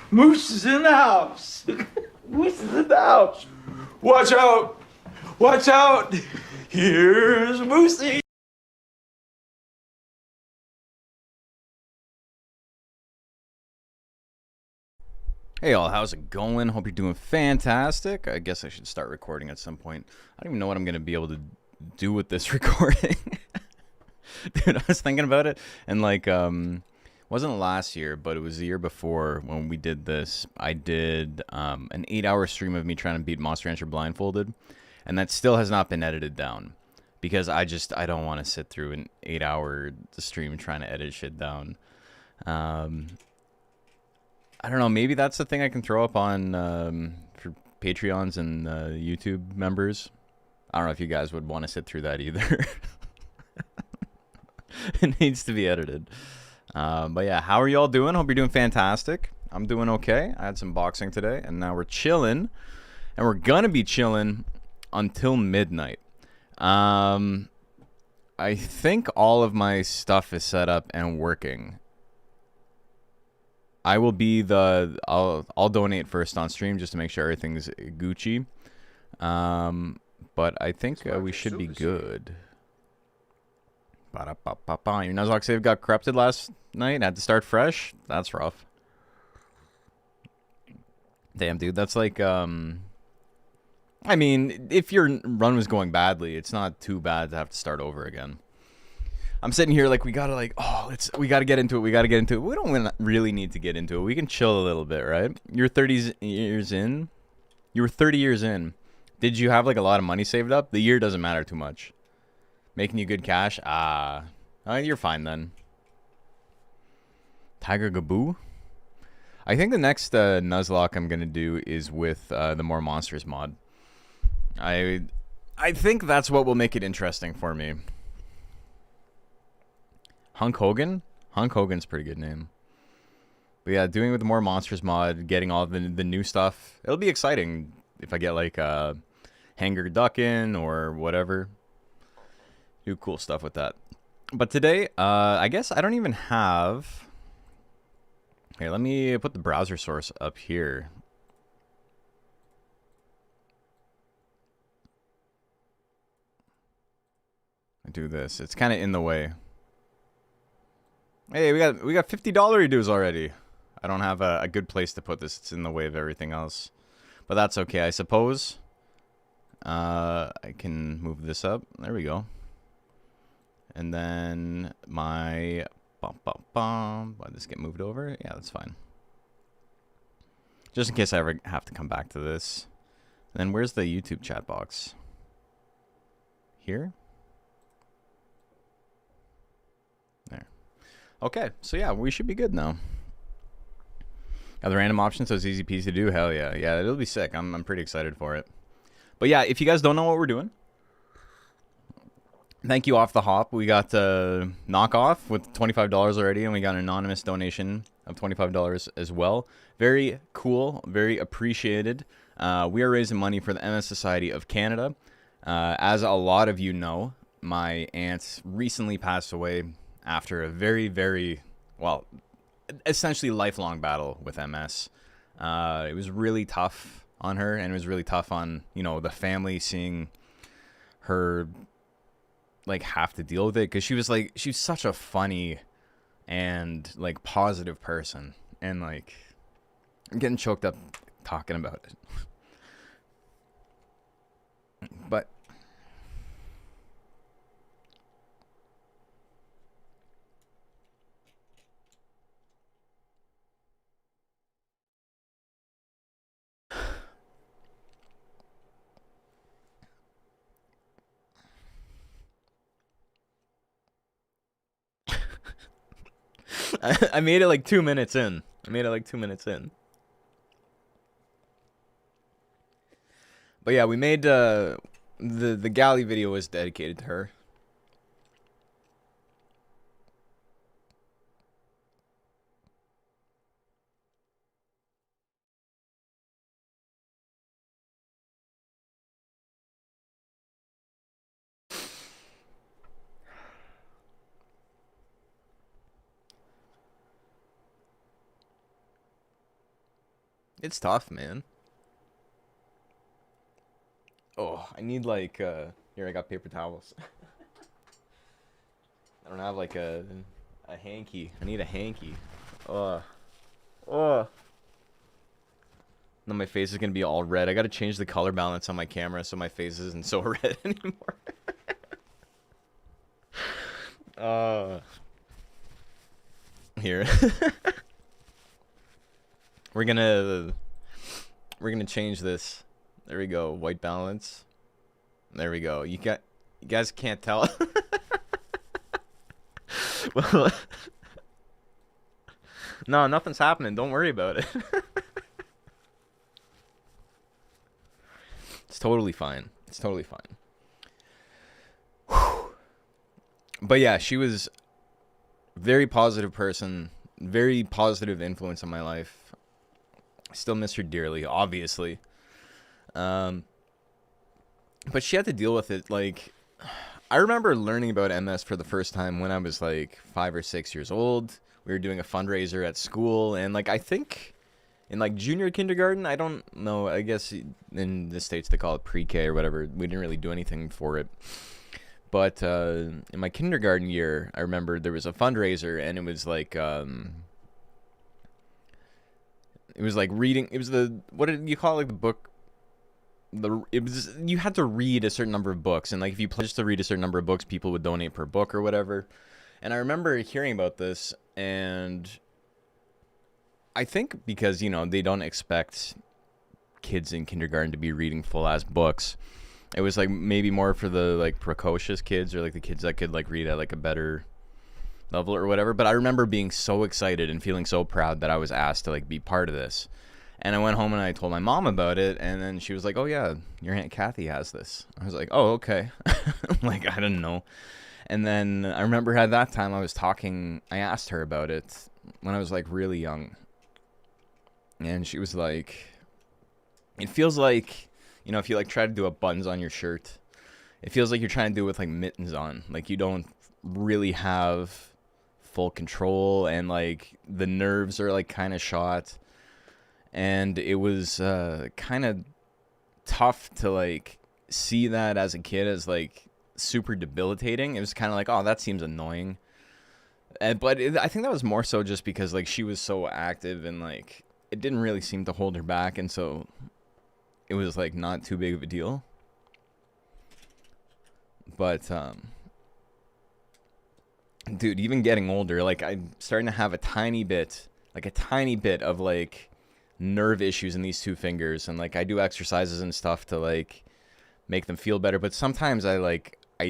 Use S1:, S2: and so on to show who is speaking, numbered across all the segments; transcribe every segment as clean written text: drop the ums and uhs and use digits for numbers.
S1: Moose is in the house. Moose is in the house. Watch out. Watch out. Here's Moosey.
S2: Hey all, how's it going? Hope you're doing fantastic. I guess I should start recording at some point. I don't even know what I'm going to be able to do with this recording. Dude, I was thinking about it, and wasn't last year, but it was the year before when we did this. I did an 8-hour stream of me trying to beat Monster Rancher blindfolded, and that still has not been edited down because I don't want to sit through an 8-hour stream trying to edit shit down. I don't know. Maybe that's the thing I can throw up on for Patreons and YouTube members. I don't know if you guys would want to sit through that either. It needs to be edited. But yeah, how are y'all doing? Hope you're doing fantastic. I'm doing okay. I had some boxing today, and now we're chilling. And we're going to be chilling until midnight. I think all of my stuff is set up and working. I will be I'll donate first on stream just to make sure everything's Gucci. But I think we should be good. Your Nuzlocke save got corrupted last night. Had to start fresh. That's rough. Damn, dude. That's like, I mean, if your run was going badly, it's not too bad to have to start over again. I'm sitting here like we gotta get into it. We don't really need to get into it. We can chill a little bit, right? You're 30 years in. You were 30 years in. Did you have like a lot of money saved up? The year doesn't matter too much. Making you good cash? You're fine then. Tiger Gaboo? I think the next Nuzlocke I'm gonna do is with the More Monsters mod. I think that's what will make it interesting for me. Hunk Hogan? Hunk Hogan's a pretty good name. But yeah, doing with the More Monsters mod, getting all the new stuff. It'll be exciting if I get like a Hanger Duck in or whatever. Do cool stuff with that. But today, I guess I don't even have... Here, let me put the browser source up here. I do this. It's kind of in the way. Hey, we got $50 dues already. I don't have a good place to put this. It's in the way of everything else. But that's okay, I suppose. I can move this up. There we go. And then my... Why this get moved over? Yeah, that's fine. Just in case I ever have to come back to this. And then where's the YouTube chat box? Here? There. Okay, so yeah, we should be good now. Got the random option, so it's easy peasy to do. Hell yeah. Yeah, it'll be sick. I'm pretty excited for it. But yeah, if you guys don't know what we're doing, thank you off the hop. We got knockoff with $25 already, and we got an anonymous donation of $25 as well. Very cool, very appreciated. We are raising money for the MS Society of Canada. As a lot of you know, my aunt recently passed away after a very, very, well, essentially lifelong battle with MS. It was really tough on her, and it was really tough on, you know, the family seeing her like have to deal with it, because she's such a funny and like positive person, and like I'm getting choked up talking about it. But I made it like 2 minutes in. But yeah, we made the galley video was dedicated to her. It's tough, man. Oh, I need like here I got paper towels. I don't have like a hanky. I need a hanky. Oh. Oh. Then my face is gonna be all red. I gotta change the color balance on my camera so my face isn't so red anymore. Here. We're gonna change this. There we go. White balance. There we go. You guys can't tell. Well, no, nothing's happening. Don't worry about it. It's totally fine. It's totally fine. Whew. But yeah, she was a very positive person, very positive influence on my life. I still miss her dearly, obviously. But she had to deal with it. Like, I remember learning about MS for the first time when I was like 5 or 6 years old. We were doing a fundraiser at school, and like I think in like junior kindergarten, I don't know, I guess in the States they call it pre-K or whatever. We didn't really do anything for it. But in my kindergarten year, I remember there was a fundraiser, and it was like reading. It was what did you call it, like the book? It was, you had to read a certain number of books, and like if you pledged to read a certain number of books, people would donate per book or whatever. And I remember hearing about this, and I think because, you know, they don't expect kids in kindergarten to be reading full-ass books, it was like maybe more for the like precocious kids, or like the kids that could like read at like a better level or whatever. But I remember being so excited and feeling so proud that I was asked to like be part of this. And I went home and I told my mom about it, and then she was like, "Oh yeah, your Aunt Kathy has this." I was like, "Oh, okay." Like, I didn't know. And then I remember at that time I asked her about it when I was like really young. And she was like, it feels like, you know, if you like try to do a buttons on your shirt, it feels like you're trying to do it with like mittens on. Like you don't really have full control, and like the nerves are like kind of shot. And it was kind of tough to like see that as a kid as like super debilitating. It was kind of like, oh, that seems annoying. But I think that was more so just because like she was so active, and like it didn't really seem to hold her back, and so it was like not too big of a deal. But dude, even getting older, like I'm starting to have a tiny bit of like nerve issues in these two fingers, and like I do exercises and stuff to like make them feel better, but sometimes I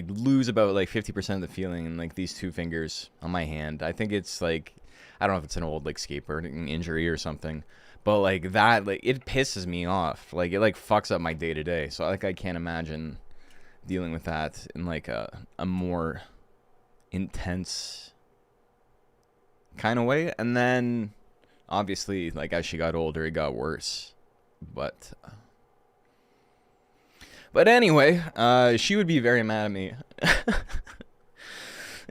S2: lose about like 50% of the feeling in like these two fingers on my hand. I think it's like, I don't know if it's an old like skateboarding injury or something, but like that, like it pisses me off. Like it like fucks up my day to day. So like I can't imagine dealing with that in like a more intense kind of way. And then obviously, like as she got older, it got worse. But anyway, she would be very mad at me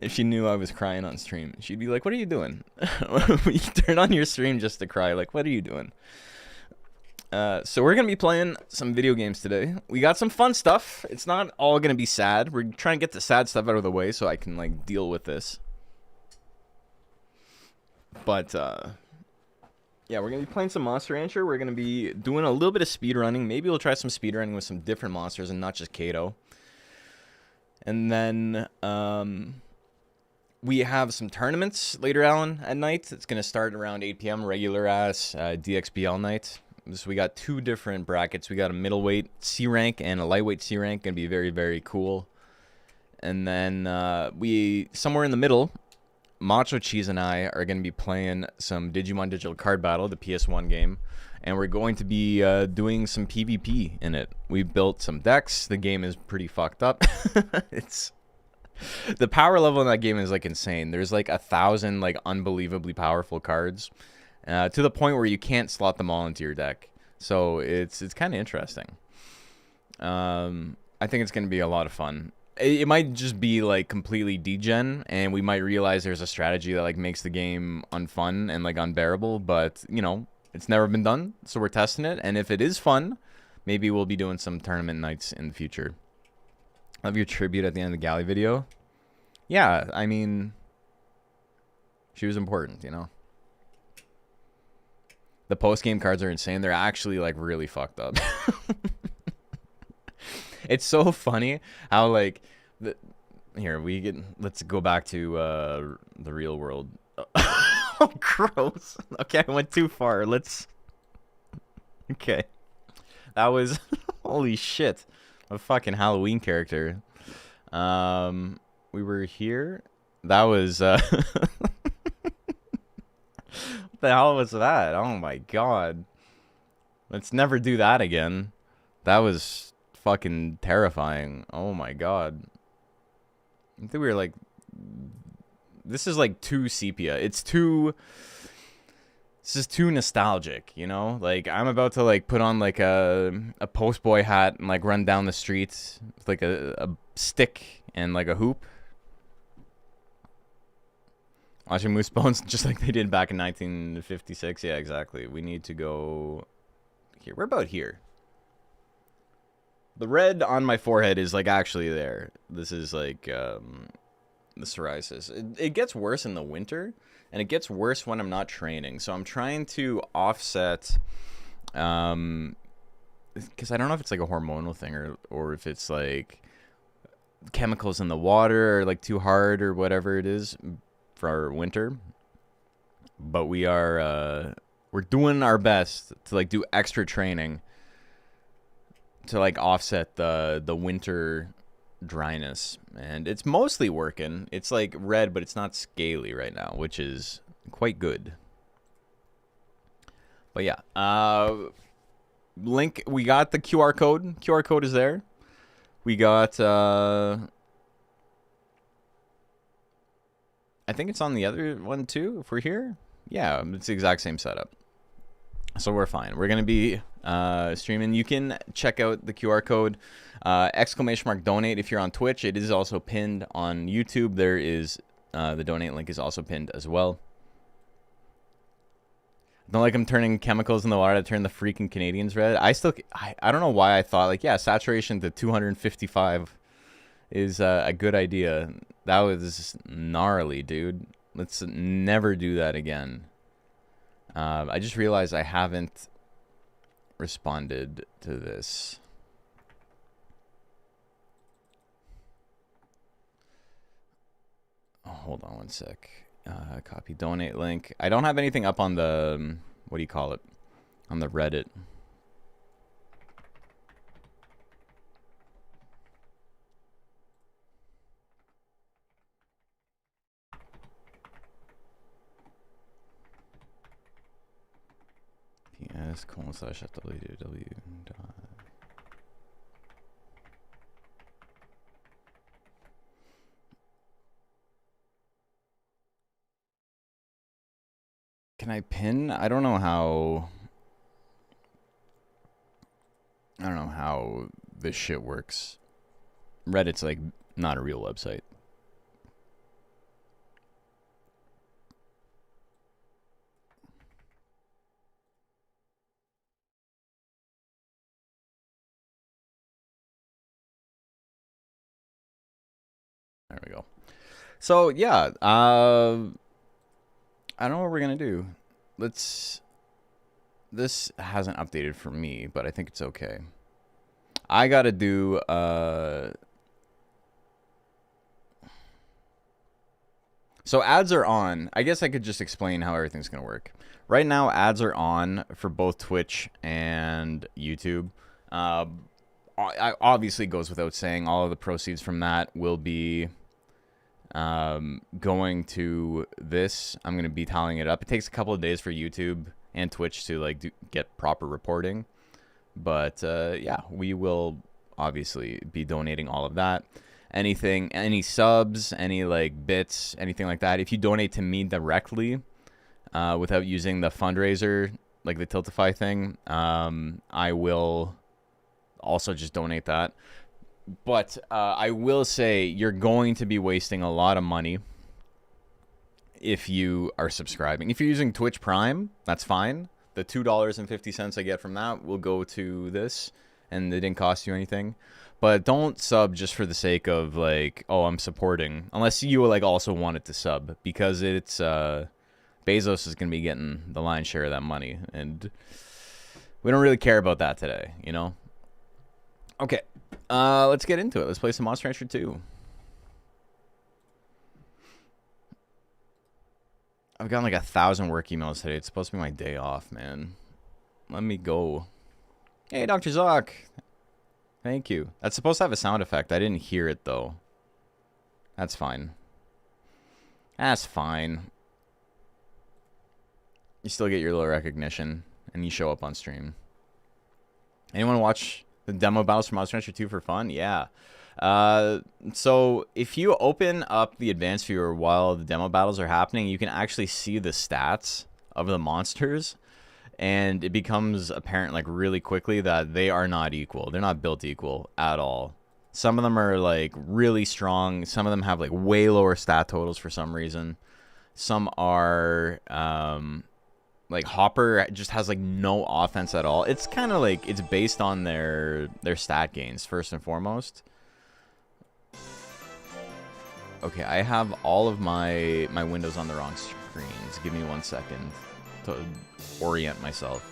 S2: if she knew I was crying on stream. She'd be like, "What are you doing? You turn on your stream just to cry. Like, what are you doing?" So we're gonna be playing some video games today. We got some fun stuff. It's not all gonna be sad. We're trying to get the sad stuff out of the way so I can like deal with this. But yeah, we're going to be playing some Monster Rancher. We're going to be doing a little bit of speedrunning. Maybe we'll try some speedrunning with some different monsters and not just Kato. And then we have some tournaments later on at night. It's going to start around 8 p.m. regular-ass DXBL night. So we got two different brackets. We got a middleweight C rank and a lightweight C rank. Going to be very, very cool. And then we, somewhere in the middle, Macho Cheese and I are going to be playing some Digimon Digital Card Battle, the PS1 game, and we're going to be doing some PvP in it. We built some decks. The game is pretty fucked up. It's the power level in that game is like insane. There's like 1,000 like unbelievably powerful cards, to the point where you can't slot them all into your deck. So it's kind of interesting. I think it's going to be a lot of fun. It might just be like completely degen, and we might realize there's a strategy that like makes the game unfun and like unbearable, but you know, It's never been done, so we're testing it. And if it is fun, maybe we'll be doing some tournament nights in the future. Love your tribute at the end of the galley video. Yeah, I mean, she was important, you know. The post-game cards are insane. They're actually, like, really fucked up. It's so funny how, like, here, let's go back to the real world. Oh, gross. Okay, I went too far. Okay. That was, holy shit, a fucking Halloween character. We were here. That was, what the hell was that? Oh my god. Let's never do that again. That was fucking terrifying. Oh my god. I think we were like, this is like too sepia. This is too nostalgic, you know? Like, I'm about to like put on like a post boy hat and like run down the streets with like a stick and like a hoop. Watching Moose Bones just like they did back in 1956. Yeah, exactly. We need to go here. We're about here. The red on my forehead is like actually there. This is like the psoriasis. It gets worse in the winter, and it gets worse when I'm not training. So I'm trying to offset, because I don't know if it's like a hormonal thing or if it's like chemicals in the water or like too hard or whatever it is for our winter. But we're doing our best to like do extra training to like offset the winter dryness, and it's mostly working. It's like red, but it's not scaly right now, which is quite good. But yeah, link, we got the QR code is there. We got I think it's on the other one too if we're here. Yeah, it's the exact same setup, so we're fine. We're gonna be streaming. You can check out the QR code, !donate if you're on Twitch. It is also pinned on YouTube. There is the donate link is also pinned as well. Don't like them turning chemicals in the water to turn the freaking Canadians red. I don't know why I thought like, yeah, saturation to 255 is a good idea. That was gnarly, dude. Let's never do that again. I just realized I haven't responded to this. Oh, hold on one sec. Copy donate link. I don't have anything up on the, what do you call it? On the Reddit. ps://www. Can I pin? I don't know how this shit works. Reddit's like not a real website. There we go. So yeah, I don't know what we're gonna do. This hasn't updated for me, but I think it's okay. I gotta do so ads are on. I guess I could just explain how everything's gonna work. Right now, ads are on for both Twitch and YouTube. Obviously goes without saying, all of the proceeds from that will be going to this. I'm going to be tallying it up. It takes a couple of days for YouTube and Twitch to like get proper reporting. But yeah, we will obviously be donating all of that. Anything, any subs, any like bits, anything like that. If you donate to me directly without using the fundraiser, like the Tiltify thing, I will also just donate that. But I will say you're going to be wasting a lot of money if you are subscribing. If you're using Twitch Prime, that's fine. the $2.50 I get from that will go to this, and it didn't cost you anything. But don't sub just for the sake of like, oh, I'm supporting, unless you like also wanted to sub, because it's Bezos is gonna be getting the lion's share of that money, and we don't really care about that today, you know. Okay, let's get into it. Let's play some Monster Rancher 2. I've gotten like 1,000 work emails today. It's supposed to be my day off, man. Let me go. Hey, Dr. Zoc. Thank you. That's supposed to have a sound effect. I didn't hear it, though. That's fine. That's fine. You still get your little recognition, and you show up on stream. Anyone watch the demo battles for Monster Rancher 2 for fun? Yeah. So if you open up the advanced viewer while the demo battles are happening, you can actually see the stats of the monsters, and it becomes apparent like really quickly that they are not equal. They're not built equal at all. Some of them are like really strong. Some of them have like way lower stat totals for some reason. Some are like Hopper just has like no offense at all. It's kind of like it's based on their stat gains first and foremost. Okay, I have all of my windows on the wrong screens. Give me 1 second to orient myself.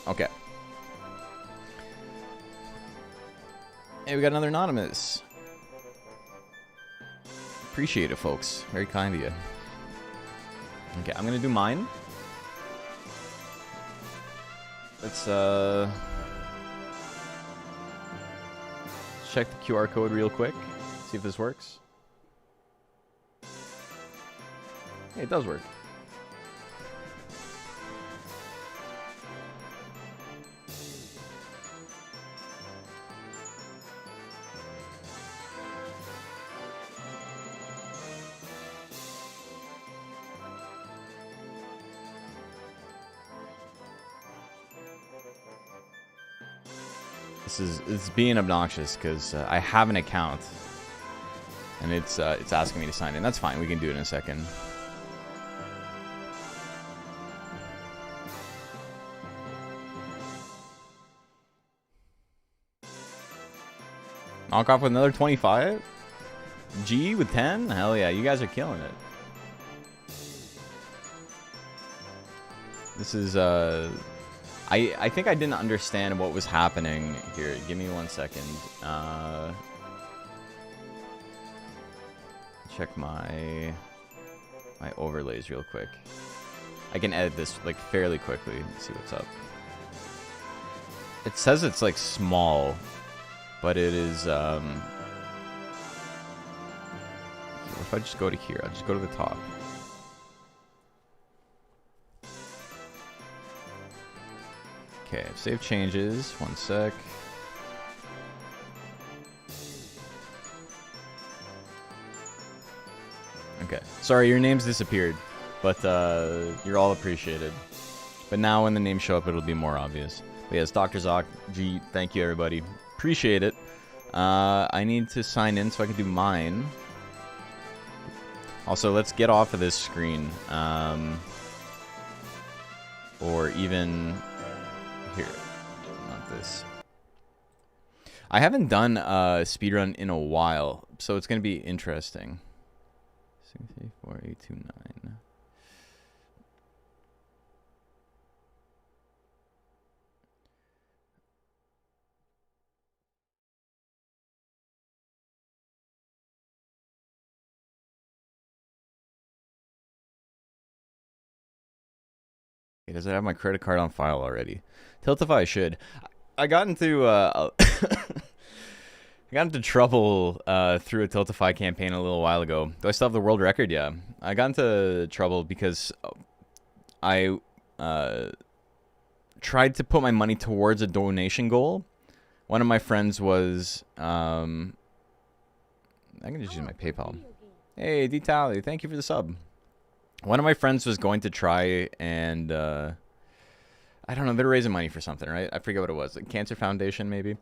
S2: Okay. Hey, we got another anonymous. Appreciate it, folks. Very kind of you. Okay, I'm gonna do mine. Let's check the QR code real quick. See if this works. Hey, it does work. It's being obnoxious because I have an account, and it's asking me to sign in. That's fine. We can do it in a second. Knock off with another 25. G with 10. Hell yeah, you guys are killing it. This is I think I didn't understand what was happening here. Give me 1 second. Check my overlays real quick. I can edit this like fairly quickly. Let's see what's up. It says it's like small, but it is what if I just go to here? I'll just go to the top. Okay, save changes. 1 sec. Okay. Sorry, your names disappeared, but you're all appreciated. But now when the names show up, it'll be more obvious. But yes, Dr. Zoc, G, thank you, everybody. Appreciate it. I need to sign in so I can do mine. Also, let's get off of this screen. Or even... Here, not this. I haven't done a speedrun in a while, so it's going to be interesting. 684,829. Does it have my credit card on file already? Tiltify should. I got into I got into trouble through a Tiltify campaign a little while ago. Do I still have the world record? Yeah. I got into trouble because I tried to put my money towards a donation goal. One of my friends was I can just use my PayPal. Hey, D-Tally, thank you for the sub. One of my friends was going to try and, I don't know, they're raising money for something, right? I forget what it was. Like Cancer Foundation, maybe.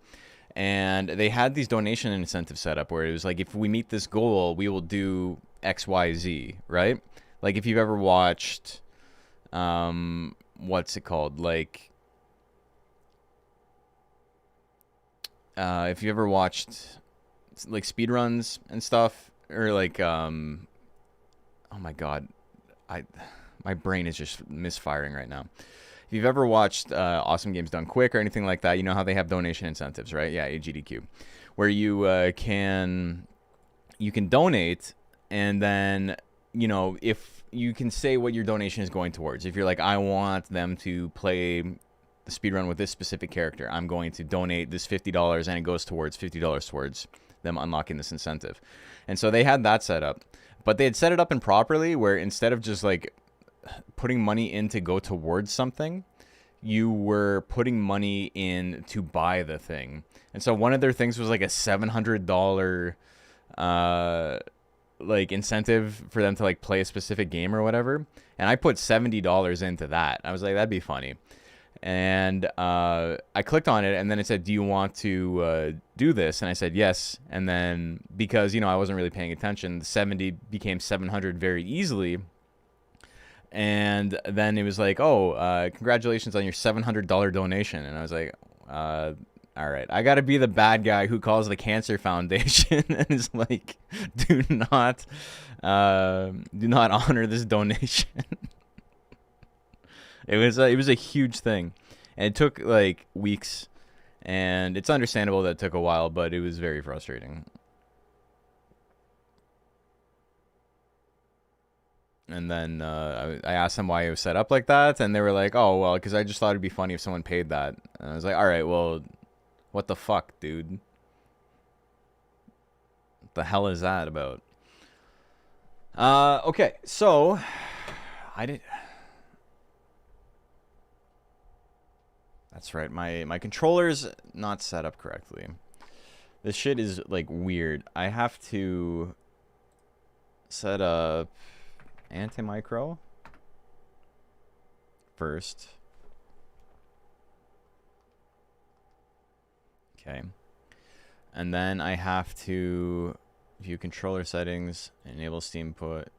S2: And they had these donation incentives set up where it was like, if we meet this goal, we will do XYZ, right? Like if you've ever watched, what's it called? Like, if you ever watched like speedruns and stuff, or like, oh my God, my brain is just misfiring right now. If you've ever watched Awesome Games Done Quick or anything like that, you know how they have donation incentives, right? Yeah, AGDQ, where you can donate, and then if you can say what your donation is going towards. If you're like, I want them to play the speedrun with this specific character, I'm going to donate this $50, and it goes towards $50 towards them unlocking this incentive. And so they had that set up, but they had set it up improperly, where instead of just like putting money in to go towards something, you were putting money in to buy the thing. And so one of their things was like a $700 like incentive for them to like play a specific game or whatever, and I put $70 into that. I was like, that'd be funny. And I clicked on it, and then it said, do you want to do this? And I said yes. And then because I wasn't really paying attention, the 70 became 700 very easily. And then it was like, oh, congratulations on your $700 donation. And I was like, all right, I got to be the bad guy who calls the Cancer Foundation and is like, do not honor this donation. It was a huge thing, and it took like weeks, and it's understandable that it took a while, but it was very frustrating. And then I asked them why it was set up like that, and they were like, oh, well, because I just thought it'd be funny if someone paid that. And I was like, all right, well, what the fuck, dude? What the hell is that about? Okay, so that's right, my controller's not set up correctly. This shit is like weird. I have to set up anti-micro first. Okay. And then I have to view controller settings, enable Steam put.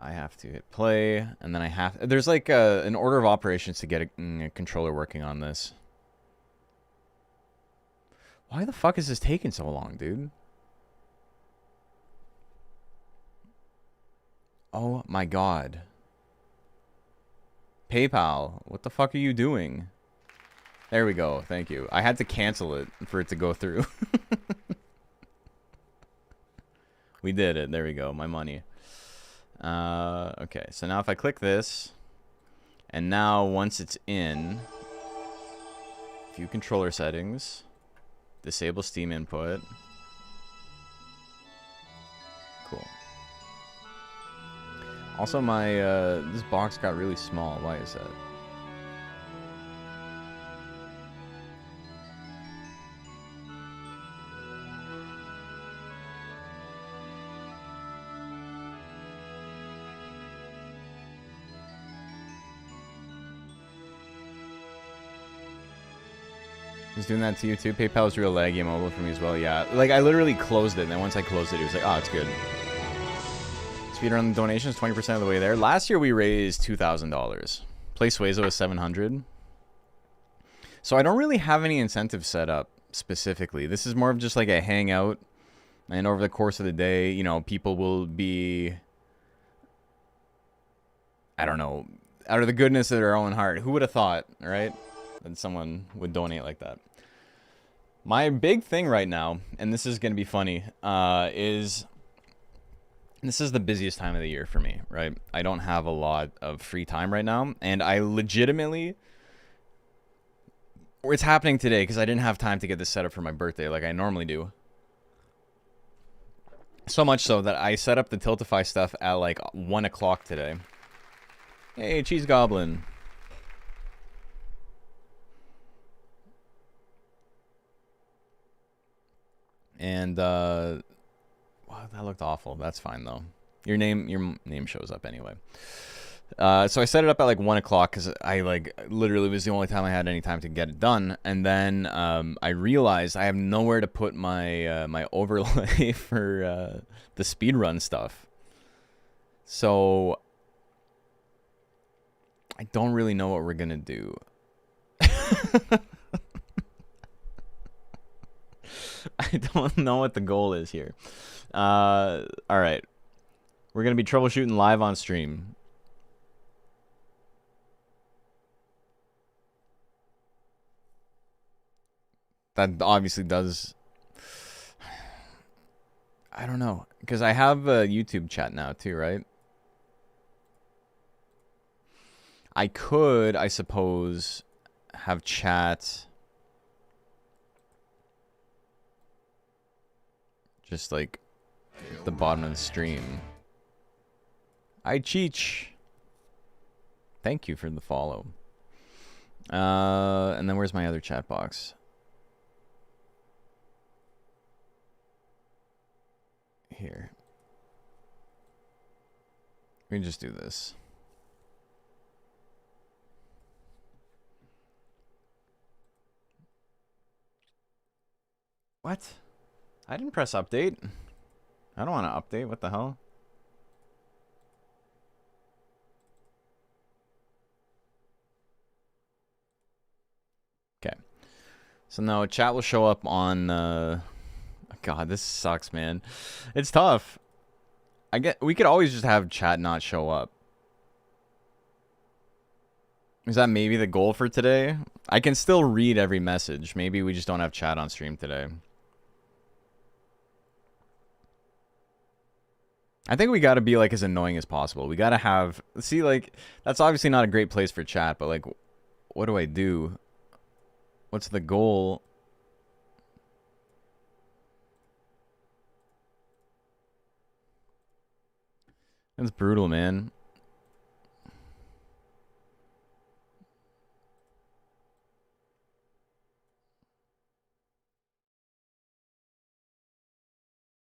S2: I have to hit play, and then there's like an order of operations to get a controller working on this. Why the fuck is this taking so long, dude? Oh my God. PayPal, what the fuck are you doing? There we go, thank you. I had to cancel it for it to go through. We did it, there we go, my money. Okay, so now if I click this, and now once it's in, view controller settings, disable Steam input. Cool. Also, my this box got really small. Why is that? Is doing that to you too? PayPal is real laggy mobile for me as well. Yeah, like I literally closed it, and then once I closed it, it was like, oh, it's good. Speedrun donations, 20% of the way there. Last year we raised $2,000. Play Suezo is 700. So I don't really have any incentives set up specifically. This is more of just like a hangout, and over the course of the day, people will be, I don't know, out of the goodness of their own heart. Who would have thought, right, that someone would donate like that? My big thing right now, and this is going to be funny, is this is the busiest time of the year for me, right? I don't have a lot of free time right now, and I legitimately, it's happening today because I didn't have time to get this set up for my birthday like I normally do. So much so that I set up the Tiltify stuff at like 1 o'clock today. Hey, Cheese Goblin. And wow, that looked awful. That's fine though. Your name shows up anyway. So I set it up at like 1 o'clock because I like literally was the only time I had any time to get it done. And then I realized I have nowhere to put my my overlay for the speedrun stuff. So I don't really know what we're gonna do. I don't know what the goal is here. All right, we're gonna be troubleshooting live on stream. That obviously does. I don't know, because I have a YouTube chat now too, right? I could, I suppose, have chat just like at the bottom of the stream. I Cheech. Thank you for the follow. And then where's my other chat box? Here. We can just do this. What? I didn't press update. I don't want to update. What the hell? Okay. So now chat will show up on God, this sucks, man. It's tough. We could always just have chat not show up. Is that maybe the goal for today? I can still read every message. Maybe we just don't have chat on stream today. I think we got to be like as annoying as possible. We got to have, see, like, that's obviously not a great place for chat, but like, what do I do? What's the goal? That's brutal, man.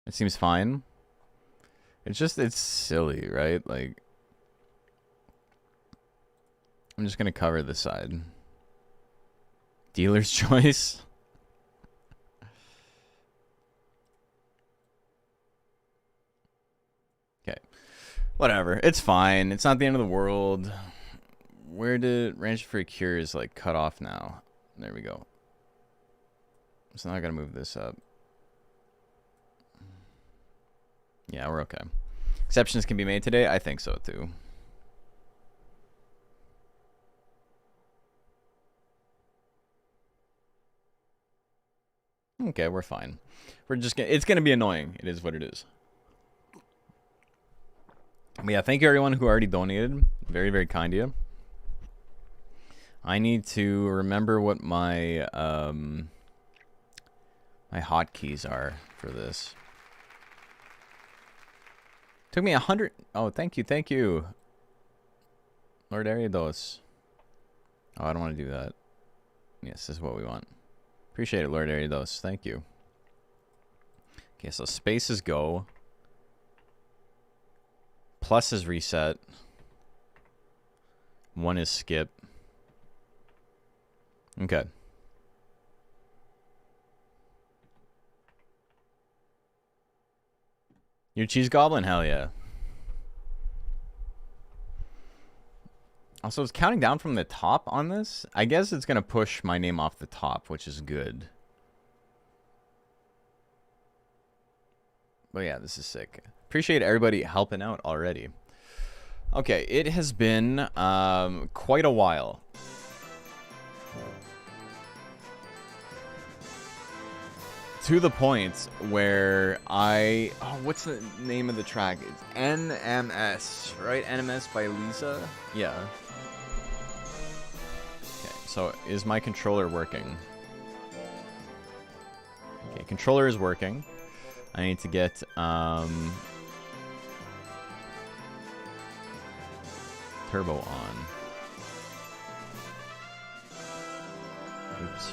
S2: It seems fine. It's silly, right? Like, I'm just gonna cover this side. Dealer's choice. Okay. Whatever. It's fine. It's not the end of the world. Where did Ranchin for a Cure is like cut off now? There we go. So now I gotta move this up. Yeah, we're okay. Exceptions can be made today? I think so too. Okay, we're fine. We're just gonna, it's gonna be annoying. It is what it is. But yeah, thank you everyone who already donated. Very, very kind of you. I need to remember what my my hotkeys are for this. Took me 100. Oh, thank you, Lord Ariados. Oh, I don't want to do that. Yes, this is what we want. Appreciate it, Lord Ariados. Thank you. Okay, so space is go. Plus is reset. 1 is skip. Okay. Your cheese goblin? Hell yeah. Also, it's counting down from the top on this. I guess it's going to push my name off the top, which is good. But yeah, this is sick. Appreciate everybody helping out already. Okay, it has been quite a while. To the point where I... Oh, what's the name of the track? It's NMS, right? NMS by Lisa? Yeah. Okay, so is my controller working? Okay, controller is working. I need to get... turbo on. Oops.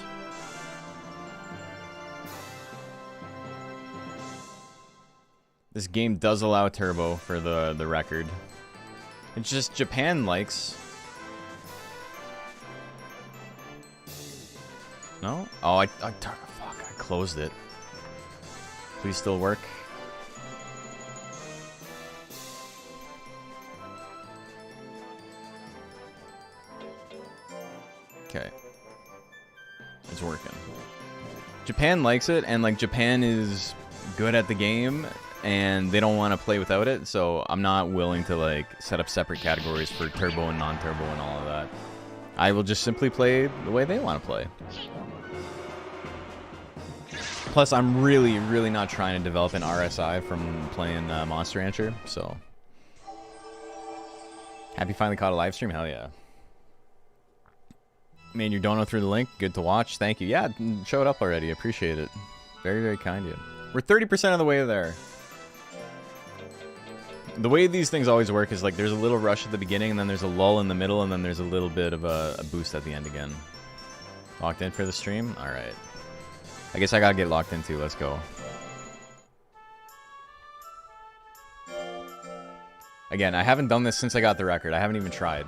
S2: This game does allow turbo, for the record. It's just Japan likes... No? Oh, fuck, I closed it. Please still work. Okay. It's working. Japan likes it, and like Japan is good at the game, and they don't want to play without it, so I'm not willing to like set up separate categories for turbo and non-turbo and all of that. I will just simply play the way they want to play. Plus, I'm really, really not trying to develop an RSI from playing Monster Rancher, so... Happy finally caught a live stream? Hell yeah. Man, your dono through the link. Good to watch. Thank you. Yeah, showed up already. Appreciate it. Very, very kind of you. We're 30% of the way there. The way these things always work is like there's a little rush at the beginning, and then there's a lull in the middle, and then there's a little bit of a boost at the end again. Locked in for the stream? Alright. I guess I gotta get locked in too. Let's go. Again, I haven't done this since I got the record. I haven't even tried.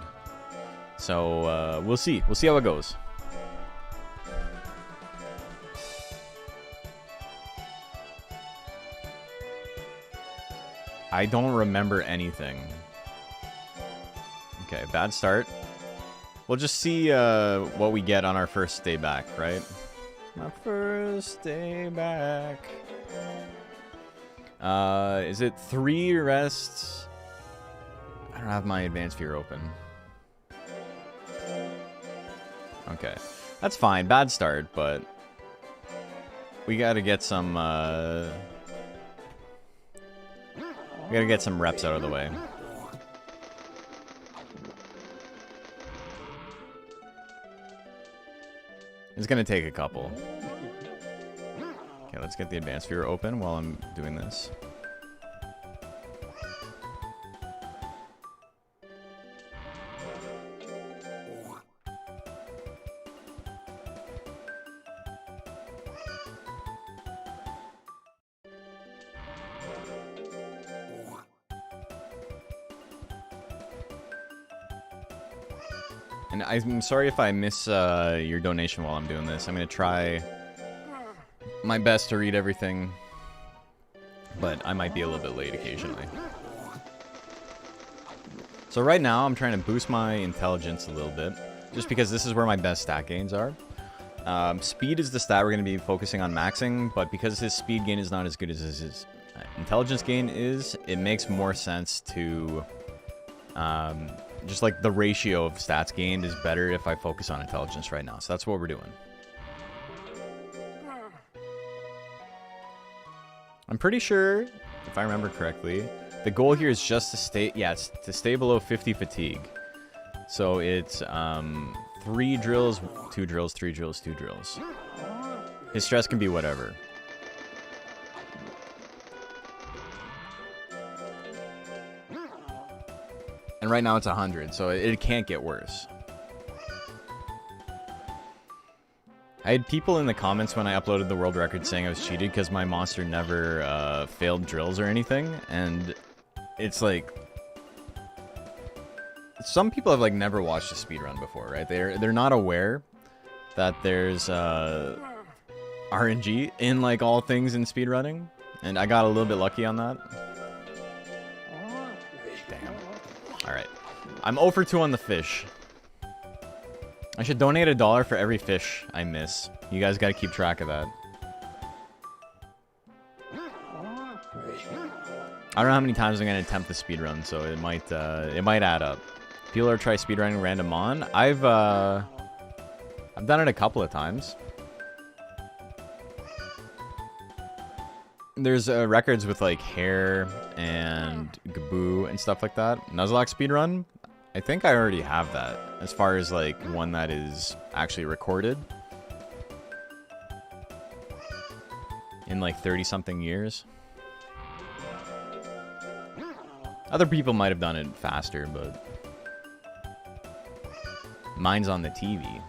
S2: So, we'll see. We'll see how it goes. I don't remember anything. Okay, bad start. We'll just see what we get on our first day back, right? My first day back. Is it 3 rests? I don't have my advanced fear open. Okay. That's fine. Bad start, but we gotta get some we gotta get some reps out of the way. It's gonna take a couple. Okay, let's get the advanced viewer open while I'm doing this. And I'm sorry if I miss your donation while I'm doing this. I'm going to try my best to read everything, but I might be a little bit late occasionally. So right now, I'm trying to boost my intelligence a little bit, just because this is where my best stat gains are. Speed is the stat we're going to be focusing on maxing, but because his speed gain is not as good as his intelligence gain is, it makes more sense to... just like the ratio of stats gained is better if I focus on intelligence right now. So that's what we're doing. I'm pretty sure, if I remember correctly, the goal here is just to stay, yeah, it's to stay below 50 fatigue. So it's 3 drills, 2 drills, 3 drills, 2 drills. His stress can be whatever. And right now it's 100, so it can't get worse. I had people in the comments when I uploaded the world record saying I was cheated because my monster never failed drills or anything, and it's like... Some people have like never watched a speedrun before, right? They're not aware that there's RNG in like all things in speedrunning, and I got a little bit lucky on that. Damn. Alright. I'm 0 for 2 on the fish. I should donate $1 for every fish I miss. You guys gotta keep track of that. I don't know how many times I'm gonna attempt the speedrun, so it might add up. People are try speedrunning random on. I've done it a couple of times. There's records with like Hair and Gaboo and stuff like that. Nuzlocke speedrun. I think I already have that as far as like one that is actually recorded in like 30-something years. Other people might have done it faster, but mine's on the TV.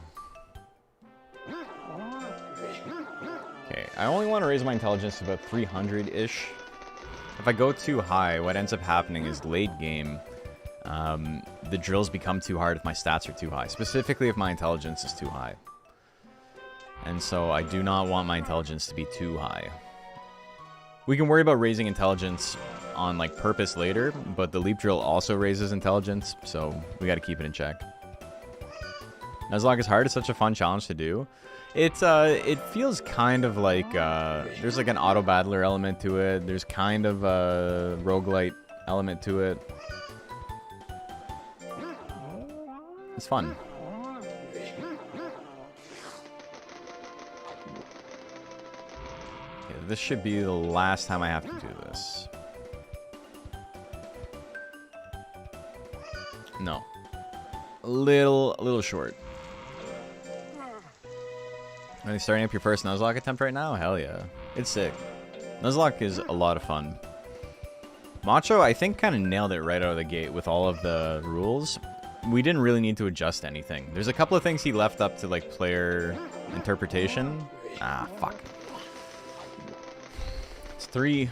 S2: Okay, I only want to raise my intelligence to about 300-ish. If I go too high, what ends up happening is late game, the drills become too hard if my stats are too high. Specifically if my intelligence is too high. And so I do not want my intelligence to be too high. We can worry about raising intelligence on like purpose later, but the leap drill also raises intelligence, so we got to keep it in check. Nuzlocke is hard. It's such a fun challenge to do. It feels kind of like there's like an auto battler element to it. There's kind of a roguelite element to it. It's fun. Okay, this should be the last time I have to do this. No. A little short. Are you starting up your first Nuzlocke attempt right now? Hell yeah. It's sick. Nuzlocke is a lot of fun. Macho, I think, kind of nailed it right out of the gate with all of the rules. We didn't really need to adjust anything. There's a couple of things he left up to, like, player interpretation. Ah, fuck. It's three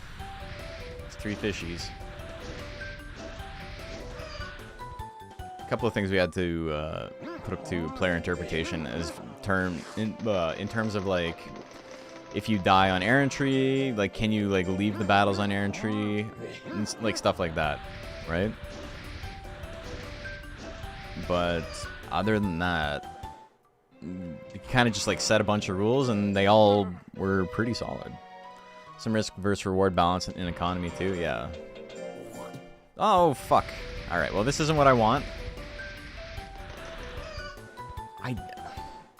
S2: fishies. A couple of things we had to put up to player interpretation as in terms of like if you die on errantry, like can you like leave the battles on errantry, and, like stuff like that, right? But other than that, you kind of just like set a bunch of rules and they all were pretty solid. Some risk versus reward balance in economy too, yeah. Oh fuck. All right, well this isn't what I want.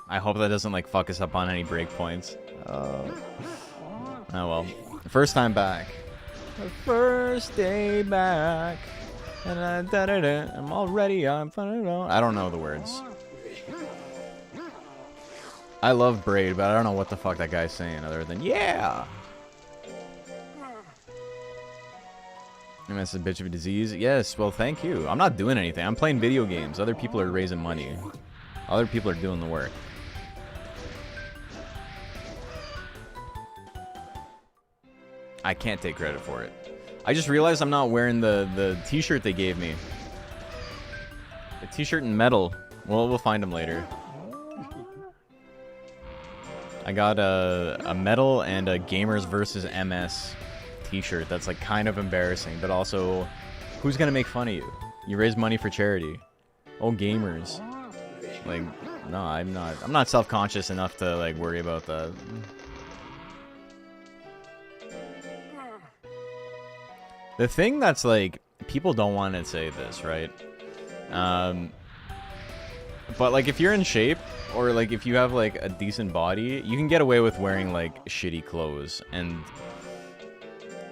S2: I hope that doesn't like fuck us up on any breakpoints. Oh well. First time back. The first day back. And I'm already on. I don't know the words. I love Braid, but I don't know what the fuck that guy's saying other than yeah. That's a bitch of a disease. Yes, well thank you. I'm not doing anything. I'm playing video games. Other people are raising money. Other people are doing the work. I can't take credit for it. I just realized I'm not wearing the t-shirt they gave me. The t-shirt in metal. Well, we'll find them later. I got a metal and a Gamers versus MS t-shirt that's like kind of embarrassing, but also, who's gonna make fun of you? You raise money for charity. Oh, gamers. Like, no, I'm not self-conscious enough to like worry about that. The thing that's like, people don't want to say this, right? But like if you're in shape, or like if you have like a decent body, you can get away with wearing like shitty clothes, and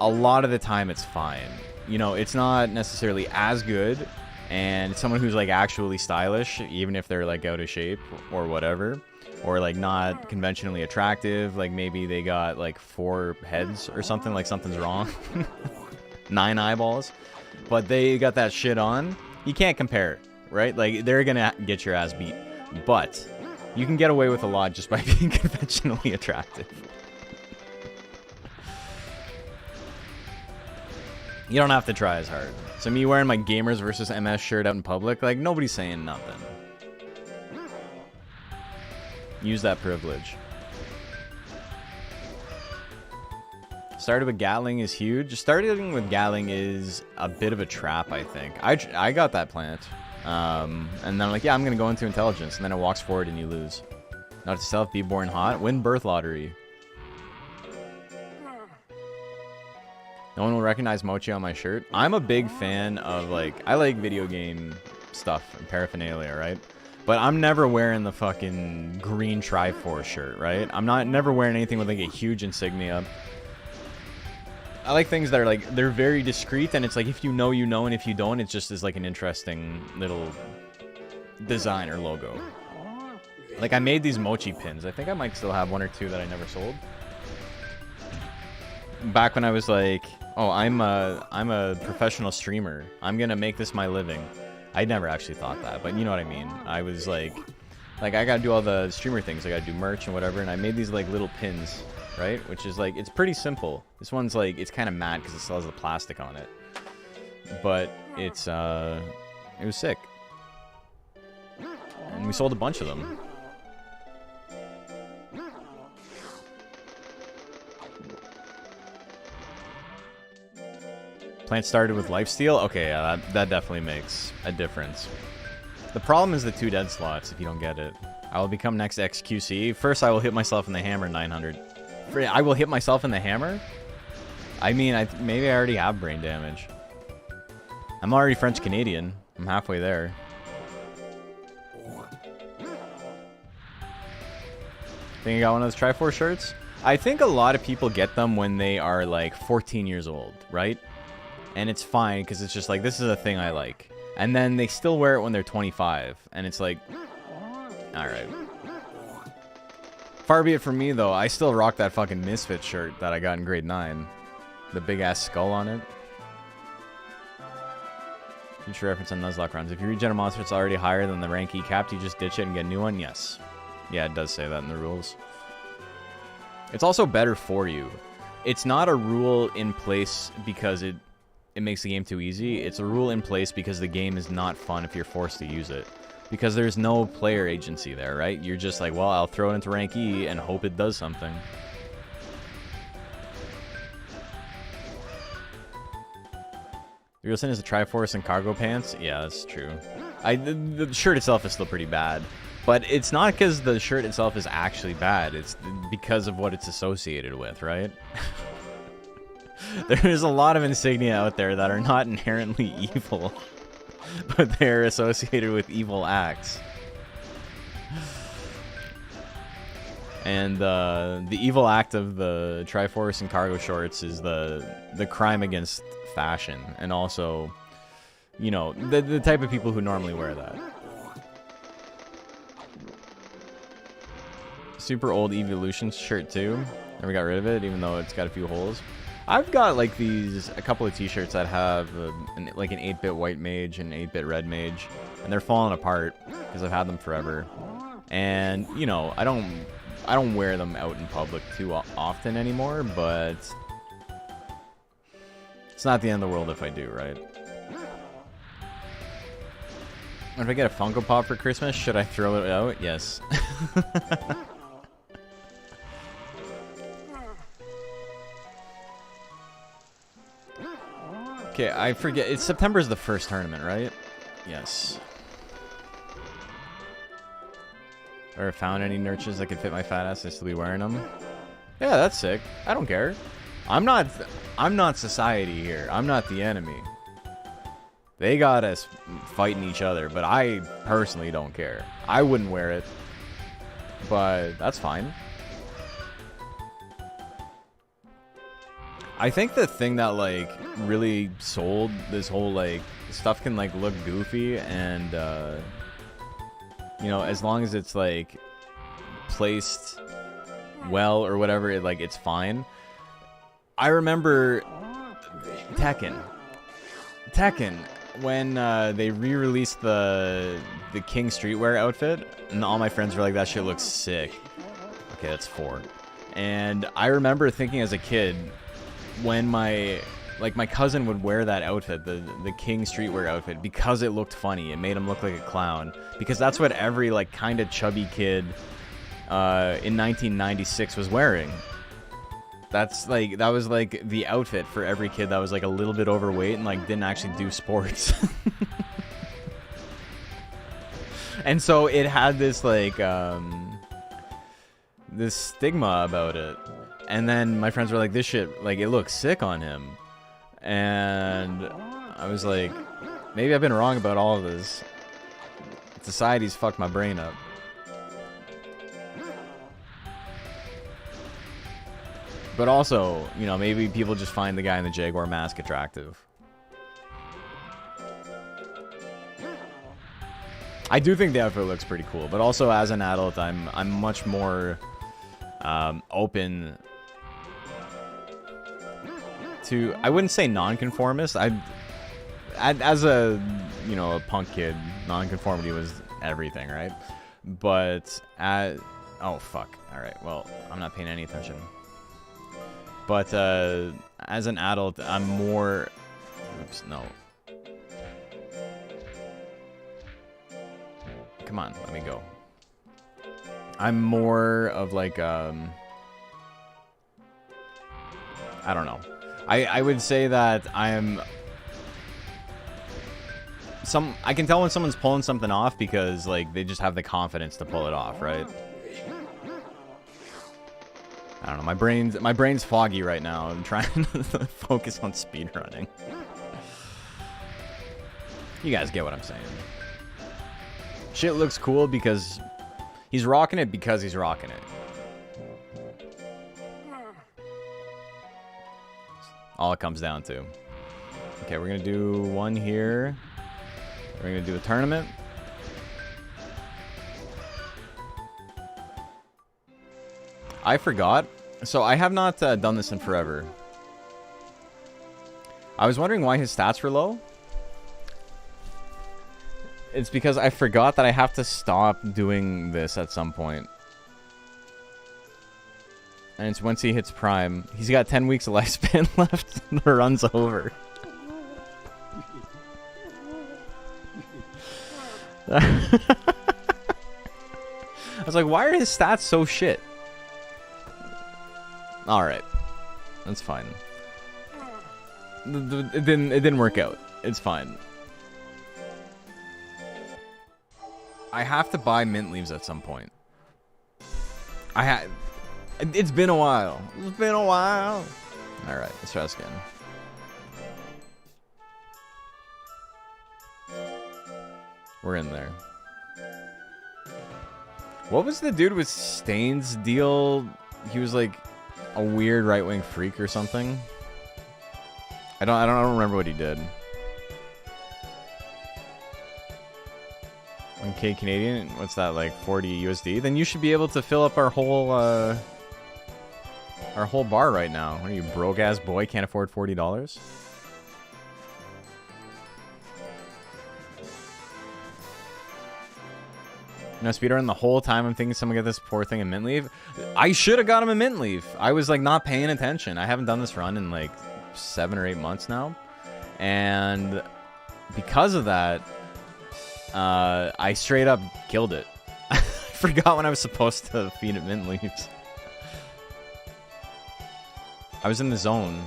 S2: a lot of the time it's fine. You know, it's not necessarily as good, and someone who's like actually stylish, even if they're like out of shape or whatever, or like not conventionally attractive, like maybe they got like 4 heads or something, like something's wrong. 9 eyeballs, but they got that shit on. You can't compare, right? Like they're gonna get your ass beat, but you can get away with a lot just by being conventionally attractive. You don't have to try as hard. So me wearing my Gamers versus MS shirt out in public, like nobody's saying nothing. Use that privilege. Started with Gatling is huge. Starting with Gatling is a bit of a trap, I think. I got that plant. And then I'm like, yeah, I'm going to go into intelligence. And then it walks forward and you lose. Not to self, be born hot. Win birth lottery. No one will recognize Mochi on my shirt. I'm a big fan of, like, I like video game stuff and paraphernalia, right? But I'm never wearing the fucking green Triforce shirt, right? I'm never wearing anything with, like, a huge insignia. I like things that are like, they're very discreet, and it's like if you know, you know, and if you don't, it's just as like an interesting little design or logo. Like I made these Mochi pins. I think I might still have 1 or 2 that I never sold. Back when I was like, oh, I'm a professional streamer. I'm gonna make this my living. I never actually thought that, but you know what I mean. I was like I gotta do all the streamer things. I gotta do merch and whatever, and I made these like little pins. Right? Which is like, it's pretty simple. This one's like, it's kind of matte because it still has the plastic on it. But it's It was sick. And we sold a bunch of them. Plant started with lifesteal? Okay, yeah, that definitely makes a difference. The problem is the 2 dead slots if you don't get it. I will become next XQC. First, I will hit myself in the hammer 900. I will hit myself in the hammer? I mean, maybe I already have brain damage. I'm already French-Canadian. I'm halfway there. Think you got one of those Triforce shirts? I think a lot of people get them when they are like 14 years old, right? And it's fine because it's just like, this is a thing I like. And then they still wear it when they're 25. And it's like, alright. Far be it from me, though. I still rock that fucking Misfit shirt that I got in grade 9. The big-ass skull on it. Future reference on Nuzlocke runs. If you regen a monster that's already higher than the rank E capped, you just ditch it and get a new one? Yes. Yeah, it does say that in the rules. It's also better for you. It's not a rule in place because it makes the game too easy. It's a rule in place because the game is not fun if you're forced to use it. Because there's no player agency there, right? You're just like, well, I'll throw it into rank E and hope it does something. Real sin is a Triforce and cargo pants? Yeah, that's true. The shirt itself is still pretty bad. But it's not because the shirt itself is actually bad. It's because of what it's associated with, right? There's a lot of insignia out there that are not inherently evil. But they're associated with evil acts. And the evil act of the Triforce and cargo shorts is the crime against fashion. And also, you know, the type of people who normally wear that. Super old Evolution shirt too. Never got rid of it, even though it's got a few holes. I've got like a couple of t-shirts that have like an 8-bit white mage and an 8-bit red mage, and they're falling apart because I've had them forever. And you know, I don't wear them out in public too often anymore, but it's not the end of the world if I do, right? If I get a Funko Pop for Christmas, should I throw it out? Yes. Okay, I forget. It's September's the first tournament, right? Yes. Or found any nurtures that could fit my fat ass? I still be wearing them. Yeah, that's sick. I don't care. I'm not society here. I'm not the enemy. They got us fighting each other, but I personally don't care. I wouldn't wear it, but that's fine. I think the thing that like really sold this whole like stuff can like look goofy and you know, as long as it's like placed well or whatever, it's fine. I remember Tekken when they re-released the King Streetwear outfit, and all my friends were like, that shit looks sick. Okay, that's 4. And I remember thinking as a kid, when my cousin would wear that outfit, the King Streetwear outfit, because it looked funny. It made him look like a clown. Because that's what every like kind of chubby kid in 1996 was wearing. That was like the outfit for every kid that was like a little bit overweight and like didn't actually do sports. And so it had this like this stigma about it. And then my friends were like, this shit, like, it looks sick on him. And I was like, maybe I've been wrong about all of this. Society's fucked my brain up. But also, you know, maybe people just find the guy in the Jaguar mask attractive. I do think the outfit looks pretty cool, but also as an adult, I'm much more open to, I wouldn't say nonconformist. As a, you know, a punk kid, nonconformity was everything, right? But oh fuck. All right. Well, I'm not paying any attention. But as an adult, I'm more. Oops, no. Come on, let me go. I'm more of like, I don't know. I would say that I'm... I can tell when someone's pulling something off because, like, they just have the confidence to pull it off, right? I don't know. My brain's foggy right now. I'm trying to focus on speedrunning. You guys get what I'm saying. Shit looks cool because he's rocking it because he's rocking it. All it comes down to. Okay, we're gonna do one here. We're gonna do a tournament. I forgot. So I have not done this in forever. I was wondering why his stats were low. It's because I forgot that I have to stop doing this at some point. And it's once he hits prime. He's got 10 weeks of lifespan left and the run's over. I was like, why are his stats so shit? Alright. That's fine. It didn't work out. It's fine. I have to buy mint leaves at some point. It's been a while. It's been a while. Alright, let's try this again. We're in there. What was the dude with Stains deal? He was like a weird right-wing freak or something. I don't remember what he did. 1K Canadian, what's that, like 40 USD? Then you should be able to fill up our whole bar right now. What are you, broke ass boy, can't afford $40? No, speedrun the whole time I'm thinking someone get this poor thing a mint leaf. I should have got him a mint leaf. I was like not paying attention. I haven't done this run in like 7 or 8 months now. And because of that, I straight up killed it. I forgot when I was supposed to feed it mint leaves. I was in the zone.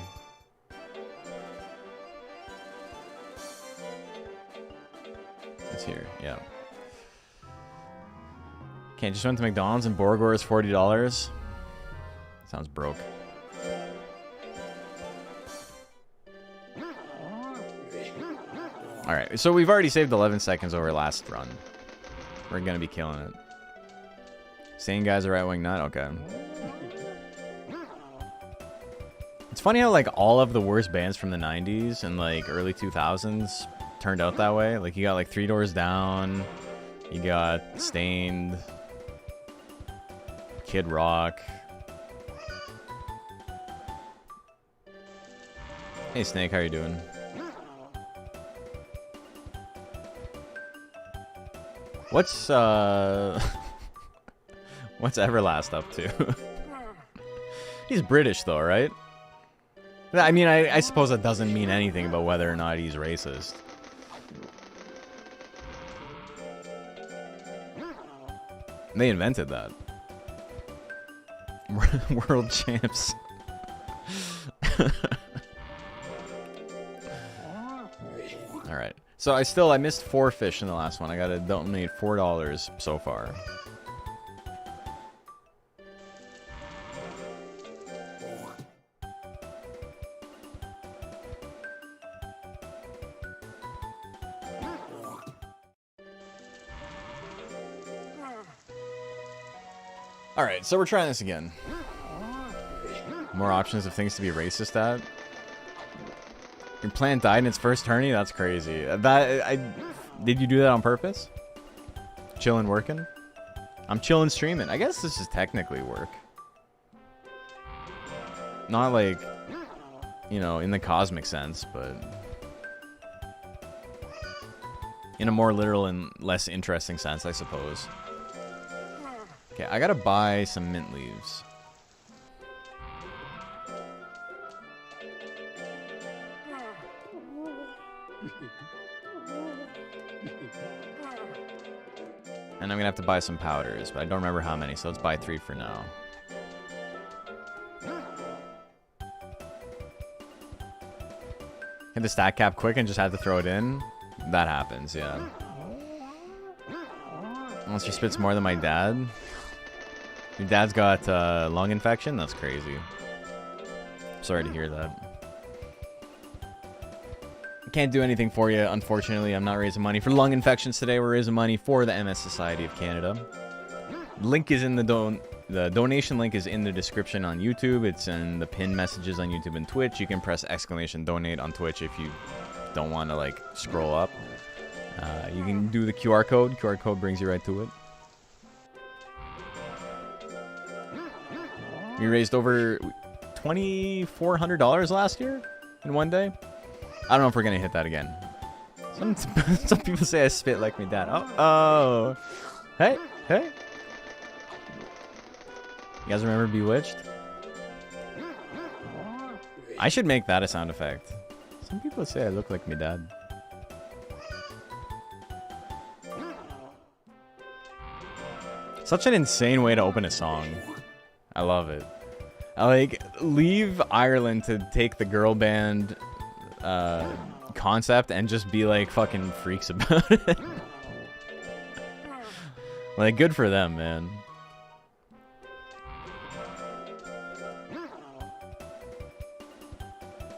S2: It's here, yeah. Can't just went to McDonald's and Borgor is $40. Sounds broke. Alright, so we've already saved 11 seconds over last run. We're gonna be killing it. Same guy's a right-wing nut? Okay. It's funny how, like, all of the worst bands from the 90s and, like, early 2000s turned out that way. Like, you got, like, 3 Doors Down. You got Stained. Kid Rock. Hey Snake, how you doing? What's what's Everlast up to? He's British though, right? I mean, I suppose that doesn't mean anything about whether or not he's racist. They invented that. World champs. Alright. So I missed 4 fish in the last one. I gotta donate $4 so far. Alright, so we're trying this again. More options of things to be racist at. Your plant died in its first tourney? That's crazy. Did you do that on purpose? Chilling, working? I'm chilling, streaming. I guess this is technically work. Not like, you know, in the cosmic sense, but in a more literal and less interesting sense, I suppose. Okay, I gotta buy some mint leaves. And I'm gonna have to buy some powders, but I don't remember how many, so let's buy 3 for now. Hit the stat cap quick and just had to throw it in. That happens, yeah. Unless she spits more than my dad. Your dad's got lung infection? That's crazy. Sorry to hear that. Can't do anything for you, unfortunately. I'm not raising money for lung infections today. We're raising money for the MS Society of Canada. Link is in the donation link is in the description on YouTube. It's in the pinned messages on YouTube and Twitch. You can press exclamation donate on Twitch if you don't want to like scroll up. You can do the QR code. QR code brings you right to it. We raised over $2,400 last year in one day. I don't know if we're gonna hit that again. Some people say I spit like my dad. Oh, hey. You guys remember Bewitched? I should make that a sound effect. Some people say I look like my dad. Such an insane way to open a song. I love it. I like leave Ireland to take the girl band concept and just be like fucking freaks about it. Like, good for them, man.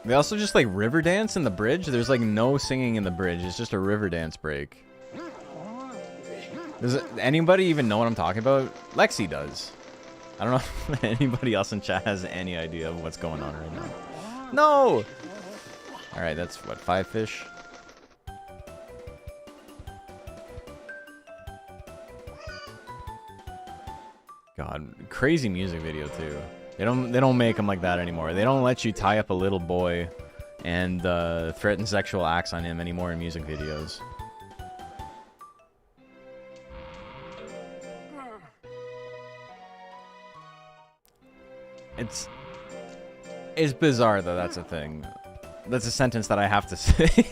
S2: They also just like river dance in the bridge. There's like no singing in the bridge. It's just a river dance break. Does anybody even know what I'm talking about? Lexi does. I don't know if anybody else in chat has any idea of what's going on right now. No! Alright, that's what, 5 fish? God, crazy music video too. They don't make them like that anymore. They don't let you tie up a little boy and threaten sexual acts on him anymore in music videos. It's bizarre though, that's a thing. That's a sentence that I have to say.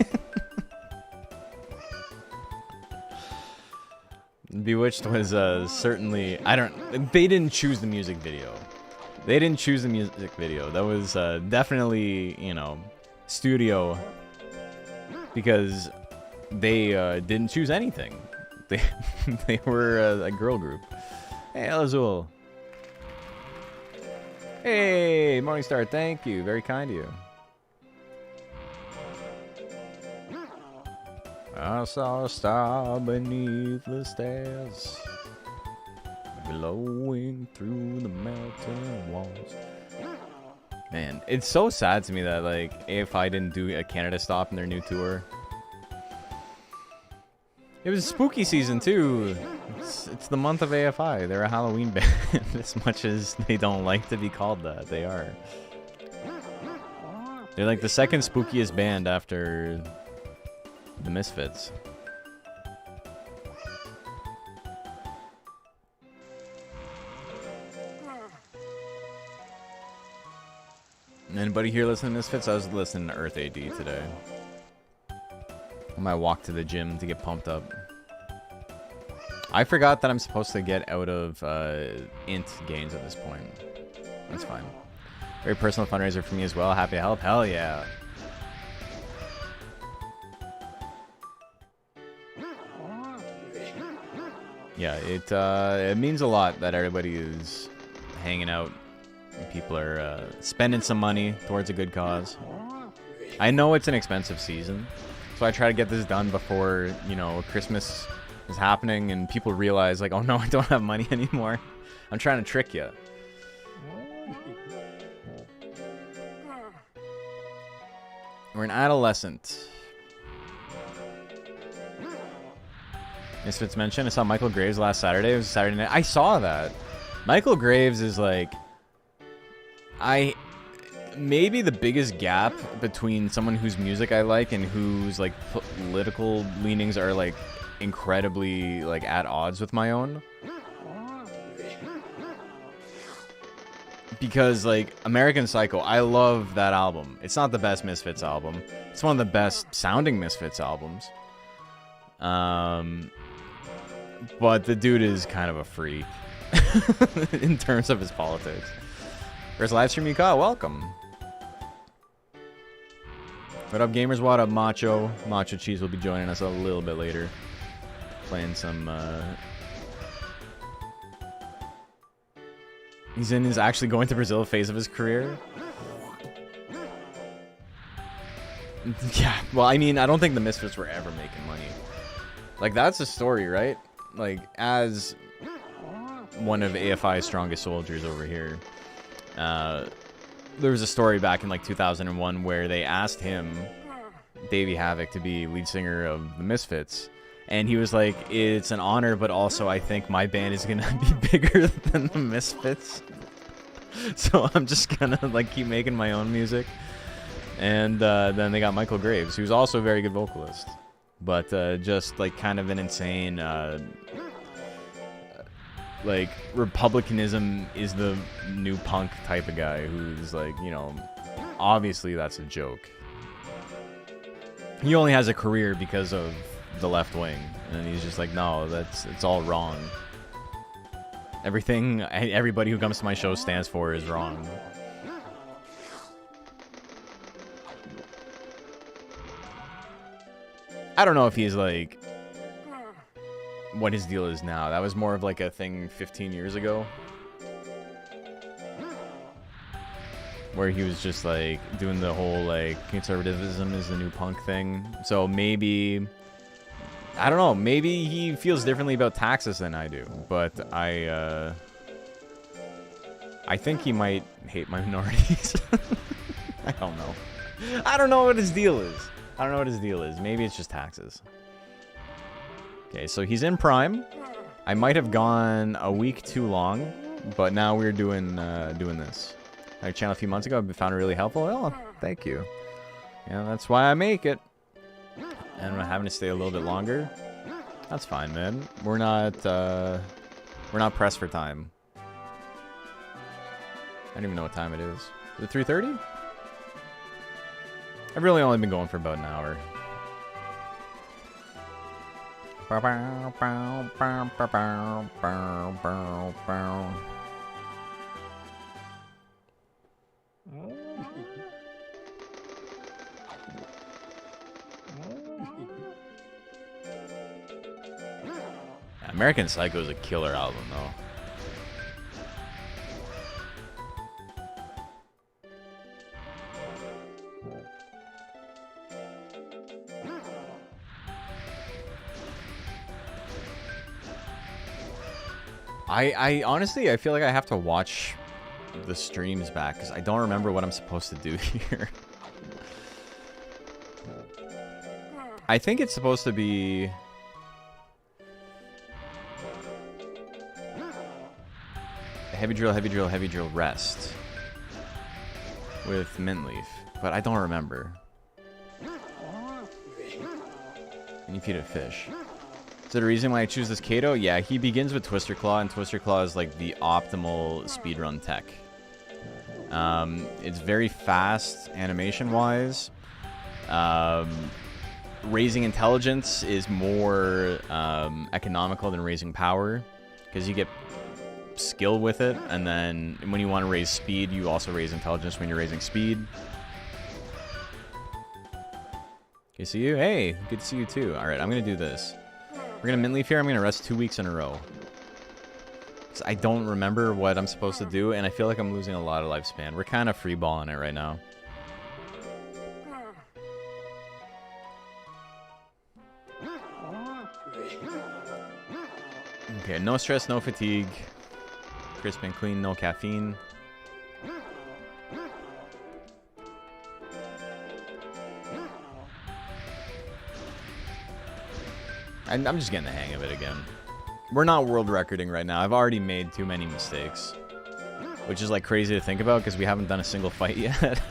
S2: Bewitched was certainly... They didn't choose the music video. They didn't choose the music video. That was definitely, you know, studio. Because they didn't choose anything. They were a girl group. Hey, El Azul. Hey, Morningstar, thank you. Very kind of you. I saw a star beneath the stairs, glowing through the mountain walls. Man, it's so sad to me that, like, AFI didn't do a Canada stop in their new tour. It was spooky season, too. It's the month of AFI. They're a Halloween band, as much as they don't like to be called that. They are. They're like the second spookiest band after the Misfits. Anybody here listening to Misfits? I was listening to Earth AD today. On my walk to the gym to get pumped up. I forgot that I'm supposed to get out of int gains at this point. That's fine. Very personal fundraiser for me as well. Happy to help. Hell yeah. Yeah, it means a lot that everybody is hanging out and people are spending some money towards a good cause. I know it's an expensive season, so I try to get this done before, you know, Christmas is happening and people realize, like, oh no, I don't have money anymore. I'm trying to trick you. We're an adolescent. Misfits mentioned. I saw Michael Graves last Saturday. It was Saturday night. I saw that. Michael Graves is like... Maybe the biggest gap between someone whose music I like and whose, like, political leanings are, like, incredibly, like, at odds with my own. Because, like, American Psycho, I love that album. It's not the best Misfits album. It's one of the best sounding Misfits albums. But the dude is kind of a freak in terms of his politics. First live stream you caught, welcome. What up, gamers? What up, Macho? Macho Cheese will be joining us a little bit later. Playing some, He's actually going to Brazil, phase of his career. Yeah, well, I mean, I don't think the Misfits were ever making money. Like, that's the story, right? Like, as one of AFI's strongest soldiers over here, there was a story back in, like, 2001 where they asked him, Davey Havoc, to be lead singer of the Misfits. And he was like, it's an honor, but also I think my band is going to be bigger than the Misfits. So I'm just going to, like, keep making my own music. And then they got Michael Graves, who's also a very good vocalist. But just, like, kind of an insane, like, republicanism is the new punk type of guy who's, like, you know, obviously that's a joke. He only has a career because of the left wing. And he's just like, no, it's all wrong. Everything everybody who comes to my show stands for is wrong. I don't know if he's like what his deal is now. That was more of like a thing 15 years ago, where he was just like doing the whole like conservatism is the new punk thing. So maybe, I don't know, maybe he feels differently about taxes than I do, but I think he might hate minorities. I don't know. I don't know what his deal is. I don't know what his deal is. Maybe it's just taxes. Okay, so he's in Prime. I might have gone a week too long, but now we're doing this. I channel a few months ago. I found it really helpful. Oh, thank you. Yeah, that's why I make it. And I'm having to stay a little bit longer. That's fine, man. We're not pressed for time. I don't even know what time it is. Is it 3:30? I've really only been going for about an hour. American Psycho is a killer album, though. I honestly, I feel like I have to watch the streams back because I don't remember what I'm supposed to do here. I think it's supposed to be heavy drill, rest with mint leaf, but I don't remember. And you feed it fish. Is there a reason why I choose this Kato? Yeah, he begins with Twister Claw, and Twister Claw is like the optimal speedrun tech. It's very fast animation-wise. Raising intelligence is more economical than raising power, because you get skill with it, and then when you want to raise speed, you also raise intelligence when you're raising speed. Okay, see you? Hey, good to see you too. Alright, I'm going to do this. We're going to mint leaf here. I'm going to rest 2 weeks in a row. So I don't remember what I'm supposed to do, and I feel like I'm losing a lot of lifespan. We're kind of freeballing it right now. Okay, no stress, no fatigue. Crisp and clean, no caffeine. I'm just getting the hang of it again. We're not world recording right now. I've already made too many mistakes. Which is like crazy to think about because we haven't done a single fight yet.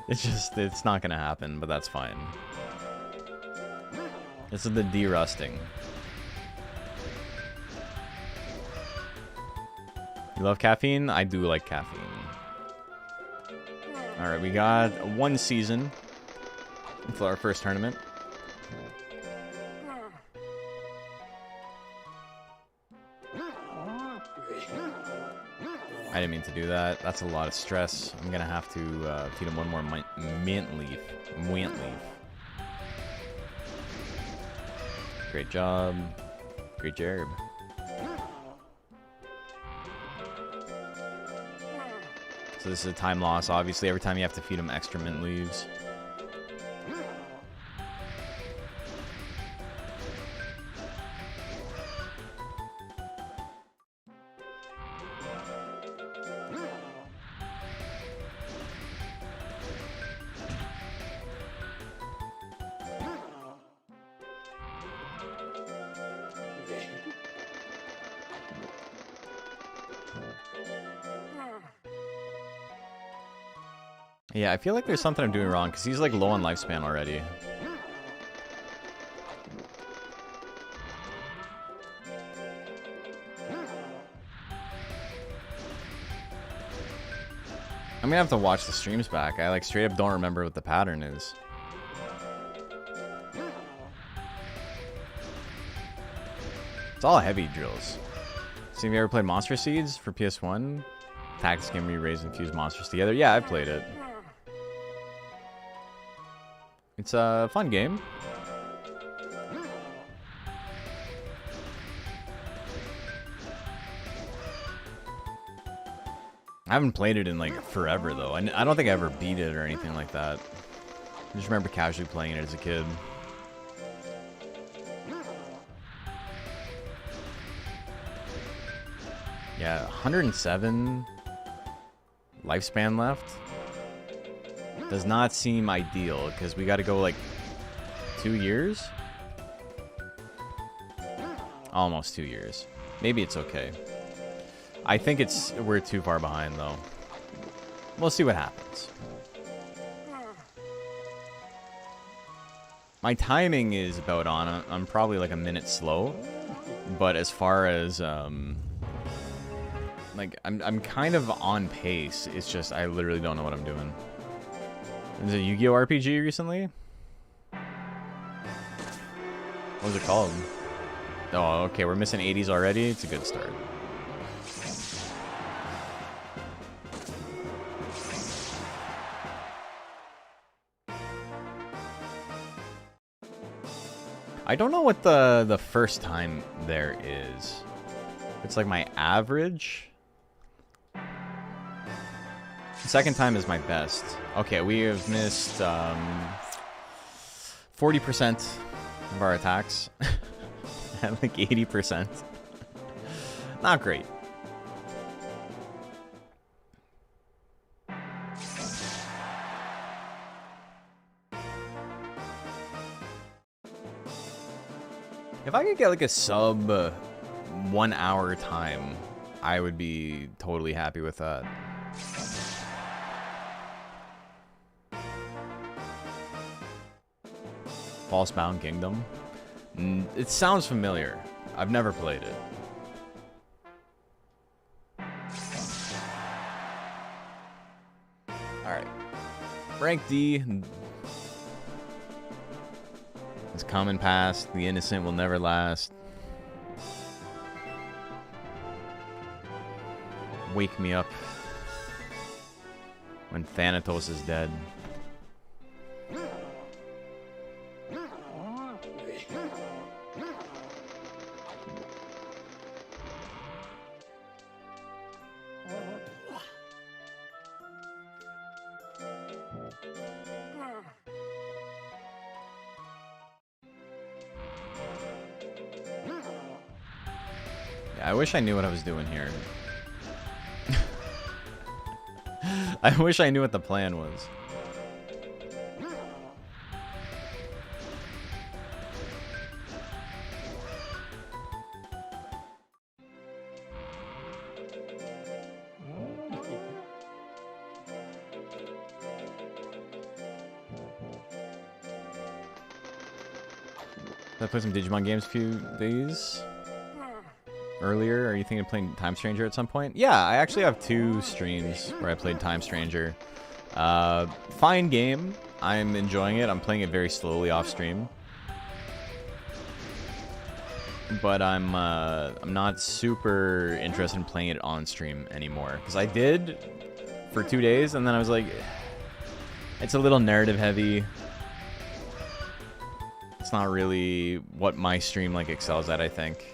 S2: It's not gonna happen, but that's fine. This is the de-rusting. You love caffeine? I do like caffeine. Alright, we got one season for our first tournament. I didn't mean to do that. That's a lot of stress. I'm gonna have to feed him one more mint leaf. Mint leaf. Great job. Great job. So this is a time loss, obviously. Every time you have to feed him extra mint leaves. Yeah, I feel like there's something I'm doing wrong, because he's like low on lifespan already. I'm gonna have to watch the streams back. I like straight up don't remember what the pattern is. It's all heavy drills. So have you ever played Monster Seeds for PS1? Tactics game where you raise and fuse monsters together. Yeah, I've played it. It's a fun game. I haven't played it in like forever though. I don't think I ever beat it or anything like that. I just remember casually playing it as a kid. Yeah, 107 lifespan left. Does not seem ideal because we got to go like 2 years. Almost 2 years. Maybe it's okay. I think we're too far behind though. We'll see what happens. My timing is about on. I'm probably like a minute slow, but as far as like I'm kind of on pace. It's just I literally don't know what I'm doing. Is it a Yu-Gi-Oh RPG recently? What was it called? Oh, okay, we're missing 80s already. It's a good start. I don't know what the first time there is. It's like my average. The second time is my best. Okay, we have missed 40% of our attacks. At like 80%. Not great. If I could get like a sub 1 hour time, I would be totally happy with that. False-Bound Kingdom. It sounds familiar. I've never played it. Alright. Rank D. It's coming past. The innocent will never last. Wake me up when Thanatos is dead. I wish I knew what I was doing here. I wish I knew what the plan was. Did I play some Digimon games a few days earlier? Are you thinking of playing Time Stranger at some point? Yeah, I actually have 2 streams where I played Time Stranger. Fine game. I'm enjoying it. I'm playing it very slowly off stream. but I'm not super interested in playing it on stream anymore. Because I did for 2 days, and then I was like, it's a little narrative heavy. It's not really what my stream like excels at, I think.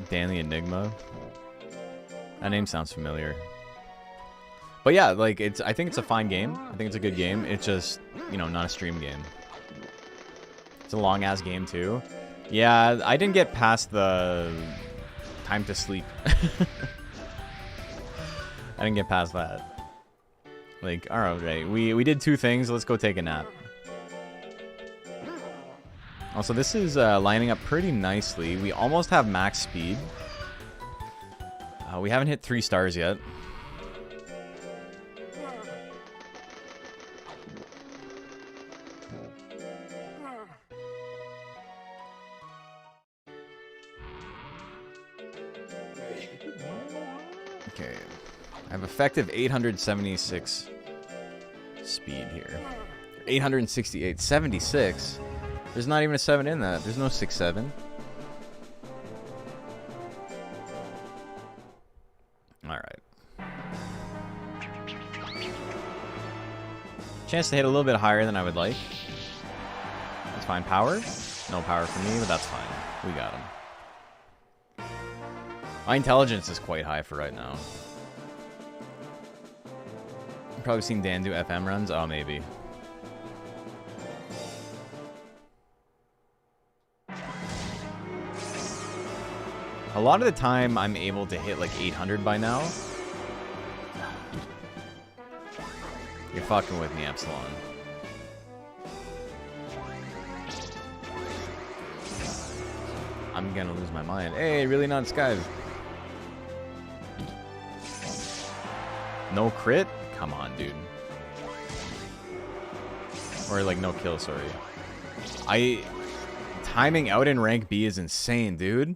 S2: Dan the Enigma. That name sounds familiar. But yeah, like I think it's a fine game. I think it's a good game. It's just, you know, not a stream game. It's a long ass game too. Yeah, I didn't get past the time to sleep. I didn't get past that. Like, alright, we did 2 things. Let's go take a nap. Also, this is lining up pretty nicely. We almost have max speed. We haven't hit 3 stars yet. Okay. I have effective 876 speed here. 868. 76? There's not even a 7 in that. There's no 6-7. Alright. Chance to hit a little bit higher than I would like. That's fine. Power? No power for me, but that's fine. We got him. My intelligence is quite high for right now. You've probably seen Dan do FM runs. Oh, maybe. A lot of the time, I'm able to hit like 800 by now. You're fucking with me, Epsilon. I'm gonna lose my mind. Hey, really not Skype. No crit? Come on, dude. Or like no kill, sorry. Timing out in rank B is insane, dude.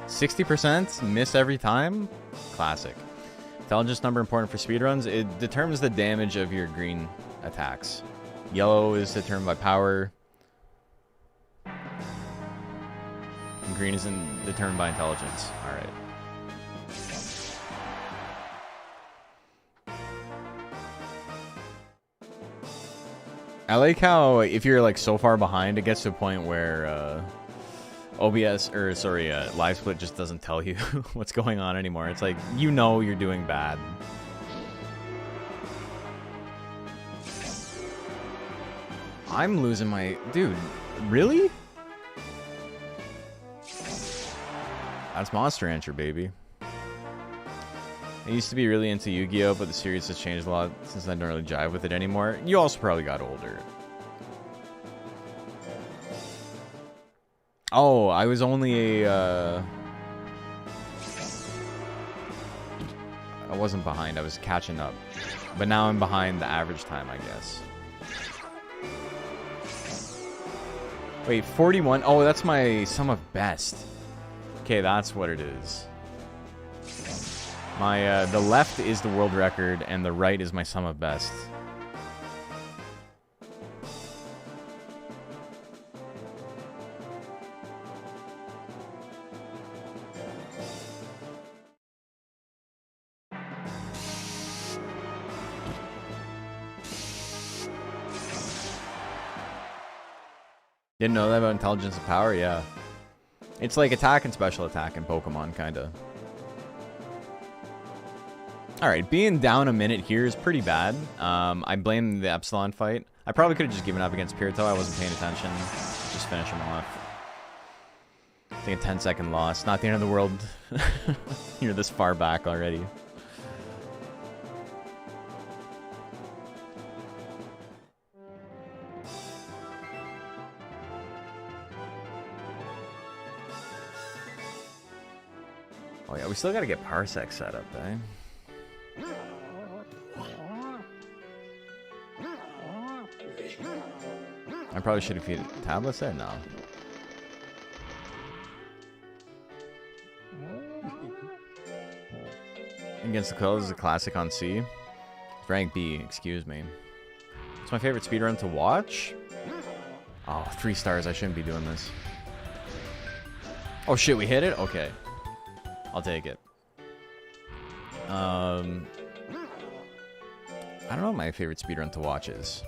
S2: 60% miss every time? Classic. Intelligence number important for speedruns. It determines the damage of your green attacks. Yellow is determined by power. And green is determined by intelligence. Alright. I like how if you're like so far behind, it gets to a point where OBS, or sorry, Live Split just doesn't tell you what's going on anymore. It's like, you know you're doing bad. I'm losing my... Dude, really? That's Monster Rancher, baby. I used to be really into Yu-Gi-Oh, but the series has changed a lot since I don't really jive with it anymore. You also probably got older. Oh, I was only I wasn't behind, I was catching up. But now I'm behind the average time, I guess. Wait, 41? Oh, that's my sum of best. Okay, that's what it is. My, the left is the world record, and the right is my sum of best. Didn't know that about intelligence and power? Yeah. It's like attack and special attack in Pokemon, kinda. Alright, being down a minute here is pretty bad. I blame the Epsilon fight. I probably could have just given up against Pirito. I wasn't paying attention. Just finish him off. I think a 10-second loss. Not the end of the world. You're this far back already. Oh yeah, we still gotta get Parsec set up, eh? I probably should have feeded tablets there now. Against the Clothes is a classic on C. Rank B, excuse me. It's my favorite speedrun to watch. Oh, 3 stars. I shouldn't be doing this. Oh shit, we hit it? Okay. I'll take it. I don't know what my favorite speedrun to watch is.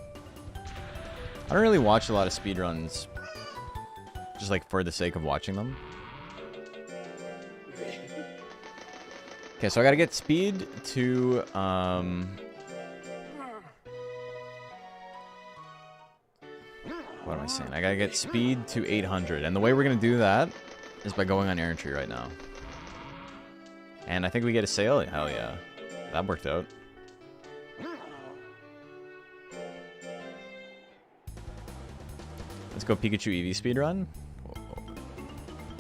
S2: I don't really watch a lot of speedruns just like for the sake of watching them. Okay, so I gotta get speed to what am I saying? I gotta get speed to 800, and the way we're gonna do that is by going on errantry right now. And I think we get a sale. Hell yeah, that worked out. Let's go Pikachu EV speedrun.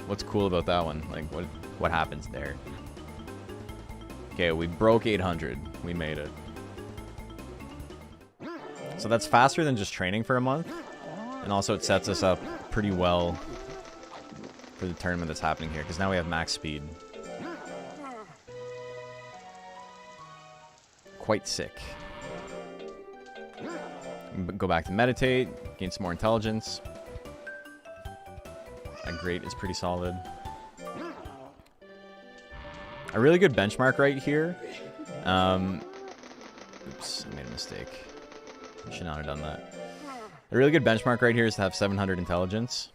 S2: What's cool about that one? Like, what happens there? Okay, we broke 800. We made it. So that's faster than just training for a month. And also it sets us up pretty well for the tournament that's happening here, because now we have max speed. Quite sick. Go back to meditate, gain some more intelligence. A great is pretty solid. A really good benchmark right here. Oops, I made a mistake. I should not have done that. A really good benchmark right here is to have 700 intelligence.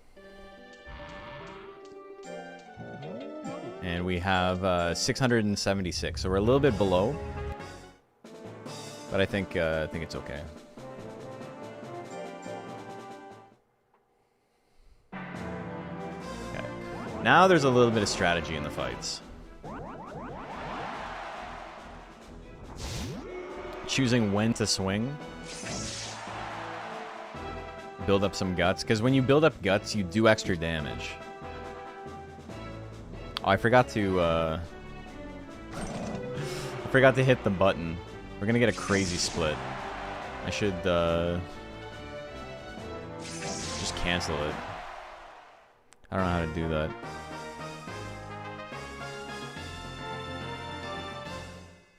S2: And we have 676, so we're a little bit below. But I think it's okay. Okay. Now there's a little bit of strategy in the fights. Choosing when to swing. Build up some guts, because when you build up guts, you do extra damage. Oh, I forgot to hit the button. We're gonna get a crazy split. I should just cancel it. I don't know how to do that.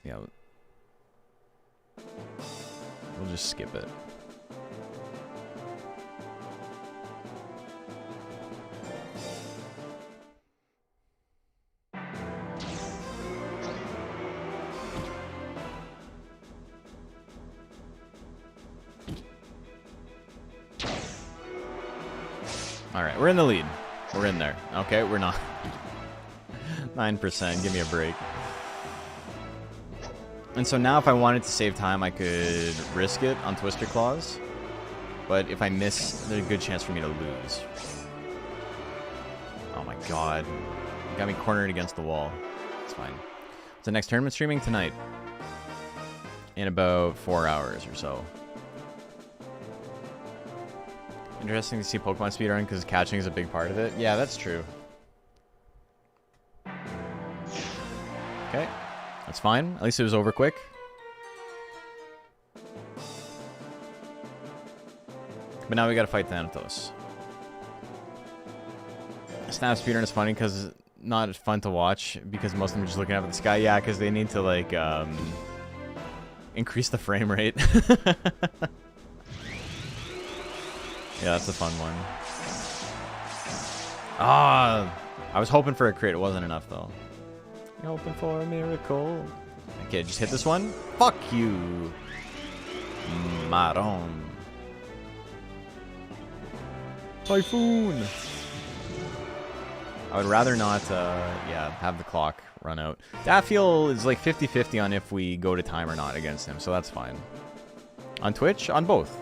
S2: Yeah. We'll just skip it. Alright, we're in the lead. We're in there. Okay, we're not. 9%, give me a break. And so now if I wanted to save time, I could risk it on Twister Claws. But if I miss, there's a good chance for me to lose. Oh my god. You got me cornered against the wall. It's fine. So next tournament streaming tonight. In about 4 hours or so. Interesting to see Pokemon speedrun because catching is a big part of it. Yeah, that's true. Okay. That's fine. At least it was over quick. But now we gotta fight Thanatos. Snap speedrun is funny because it's not fun to watch because most of them are just looking up at the sky. Yeah, because they need to like increase the frame rate. Yeah, that's a fun one. Ah, I was hoping for a crit. It wasn't enough, though. You're hoping for a miracle. Okay, just hit this one. Fuck you. Maron. Typhoon. I would rather not, yeah, have the clock run out. Daffiel is like 50-50 on if we go to time or not against him, so that's fine. On Twitch? On both.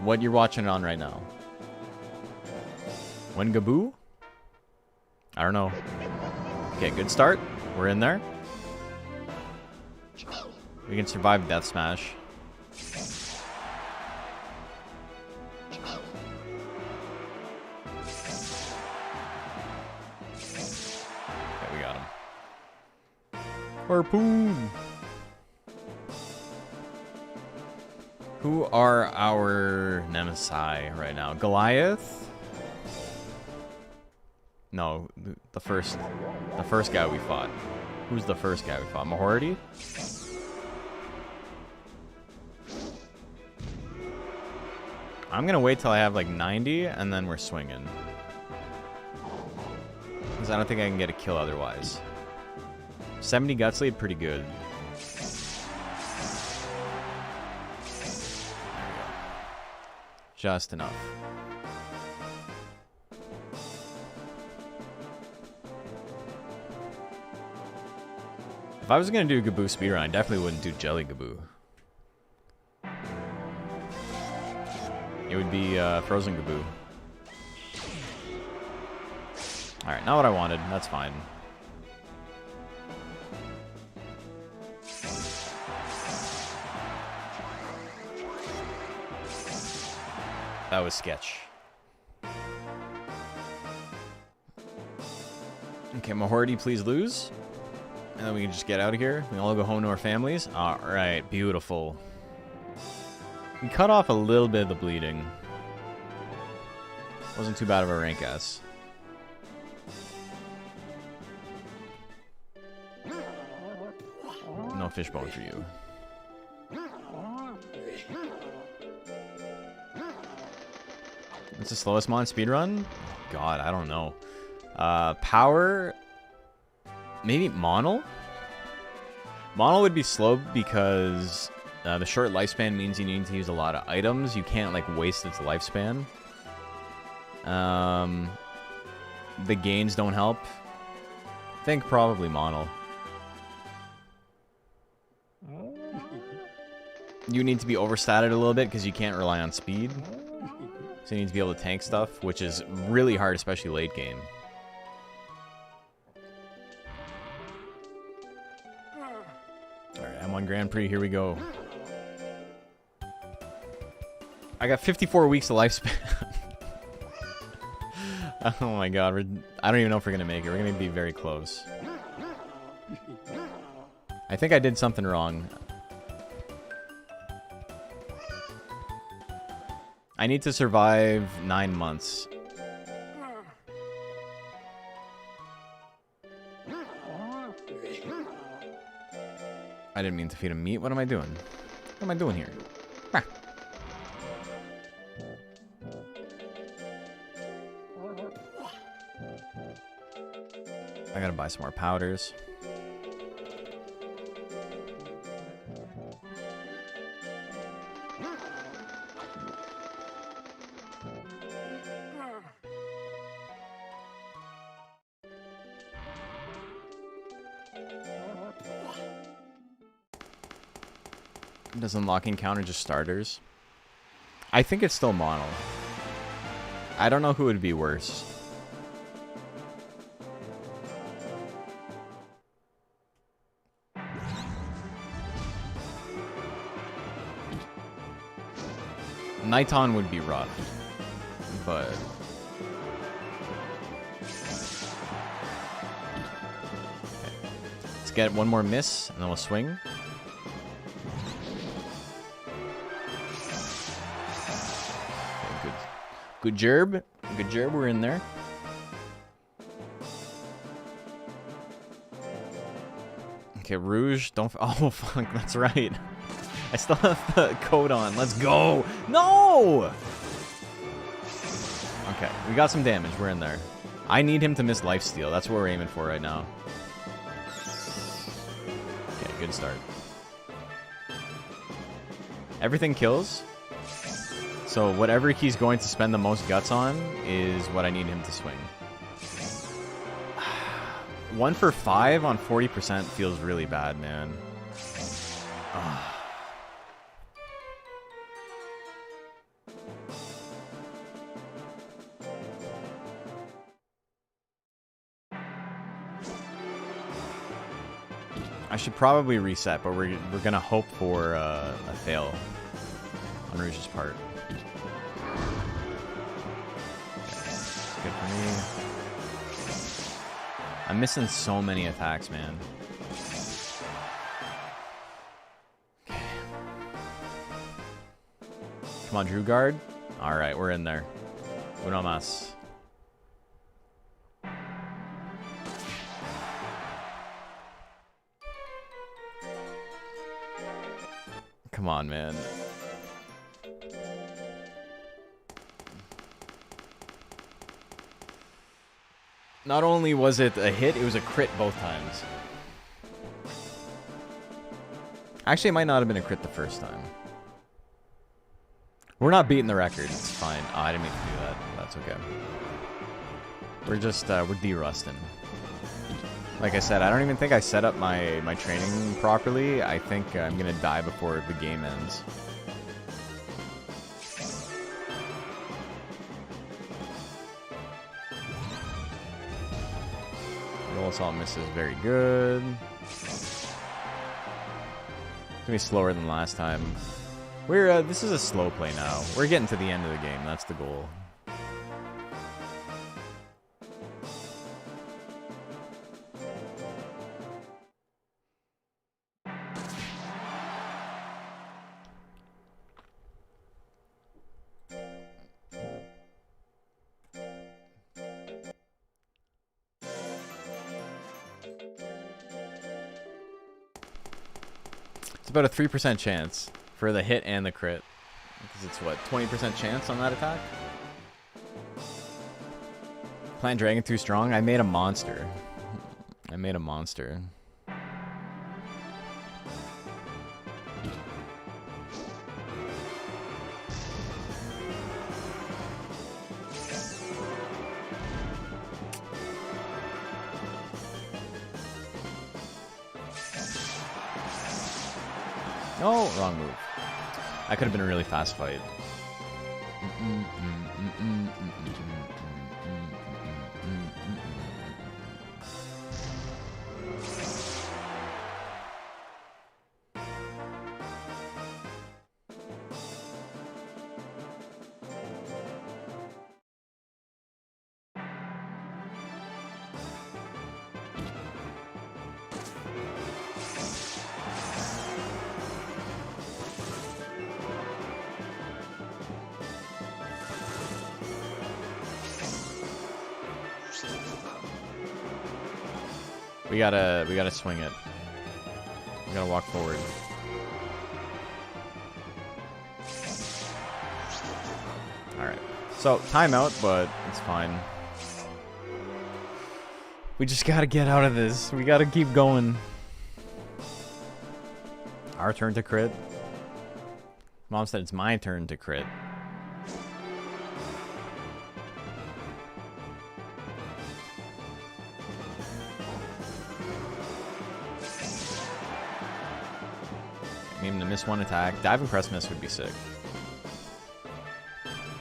S2: What you're watching it on right now. Wengaboo? I don't know. Okay, good start. We're in there. We can survive Death Smash. Okay, we got him. Harpoon! Who are our nemesis right now? Goliath? No, the first guy we fought. Who's the first guy we fought? Mahority? I'm gonna wait till I have like 90 and then we're swinging. Because I don't think I can get a kill otherwise. 70 guts lead, pretty good. There we go. Just enough. If I was gonna do Gaboo speedrun, I definitely wouldn't do Jelly Gaboo. It would be Frozen Gaboo. Alright, not what I wanted. That's fine. That was sketch. Okay, Mahority, please lose. And then we can just get out of here. We all go home to our families. Alright, beautiful. We cut off a little bit of the bleeding. Wasn't too bad of a rank S. No fishbone for you. What's the slowest mon speedrun? God, I don't know. Power... Maybe Monol? Monol would be slow because the short lifespan means you need to use a lot of items. You can't, like, waste its lifespan. The gains don't help. I think probably Monol. You need to be overstatted a little bit because you can't rely on speed. So you need to be able to tank stuff, which is really hard, especially late game. Alright, M1 Grand Prix, here we go. I got 54 weeks of lifespan. Oh my god, I don't even know if we're gonna make it. We're gonna be very close. I think I did something wrong. I need to survive 9 months. I didn't mean to feed him meat. What am I doing? What am I doing here? Ah. I gotta buy some more powders. Does unlocking counter just starters? I think it's still Monol. I don't know who would be worse. Nighton would be rough, but... Okay. Let's get one more miss, and then we'll swing. Good job. Good job, we're in there. Okay, Rouge, don't... Oh, fuck, that's right. I still have the code on. Let's go. No! Okay, we got some damage. We're in there. I need him to miss lifesteal. That's what we're aiming for right now. Okay, good start. Everything kills. So whatever he's going to spend the most guts on is what I need him to swing. 1 for 5 on 40% feels really bad, man. I should probably reset, but we're gonna hope for a fail on Rouge's part. Good for me. I'm missing so many attacks, man. Okay. Come on, Drew Guard. All right, we're in there. Uno mas. Come on, man. Not only was it a hit, it was a crit both times. Actually, it might not have been a crit the first time. We're not beating the record. It's fine. Oh, I didn't mean to do that. That's okay. We're just, we're de-rusting. Like I said, I don't even think I set up my training properly. I think I'm going to die before the game ends. Roll assault misses very good. It's gonna be slower than last time. We're this is a slow play now. We're getting to the end of the game. That's the goal. It's about a 3% chance for the hit and the crit. Because it's what, 20% chance on that attack? Plant Dragon too strong? I made a monster. I made a monster. No, wrong move. That could have been a really fast fight. We gotta swing it. We gotta walk forward. Alright. So, timeout, but it's fine. We just gotta get out of this. We gotta keep going. Our turn to crit. Mom said it's my turn to crit. Even to miss one attack. Dive and press miss would be sick.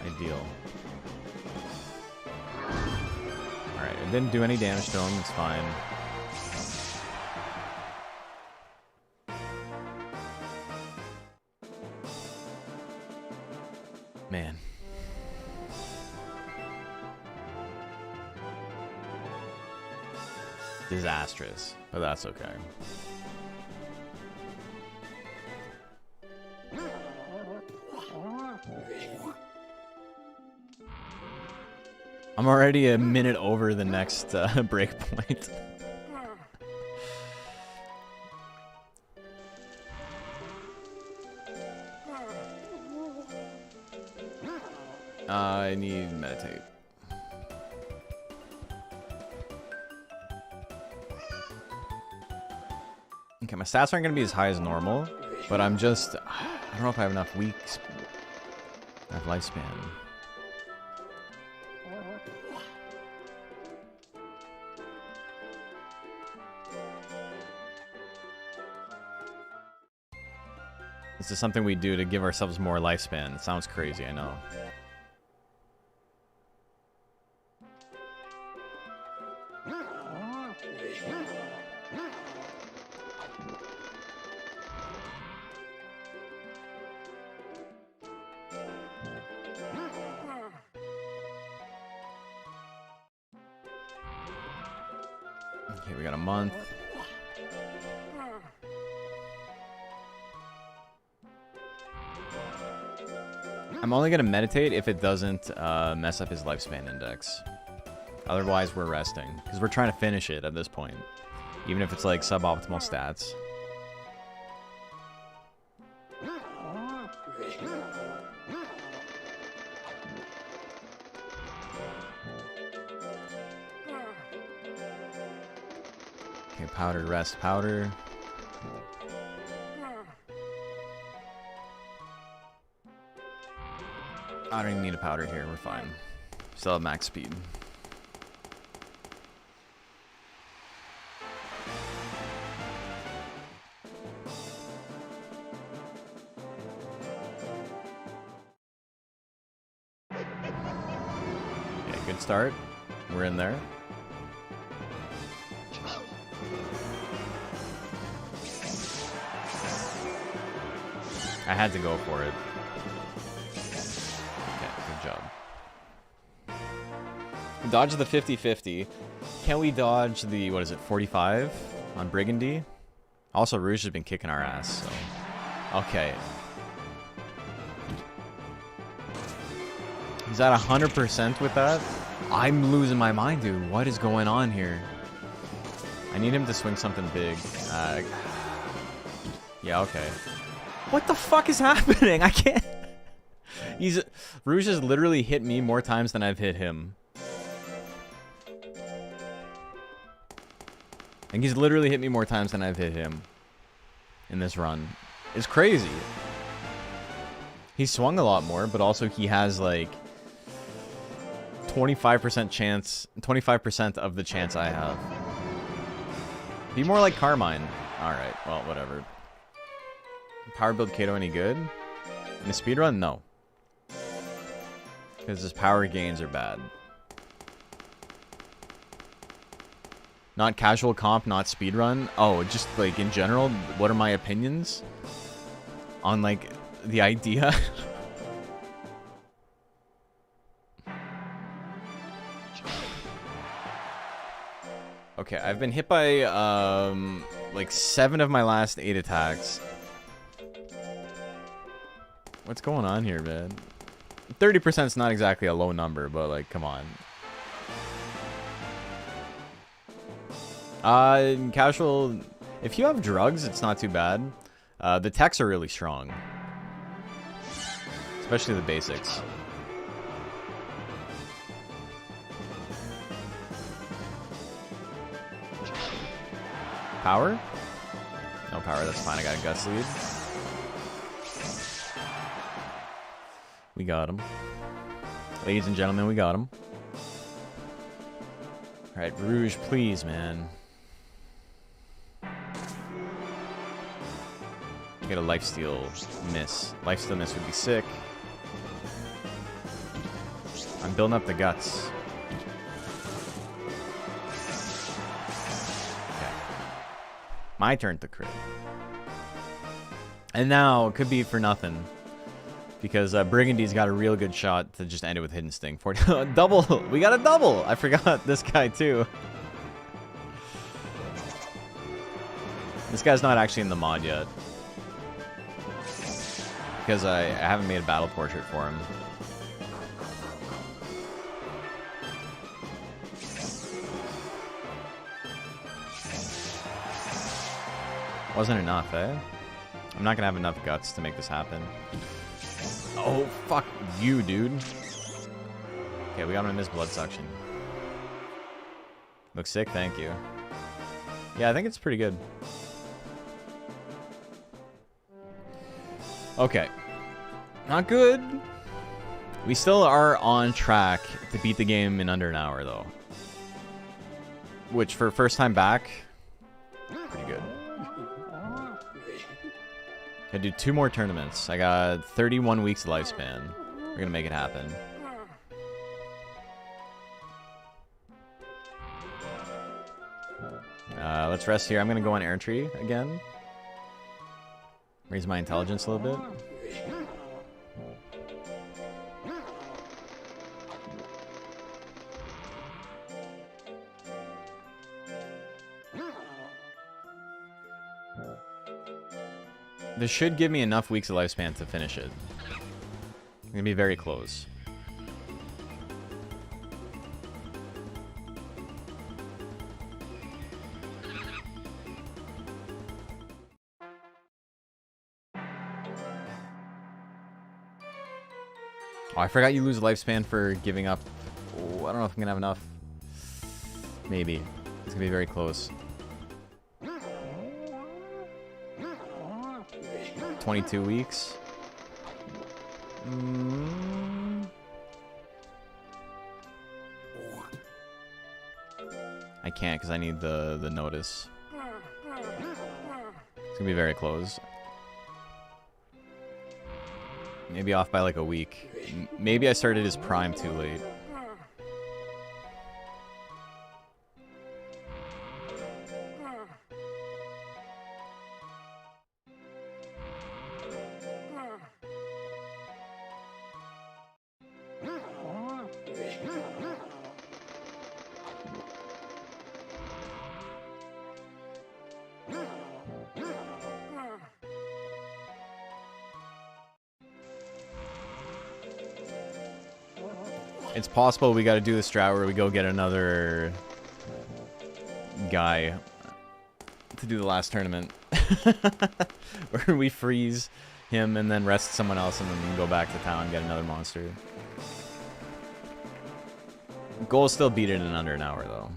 S2: Ideal. Alright, it didn't do any damage to him. It's fine. Man. Disastrous. But that's okay. I'm already a minute over the next break point. I need meditate. Okay, my stats aren't going to be as high as normal, but I'm just... I don't know if I have enough weeks. I have lifespan. This is something we do to give ourselves more lifespan. It sounds crazy, I know. Okay, we got a month. I'm only going to meditate if it doesn't mess up his lifespan index. Otherwise, we're resting. Because we're trying to finish it at this point. Even if it's like suboptimal stats. Powder, rest, powder. I don't even need a powder here. We're fine. Still have max speed. Yeah, good start. We're in there. I had to go for it. Okay, good job. Dodge the 50-50. Can we dodge the, what is it, 45 on Brigandy? Also, Rouge has been kicking our ass, so... Okay. He's at 100% with that? I'm losing my mind, dude. What is going on here? I need him to swing something big. Yeah, okay. What the fuck is happening? I can't... Rouge has literally hit me more times than I've hit him. And he's literally hit me more times than I've hit him in this run. It's crazy. He swung a lot more, but also he has like 25% chance, 25% of the chance I have. Be more like Carmine. Alright, well, whatever. Power build Kato any good? In a speedrun? No. Because his power gains are bad. Not casual comp, not speedrun. Oh, just like in general, what are my opinions on like the idea? Okay, I've been hit by like 7 of my last 8 attacks. What's going on here, man? 30% is not exactly a low number, but like, come on. In casual, if you have drugs, it's not too bad. The techs are really strong. Especially the basics. Power? No power, that's fine. I got a guts lead. We got him. Ladies and gentlemen, we got him. Alright, Rouge, please, man. Get a lifesteal miss. Lifesteal miss would be sick. I'm building up the guts. Okay. My turn to crit. And now, it could be for nothing. Because Brigandy's got a real good shot to just end it with Hidden Sting. Double! We got a double! I forgot this guy, too. This guy's not actually in the mod yet. Because I haven't made a battle portrait for him. Wasn't enough, eh? I'm not gonna have enough guts to make this happen. Oh, fuck you, dude. Okay, we got him in this blood suction. Looks sick, thank you. Yeah, I think it's pretty good. Okay. Not good. We still are on track to beat the game in under an hour, though. Which, for first time back, pretty good. I do 2 more tournaments. I got 31 weeks of lifespan. We're gonna make it happen. Let's rest here. I'm gonna go on air tree again. Raise my intelligence a little bit. This should give me enough weeks of lifespan to finish it. I'm gonna be very close. Oh, I forgot you lose lifespan for giving up. Oh, I don't know if I'm gonna have enough. Maybe. It's gonna be very close. 22 weeks. I can't because I need the notice. It's gonna be very close. Maybe off by like a week. Maybe I started his prime too late. It's possible we got to do the strat where we go get another guy to do the last tournament. Where we freeze him and then rest someone else and then go back to town and get another monster. Goal is still beat it in under an hour though.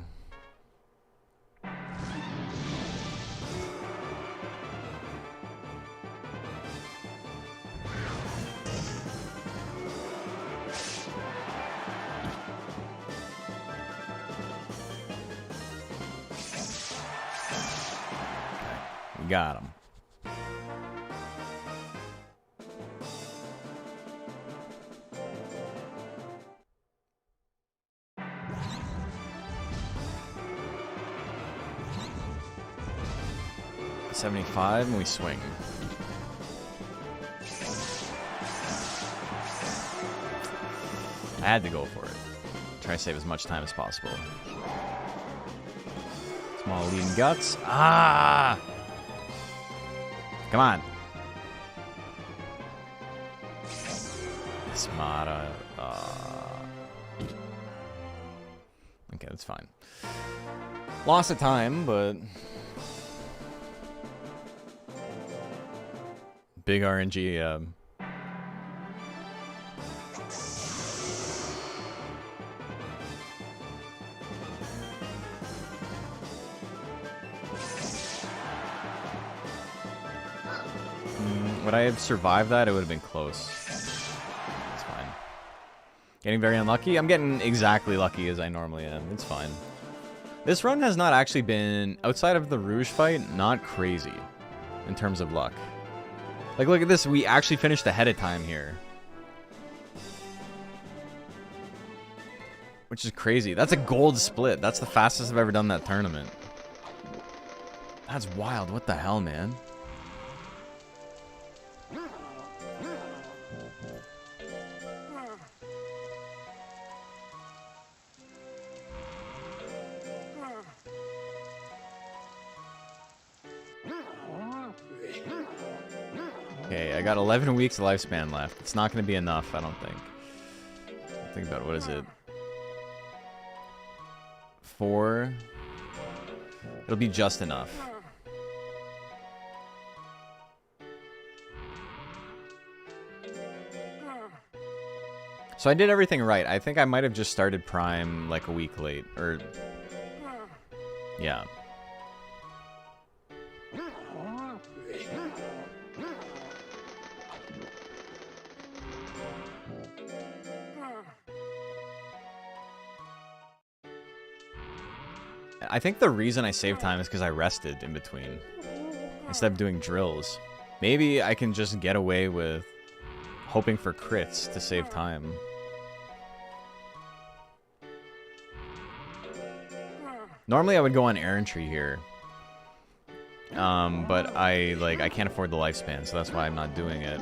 S2: Got him. $75 and we swing. I had to go for it. Try to save as much time as possible. Small leading guts. Ah! Come on. Smata. Okay, that's fine. Loss of time, but big RNG. Would I have survived that? It would have been close. It's fine. Getting very unlucky? I'm getting exactly lucky as I normally am. It's fine. This run has not actually been, outside of the Rouge fight, not crazy in terms of luck. Like, look at this. We actually finished ahead of time here. Which is crazy. That's a gold split. That's the fastest I've ever done that tournament. That's wild. What the hell, man? Okay, I got 11 weeks of lifespan left. It's not going to be enough, I don't think. Think about it. What is it? 4. It'll be just enough. So I did everything right. I think I might have just started Prime like a week late. Or... yeah. I think the reason I saved time is because I rested in between. Instead of doing drills. Maybe I can just get away with hoping for crits to save time. Normally I would go on errantry here. But I can't afford the lifespan, so that's why I'm not doing it.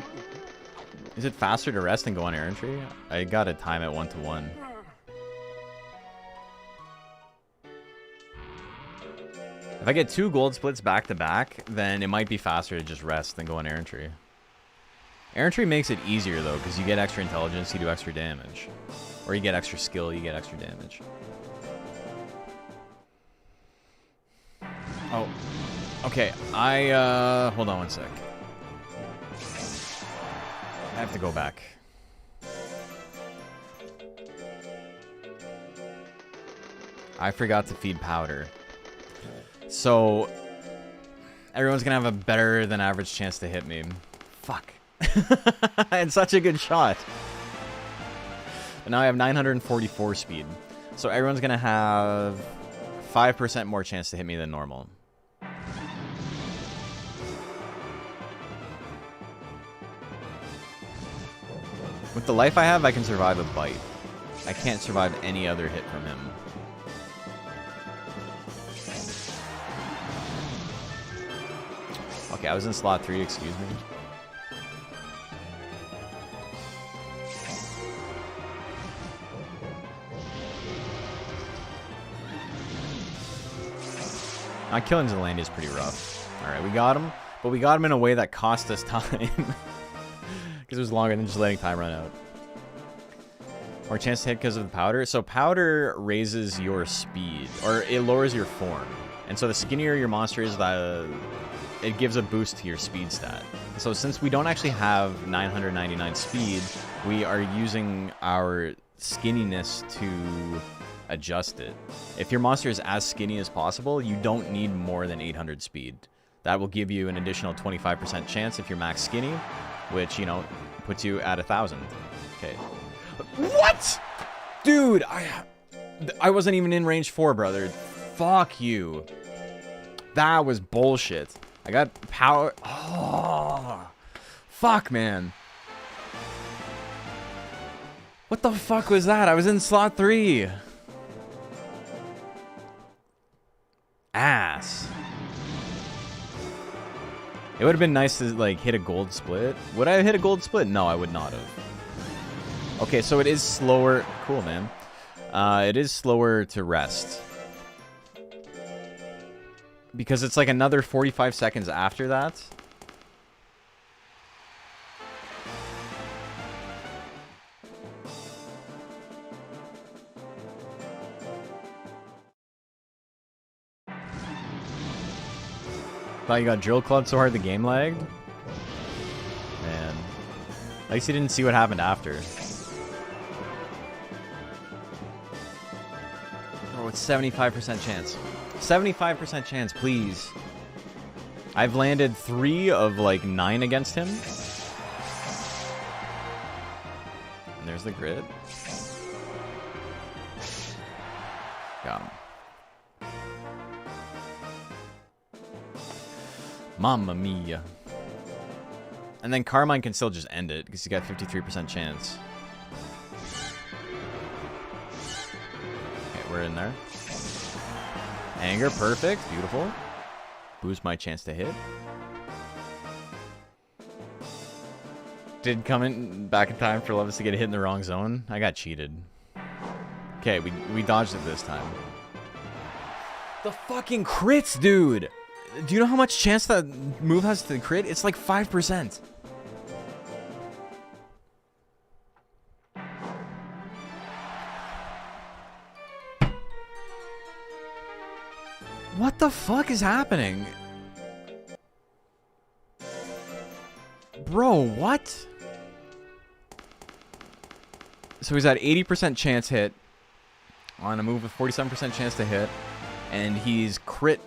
S2: Is it faster to rest than go on errantry? I got a time at 1-to-1. If I get 2 gold splits back to back, then it might be faster to just rest than go on errantry. Errantry makes it easier though, because you get extra intelligence, you do extra damage. Or you get extra skill, you get extra damage. Oh. Okay, hold on one sec. I have to go back. I forgot to feed powder. So, everyone's gonna have a better than average chance to hit me. Fuck. And such a good shot. But now I have 944 speed. So everyone's going to have 5% more chance to hit me than normal. With the life I have, I can survive a bite. I can't survive any other hit from him. Okay, I was in slot 3, excuse me. Killing Zelandia is pretty rough. Alright, we got him, but we got him in a way that cost us time. Because it was longer than just letting time run out. More chance to hit because of the powder. So powder raises your speed, or it lowers your form. And so the skinnier your monster is, it gives a boost to your speed stat. So since we don't actually have 999 speed, we are using our skinniness to adjust it. If your monster is as skinny as possible, you don't need more than 800 speed. That will give you an additional 25% chance if you're max skinny, which, you know, puts you at 1,000. Okay. What? Dude, I wasn't even in range 4, brother. Fuck you. That was bullshit. I got power. Oh. Fuck, man. What the fuck was that? I was in slot 3. Ass. It would have been nice to, like, hit a gold split. Would I have hit a gold split? No, I would not have. Okay, so it is slower. Cool, man. It is slower to rest. Because it's like another 45 seconds after that. Thought you got drill clubbed so hard the game lagged? Man. At least you didn't see what happened after. Oh, it's 75% chance. 75% chance, please. I've landed 3 of like 9 against him. And there's the grid. Got him. Mamma mia. And then Carmine can still just end it because he's got 53% chance. Okay, we're in there. Anger, perfect, beautiful. Boost my chance to hit. Did come in back in time for Levis to get hit in the wrong zone. I got cheated. Okay, we dodged it this time. The fucking crits, dude! Do you know how much chance that move has to crit? It's like 5%. What the fuck is happening? Bro, what? So he's at 80% chance hit on a move with 47% chance to hit, and he's crit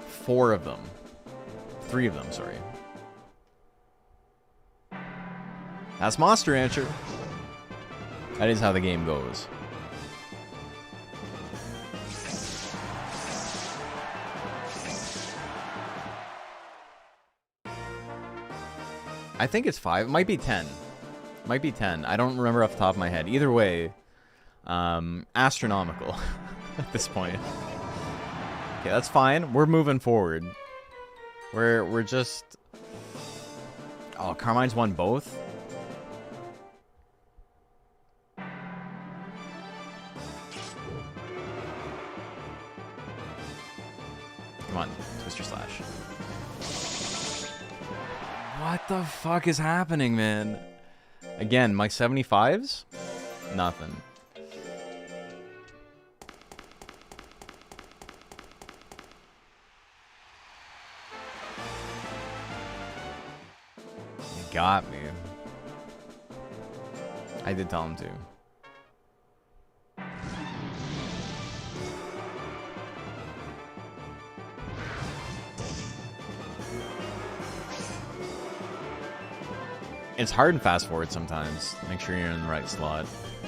S2: 4 of them. 3 of them, sorry. That's Monster Rancher. That is how the game goes. I think it's 5. It might be 10. Might be 10. I don't remember off the top of my head. Either way, astronomical at this point. Okay, that's fine. We're moving forward. We're just... Oh, Carmine's won both? Come on, Twister Slash. What the fuck is happening, man? Again, my 75s? Nothing. You got me. I did tell him to. It's hard and fast forward sometimes. Make sure you're in the right slot.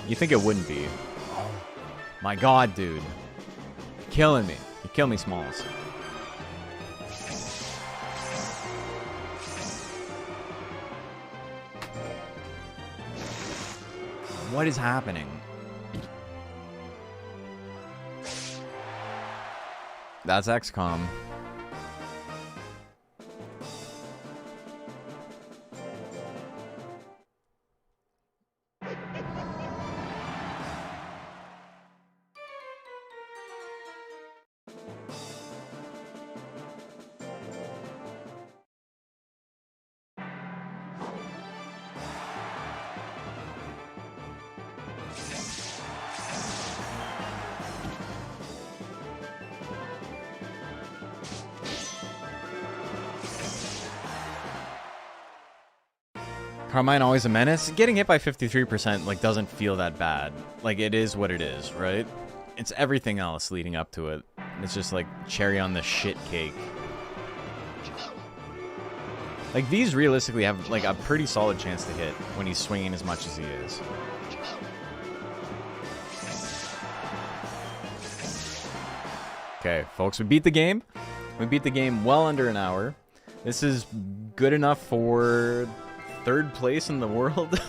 S2: You think it wouldn't be. Oh my god, dude. You're killing me. You kill me, Smalls. What is happening? That's XCOM. Carmine always a menace. Getting hit by 53% like doesn't feel that bad. Like it is what it is, right? It's everything else leading up to it. It's just like cherry on the shit cake. Like these realistically have like a pretty solid chance to hit when he's swinging as much as he is. Okay, folks, we beat the game. We beat the game well under an hour. This is good enough for 3rd place in the world.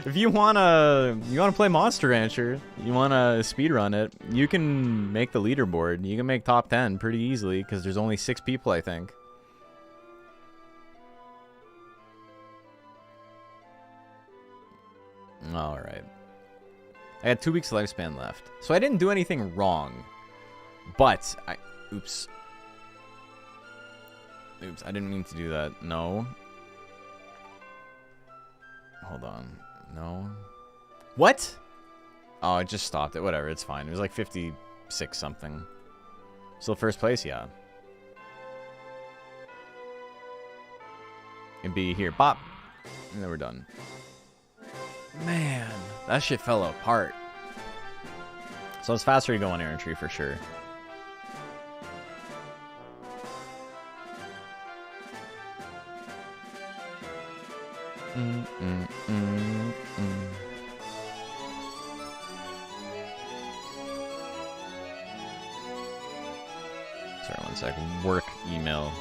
S2: If you wanna play Monster Rancher, you wanna speedrun it, you can make the leaderboard. You can make top 10 pretty easily because there's only 6 people, I think. All right. I had 2 weeks lifespan left, so I didn't do anything wrong. But oops. Oops, I didn't mean to do that. No. Hold on. No. What? Oh, it just stopped it. Whatever, it's fine. It was like 56 something. Still 1st place, yeah. And be here. Bop. And then we're done. Man, that shit fell apart. So it's faster to go on errantry for sure. Sorry, 1 sec. Work email.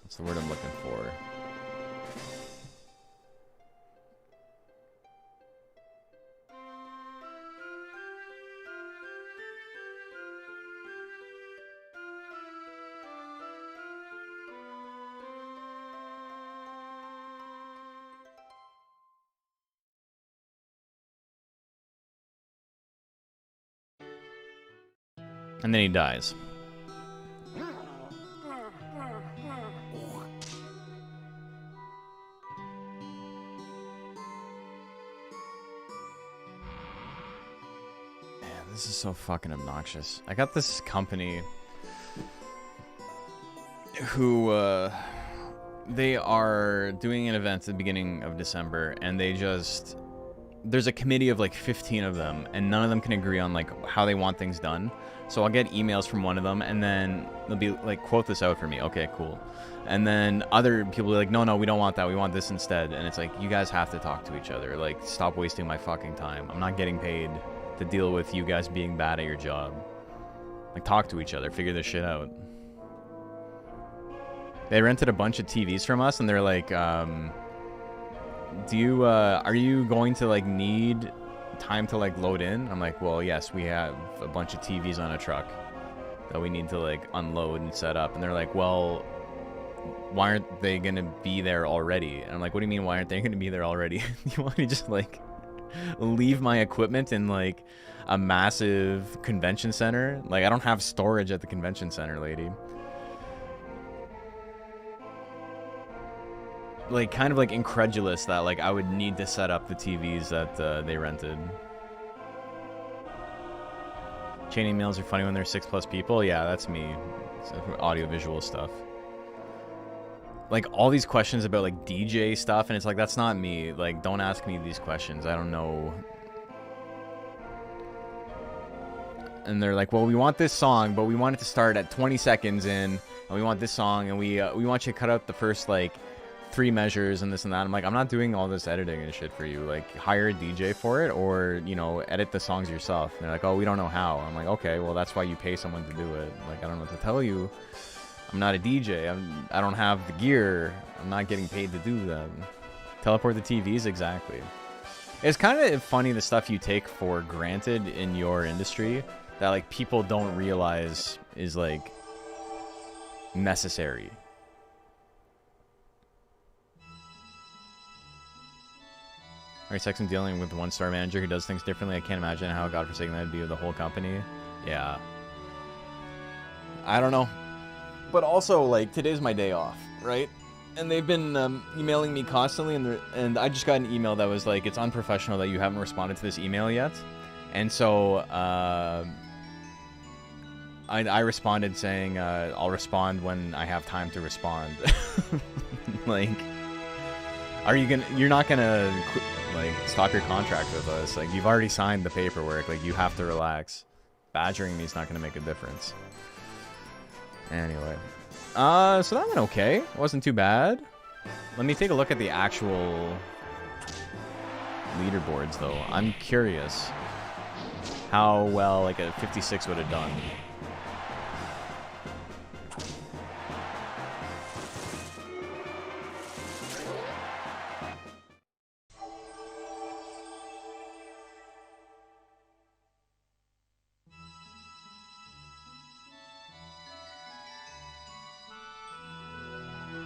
S2: What's the word I'm looking for? And then he dies. This is so fucking obnoxious. I got this company who, they are doing an event at the beginning of December, and they just... There's a committee of like 15 of them, and none of them can agree on like how they want things done. So I'll get emails from one of them, and then they'll be like, quote this out for me. Okay, cool. And then other people will be like, no, we don't want that. We want this instead. And it's like, you guys have to talk to each other. Like, stop wasting my fucking time. I'm not getting paid to deal with you guys being bad at your job. Like, talk to each other, figure this shit out. They rented a bunch of TVs from us, and they're like, are you going to like need time to like load in? I'm like, well, yes, we have a bunch of TVs on a truck that we need to like unload and set up. And they're like, well, why aren't they gonna be there already? And I'm like, what do you mean, why aren't they gonna be there already? You want me to just like leave my equipment in like a massive convention center? Like, I don't have storage at the convention center, lady. like kind of like incredulous that like I would need to set up the TVs that they rented. Chain emails are funny when there's 6+ people. Yeah, that's me. It's audio visual stuff. Like all these questions about like DJ stuff, and it's like that's not me. Like don't ask me these questions. I don't know. And they're like, well, we want this song, but we want it to start at 20 seconds in, and we want this song, and we want you to cut out the first like 3 measures and this and that. I'm like, I'm not doing all this editing and shit for you. Like, hire a DJ for it, or you know, edit the songs yourself. And they're like, oh, we don't know how. I'm like, okay, well, that's why you pay someone to do it. Like, I don't know what to tell you. I'm not a DJ. I don't have the gear. I'm not getting paid to do that. Teleport the TVs, exactly. It's kind of funny the stuff you take for granted in your industry that like people don't realize is like necessary. Alright, sex and dealing with one store manager who does things differently. I can't imagine how godforsaken that'd be with the whole company. Yeah. I don't know. But also, like, today's my day off, right? And they've been emailing me constantly, and I just got an email that was like, it's unprofessional that you haven't responded to this email yet. And so, I responded saying, I'll respond when I have time to respond. Like, you're not gonna, like, stop your contract with us. Like, you've already signed the paperwork. Like, you have to relax. Badgering me is not gonna make a difference. Anyway. So that went okay. It wasn't too bad. Let me take a look at the actual leaderboards, though. I'm curious how well, like, a 56 would have done.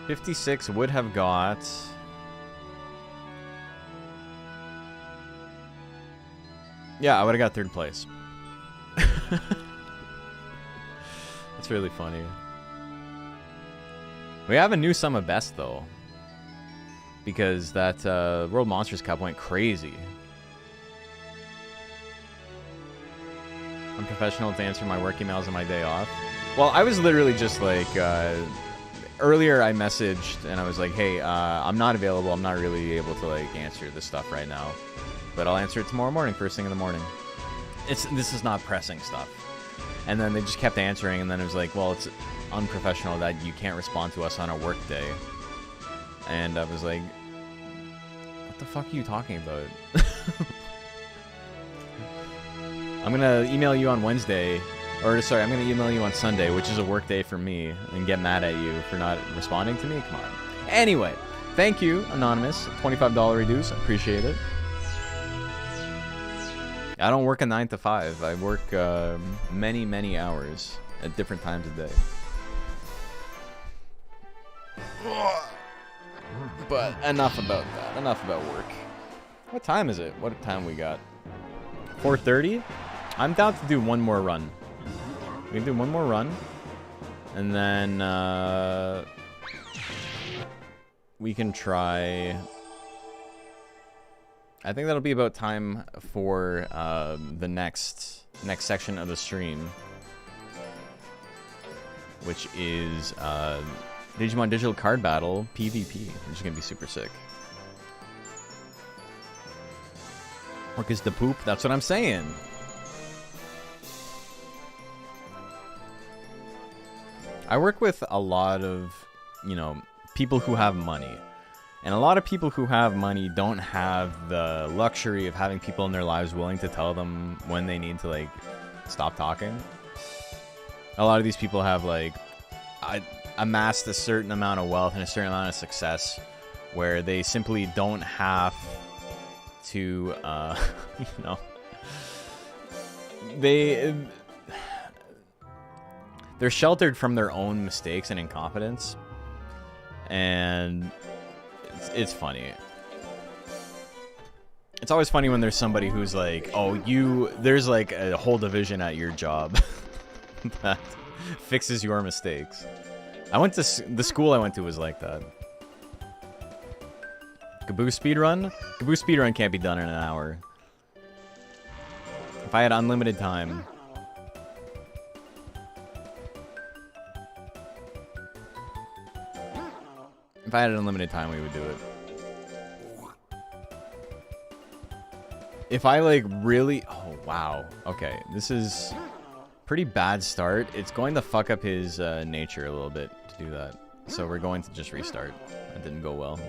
S2: .56 would have got... Yeah, I would have got 3rd place. That's really funny. We have a new sum of best, though. Because that World Monsters Cup went crazy. Unprofessional to answer my work emails on my day off. Well, I was literally just like... earlier I messaged and I was like, hey, I'm not available. I'm not really able to like answer this stuff right now, but I'll answer it tomorrow morning, first thing in the morning. This is not pressing stuff. And then they just kept answering, and then it was like, well, it's unprofessional that you can't respond to us on a work day. And I was like, what the fuck are you talking about? I'm gonna email you on Wednesday. Or, sorry, I'm going to email you on Sunday, which is a work day for me, and get mad at you for not responding to me? Come on. Anyway, thank you, Anonymous. $25 reduce. I appreciate it. I don't work a 9 to 5. I work many, many hours at different times a day. But enough about that. Enough about work. What time is it? What time we got? 4:30? I'm down to do one more run. We can do one more run, and then we can try... I think that'll be about time for the next section of the stream, which is Digimon Digital Card Battle PvP, which is going to be super sick. Work is the poop, that's what I'm saying. I work with a lot of, you know, people who have money. And a lot of people who have money don't have the luxury of having people in their lives willing to tell them when they need to, like, stop talking. A lot of these people have, like, amassed a certain amount of wealth and a certain amount of success where they simply don't have to, you know, they're sheltered from their own mistakes and incompetence, and it's funny. It's always funny when there's somebody who's like, oh, there's like a whole division at your job that fixes your mistakes. The school I went to was like that. Caboose speedrun? Caboose speedrun can't be done in an hour. If I had unlimited time. If I had unlimited time, we would do it. If I, like, really... Oh, wow. Okay, this is pretty bad start. It's going to fuck up his nature a little bit to do that. So we're going to just restart. That didn't go well.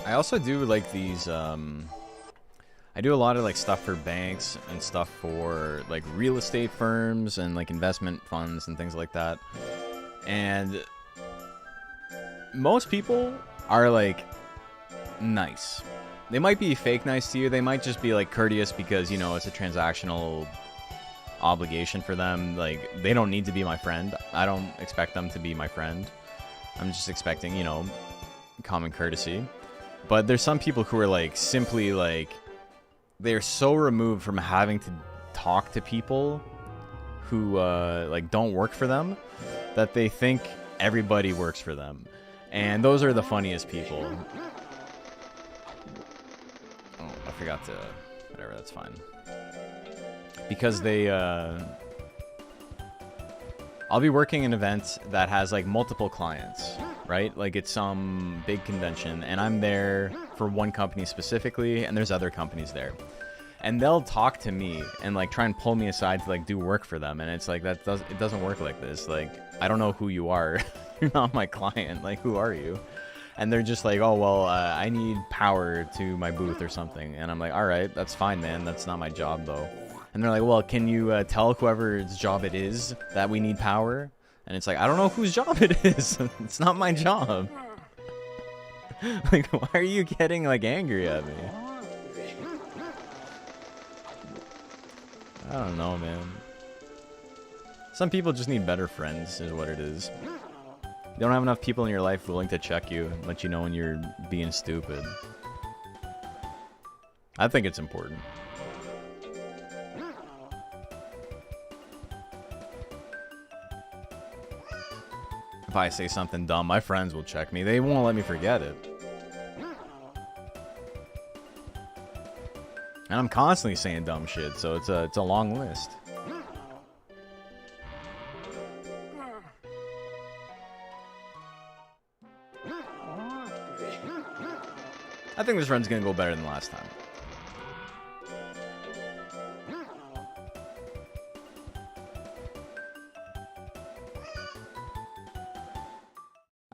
S2: I also do like these, I do a lot of like stuff for banks and stuff for like real estate firms and like investment funds and things like that. And most people are like nice. They might be fake nice to you. They might just be like courteous because, you know, it's a transactional obligation for them. Like, they don't need to be my friend. I don't expect them to be my friend. I'm just expecting, you know, common courtesy. But there's some people who are like simply like, they're so removed from having to talk to people who like don't work for them that they think everybody works for them. And those are the funniest people. Oh, I forgot to... Whatever, that's fine. Because they... I'll be working an event that has like multiple clients, right? Like it's some big convention and I'm there for one company specifically and there's other companies there. And they'll talk to me and like try and pull me aside to like do work for them. And it's like, it doesn't work like this. Like, I don't know who you are. You're not my client. Like, who are you? And they're just like, oh, well, I need power to my booth or something. And I'm like, all right, that's fine, man. That's not my job though. And they're like, well, can you tell whoever's job it is that we need power? And it's like, I don't know whose job it is. It's not my job. Like, why are you getting like angry at me? I don't know, man. Some people just need better friends, is what it is. You don't have enough people in your life willing to check you and let you know when you're being stupid. I think it's important. If I say something dumb, my friends will check me. They won't let me forget it. And I'm constantly saying dumb shit, so it's a long list. I think this run's gonna go better than last time.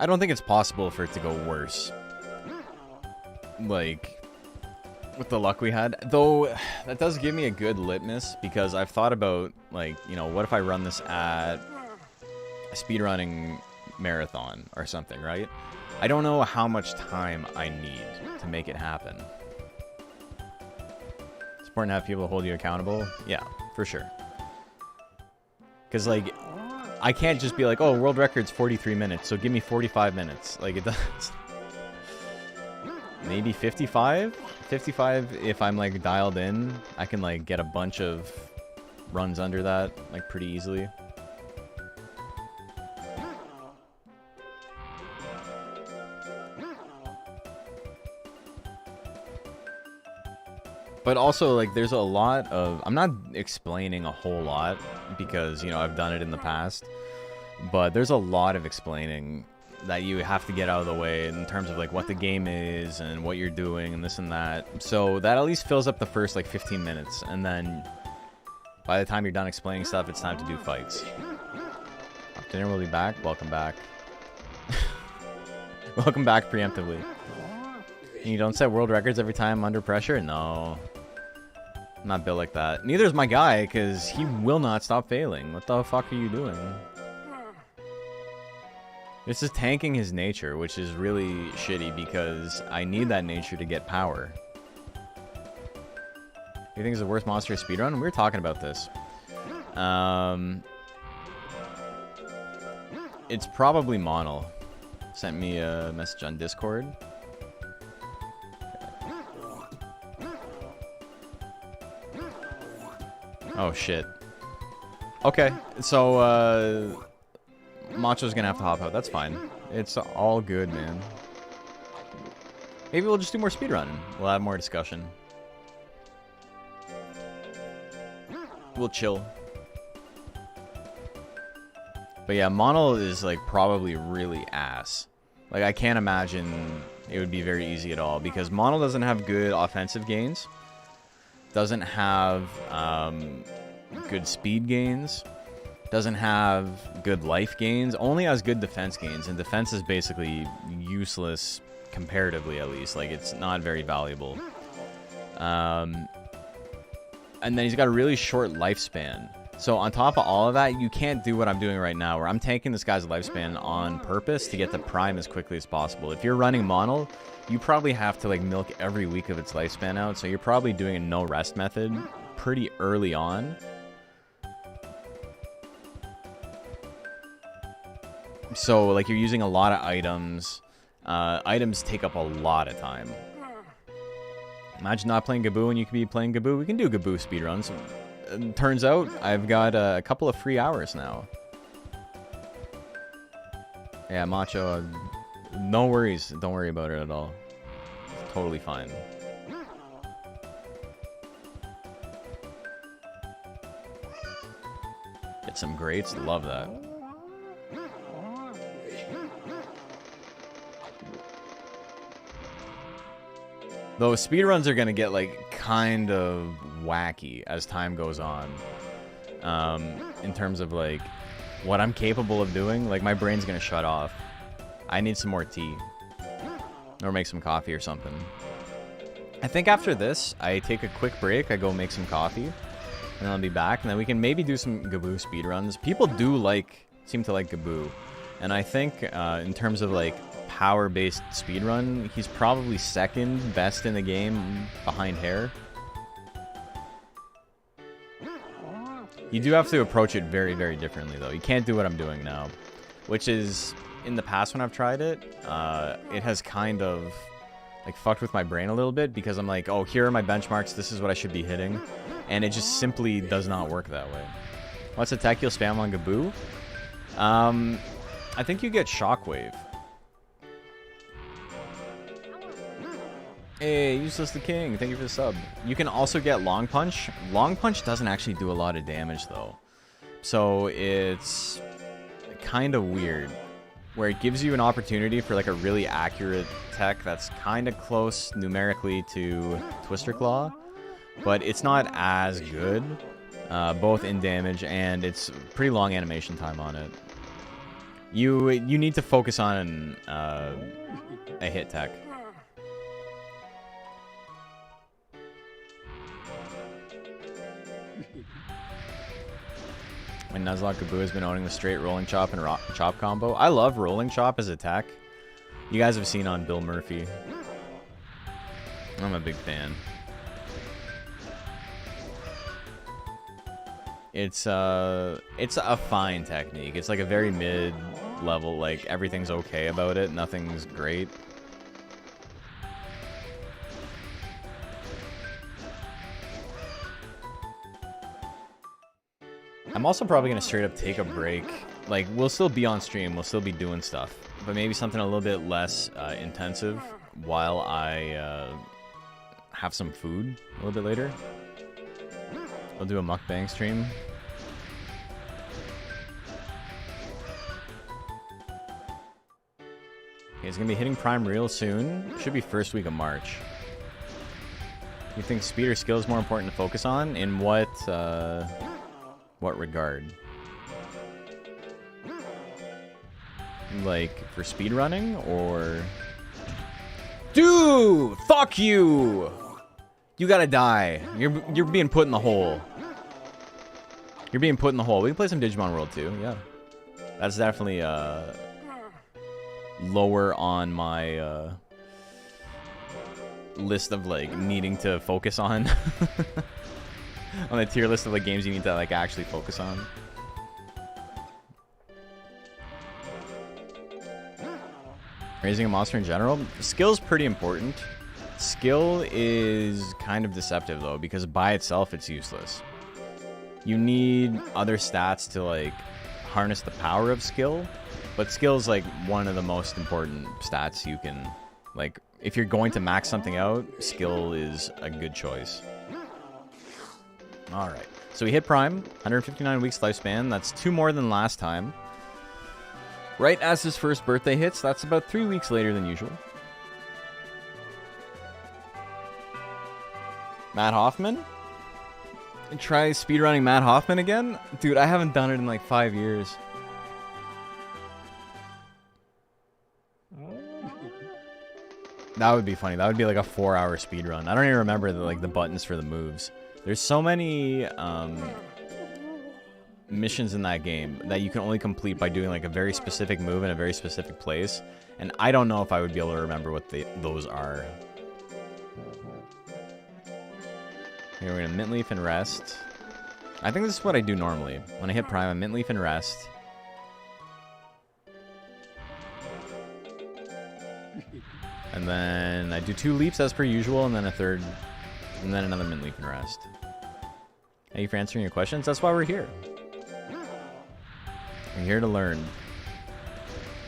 S2: I don't think it's possible for it to go worse. Like, with the luck we had. Though, that does give me a good litmus, because I've thought about, like, you know, what if I run this at a speedrunning marathon or something, right? I don't know how much time I need to make it happen. It's important to have people hold you accountable. Yeah, for sure. Because, like, I can't just be like, oh, world record's 43 minutes, so give me 45 minutes. Like, it does. Maybe 55? 55, if I'm, like, dialed in, I can, like, get a bunch of runs under that, like, pretty easily. But also, like, there's a lot of... I'm not explaining a whole lot, because, you know, I've done it in the past. But there's a lot of explaining that you have to get out of the way in terms of, like, what the game is and what you're doing and this and that. So that at least fills up the first, like, 15 minutes. And then by the time you're done explaining stuff, it's time to do fights. Dinner will be back. Welcome back. Welcome back preemptively. And you don't set world records every time under pressure? No. I'm not built like that. Neither is my guy, because he will not stop failing. What the fuck are you doing? This is tanking his nature, which is really shitty, because I need that nature to get power. you think is the worst monster to speedrun? We were talking about this. It's probably Monol. Sent me a message on Discord. Oh shit. Okay, so Macho's gonna have to hop out. That's fine. It's all good, man. Maybe we'll just do more speedrunning. We'll have more discussion. We'll chill. But yeah, Monol is like probably really ass. Like I can't imagine it would be very easy at all because Monol doesn't have good offensive gains. Doesn't have good speed gains. Doesn't have good life gains. Only has good defense gains, and defense is basically useless comparatively, at least. Like it's not very valuable. And then he's got a really short lifespan. So on top of all of that, you can't do what I'm doing right now, where I'm tanking this guy's lifespan on purpose to get the prime as quickly as possible. If you're running Monol, you probably have to like milk every week of its lifespan out, so you're probably doing a no rest method pretty early on. So like you're using a lot of items. Items take up a lot of time. Imagine not playing Gaboo and you could be playing Gaboo. We can do Gaboo speedruns. Turns out I've got a couple of free hours now. Yeah, Macho, no worries. Don't worry about it at all. It's totally fine. Get some greats. Love that. Though speedruns are gonna get like kind of wacky as time goes on. In terms of like what I'm capable of doing, like my brain's gonna shut off. I need some more tea. Or make some coffee or something. I think after this, I take a quick break, I go make some coffee, and then I'll be back, and then we can maybe do some Gaboo speedruns. People seem to like Gaboo. And I think in terms of like power-based speedrun, he's probably second best in the game behind Hair. You do have to approach it very, very differently, though. You can't do what I'm doing now, which is, in the past when I've tried it, it has kind of like fucked with my brain a little bit because I'm like, oh, here are my benchmarks, this is what I should be hitting, and it just simply does not work that way. What's a tech you'll spam on Gaboo? I think you get Shockwave. Hey, Useless the King, thank you for the sub. You can also get Long Punch. Long Punch doesn't actually do a lot of damage, though. So it's kind of weird, where it gives you an opportunity for like a really accurate tech that's kind of close numerically to Twister Claw, but it's not as good, both in damage and it's pretty long animation time on it. You need to focus on a hit tech. And Nuzlocke Gaboo has been owning the straight rolling chop and chop combo. I love rolling chop as a tech. You guys have seen on Bill Murphy. I'm a big fan. It's a fine technique. It's like a very mid level. Like everything's okay about it. Nothing's great. I'm also probably going to straight up take a break. Like, we'll still be on stream, we'll still be doing stuff, but maybe something a little bit less intensive while I have some food a little bit later. I'll do a mukbang stream. Okay, it's going to be hitting Prime real soon. Should be first week of March. You think speed or skill is more important to focus on? In what regard? Like, for speedrunning, or... Dude! Fuck you! You gotta die. You're being put in the hole. You're being put in the hole. We can play some Digimon World too, yeah. That's definitely, lower on my, list of like needing to focus on. On the tier list of like games you need to like actually focus on. Raising a monster in general, skill's pretty important. Skill is kind of deceptive though, because by itself it's useless. You need other stats to like harness the power of skill, but skill is like one of the most important stats you can, like, if you're going to max something out, skill is a good choice. Alright, so we hit Prime, 159 weeks lifespan, that's 2 more than last time. Right as his first birthday hits, that's about 3 weeks later than usual. Matt Hoffman? Try speedrunning Matt Hoffman again? Dude, I haven't done it in like 5 years. That would be funny. That would be like a 4-hour speedrun. I don't even remember the buttons for the moves. There's so many missions in that game that you can only complete by doing like a very specific move in a very specific place, and I don't know if I would be able to remember what those are. Here we're gonna mint leaf and rest. I think this is what I do normally. When I hit Prime, I mint leaf and rest. And then I do 2 leaps as per usual, and then a third, and then another mint leaf and rest. Thank you for answering your questions. That's why we're here. We're here to learn.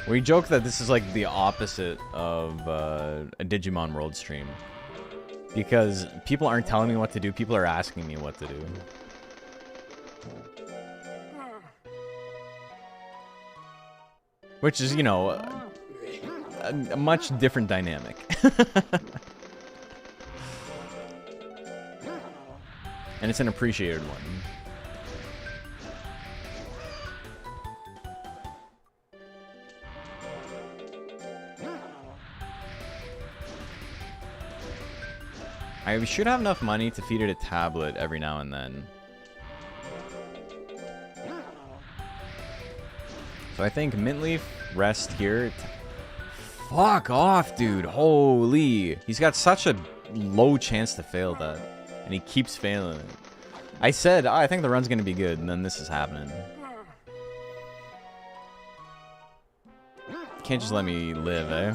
S2: We joke that this is like the opposite of a Digimon World stream. Because people aren't telling me what to do, people are asking me what to do. Which is, you know, a much different dynamic. And it's an appreciated one. I should have enough money to feed it a tablet every now and then. So I think mint leaf, rest here. Fuck off, dude. Holy. He's got such a low chance to fail that. And he keeps failing it. I said, oh, I think the run's going to be good, and then this is happening. Can't just let me live, eh?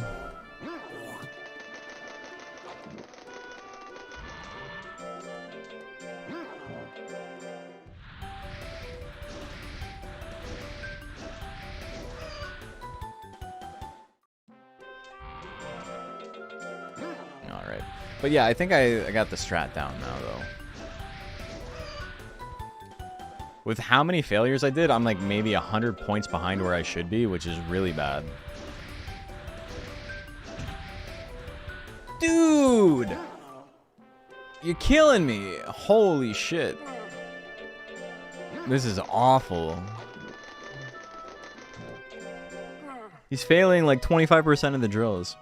S2: Alright. But yeah, I think I got the strat down now, though. With how many failures I did, I'm like maybe 100 points behind where I should be, which is really bad. Dude! You're killing me! Holy shit. This is awful. He's failing like 25% of the drills.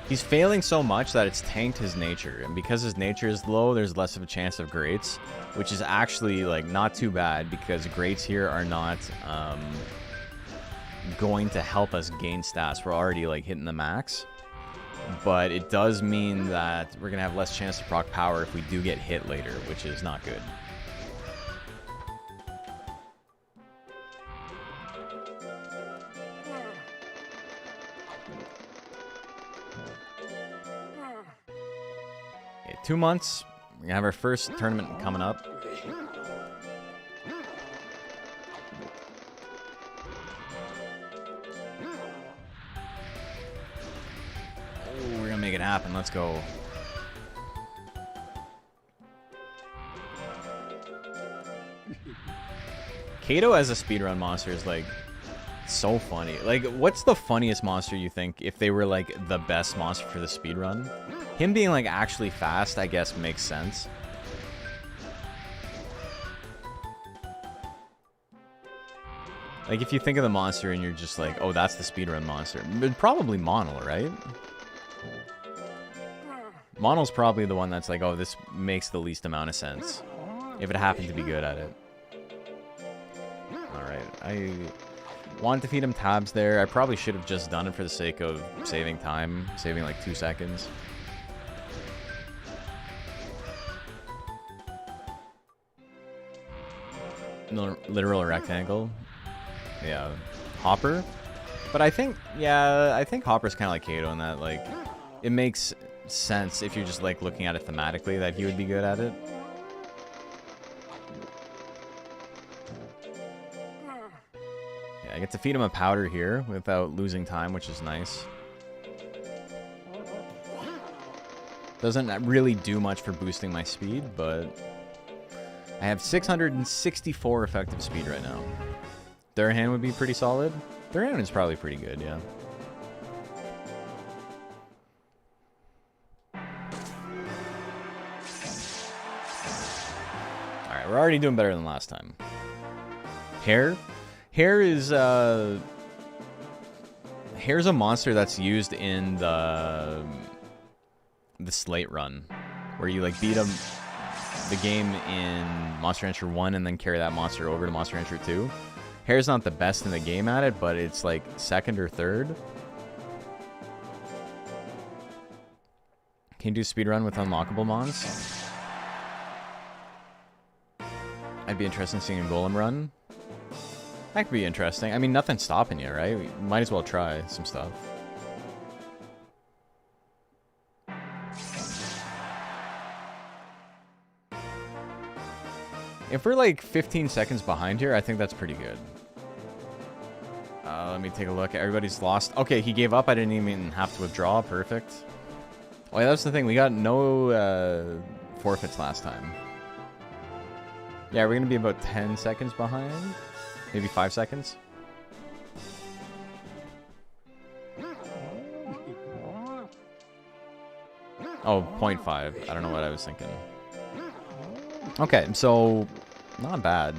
S2: He's failing so much that it's tanked his nature, and because his nature is low, there's less of a chance of greats, which is actually like not too bad, because greats here are not going to help us gain stats. We're already like hitting the max, but it does mean that we're gonna have less chance to proc power if we do get hit later, which is not good. Okay, 2 months. We're gonna have our first tournament coming up. Oh, we're gonna make it happen. Let's go. Kato as a speedrun monster is like so funny. Like, what's the funniest monster you think if they were like the best monster for the speedrun? Him being like actually fast, I guess, makes sense. Like, if you think of the monster and you're just like, oh, that's the speedrun monster. Probably Mono, right? Mono's probably the one that's like, oh, this makes the least amount of sense. If it happened to be good at it. Alright, I wanted to feed him tabs there. I probably should have just done it for the sake of saving time. Saving like 2 seconds. Literal rectangle. Yeah. Hopper. But I think, yeah, I think Hopper's kind of like Kato in that, like, it makes sense if you're just, like, looking at it thematically that he would be good at it. Yeah, I get to feed him a powder here without losing time, which is nice. Doesn't really do much for boosting my speed, but I have 664 effective speed right now. Durhan would be pretty solid. Durhan is probably pretty good, yeah. Alright, we're already doing better than last time. Hair? Hair is, Hair's a monster that's used in the Slate run. Where you, like, beat the game in Monster Rancher 1 and then carry that monster over to Monster Rancher 2. Hair's not the best in the game at it, but it's like second or third. Can you do speedrun with unlockable mons? I'd be interested in seeing a golem run. That could be interesting. I mean, nothing's stopping you, right? We might as well try some stuff. If we're like 15 seconds behind here, I think that's pretty good. Let me take a look. Everybody's lost. Okay, he gave up. I didn't even have to withdraw. Perfect. Oh, yeah, that's the thing. We got no forfeits last time. Yeah, we're going to be about 10 seconds behind. Maybe 5 seconds. Oh, 0.5. I don't know what I was thinking. Okay, so not bad.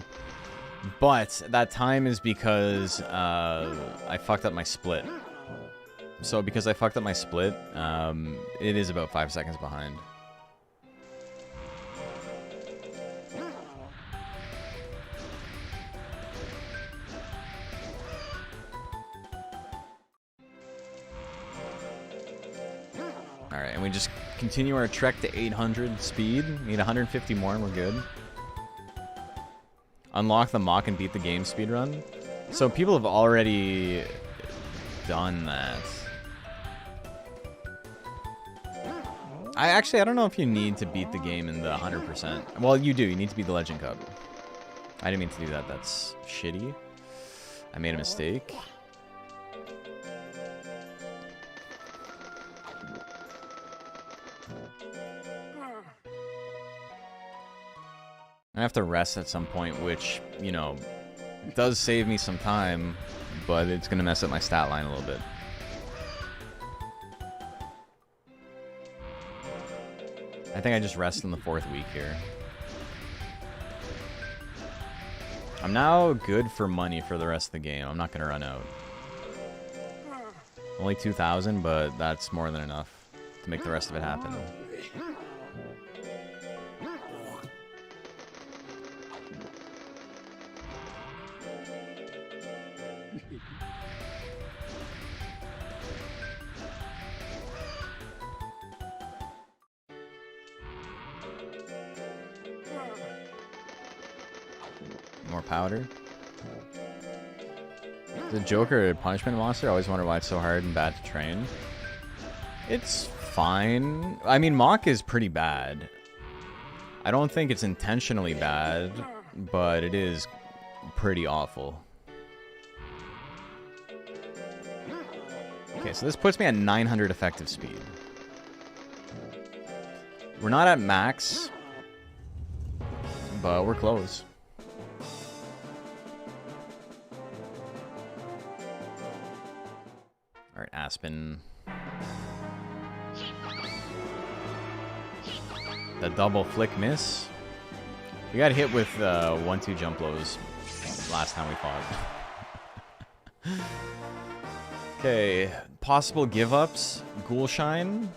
S2: But that time is because I fucked up my split. So because I fucked up my split, it is about 5 seconds behind. Alright, and we just continue our trek to 800 speed. We need 150 more and we're good. Unlock the mock and beat the game speedrun. So people have already done that. I don't know if you need to beat the game in the 100%. Well, you do. You need to beat the Legend Cup. I didn't mean to do that. That's shitty. I made a mistake. I have to rest at some point, which, you know, does save me some time, but it's going to mess up my stat line a little bit. I think I just rest in the 4th week here. I'm now good for money for the rest of the game. I'm not going to run out. Only 2,000, but that's more than enough to make the rest of it happen. More powder. The Joker a punishment monster? I always wonder why it's so hard and bad to train. It's fine. I mean, Mach is pretty bad. I don't think it's intentionally bad, but it is pretty awful. Okay, so this puts me at 900 effective speed. We're not at max, but we're close. Alright, Aspen. The double flick miss. We got hit with 1-2 jump blows last time we fought. Okay, possible give-ups. Ghoulshine.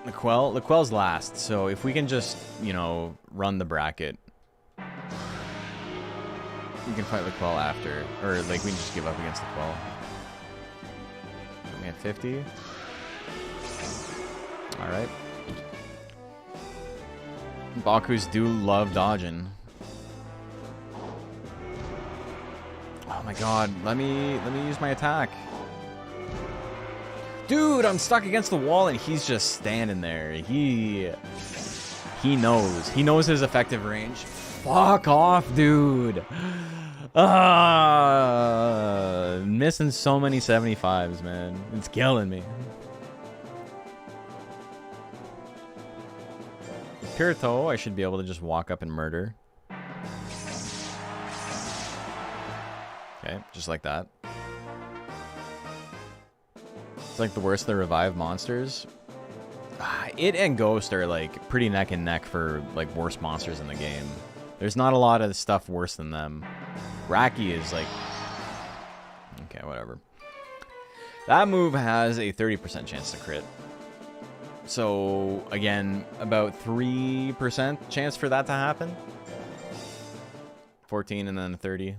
S2: LaQuell's last, so if we can just, you know, run the bracket, we can fight LaQuell after. Or, like, we can just give up against LaQuell. We at 50. Alright. Bakus do love dodging. Oh my god, let me use my attack. Dude, I'm stuck against the wall and he's just standing there. He knows. He knows his effective range. Fuck off, dude. Missing so many 75s, man. It's killing me. Pirito, I should be able to just walk up and murder. Okay, just like that. It's like the worst of the revived monsters. It and Ghost are like pretty neck and neck for like worst monsters in the game. There's not a lot of stuff worse than them. Raki is like... Okay, whatever. That move has a 30% chance to crit. So, again, about 3% chance for that to happen. 14 and then 30.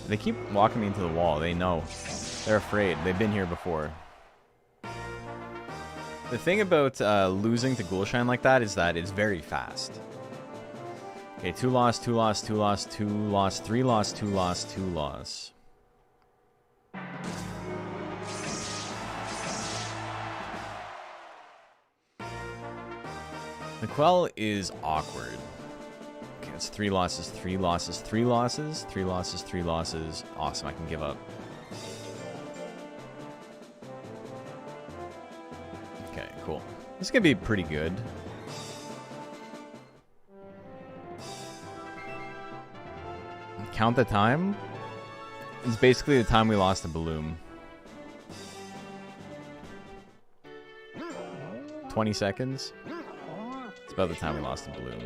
S2: They keep walking me into the wall. They know. They're afraid. They've been here before. The thing about losing to Ghoulshine like that is that it's very fast. Okay, 2 loss, 2 loss, 2 loss, 2 loss, 3 loss, 2 loss, 2 loss. LaQuell is awkward. Okay, it's 3 losses, 3 losses, 3 losses, 3 losses, 3 losses. Awesome, I can give up. Okay, cool. This is gonna be pretty good. Count the time? It's basically the time we lost to Balloon. 20 seconds? It's about the time we lost to Balloon.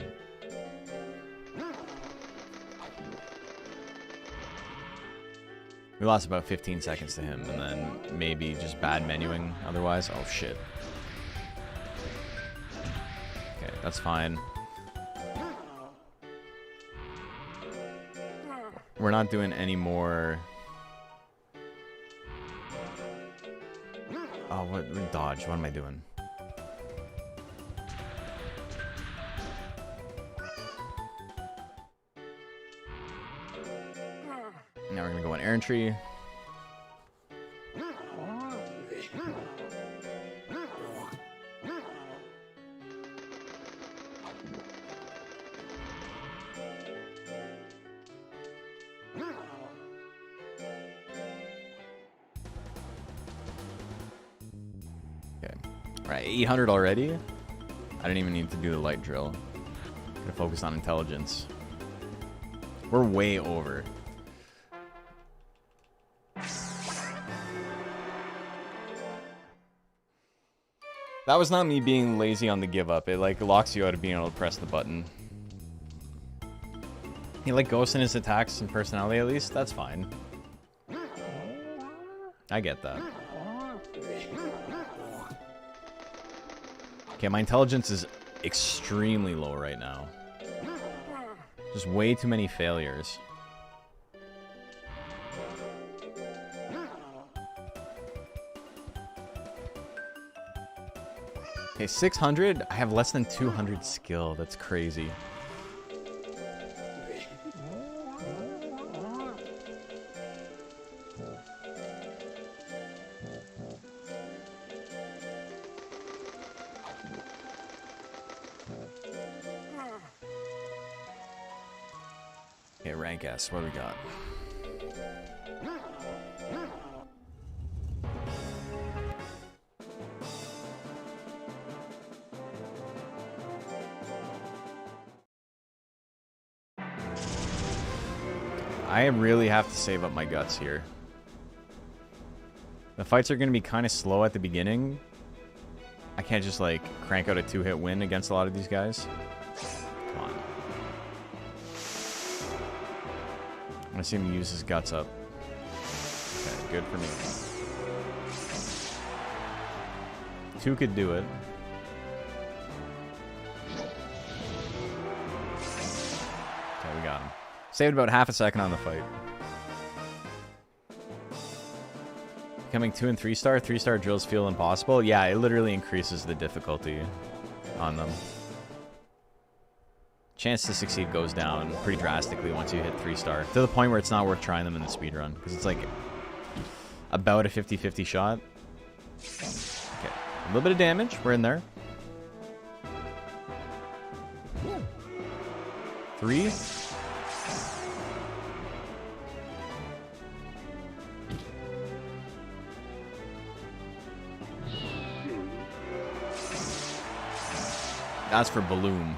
S2: We lost about 15 seconds to him, and then maybe just bad menuing otherwise. Oh, shit. Okay, that's fine. We're not doing any more... Oh, what dodge? What am I doing? Now we're gonna go on errantry. Okay, right, 800 already. I didn't even need to do the light drill. Could have focused on intelligence. We're way over. That was not me being lazy on the give up. It like locks you out of being able to press the button. He like ghosts in his attacks and personality at least. That's fine. I get that. Okay, my intelligence is extremely low right now. Just way too many failures. Okay, 600. I have less than 200 skill. That's crazy. Okay, rank S. What do we got? I really have to save up my guts here. The fights are going to be kind of slow at the beginning. I can't just, like, crank out a 2-hit win against a lot of these guys. Come on. I'm gonna see him use his guts up. Okay, good for me. 2 could do it. Okay, we got him. Saved about half a second on the fight. Becoming 2 and 3 star? 3-star drills feel impossible? Yeah, it literally increases the difficulty on them. Chance to succeed goes down pretty drastically once you hit 3-star. To the point where it's not worth trying them in the speedrun. Because it's like about a 50-50 shot. Okay, a little bit of damage. We're in there. 3. That's for Balloon.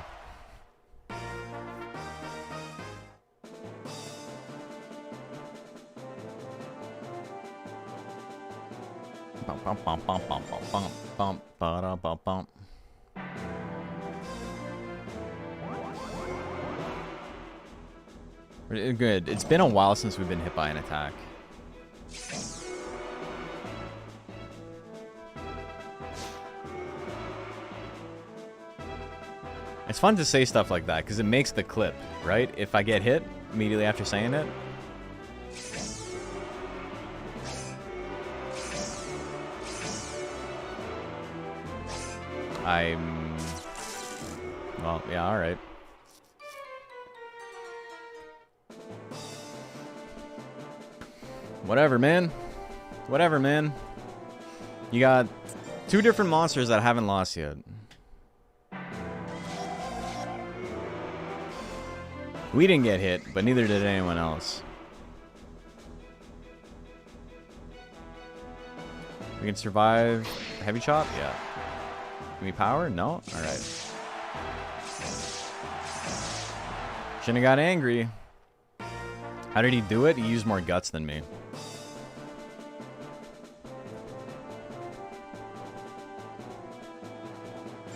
S2: Good. It's been a while since we've been hit by an attack. It's fun to say stuff like that because it makes the clip, right? If I get hit immediately after saying it. Well, yeah, alright. Whatever, man. Whatever, man. You got 2 different monsters that haven't lost yet. We didn't get hit, but neither did anyone else. We can survive heavy chop? Yeah. Give me power? No? Alright. Shouldn't have got angry. How did he do it? He used more guts than me.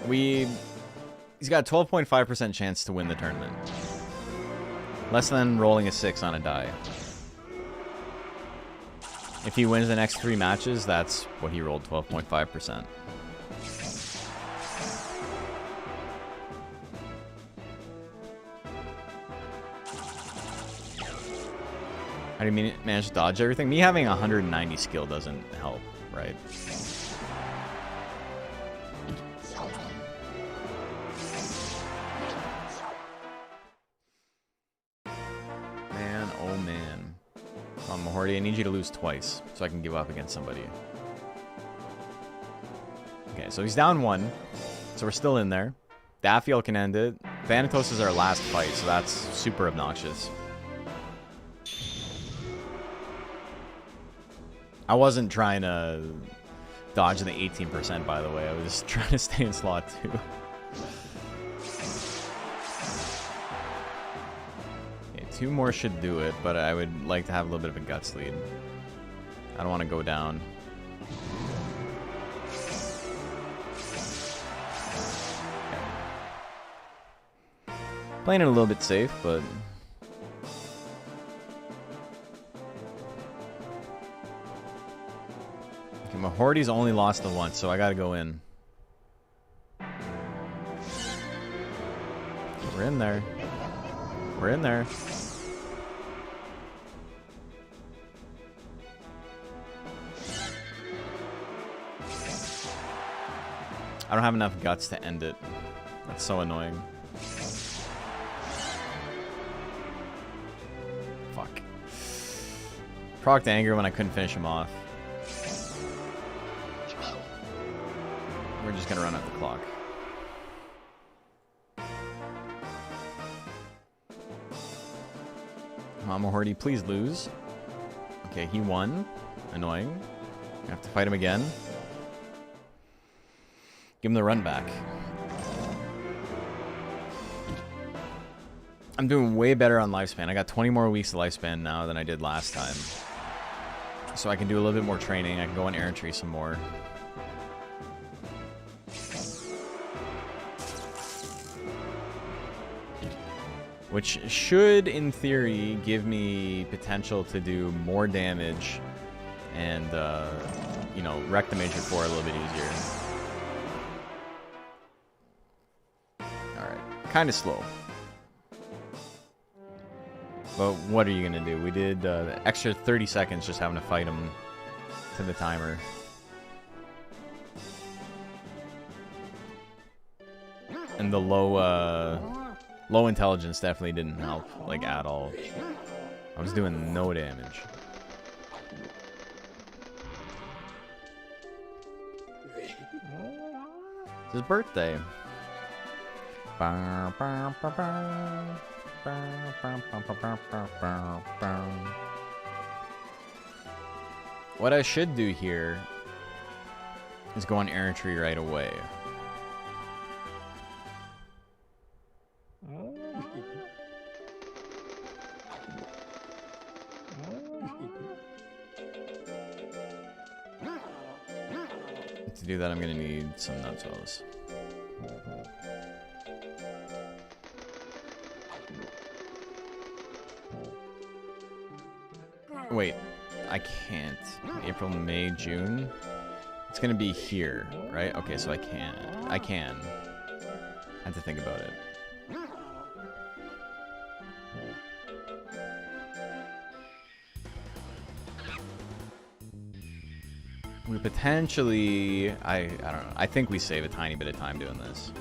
S2: He's got a 12.5% chance to win the tournament. Less than rolling a 6 on a die. If he wins the next 3 matches, that's what he rolled, 12.5%. How do you manage to dodge everything? Me having 190 skill doesn't help, right? Man, oh man. Come on, Mahorty, I need you to lose twice so I can give up against somebody. Okay, so he's down 1. So we're still in there. Daphiel can end it. Thanatos is our last fight, so that's super obnoxious. I wasn't trying to dodge the 18%, by the way. I was just trying to stay in slot 2. Okay, 2 more should do it, but I would like to have a little bit of a guts lead. I don't want to go down. Okay. Playing it a little bit safe, but... Mahorty's only lost the once, so I gotta go in. We're in there. We're in there. I don't have enough guts to end it. That's so annoying. Fuck. Procced anger when I couldn't finish him off. We're just gonna run out the clock. Mama Horty, please lose. Okay, he won. Annoying. I have to fight him again. Give him the run back. I'm doing way better on lifespan. I got 20 more weeks of lifespan now than I did last time. So I can do a little bit more training. I can go on errantry some more. which should, in theory, give me potential to do more damage and, you know, wreck the Major 4 a little bit easier. Alright, kind of slow. But what are you going to do? We did the extra 30 seconds just having to fight him to the timer. And the low intelligence definitely didn't help, like, at all. I was doing no damage. It's his birthday. What I should do here is go on errantry right away. To do that, I'm gonna need some nutsos. Wait, I can't. April, May, June? It's gonna be here, right? Okay, so I can. I have to think about it. We potentially... I don't know. I think we save a tiny bit of time doing this.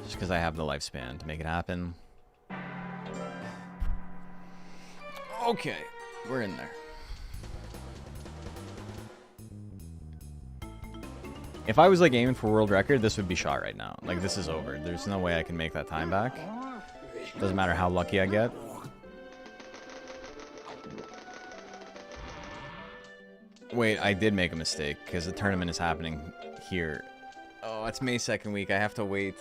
S2: Just because I have the lifespan to make it happen. Okay, we're in there. If I was like aiming for world record, this would be shot right now. Like, this is over. There's no way I can make that time back. Doesn't matter how lucky I get. Wait, I did make a mistake because the tournament is happening here. Oh, it's May 2nd week. I have to wait.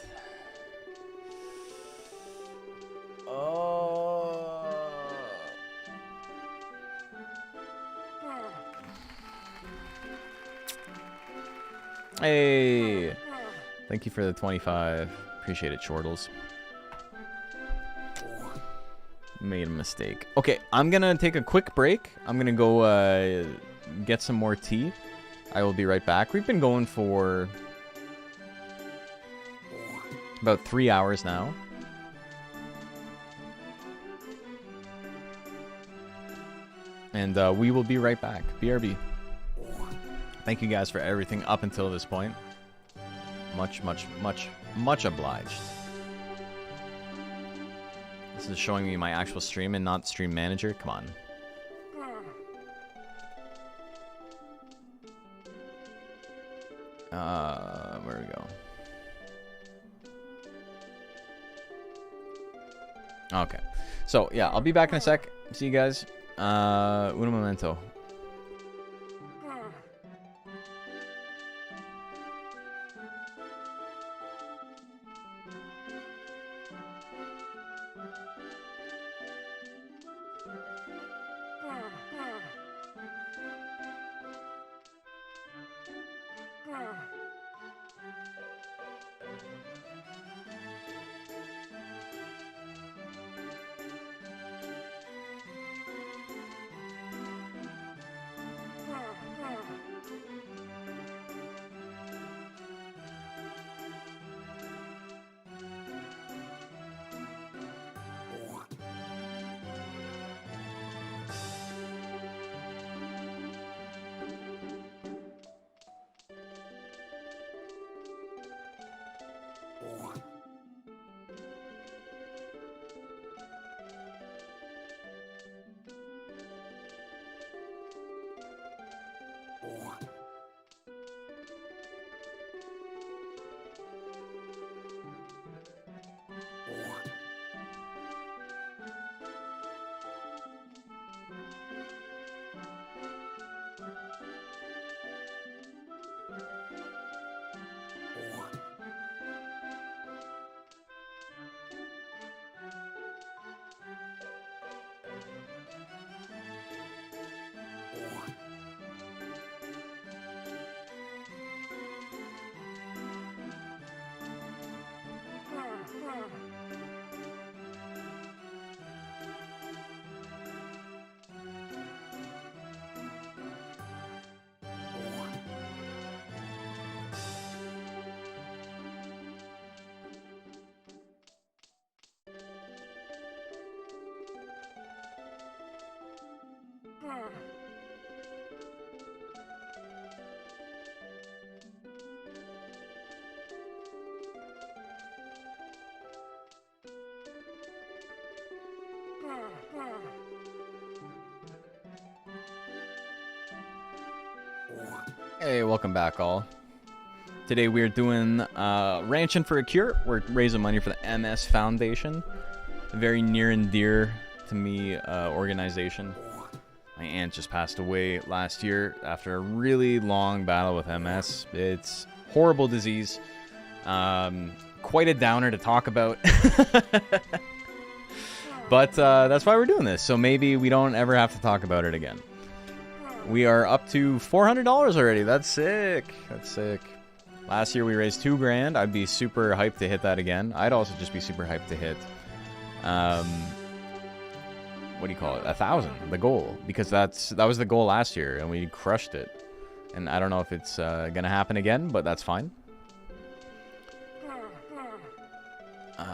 S2: Hey, thank you for the 25. Appreciate it, Chortles. Made a mistake. Okay, I'm gonna take a quick break. I'm gonna go get some more tea. I will be right back. We've been going for about 3 hours now. And we will be right back. BRB. Thank you guys for everything up until this point. Much obliged. This is showing me my actual stream and not stream manager. Come on. Where we go? Okay. So, yeah, I'll be back in a sec. See you guys. Uno momento. Hey, welcome back, all. Today we are doing Ranchin for a Cure. We're raising money for the MS Foundation, a very near and dear to me organization. My aunt just passed away last year after a really long battle with MS. It's a horrible disease. Quite a downer to talk about. But that's why we're doing this, so maybe we don't ever have to talk about it again. We are up to $400 already. That's sick. That's sick. Last year we raised $2 grand. I'd be super hyped to hit that again. I'd also just be super hyped to hit, what do you call it? 1,000, the goal, because that was the goal last year and we crushed it. And I don't know if it's gonna happen again, but that's fine.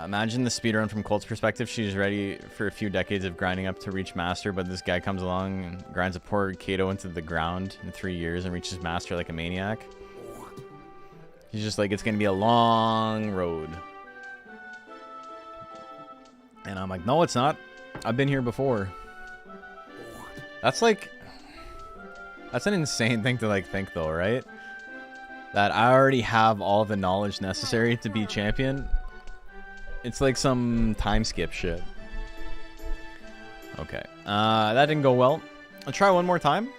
S2: Imagine the speedrun from Colt's perspective. She's ready for a few decades of grinding up to reach Master, but this guy comes along and grinds a poor Kato into the ground in 3 years and reaches Master like a maniac. He's just like, it's going to be a long road. And I'm like, no, it's not. I've been here before. That's like... That's an insane thing to like think though, right? That I already have all the knowledge necessary to be champion. It's like some time skip shit. Okay. That didn't go well. I'll try one more time.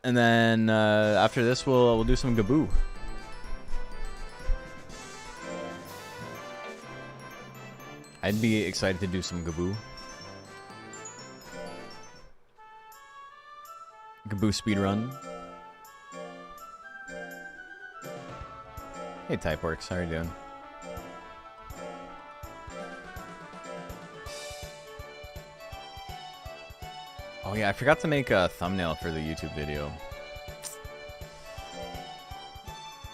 S2: And then after this we'll do some Gaboo. I'd be excited to do some Gaboo. Gaboo speedrun. Hey Typeworks, how are you doing? Oh yeah, I forgot to make a thumbnail for the YouTube video.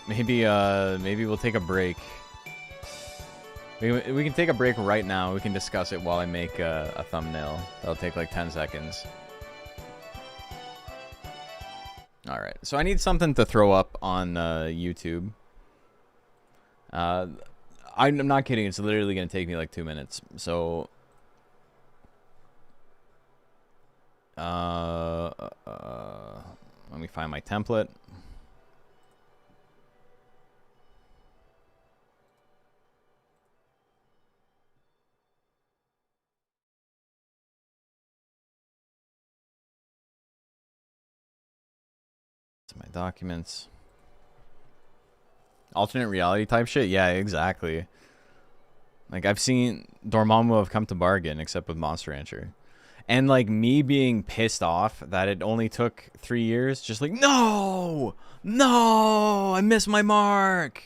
S2: Maybe we'll take a break. We can take a break right now. We can discuss it while I make a thumbnail. That'll take like 10 seconds. Alright, so I need something to throw up on YouTube. I'm not kidding. It's literally going to take me like 2 minutes. So, let me find my template. To my documents. Alternate reality type shit? Yeah, exactly. Like, I've seen Dormammu have come to bargain, except with Monster Rancher. And, like, me being pissed off that it only took 3 years, just like, no! No! I missed my mark!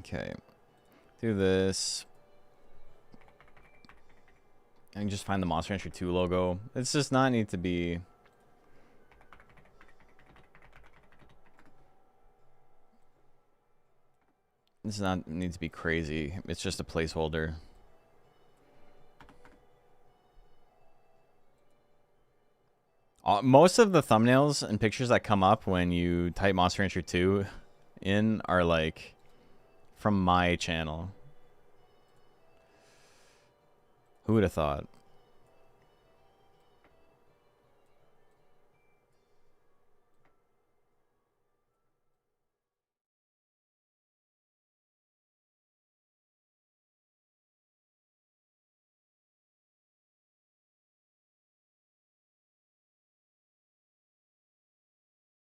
S2: Okay. Do this. I can just find the Monster Rancher 2 logo. It's just not need to be... It's not need to be crazy. It's just a placeholder. Most of the thumbnails and pictures that come up when you type Monster Rancher 2 in are like from my channel. Who would have thought?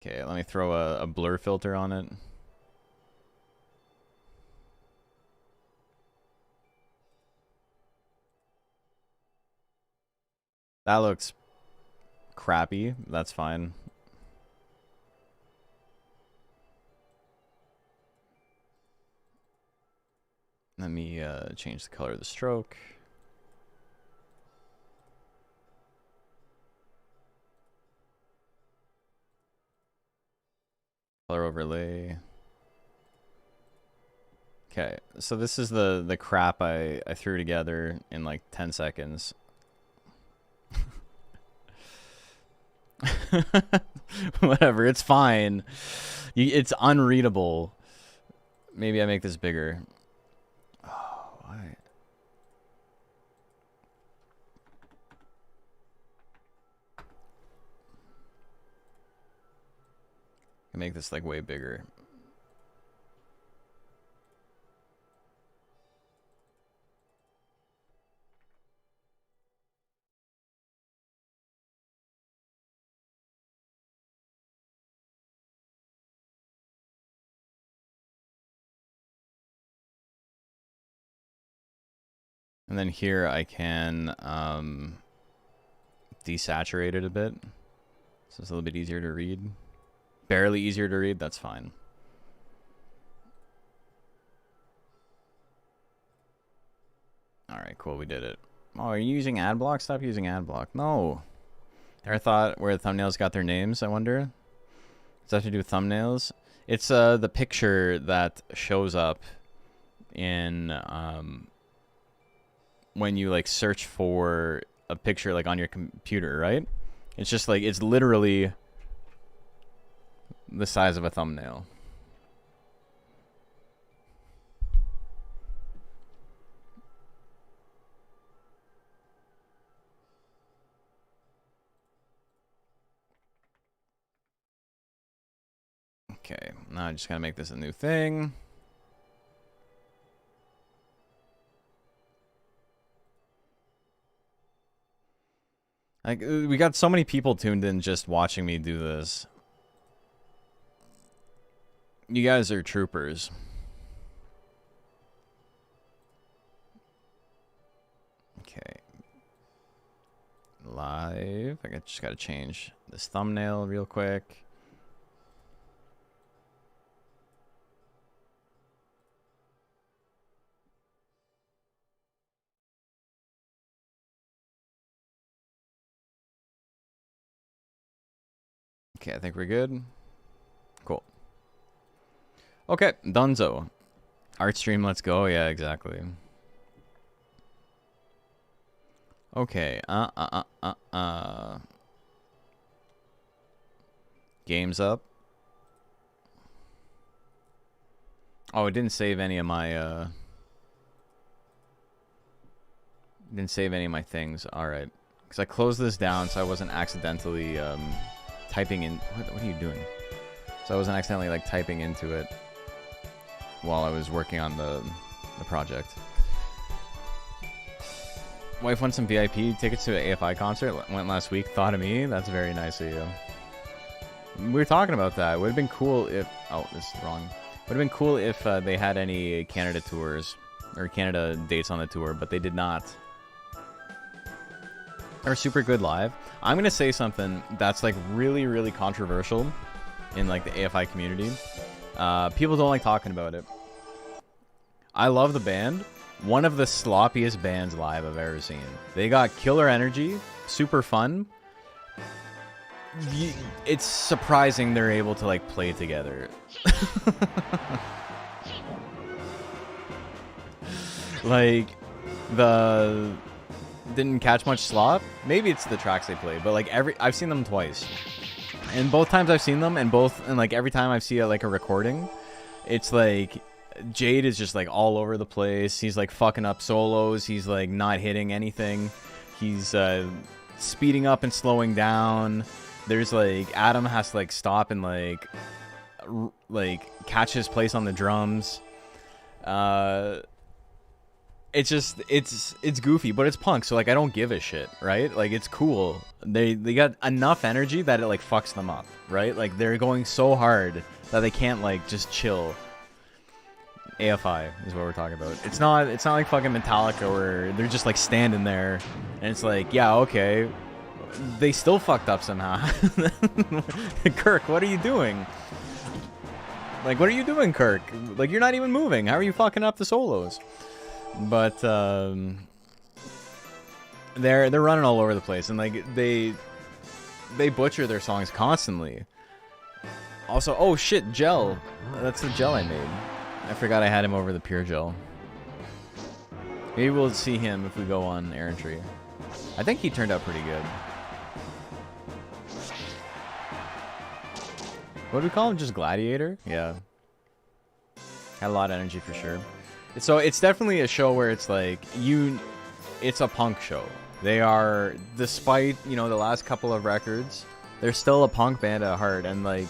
S2: Okay, let me throw a blur filter on it. That looks crappy. That's fine. Let me change the color of the stroke. Color overlay. Okay, so this is the crap I threw together in like 10 seconds. Whatever, it's fine. It's unreadable. Maybe I make this bigger. Oh, why? I make this like way bigger. And then here I can desaturate it a bit. So it's a little bit easier to read. Barely easier to read, that's fine. Alright, cool, we did it. Oh, are you using ad block? Stop using ad block. No. Ever thought where the thumbnails got their names, I wonder? Does that have to do with thumbnails? It's the picture that shows up in when you like search for a picture like on your computer, right? It's just like, it's literally the size of a thumbnail. Okay, now I just gotta make this a new thing. Like, we got so many people tuned in just watching me do this. You guys are troopers. Okay. Live. I just gotta change this thumbnail real quick. Okay, I think we're good. Cool. Okay, Dunzo. Art stream, let's go. Yeah, exactly. Okay, Games up. Oh, it didn't save any of my, didn't save any of my things. Alright. Because I closed this down so I wasn't accidentally, typing in... What are you doing? So I wasn't accidentally, like, typing into it while I was working on the project. Wife won some VIP tickets to an AFI concert. Went last week. Thought of me. That's very nice of you. We were talking about that. Would have been cool if... Oh, this is wrong. Would have been cool if they had any Canada tours or Canada dates on the tour, but they did not. They're super good live. I'm gonna say something that's like really, really controversial in like the AFI community. People don't like talking about it. I love the band. One of the sloppiest bands live I've ever seen. They got killer energy, super fun. It's surprising they're able to like play together. Like, didn't catch much slop. Maybe it's the tracks they played, but like I've seen them twice, and both times I've seen them, and like every time I see like a recording, it's like Jade is just like all over the place. He's like fucking up solos. He's like not hitting anything. He's speeding up and slowing down. There's like Adam has to like stop and like catch his place on the drums. It's just it's goofy, but it's punk, so like I don't give a shit, right? Like it's cool. They got enough energy that it like fucks them up, right? Like they're going so hard that they can't like just chill. AFI is what we're talking about. It's not like fucking Metallica where they're just like standing there and it's like, yeah, okay. They still fucked up somehow. Kirk, what are you doing? Like, what are you doing, Kirk? Like, you're not even moving. How are you fucking up the solos? But they're running all over the place, and like they butcher their songs constantly. Also, oh shit, Gel. That's the Gel I made. I forgot I had him over the Pure Gel. Maybe we'll see him if we go on errantry. I think he turned out pretty good. What do we call him? Just Gladiator? Yeah. Had a lot of energy for sure. So it's definitely a show where it's like, it's a punk show. They are, despite, you know, the last couple of records, they're still a punk band at heart, and like,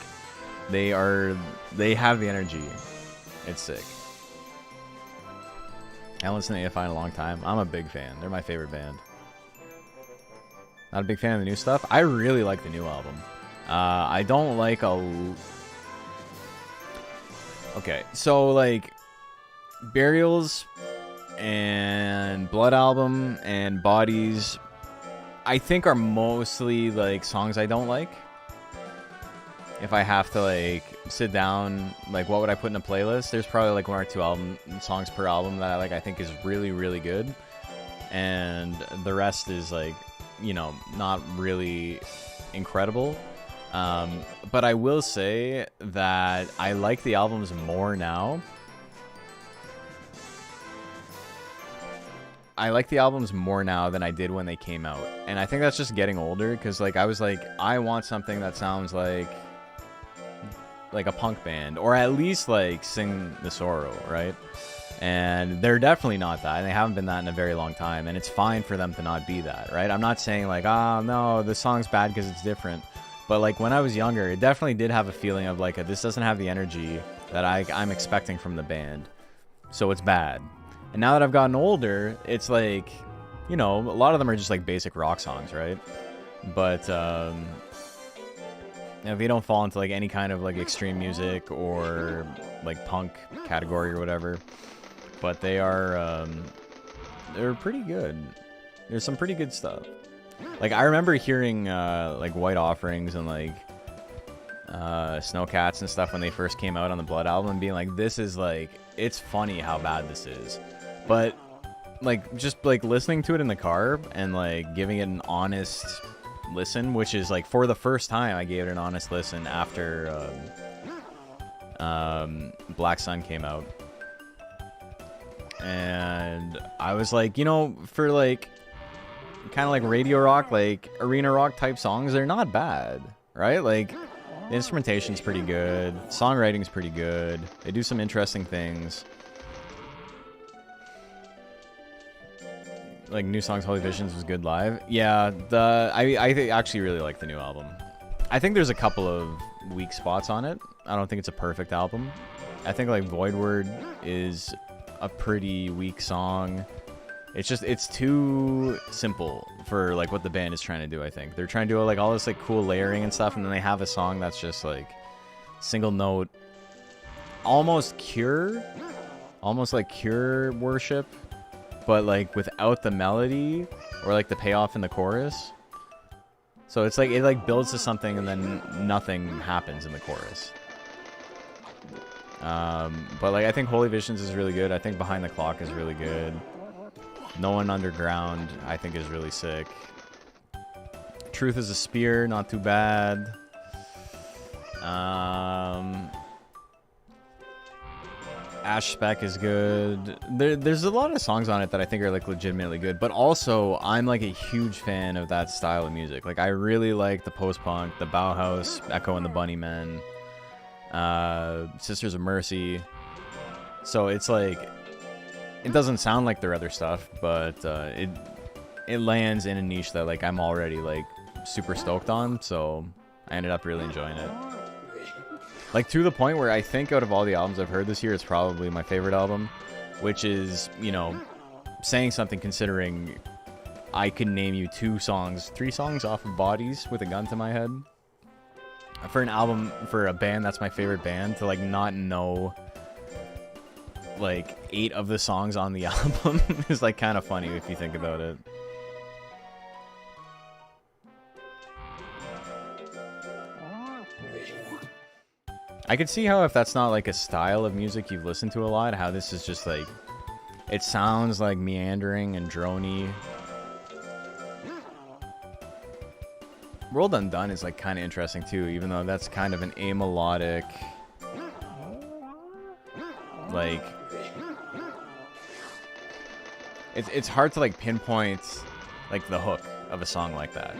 S2: they have the energy. It's sick. I haven't listened to AFI in a long time. I'm a big fan. They're my favorite band. Not a big fan of the new stuff. I really like the new album. I don't like Okay, so like Burials and Blood Album and Bodies, I think are mostly like songs I don't like. If I have to like sit down, like what would I put in a playlist? There's probably like 1 or 2 songs per album that I think is really, really good. And the rest is like, you know, not really incredible. But I will say that I like the albums more now. I like the albums more now than I did when they came out. And I think that's just getting older, because like I was like, I want something that sounds like a punk band, or at least like Sing the Sorrow, right? And they're definitely not that, and they haven't been that in a very long time, and it's fine for them to not be that, right? I'm not saying like, oh no, the song's bad because it's different, but like when I was younger, it definitely did have a feeling of like, this doesn't have the energy that I'm expecting from the band, so it's bad. And now that I've gotten older, it's like, you know, a lot of them are just like basic rock songs, right? But if you don't fall into like any kind of like extreme music or like punk category or whatever, but they're pretty good. There's some pretty good stuff. Like I remember hearing like White Offerings and like Snowcats and stuff when they first came out on the Blood album, and being like, this is like, it's funny how bad this is. But like just like listening to it in the car and like giving it an honest listen, which is like for the first time I gave it an honest listen after Black Sun came out, and I was like, you know, for like kind of like radio rock, like arena rock type songs, they're not bad, right? Like the instrumentation's pretty good, songwriting's pretty good, they do some interesting things. Like New Songs, Holy Visions was good live. Yeah, I actually really like the new album. I think there's a couple of weak spots on it. I don't think it's a perfect album. I think like Void Word is a pretty weak song. It's just, it's too simple for like what the band is trying to do. I think they're trying to do like all this like cool layering and stuff, and then they have a song that's just like single note, almost like Cure worship, but like without the melody or like the payoff in the chorus. So it's like, it like builds to something and then nothing happens in the chorus. But like I think Holy Visions is really good. I think Behind the Clock is really good. No One Underground I think is really sick. Truth is a Spear, not too bad. Ash Speck is good. There's a lot of songs on it that I think are like legitimately good, but also I'm like a huge fan of that style of music. Like I really like the post-punk, the Bauhaus, Echo and the Bunnymen, Sisters of Mercy. So it's like, it doesn't sound like their other stuff, but it lands in a niche that like I'm already like super stoked on, so I ended up really enjoying it. Like to the point where I think out of all the albums I've heard this year, it's probably my favorite album, which is, you know, saying something considering I could name you 3 songs off of Bodies with a gun to my head. For an album, for a band that's my favorite band, to like not know like 8 of the songs on the album is like kind of funny if you think about it. I could see how if that's not like a style of music you've listened to a lot, how this is just like, It sounds like meandering and drony. World Undone is like kind of interesting too, even though that's kind of an amelodic, like, it's hard to like pinpoint like the hook of a song like that.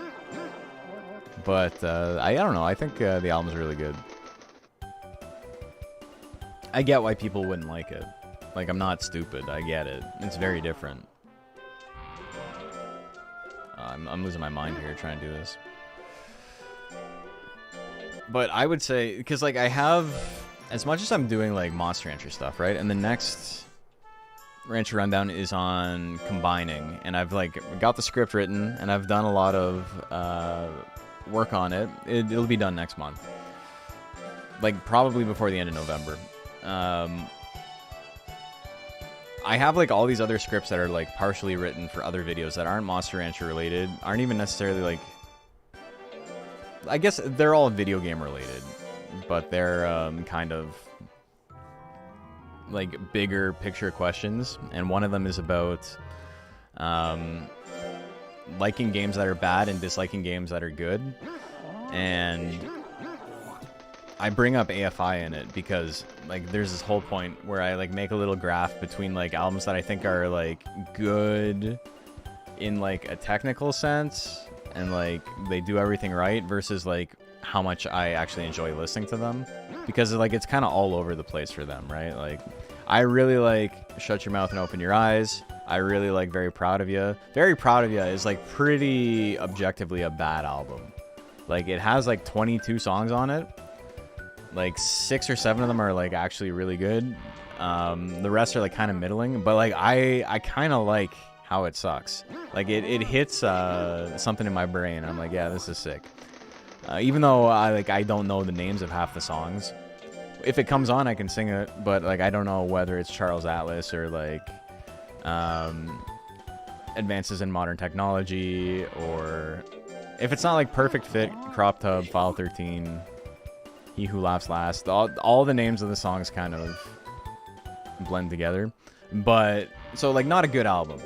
S2: But I don't know. I think the album's really good. I get why people wouldn't like it. Like, I'm not stupid. I get it. It's very different. I'm losing my mind here trying to do this. But I would say, because like I have, as much as I'm doing like Monster Rancher stuff, right? And the next Rancher Rundown is on combining, and I've like got the script written, and I've done a lot of work on it. It'll be done next month, like probably before the end of November. I have like all these other scripts that are like partially written for other videos that aren't Monster Rancher related, aren't even necessarily like, I guess they're all video game related, but they're kind of like bigger picture questions. And one of them is about liking games that are bad and disliking games that are good. And I bring up AFI in it because like there's this whole point where I like make a little graph between like albums that I think are like good in like a technical sense and like they do everything right versus like how much I actually enjoy listening to them, because like it's kind of all over the place for them, right? Like I really like Shut Your Mouth and Open Your Eyes. I really like Very Proud of Ya. Very Proud of Ya is like pretty objectively a bad album. Like it has like 22 songs on it. Like 6 or 7 of them are like actually really good. The rest are like kind of middling, but like I kind of like how it sucks. Like it hits something in my brain. I'm like, yeah, this is sick. Even though I don't know the names of half the songs. If it comes on, I can sing it, but like I don't know whether it's Charles Atlas or like Advances in Modern Technology, or if it's not like Perfect Fit, Crop Tub, File 13, He Who Laughs Last. All the names of the songs kind of blend together. But so like not a good album.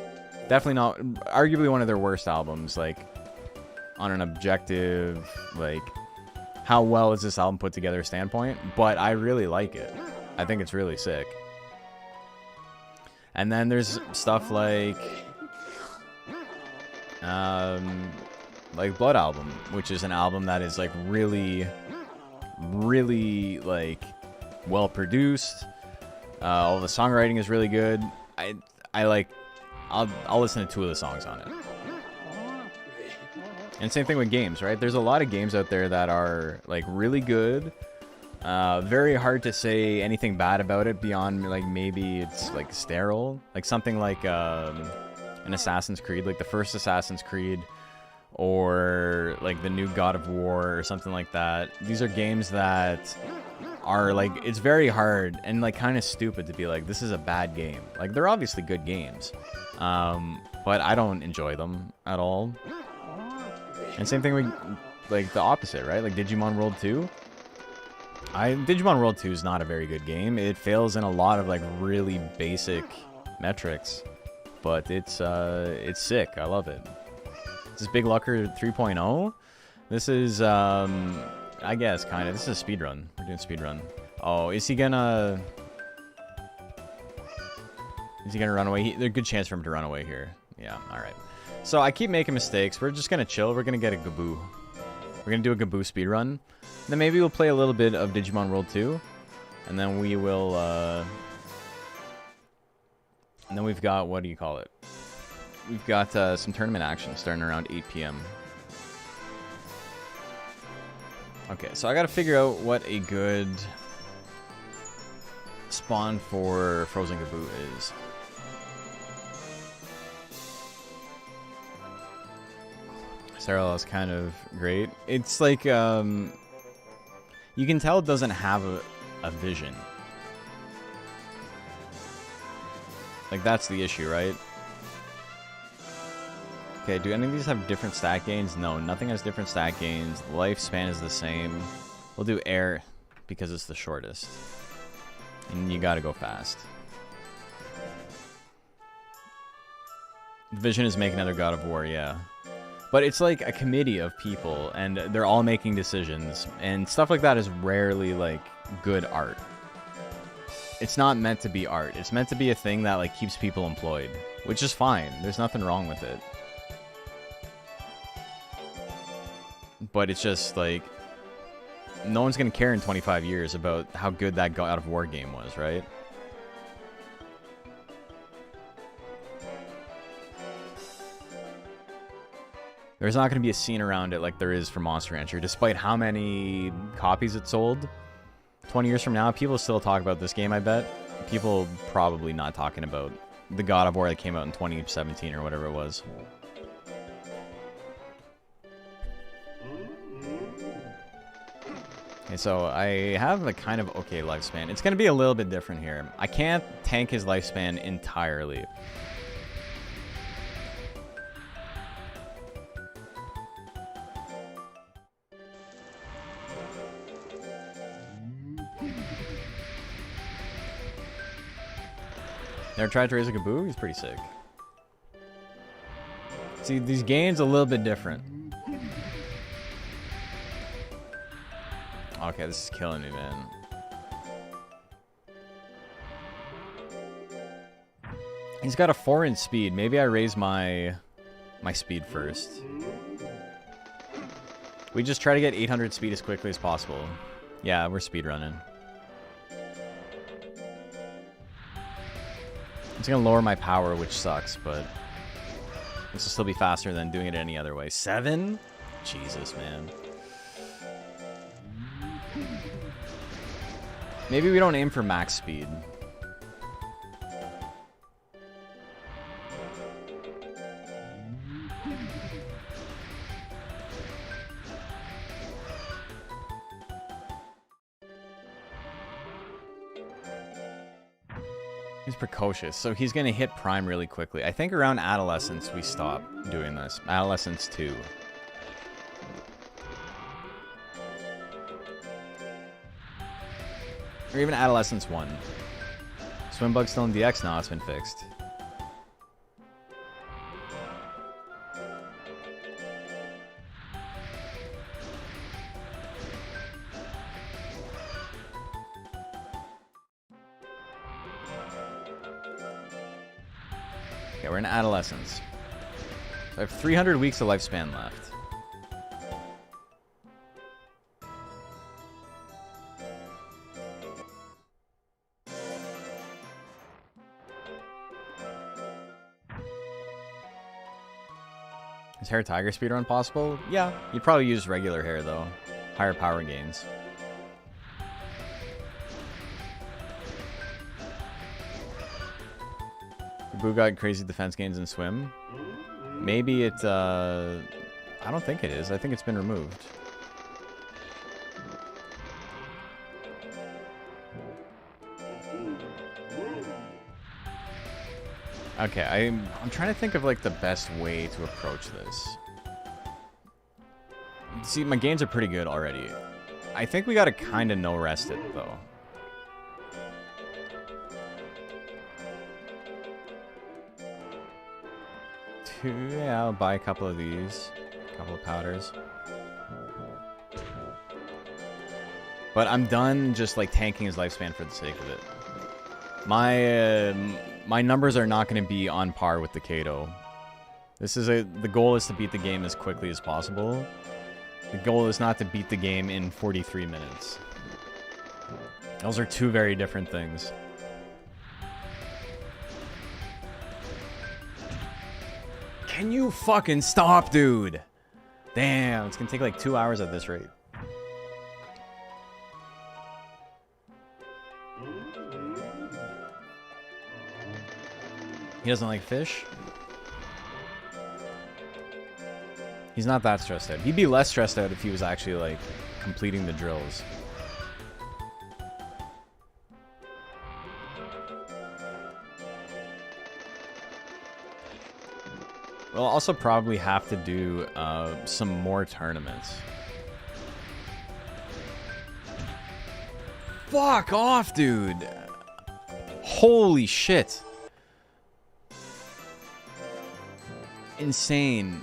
S2: Definitely not. Arguably one of their worst albums. Like on an objective, like how well is this album put together standpoint. But I really like it. I think it's really sick. And then there's stuff like Blood Album, which is an album that is like really like well produced. All the songwriting is really good. I'll listen to 2 of the songs on it. And same thing with games, right? There's a lot of games out there that are like really good. Very hard to say anything bad about it beyond like maybe it's like sterile, like something like an Assassin's Creed, like the first Assassin's Creed, or like the new God of War or something like that. These are games that are like, it's very hard and like kind of stupid to be like, this is a bad game. Like they're obviously good games, but I don't enjoy them at all. And same thing with like the opposite, right? Like Digimon World 2. Digimon World 2 is not a very good game. It fails in a lot of like really basic metrics, but it's sick. I love it. This is Big Lucker 3.0. This is I guess kind of. This is a speedrun. We're doing speedrun. Oh, is he gonna run away? There's a good chance for him to run away here. Yeah. All right. So I keep making mistakes. We're just gonna chill. We're gonna get a Gaboo. We're gonna do a Gaboo speedrun. Then maybe we'll play a little bit of Digimon World 2. And then we will, and then we've got, what do you call it? We've got some tournament action starting around 8 p.m. Okay, so I gotta figure out what a good spawn for Frozen Gaboo is. Sarah is kind of great. It's like, you can tell it doesn't have a vision. Like, that's the issue, right? Okay, do any of these have different stat gains? No, nothing has different stat gains. The lifespan is the same. We'll do air because it's the shortest. And you gotta go fast. Vision is making another God of War, yeah. But it's like a committee of people, and they're all making decisions, and stuff like that is rarely, like, good art. It's not meant to be art. It's meant to be a thing that, like, keeps people employed, which is fine. There's nothing wrong with it. But it's just, like, no one's gonna care in 25 years about how good that God of War game was, right? There's not going to be a scene around it like there is for Monster Rancher, despite how many copies it sold. 20 years from now, people still talk about this game, I bet. People probably not talking about the God of War that came out in 2017 or whatever it was. Okay, so I have a kind of okay lifespan. It's going to be a little bit different here. I can't tank his lifespan entirely. Never tried to raise a Kaboo? He's pretty sick. See, these games a little bit different. Okay, this is killing me, man. He's got a 4 in speed. Maybe I raise my speed first. We just try to get 800 speed as quickly as possible. Yeah, we're speedrunning. It's gonna lower my power, which sucks, but this will still be faster than doing it any other way. 7? Jesus, man. Maybe we don't aim for max speed. He's precocious, so he's going to hit Prime really quickly. I think around Adolescence we stop doing this. Adolescence 2. Or even Adolescence 1. Swimbug's still in DX? No, it's been fixed. Okay, we're in Adolescence. So I have 300 weeks of lifespan left. Is Hair Tiger speedrun possible? Yeah, you'd probably use regular hair though. Higher power gains. Boo got crazy defense gains in Swim. Maybe it, I don't think it is. I think it's been removed. Okay, I'm trying to think of like the best way to approach this. See, my gains are pretty good already. I think we gotta kind of no rest it though. Yeah, I'll buy a couple of these. A couple of powders. But I'm done just like tanking his lifespan for the sake of it. My numbers are not going to be on par with the Kato. The goal is to beat the game as quickly as possible. The goal is not to beat the game in 43 minutes. Those are two very different things. Can you fucking stop, dude? Damn, it's gonna take like 2 hours at this rate. He doesn't like fish? He's not that stressed out. He'd be less stressed out if he was actually like completing the drills. We'll also probably have to do some more tournaments. Fuck off, dude! Holy shit! insane.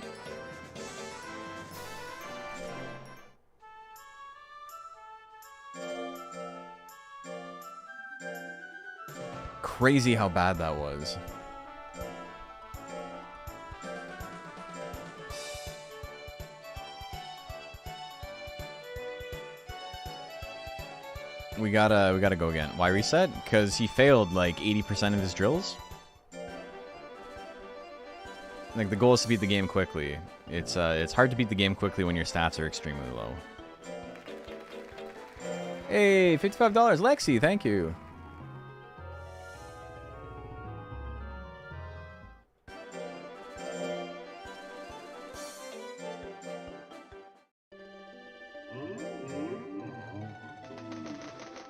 S2: Crazy how bad that was. We gotta go again. Why reset? Because he failed like 80% of his drills. Like, the goal is to beat the game quickly. It's hard to beat the game quickly when your stats are extremely low. Hey, $55, Lexi, thank you.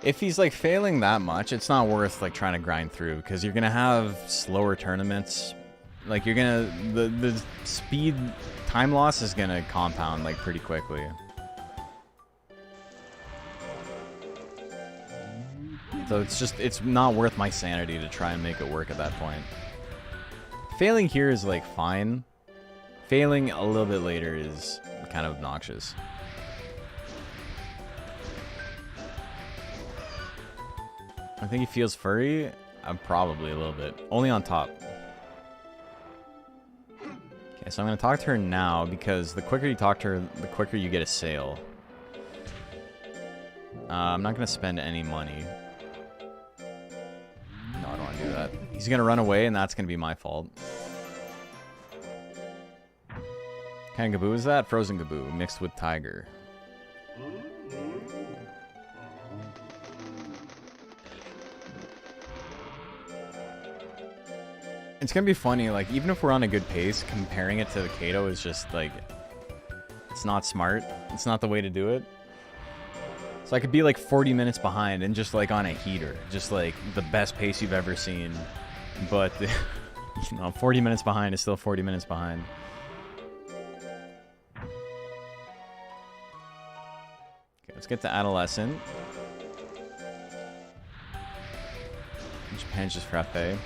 S2: If he's like failing that much, it's not worth like trying to grind through, because you're gonna have slower tournaments. Like, you're gonna the speed time loss is gonna compound like pretty quickly. So it's not worth my sanity to try and make it work at that point. Failing here is like fine. Failing a little bit later is kind of obnoxious. I think he feels furry. Probably a little bit. Only on top. Okay, so I'm going to talk to her now, because the quicker you talk to her, the quicker you get a sale. I'm not going to spend any money. No, I don't want to do that. He's going to run away, and that's going to be my fault. What kind of Gaboo is that? Frozen Gaboo mixed with Tiger. It's gonna be funny, like, even if we're on a good pace, comparing it to Kato is just, like, it's not smart. It's not the way to do it. So I could be, like, 40 minutes behind and just, like, on a heater. Just, like, the best pace you've ever seen. But, you know, 40 minutes behind is still 40 minutes behind. Okay, let's get to Adolescent. Japan's just Frappe.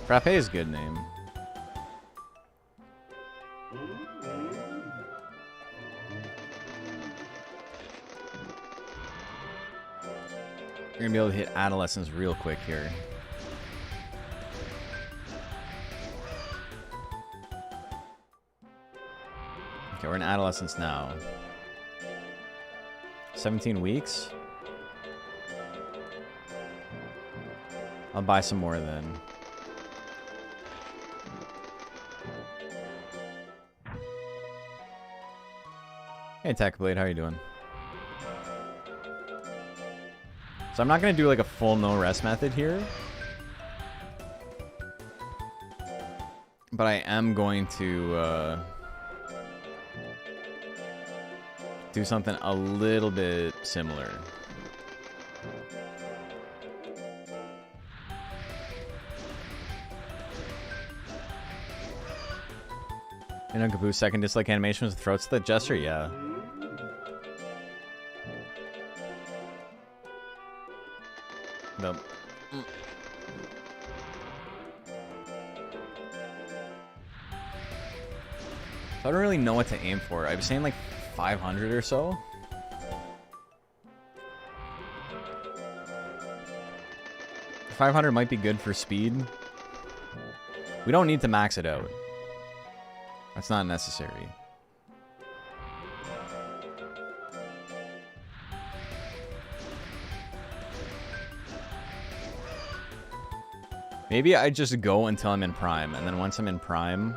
S2: Frappe is a good name. You're gonna be able to hit Adolescence real quick here. Okay, we're in Adolescence now. 17 weeks? I'll buy some more then. Hey, Tech Blade, how you doing? So I'm not going to do like a full no rest method here. But I am going to do something a little bit similar. You know, Gaboo's second dislike animation was the throat slit gesture? Yeah. Nope. So I don't really know what to aim for. I was saying like 500 or so. $500 might be good for speed. We don't need to max it out. That's not necessary. Maybe I just go until I'm in Prime, and then once I'm in Prime,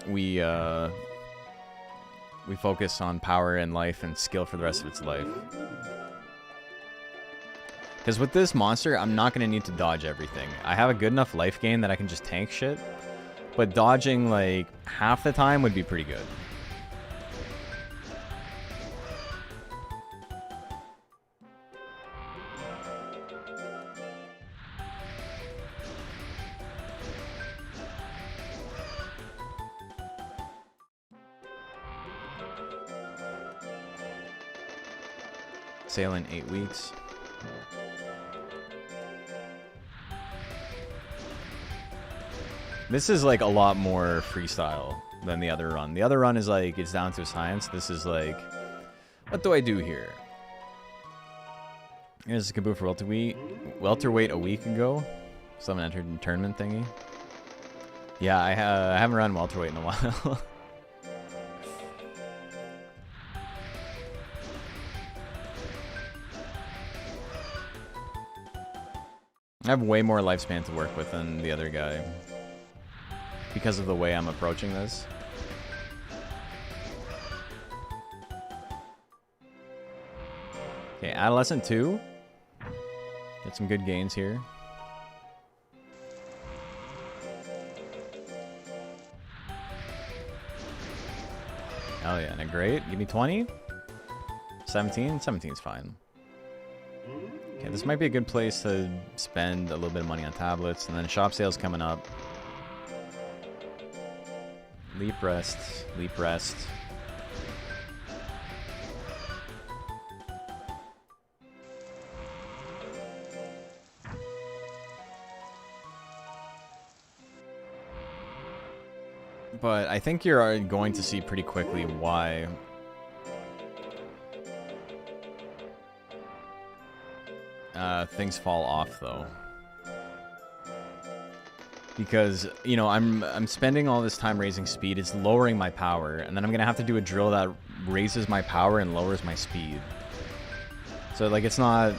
S2: we focus on power and life and skill for the rest of its life. Because with this monster, I'm not going to need to dodge everything. I have a good enough life gain that I can just tank shit. But dodging, like, half the time would be pretty good. Sale in 8 weeks. This is like a lot more freestyle than the other run. The other run is like, it's down to science. This is like, what do I do here? Here's a Kaboo for welterweight a week ago. Someone entered in tournament thingy. Yeah, I haven't run welterweight in a while. I have way more lifespan to work with than the other guy because of the way I'm approaching this. Okay, Adolescent 2. Get some good gains here. Hell yeah, and a great. Give me 20. 17. 17 is fine. Okay, this might be a good place to spend a little bit of money on tablets, and then shop sales coming up. Leap rest. Leap rest. But I think you're going to see pretty quickly why things fall off, though. Because, you know, I'm spending all this time raising speed. It's lowering my power, and then I'm gonna have to do a drill that raises my power and lowers my speed. So, like, it's not...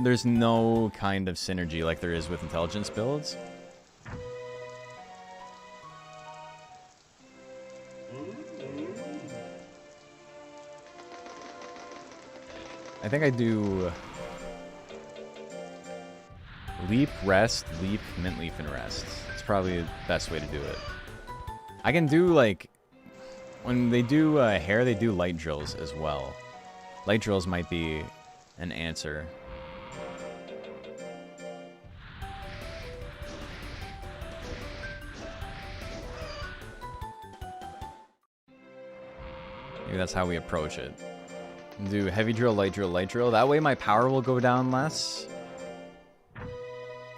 S2: There's no kind of synergy like there is with intelligence builds. I think I do leap, rest, leap, mint leaf, and rest. It's probably the best way to do it. I can do, like, when they do hair, they do light drills as well. Light drills might be an answer. Maybe that's how we approach it. Do heavy drill, light drill, light drill. That way my power will go down less.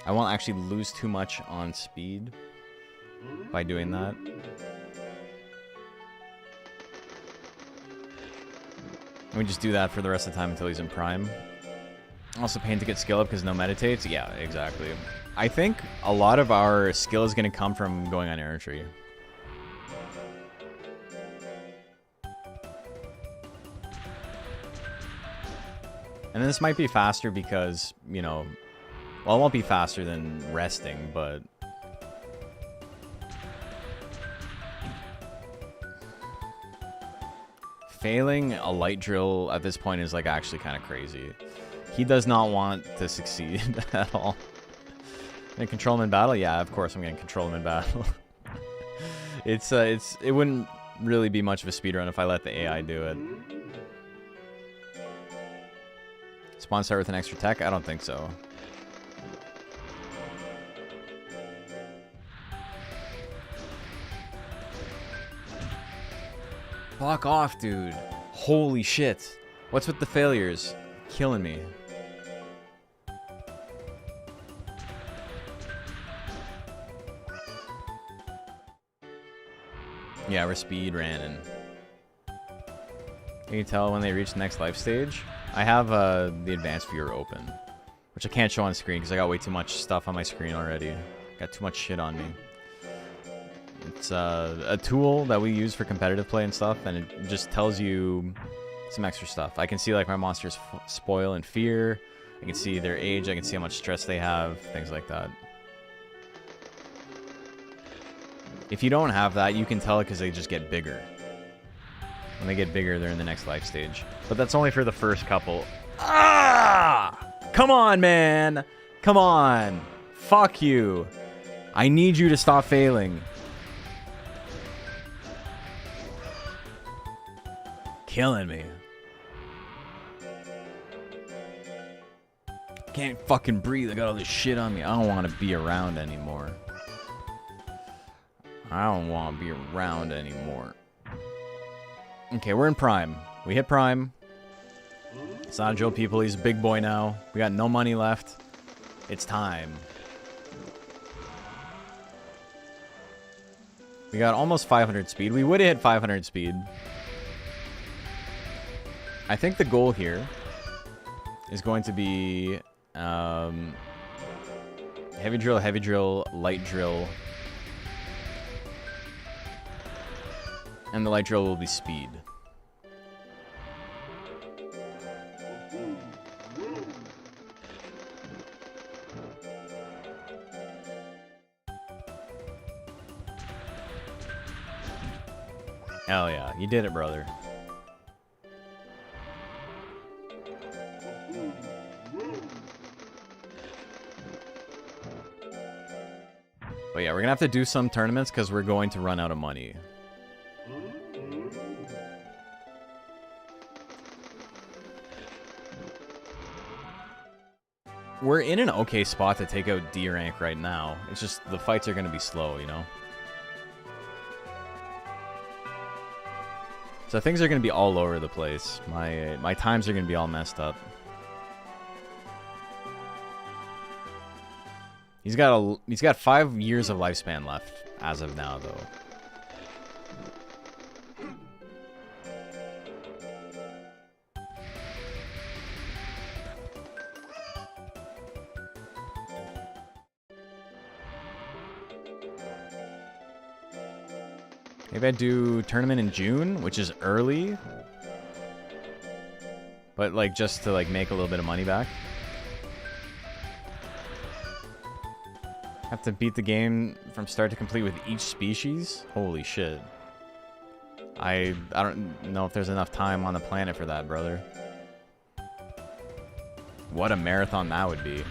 S2: I won't actually lose too much on speed by doing that. And we just do that for the rest of the time until he's in prime. Also paying to get skill up because no meditates. Yeah, exactly. I think a lot of our skill is going to come from going on error tree. And this might be faster because, you know, well, it won't be faster than resting, but... Failing a light drill at this point is, like, actually kind of crazy. He does not want to succeed at all. Gonna control him in battle? Yeah, of course I'm gonna control him in battle. It wouldn't really be much of a speedrun if I let the AI do it. Spawn start with an extra tech? I don't think so. Fuck off, dude. Holy shit. What's with the failures? Killing me. Yeah, we're speed running. You can tell when they reach the next life stage. I have the advanced viewer open, which I can't show on screen because I got way too much stuff on my screen already. Got too much shit on me. It's a tool that we use for competitive play and stuff, and it just tells you some extra stuff. I can see like my monsters spoil and fear. I can see their age. I can see how much stress they have. Things like that. If you don't have that, you can tell it because they just get bigger. When they get bigger, they're in the next life stage. But that's only for the first couple. Ah! Come on, man! Come on! Fuck you! I need you to stop failing. Killing me. Can't fucking breathe. I got all this shit on me. I don't want to be around anymore. I don't want to be around anymore. Okay, we're in prime. We hit prime. It's not Joe people. He's a big boy now. We got no money left. It's time. We got almost 500 speed. We would have hit 500 speed. I think the goal here is going to be heavy drill, light drill. And the light drill will be speed. Hell yeah, you did it, brother. But yeah, we're gonna have to do some tournaments because we're going to run out of money. We're in an okay spot to take out D rank right now. It's just the fights are gonna be slow, you know? So things are gonna be all over the place. My times are gonna be all messed up. He's got 5 years of lifespan left as of now, though. Maybe I do tournament in June, which is early. But like just to like make a little bit of money back. Have to beat the game from start to complete with each species? Holy shit. I don't know if there's enough time on the planet for that, brother. What a marathon that would be.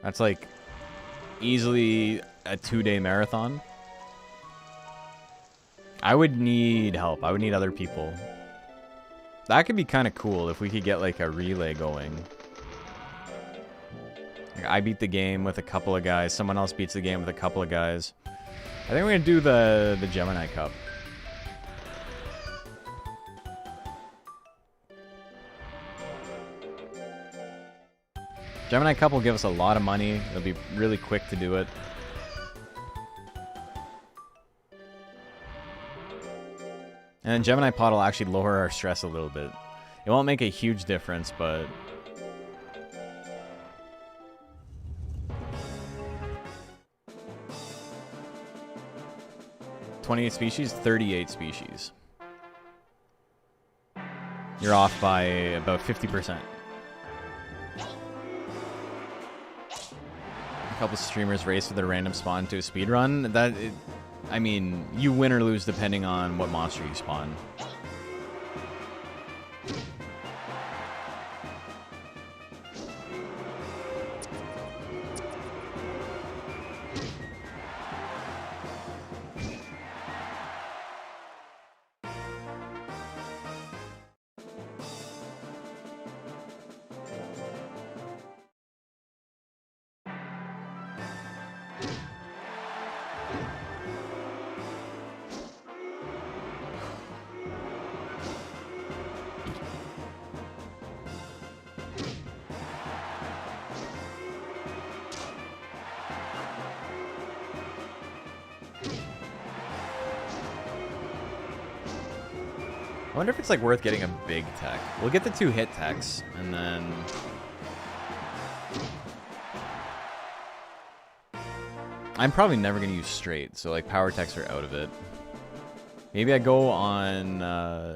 S2: That's like easily a 2-day marathon. I would need help. I would need other people. That could be kind of cool if we could get like a relay going. Like, I beat the game with a couple of guys. Someone else beats the game with a couple of guys. I think we're gonna do the Gemini Cup. Gemini Cup will give us a lot of money. It'll be really quick to do it. And then Gemini Pod will actually lower our stress a little bit. It won't make a huge difference, but... ...28 species, 38 species. You're off by about 50%. A couple streamers race with a random spawn to a speedrun. I mean, you win or lose depending on what monster you spawn. I wonder if it's like worth getting a big tech. We'll get the 2 hit techs, and then... I'm probably never going to use straight, so like power techs are out of it. Maybe I go on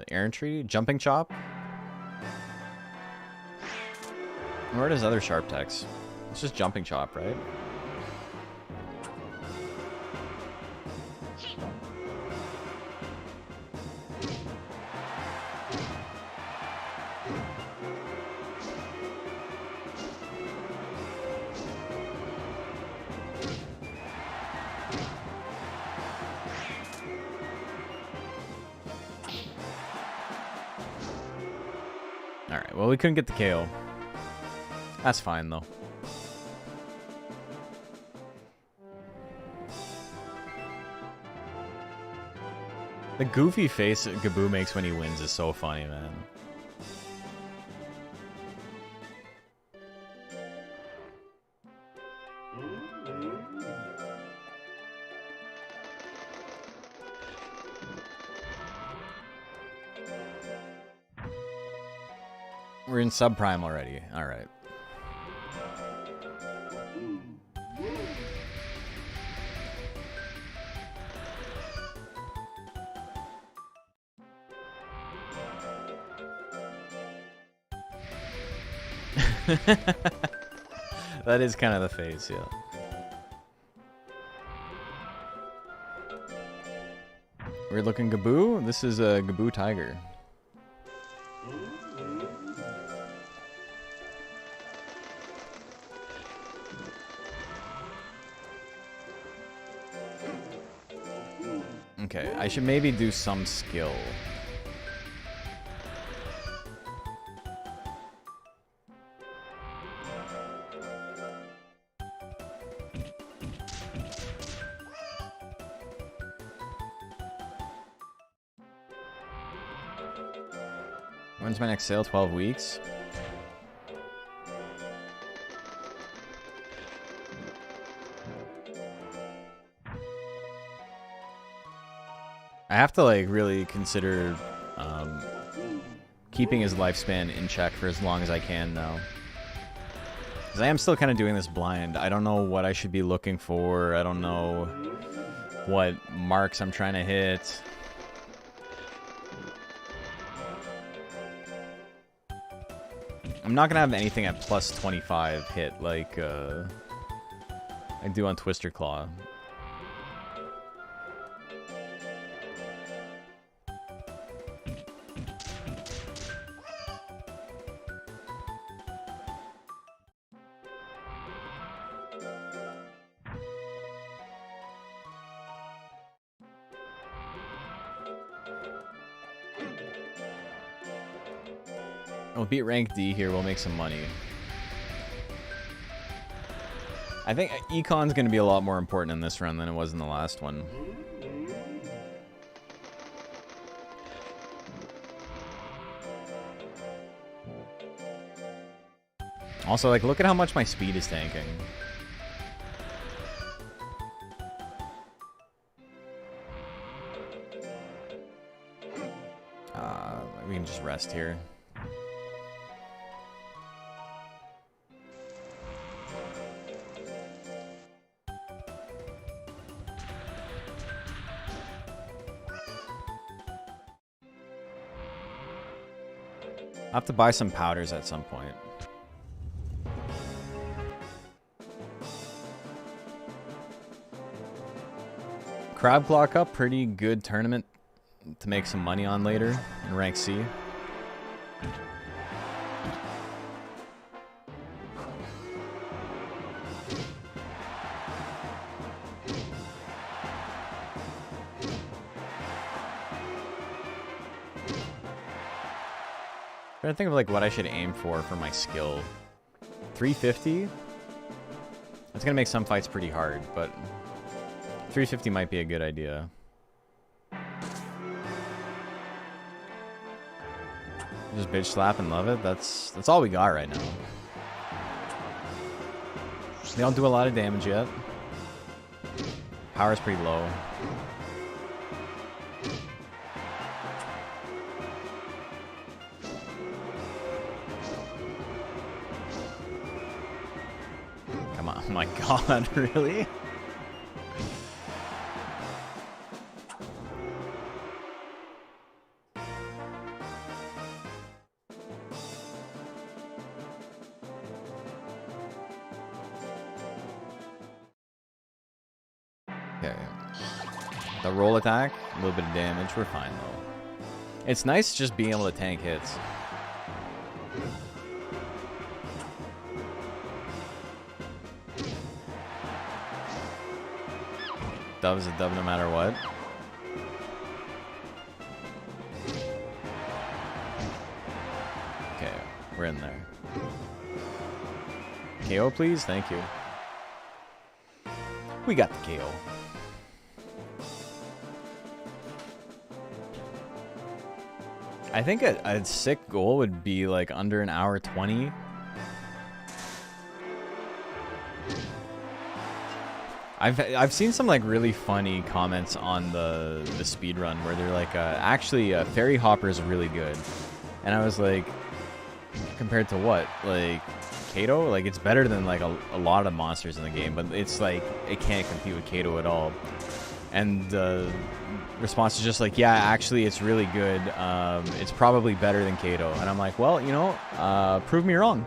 S2: errantry, jumping chop. Where are his other sharp techs? It's just jumping chop, right? Alright, well we couldn't get the KO. That's fine though. The goofy face Gaboo makes when he wins is so funny, man. We're in subprime already. All right. That is kind of the face, yeah. We're looking Gaboo. This is a Gaboo Tiger. Okay, I should maybe do some skill. When's my next sale? 12 weeks? I have to like really consider keeping his lifespan in check for as long as I can now. Because I am still kind of doing this blind. I don't know what I should be looking for. I don't know what marks I'm trying to hit. I'm not gonna have anything at plus 25 hit like I do on Twister Claw. We'll beat rank D here, we'll make some money. I think Econ's going to be a lot more important in this run than it was in the last one. Also, like, look at how much my speed is tanking. We can just rest here. I'll have to buy some powders at some point. Crab Claw Cup, pretty good tournament to make some money on later in rank C. Trying to think of like what I should aim for my skill. 350? That's gonna make some fights pretty hard, but 350 might be a good idea. Just bitch slap and love it. That's all we got right now. They don't do a lot of damage yet. Power's pretty low. Oh my god, really? Okay. The roll attack, a little bit of damage, we're fine though. It's nice just being able to tank hits. Dub is a dub no matter what. Okay, we're in there. KO, please? Thank you. We got the KO. I think a sick goal would be like under an hour 20. I've seen some like really funny comments on the speed run where they're like, actually, Fairy Hopper is really good, and I was like, Compared to what? Like, Kato? Like, it's better than, like, a lot of monsters in the game, but it's, like, it can't compete with Kato at all. And the response is just like, yeah, actually, it's really good. It's probably better than Kato. And I'm like, well, you know, prove me wrong.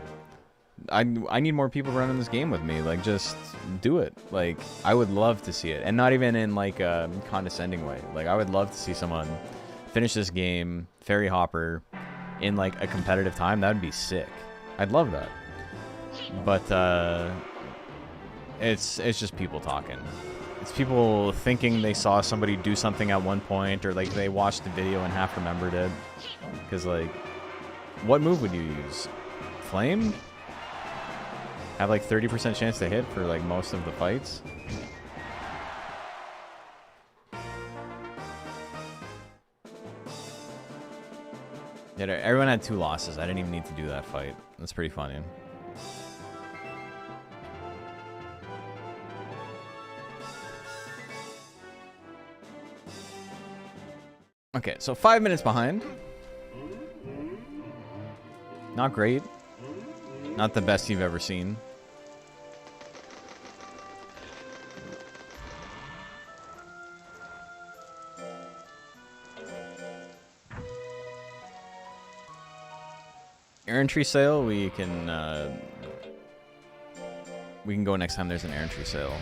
S2: I need more people running this game with me. Like, just do it. Like, I would love to see it. And not even in, like, a condescending way. Like, I would love to see someone finish this game, Fairy Hopper, in, like, a competitive time. That would be sick. I'd love that. But, it's just people talking. It's people thinking they saw somebody do something at one point, or, like, they watched the video and half remembered it. Because, like, what move would you use? Flame? Have, like, 30% chance to hit for, like, most of the fights? Yeah, everyone had 2 losses. I didn't even need to do that fight. That's pretty funny. Okay, so 5 minutes behind. Not great. Not the best you've ever seen. Errantry sale, we can go next time there's an errantry sale.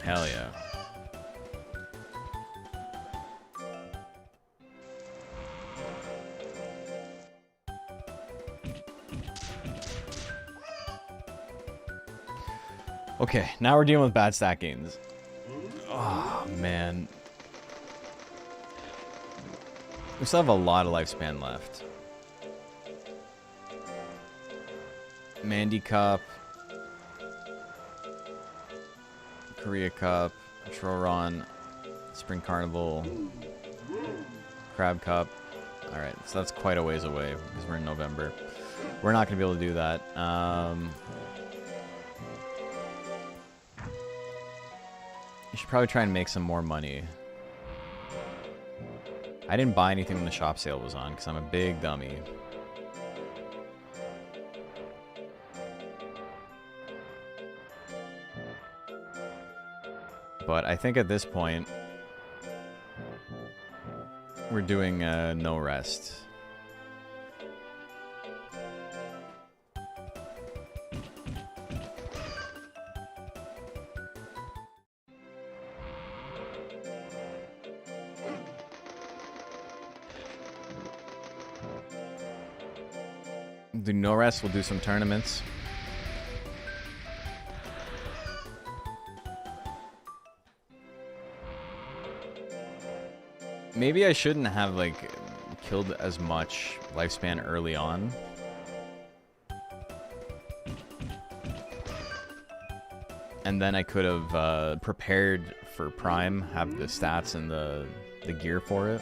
S2: Hell yeah. Okay, now we're dealing with bad stat gains. Oh, man. We still have a lot of lifespan left. Mandy Cup. Korea Cup. Troron. Spring Carnival. Crab Cup. Alright, so that's quite a ways away because we're in November. We're not going to be able to do that. You should probably try and make some more money. I didn't buy anything when the shop sale was on because I'm a big dummy. But I think at this point, we're doing no rest. Do no rest, we'll do some tournaments. Maybe I shouldn't have, like, killed as much lifespan early on. And then I could have prepared for Prime, have the stats and the gear for it.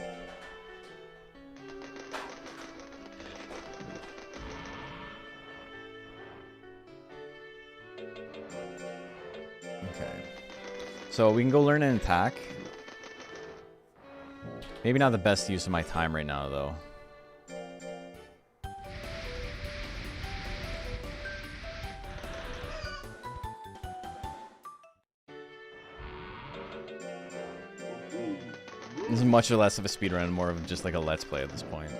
S2: Okay. So we can go learn an attack. Maybe not the best use of my time right now, though. This is much less of a speedrun and more of just like a let's play at this point.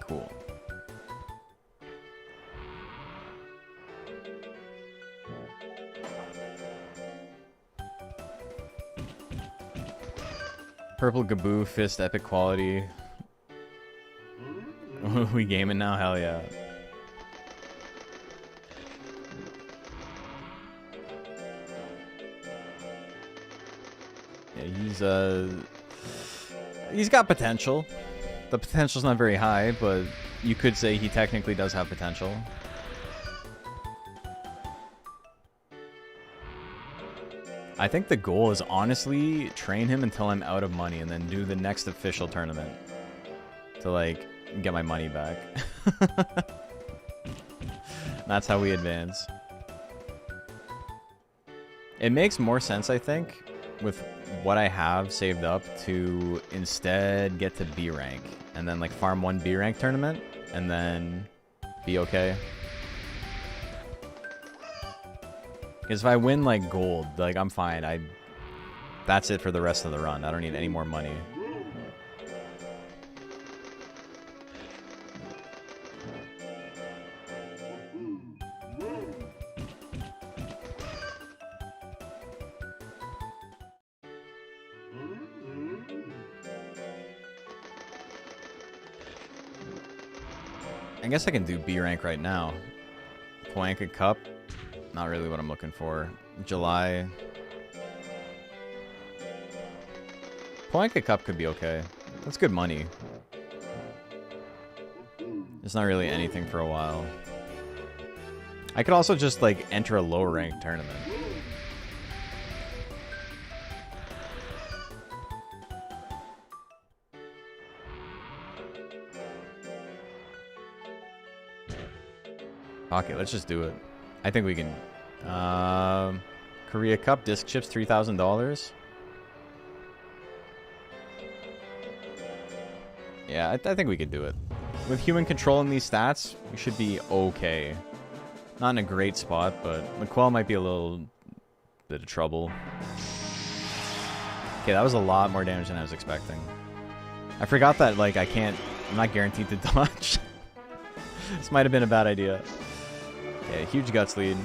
S2: Cool. Purple Gaboo, Fist, epic quality. We gaming now? Hell yeah. Yeah, he's got potential. The potential's not very high, but you could say he technically does have potential. I think the goal is honestly train him until I'm out of money and then do the next official tournament to like get my money back. That's how we advance. It makes more sense, I think, with what I have saved up to instead get to B rank and then like farm one B rank tournament and then be okay. Because if I win like gold, like I'm fine. That's it for the rest of the run. I don't need any more money. I guess I can do B rank right now. Poanka Cup, not really what I'm looking for. July. Poanka Cup could be okay. That's good money. It's not really anything for a while. I could also just like enter a low rank tournament. Okay, let's just do it. I think we can. Korea Cup disc chips $3,000. Yeah, I think we could do it. With human control in these stats, we should be okay. Not in a great spot, but McQuell might be a little bit of trouble. Okay, that was a lot more damage than I was expecting. I forgot that, like, I'm not guaranteed to dodge. This might have been a bad idea. Okay, huge guts lead.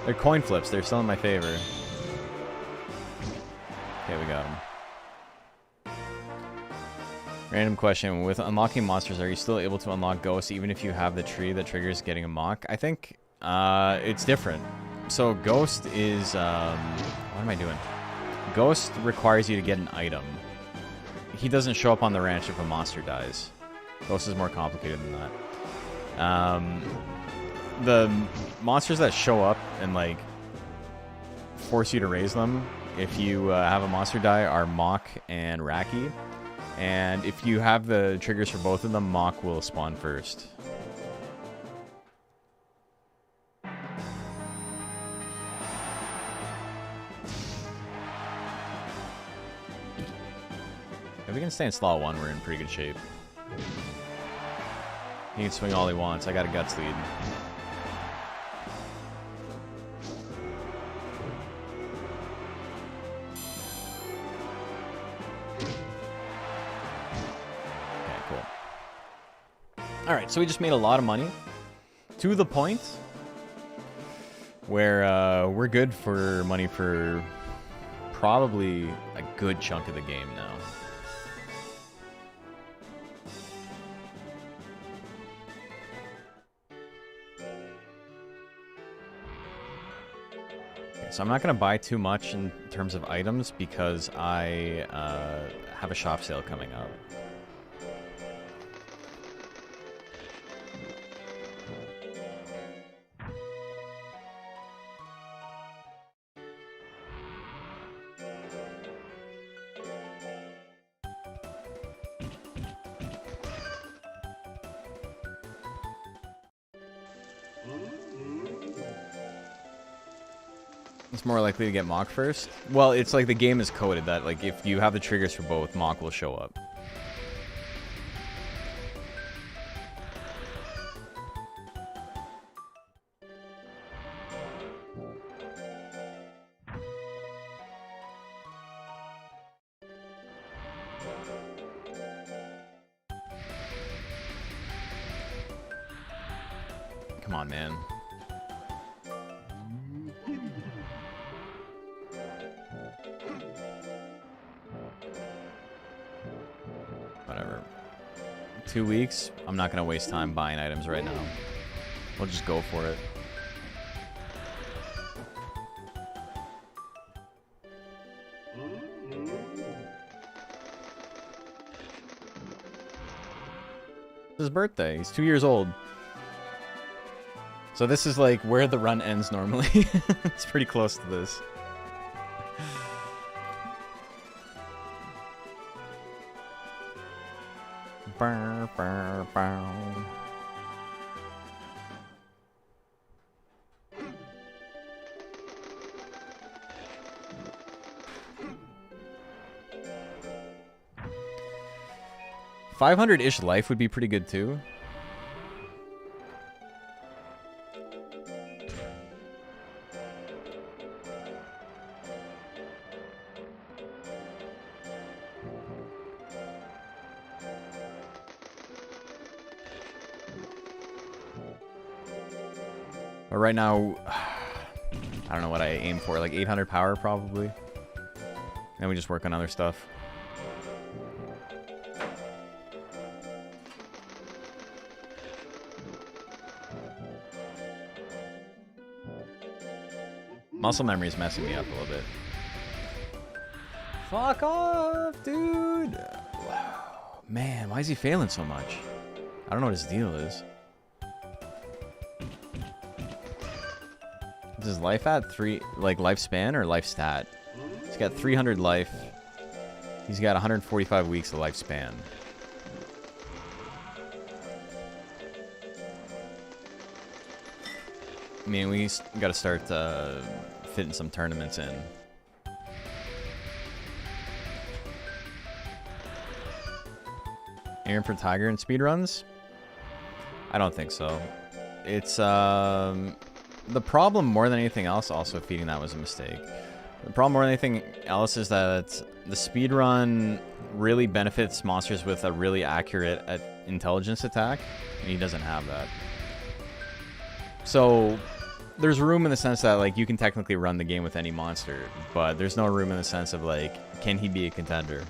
S2: They're coin flips. They're still in my favor. Okay, we got them. Random question. With unlocking monsters, are you still able to unlock ghosts even if you have the tree that triggers getting a mock? I think it's different. So ghost is... what am I doing? Ghost requires you to get an item. He doesn't show up on the ranch if a monster dies. Ghost is more complicated than that. The monsters that show up and like force you to raise them if you have a monster die are Mock and Raki. And if you have the triggers for both of them, Mock will spawn first. If we can stay in slot 1, we're in pretty good shape. He can swing all he wants. I got a guts lead. Okay, cool. Alright, so we just made a lot of money. To the point where we're good for money for probably a good chunk of the game now. So I'm not going to buy too much in terms of items because I have a shop sale coming up. It's more likely to get Mock first. Well, it's like the game is coded that like if you have the triggers for both, Mock will show up. Come on, man. Whatever. 2 weeks? I'm not going to waste time buying items right now. We'll just go for it. his birthday. He's 2 years old. So this is like where the run ends normally. It's pretty close to this. Bow, bow, bow. $500-ish life would be pretty good too. But right now, I don't know what I aim for, like 800 power probably. And we just work on other stuff. Muscle memory is messing me up a little bit. Fuck off, dude! Wow. Man, why is he failing so much? I don't know what his deal is. Is his life at 3, like lifespan or life stat? He's got 300 life. He's got 145 weeks of lifespan. I mean, we got to start fitting some tournaments in. Aim for Tiger in speedruns? I don't think so. It's the problem more than anything else. Also, feeding that was a mistake. The problem more than anything else is that the speedrun really benefits monsters with a really accurate intelligence attack, and he doesn't have that. So there's room in the sense that like you can technically run the game with any monster, but there's no room in the sense of like, can he be a contender?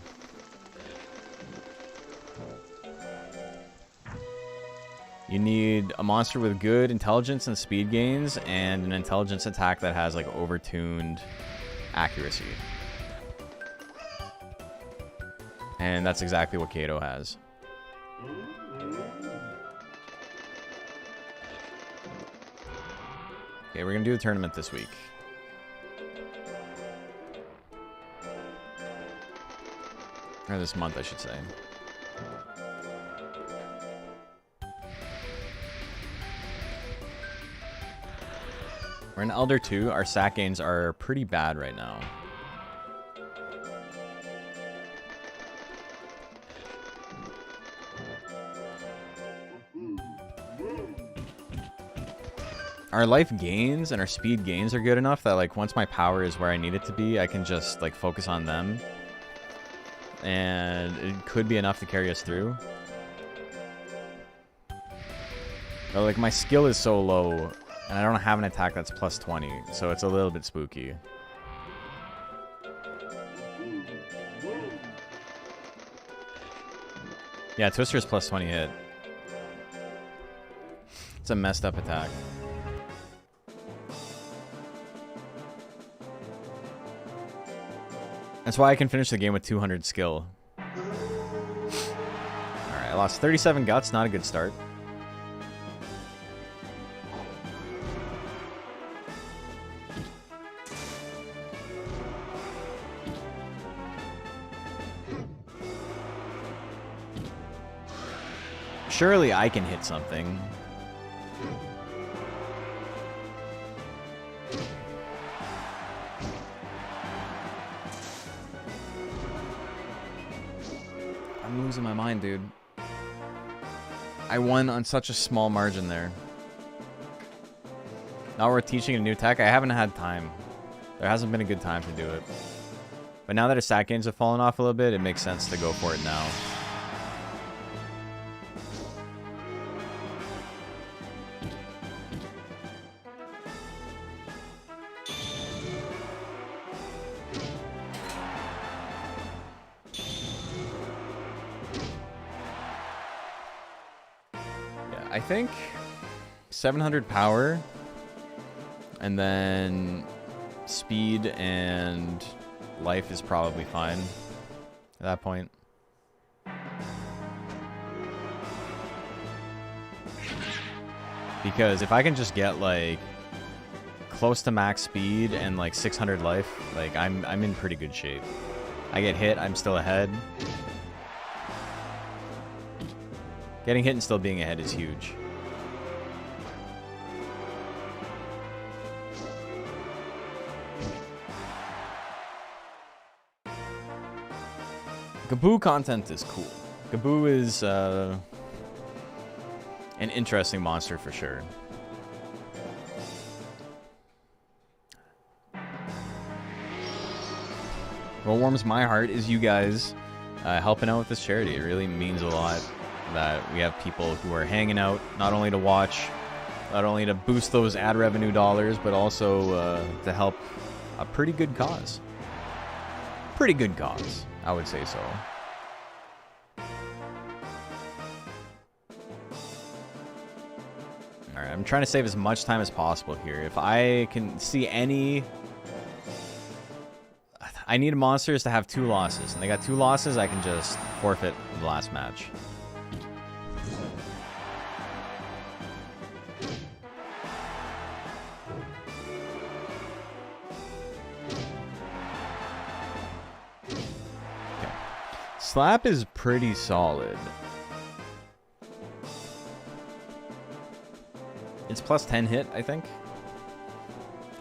S2: You need a monster with good intelligence and speed gains, and an intelligence attack that has like overtuned accuracy. And that's exactly what Kato has. Okay, we're gonna do a tournament this week. Or this month, I should say. We're in Elder 2. Our sack gains are pretty bad right now. Our life gains and our speed gains are good enough that like once my power is where I need it to be, I can just like focus on them. And it could be enough to carry us through. But like my skill is so low, and I don't have an attack that's plus 20, so it's a little bit spooky. Yeah, Twister's plus 20 hit. It's a messed up attack. That's why I can finish the game with 200 skill. Alright, I lost 37 guts, not a good start. Surely I can hit something. I'm losing my mind, dude. I won on such a small margin there. Now we're teaching a new tech. I haven't had time. There hasn't been a good time to do it. But now that his stat gains have fallen off a little bit, it makes sense to go for it now. I think 700 power, and then speed and life is probably fine at that point. Because if I can just get, like, close to max speed and, like, 600 life, like, I'm in pretty good shape. I get hit, I'm still ahead. Getting hit and still being ahead is huge. Gaboo content is cool. Gaboo is an interesting monster for sure. What warms my heart is you guys helping out with this charity. It really means a lot that we have people who are hanging out, not only to watch, not only to boost those ad revenue dollars, but also to help a pretty good cause. Pretty good cause, I would say so. Alright, I'm trying to save as much time as possible here. If I can see any... I need monsters to have 2 losses, and they got 2 losses, I can just forfeit the last match. Okay. Slap is pretty solid. It's plus 10 hit, I think.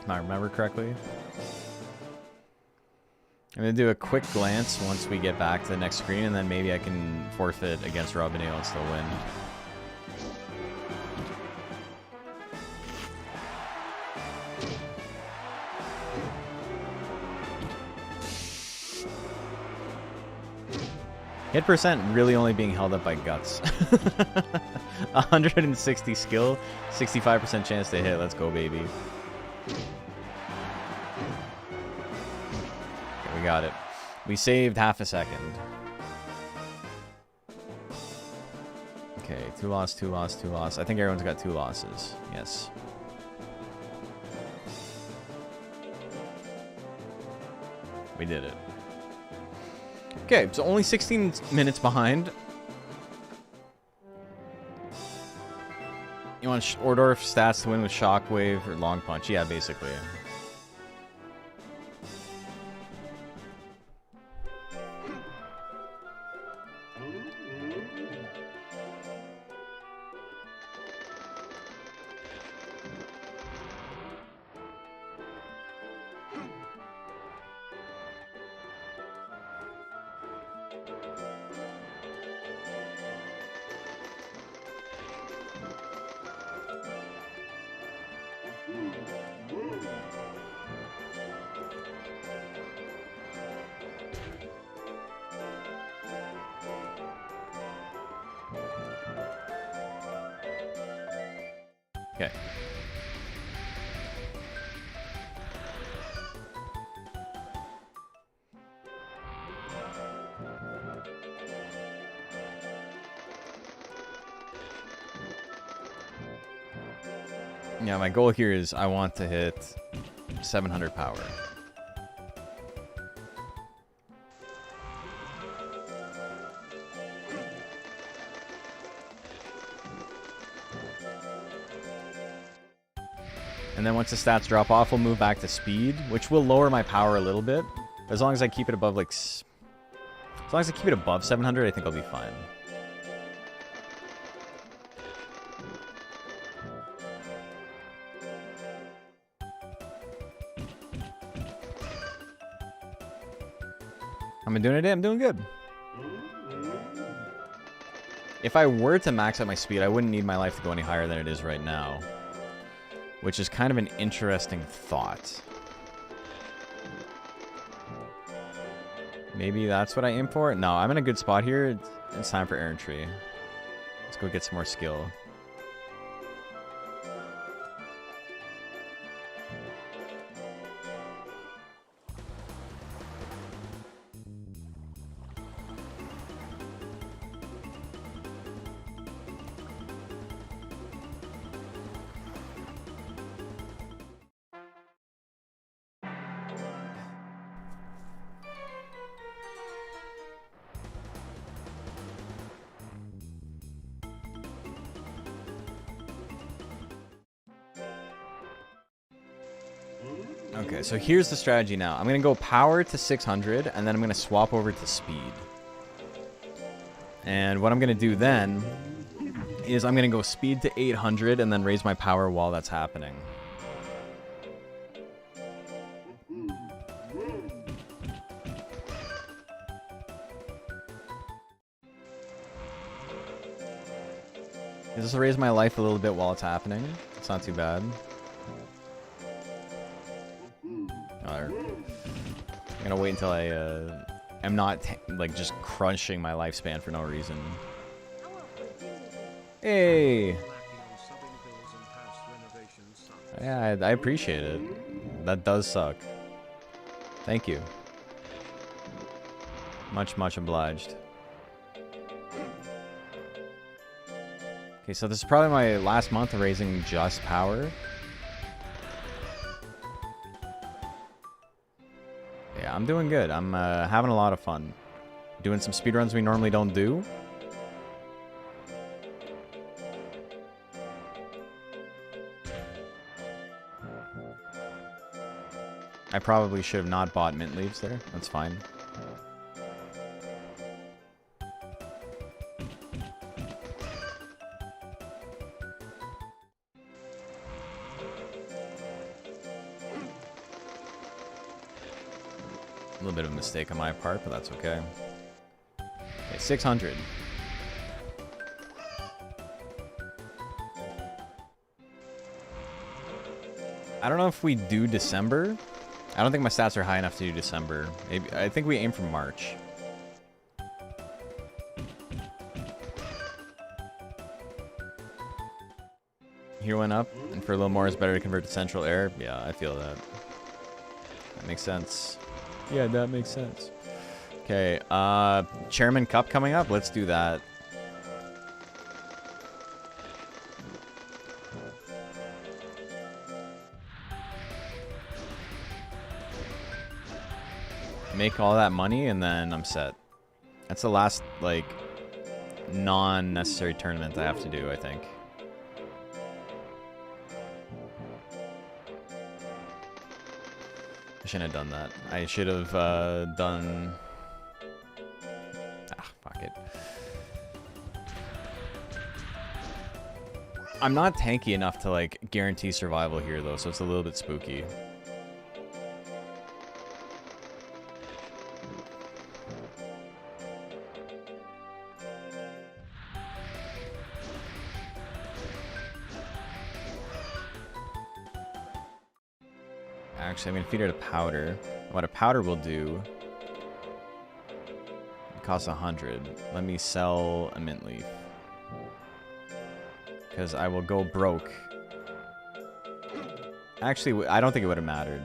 S2: If I remember correctly. I'm going to do a quick glance once we get back to the next screen, and then maybe I can forfeit against Robineo and still win. Hit percent really only being held up by guts. 160 skill, 65% chance to hit. Let's go, baby. We got it. We saved half a second. Okay, 2 loss, 2 loss, 2 loss. I think everyone's got 2 losses. Yes. We did it. Okay, so only 16 minutes behind. You want Ordorf stats to win with Shockwave or Long Punch? Yeah, basically. Okay. Yeah, my goal here is I want to hit 700 power. And then once the stats drop off, we'll move back to speed, which will lower my power a little bit. As long as I keep it above, like... As long as I keep it above 700, I think I'll be fine. Am I doing it today? I'm doing good. If I were to max out my speed, I wouldn't need my life to go any higher than it is right now. Which is kind of an interesting thought. Maybe that's what I aim for? No, I'm in a good spot here. It's time for errantry. Let's go get some more skill. Okay, so here's the strategy now. I'm going to go power to 600, and then I'm going to swap over to speed. And what I'm going to do then is I'm going to go speed to 800 and then raise my power while that's happening. This will raise my life a little bit while it's happening. It's not too bad. I'm gonna wait until I am not like just crunching my lifespan for no reason. Hey. Yeah, I appreciate it. That does suck. Thank you. Much obliged. Okay, so this is probably my last month of raising just power. Yeah, I'm doing good. I'm having a lot of fun. Doing some speedruns we normally don't do. I probably should have not bought mint leaves there. That's fine. A little bit of a mistake on my part, but that's okay. Okay, 600. I don't know if we do December. I don't think my stats are high enough to do December. Maybe I think we aim for March. Here went up, and for a little more, it's better to convert to central air. Yeah, I feel that. That makes sense. Yeah, that makes sense. Okay, Chairman Cup coming up. Let's do that. Make all that money, and then I'm set. That's the last, like, non-necessary tournament I have to do, I think. I shouldn't have done that. I should have done... Ah, fuck it. I'm not tanky enough to, like, guarantee survival here, though, so it's a little bit spooky. Actually, I'm going to feed her to powder. What a powder will do... It costs 100. Let me sell a mint leaf. Because I will go broke. Actually, I don't think it would have mattered.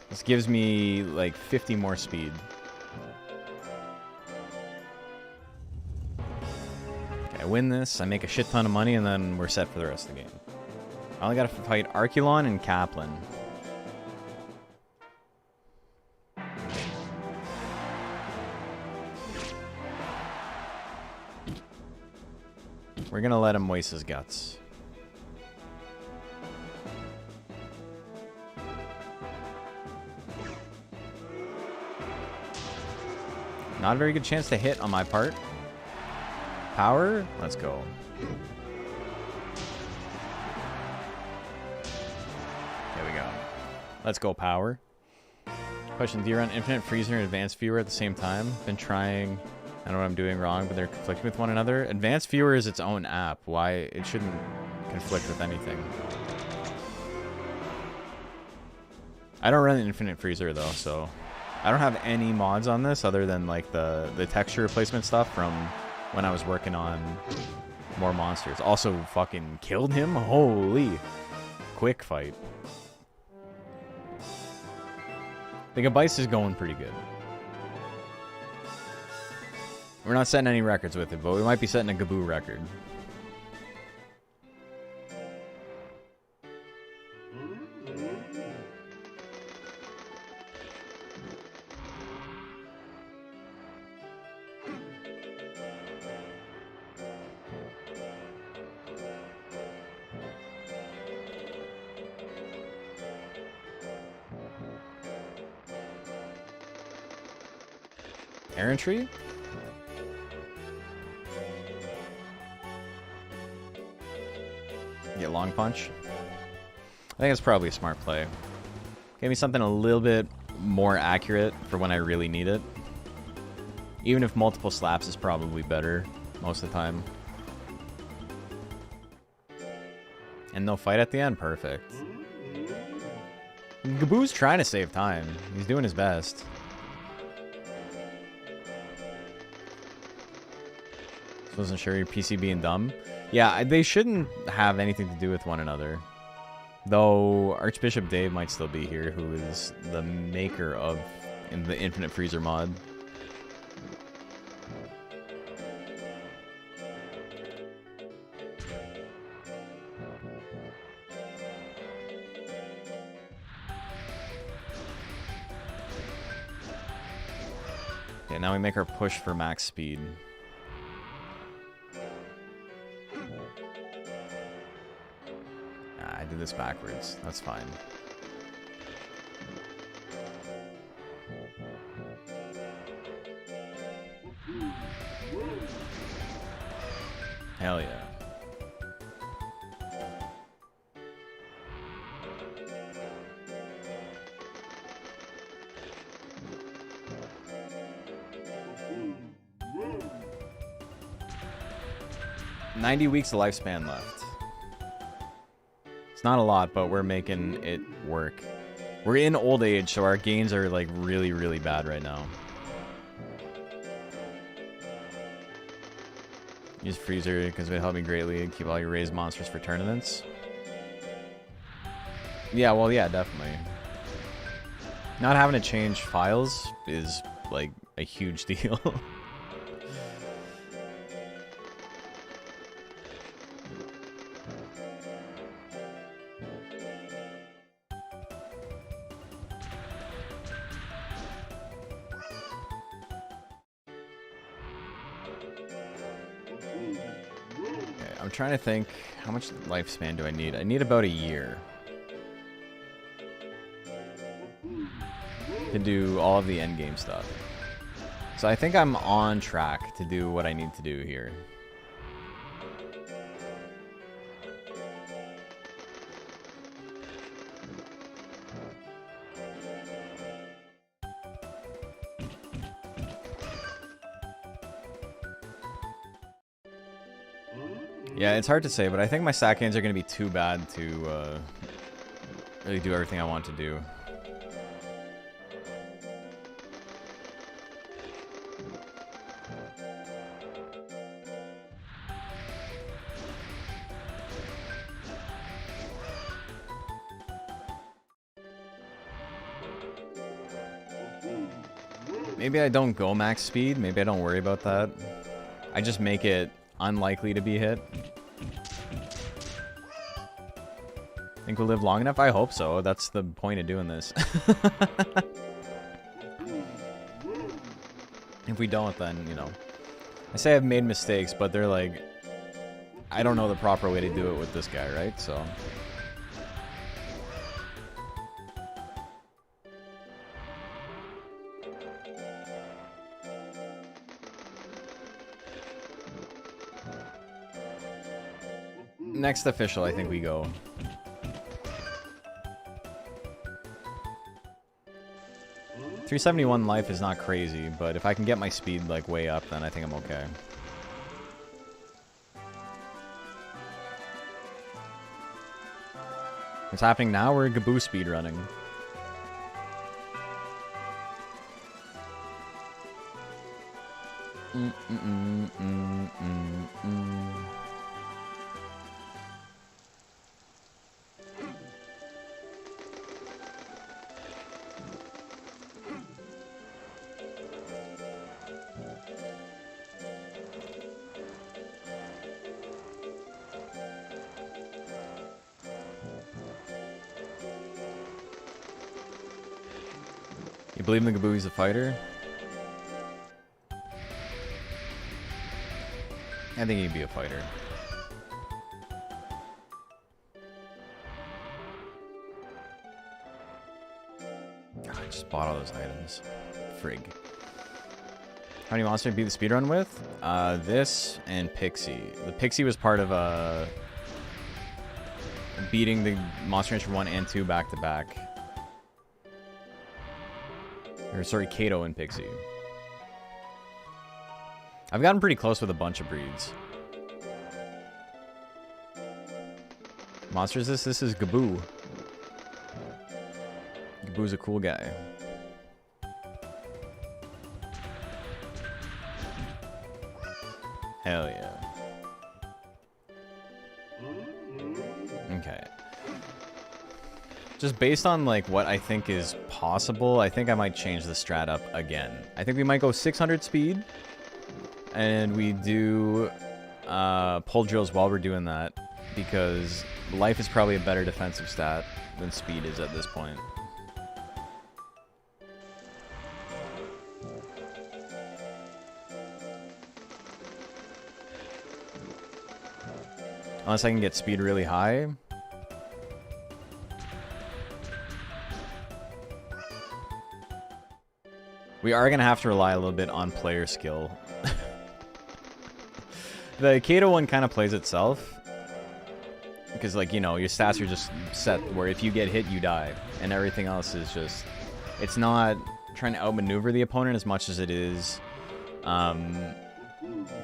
S2: This gives me, like, 50 more speed. Okay, I win this, I make a shit ton of money, and then we're set for the rest of the game. I only gotta fight Arculon and Kaplan. We're gonna let him waste his guts. Not a very good chance to hit on my part. Power? Let's go. There we go. Let's go, power. Question, do you run Infinite Freezer and Advanced Viewer at the same time? Been trying... I don't know what I'm doing wrong, but they're conflicting with one another. Advanced Viewer is its own app. Why? It shouldn't conflict with anything. I don't run Infinite Freezer, though, so... I don't have any mods on this other than, like, the texture replacement stuff from when I was working on more monsters. Also, fucking killed him? Holy. Quick fight. The Gabice is going pretty good. We're not setting any records with it, but we might be setting a Gaboo record. Errantry? Get long punch. I think it's probably a smart play. Give me something a little bit more accurate for when I really need it. Even if multiple slaps is probably better most of the time. And no fight at the end. Perfect. Gaboo's trying to save time. He's doing his best. Just wasn't sure your PC being dumb. Yeah, they shouldn't have anything to do with one another. Though Archbishop Dave might still be here, who is the maker of the Infinite Freezer mod. Okay, now we make our push for max speed. Ah, I did this backwards. That's fine. Hell yeah. $90 weeks of lifespan left. It's not a lot, but we're making it work. We're in old age, so our gains are like really, really bad right now. Use Freezer because it would help me greatly. Keep all your raised monsters for tournaments. Yeah, well, yeah, definitely. Not having to change files is like a huge deal. I'm trying to think, how much lifespan do I need? I need about a year to do all of the endgame stuff. So I think I'm on track to do what I need to do here. Yeah, it's hard to say, but I think my stack gains are going to be too bad to really do everything I want to do. Maybe I don't go max speed. Maybe I don't worry about that. I just make it unlikely to be hit. Think we'll live long enough? I hope so. That's the point of doing this. If we don't, then, you know. I say I've made mistakes, but they're like... I don't know the proper way to do it with this guy, right? So... Next official, I think we go. $371 life is not crazy, but if I can get my speed like way up, then I think I'm okay. What's happening now? We're Gaboo speed running. You believe in the Gaboo is a fighter? I think he'd be a fighter. God, I just bought all those items. Frig. How many monsters to beat the speedrun with? This and Pixie. The Pixie was part of beating the Monster Rancher 1 and 2 back to back. Or sorry, Kato and Pixie. I've gotten pretty close with a bunch of breeds. Monsters this is Gaboo. Gaboo's a cool guy. Hell yeah. Okay. Just based on like what I think is possible, I think I might change the strat up again. I think we might go 600 speed. And we do pull drills while we're doing that. Because life is probably a better defensive stat than speed is at this point. Unless I can get speed really high. We are going to have to rely a little bit on player skill. The Kato one kind of plays itself. Because, like, you know, your stats are just set where if you get hit, you die. And everything else is just... It's not trying to outmaneuver the opponent as much as it is...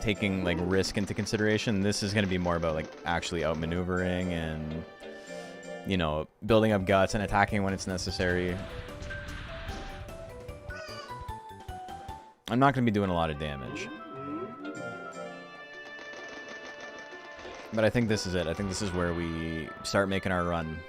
S2: taking like risk into consideration. This is going to be more about like actually outmaneuvering and, you know, building up guts and attacking when it's necessary. I'm not going to be doing a lot of damage, but I think this is it. I think this is where we start making our run.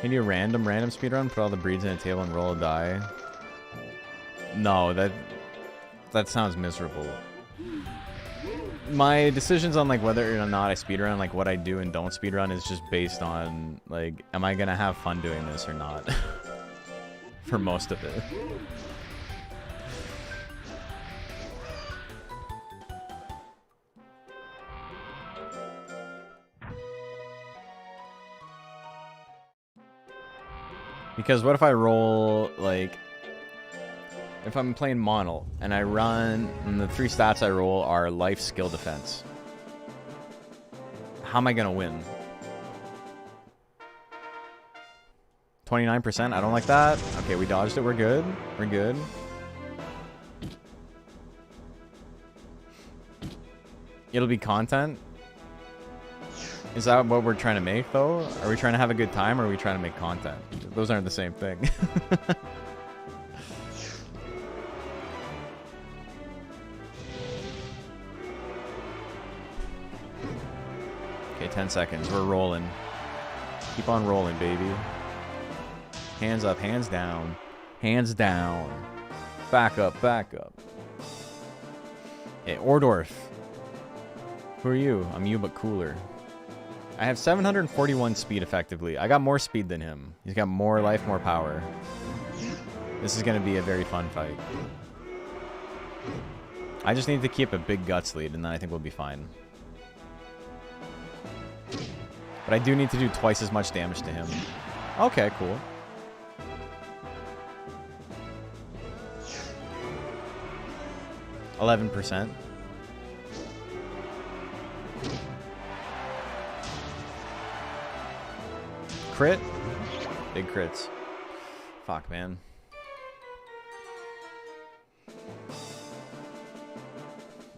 S2: Can you random speedrun? Put all the breeds in a table and roll a die? No, that sounds miserable. My decisions on like whether or not I speedrun, like what I do and don't speedrun, is just based on like, am I gonna have fun doing this or not? For most of it. Because what if I roll, like, if I'm playing Monol, and I run, and the 3 stats I roll are life, skill, defense. How am I gonna win? 29%? I don't like that. Okay, we dodged it. We're good. We're good. It'll be content. Is that what we're trying to make, though? Are we trying to have a good time, or are we trying to make content? Those aren't the same thing. Okay, 10 seconds. We're rolling. Keep on rolling, baby. Hands up, hands down. Hands down. Back up, back up. Hey, Ordorf. Who are you? I'm you, but cooler. I have 741 speed effectively. I got more speed than him. He's got more life, more power. This is going to be a very fun fight. I just need to keep a big guts lead, and then I think we'll be fine. But I do need to do twice as much damage to him. Okay, cool. %. Crit? Big crits. Fuck, man.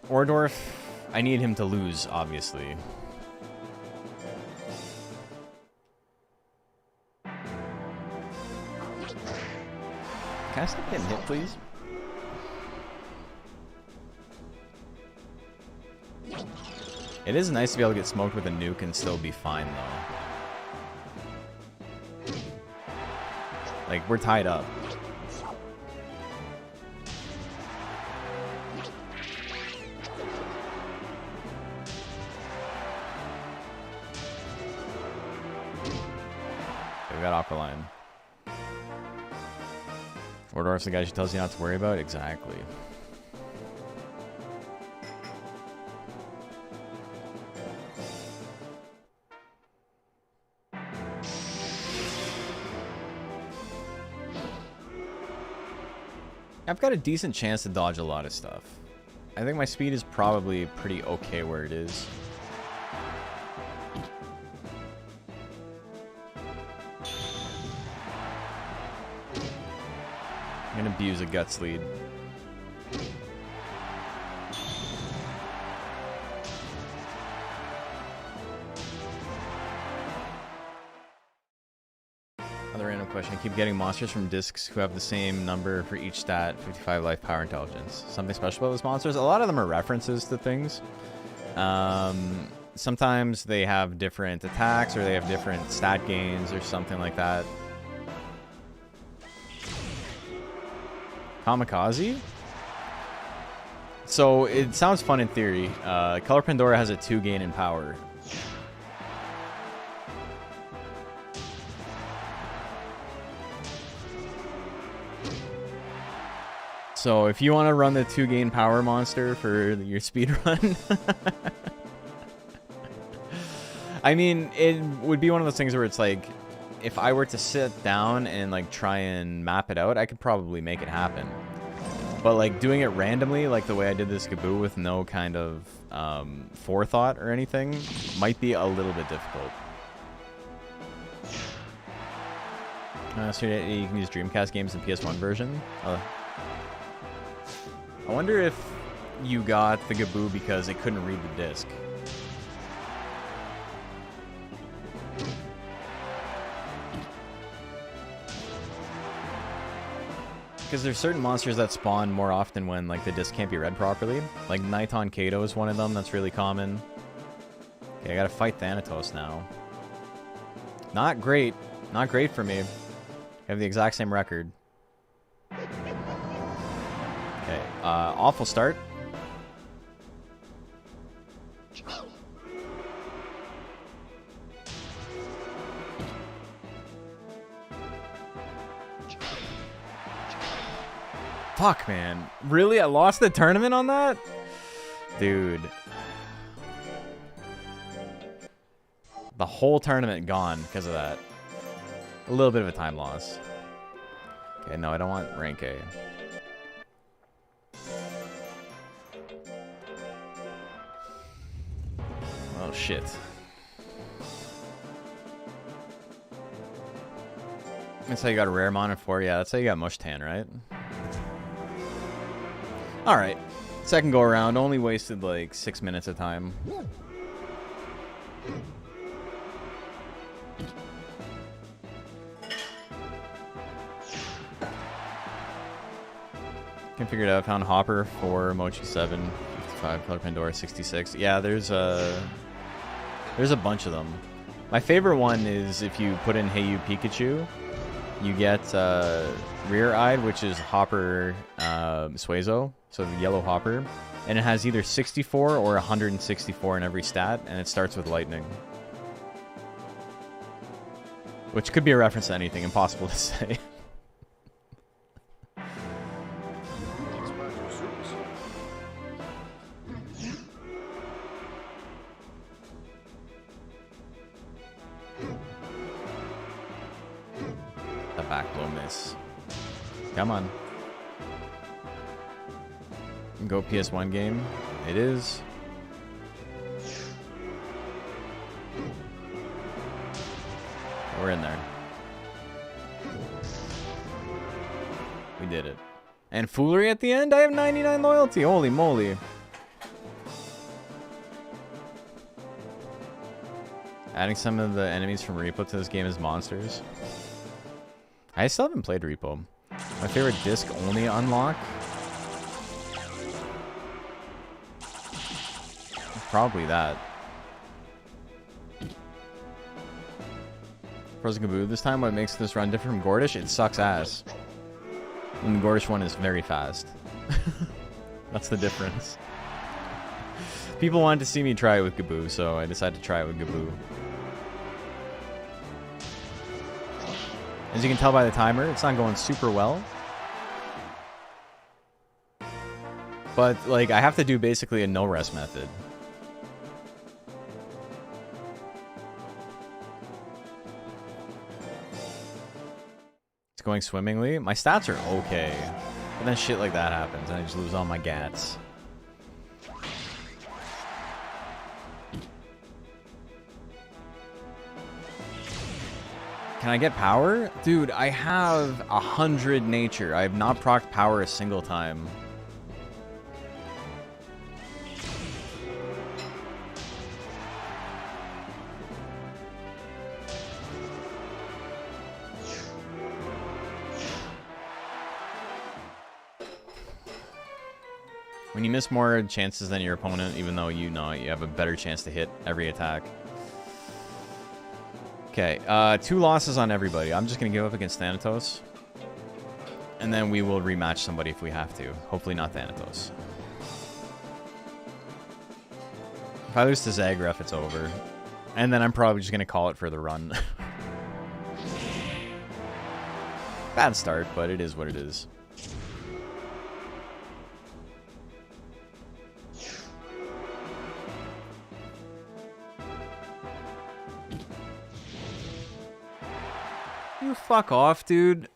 S2: Ordorf, I need him to lose, obviously. Can I stop getting hit, please? It is nice to be able to get smoked with a nuke and still be fine, though. Like, we're tied up. Okay, we got Aqualine. Ordorf's the guy she tells you not to worry about? Exactly. I've got a decent chance to dodge a lot of stuff. I think my speed is probably pretty okay where it is. I'm gonna abuse a guts lead. Another random question. I keep getting monsters from discs who have the same number for each stat, 55 life, power, intelligence. Something special about those monsters? A lot of them are references to things. Sometimes they have different attacks or they have different stat gains or something like that. Kamikaze? So it sounds fun in theory. Color Pandora has a 2 gain in power. So if you want to run the 2 gain power monster for your speed run, I mean, it would be one of those things where it's like, if I were to sit down and like try and map it out, I could probably make it happen. But like doing it randomly, like the way I did this Gaboo with no kind of forethought or anything, might be a little bit difficult. So you can use Dreamcast games in PS1 version. I wonder if you got the Gaboo because it couldn't read the disc. Because there's certain monsters that spawn more often when like the disc can't be read properly. Like Niton Kato is one of them that's really common. Okay, I gotta fight Thanatos now. Not great. Not great for me. I have the exact same record. Okay, awful start. Fuck, man. Really? I lost the tournament on that? Dude. The whole tournament gone because of that. A little bit of a time loss. Okay, no, I don't want rank A. Oh, shit. That's how you got a rare mon in 4? Yeah, that's how you got Mushtan, right? Alright. Second go around. Only wasted like 6 minutes of time. Can figure it out. Found Hopper for Mochi 7, 55, Color Pandora 66. Yeah, there's a bunch of them. My favorite one is if you put in Hey You Pikachu, you get Rear-Eyed, which is Hopper Suezo, so the yellow Hopper, and it has either 64 or 164 in every stat, and it starts with lightning. Which could be a reference to anything, impossible to say. The back blow miss. Come on. Go PS1 game. It is. We're in there. We did it. And foolery at the end? I have 99 loyalty. Holy moly. Adding some of the enemies from Repo to this game as monsters. I still haven't played Repo. My favorite disc only unlock? Probably that. Frozen Gaboo this time. What makes this run different from Gordish? It sucks ass. And the Gordish one is very fast. That's the difference. People wanted to see me try it with Gaboo, so I decided to try it with Gaboo. As you can tell by the timer, it's not going super well. But, like, I have to do basically a no-rest method. It's going swimmingly. My stats are okay. But then shit like that happens, and I just lose all my gats. Can I get power? Dude, I have 100 nature. I have not procced power a single time. When you miss more chances than your opponent, even though you know you have a better chance to hit every attack. Okay, 2 losses on everybody. I'm just going to give up against Thanatos. And then we will rematch somebody if we have to. Hopefully not Thanatos. If I lose to Zagref, it's over. And then I'm probably just going to call it for the run. Bad start, but it is what it is. You fuck off, dude.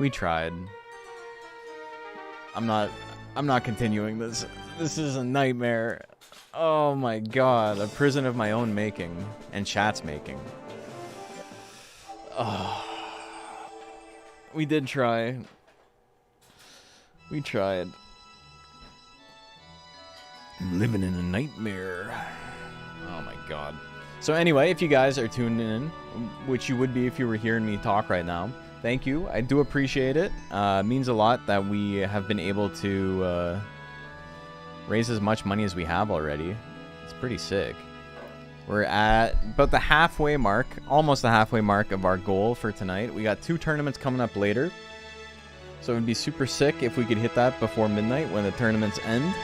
S2: We tried. I'm not continuing this. This is a nightmare. Oh my god, a prison of my own making and chat's making. Oh. We did try. We tried. I'm living in a nightmare. Oh my god. So anyway, if you guys are tuned in, which you would be if you were hearing me talk right now, thank you. I do appreciate it. It means a lot that we have been able to raise as much money as we have already. It's pretty sick. We're at about the halfway mark, almost the halfway mark of our goal for tonight. We got 2 tournaments coming up later. So it would be super sick if we could hit that before midnight when the tournaments end.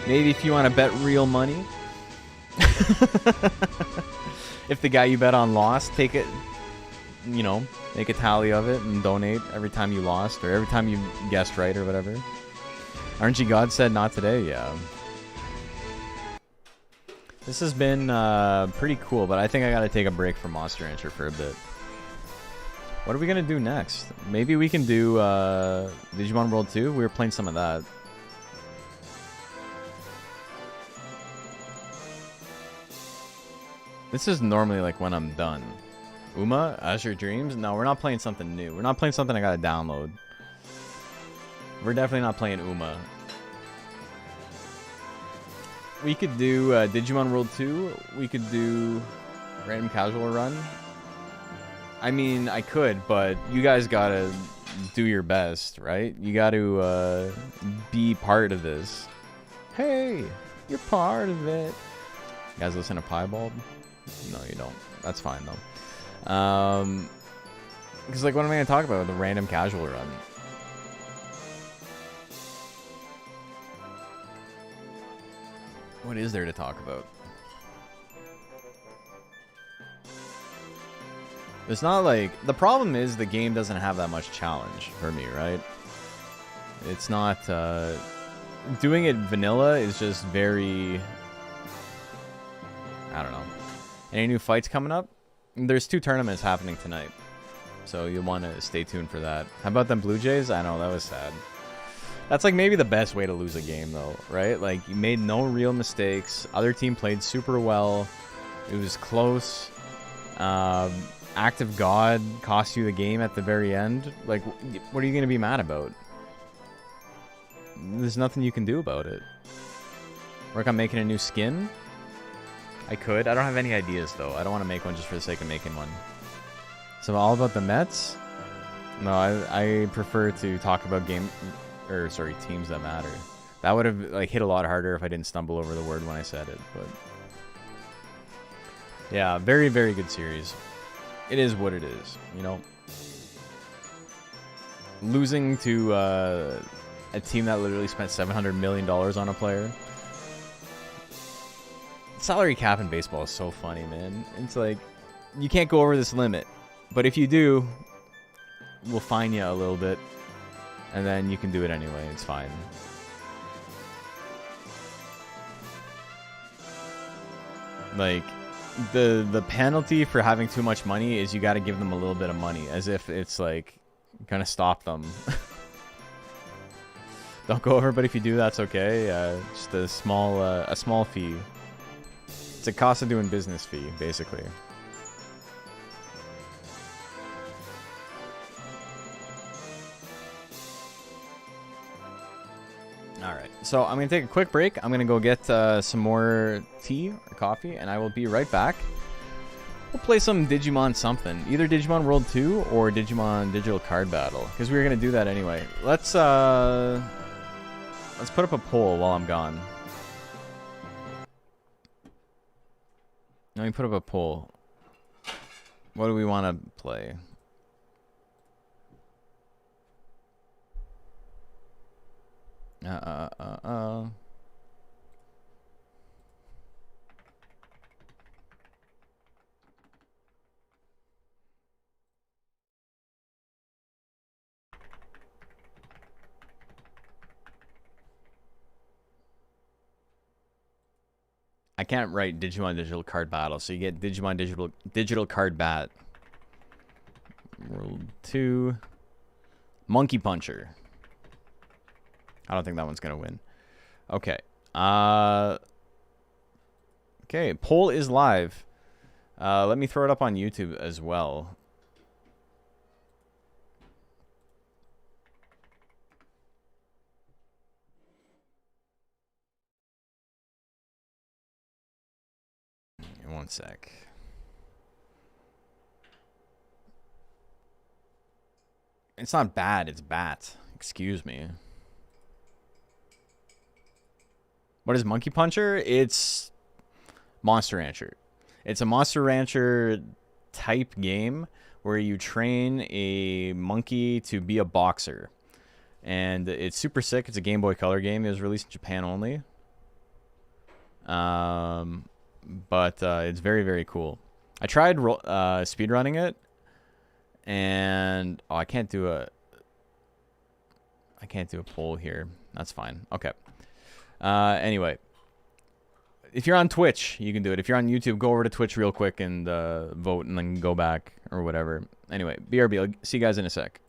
S2: Maybe if you want to bet real money. If the guy you bet on lost, take it, you know, make a tally of it and donate every time you lost or every time you guessed right or whatever. Aren't you God said not today? Yeah. This has been pretty cool, but I think I gotta take a break from Monster Rancher for a bit. What are we gonna do next? Maybe we can do Digimon World 2. We were playing some of that. This is normally like when I'm done. Uma, Azure Dreams? No, we're not playing something new. We're not playing something I gotta download. We're definitely not playing Uma. We could do Digimon World 2. We could do Random Casual Run. I mean, I could, but you guys gotta do your best, right? You gotta be part of this. Hey, you're part of it. You guys listen to Piebald? No, you don't. That's fine, though. Because, like, what am I going to talk about with the Random Casual Run? What is there to talk about? It's not like... The problem is the game doesn't have that much challenge for me, right? It's not... doing it vanilla is just very... I don't know. Any new fights coming up? There's 2 tournaments happening tonight. So you'll want to stay tuned for that. How about them Blue Jays? I know, that was sad. That's like maybe the best way to lose a game though, right? Like you made no real mistakes. Other team played super well. It was close. Act of God cost you the game at the very end. Like, what are you going to be mad about? There's nothing you can do about it. Work on making a new skin? I could. I don't have any ideas, though. I don't want to make one just for the sake of making one. So all about the Mets? No, I prefer to talk about teams that matter. That would have like hit a lot harder if I didn't stumble over the word when I said it. But yeah, very, very good series. It is what it is, you know. Losing to a team that literally spent $700 million on a player. Salary cap in baseball is so funny, man. It's like, you can't go over this limit. But if you do, we'll fine you a little bit. And then you can do it anyway. It's fine. Like, the penalty for having too much money is you got to give them a little bit of money, as if it's like gonna stop them. Don't go over, but if you do, that's okay. Just a small fee. It's a cost of doing business fee, basically. Alright, so I'm going to take a quick break. I'm going to go get some more tea or coffee, and I will be right back. We'll play some Digimon something. Either Digimon World 2 or Digimon Digital Card Battle, because we were going to do that anyway. Let's put up a poll while I'm gone. Let me put up a poll. What do we want to play? I can't write Digimon Digital Card Battle, so you get Digimon Digital Card Bat. World 2. Monkey Puncher. I don't think that one's gonna win. Okay. Okay, poll is live. Let me throw it up on YouTube as well. In one sec. It's not bad, it's bat. Excuse me. What is Monkey Puncher? It's Monster Rancher. It's a Monster Rancher type game where you train a monkey to be a boxer. And it's super sick. It's a Game Boy Color game. It was released in Japan only. But it's very, very cool. I tried speedrunning it. And I can't do a poll here. That's fine. Okay. Anyway, if you're on Twitch, you can do it. If you're on YouTube, go over to Twitch real quick and vote, and then go back or whatever. Anyway, BRB. I'll see you guys in a sec.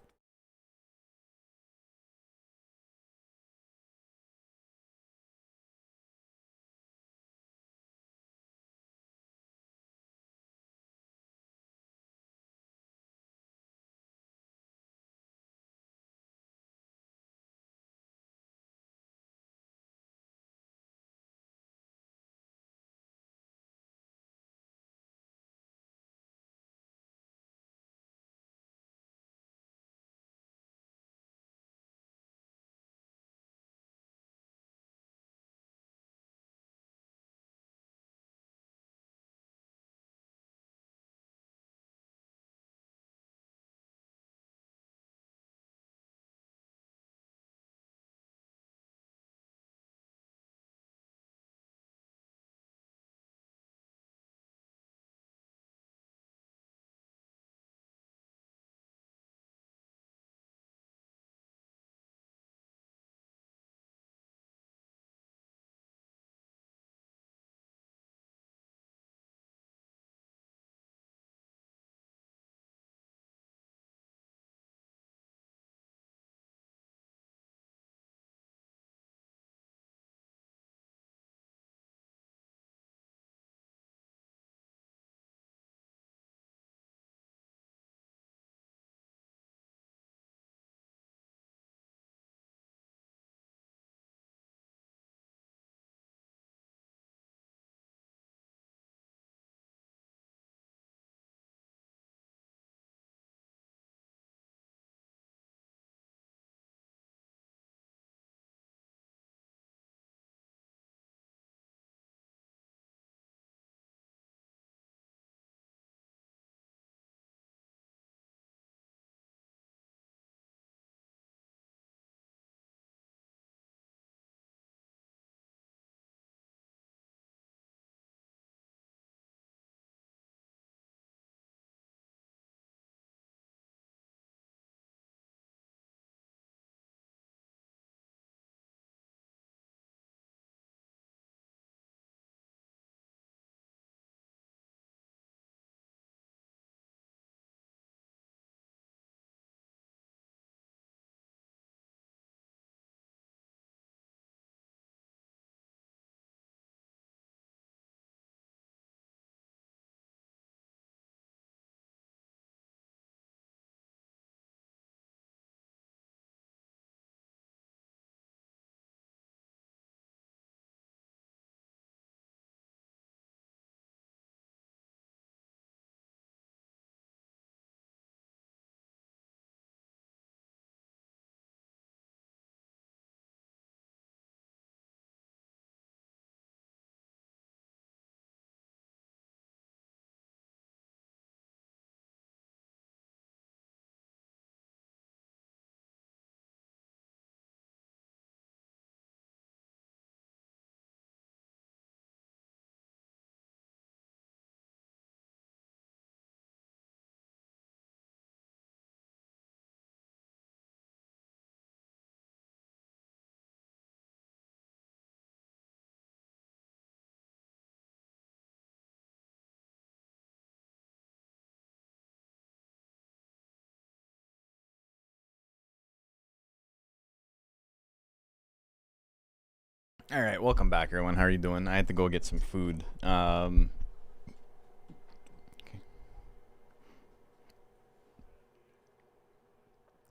S2: All right, welcome back, everyone. How are you doing? I had to go get some food. Okay.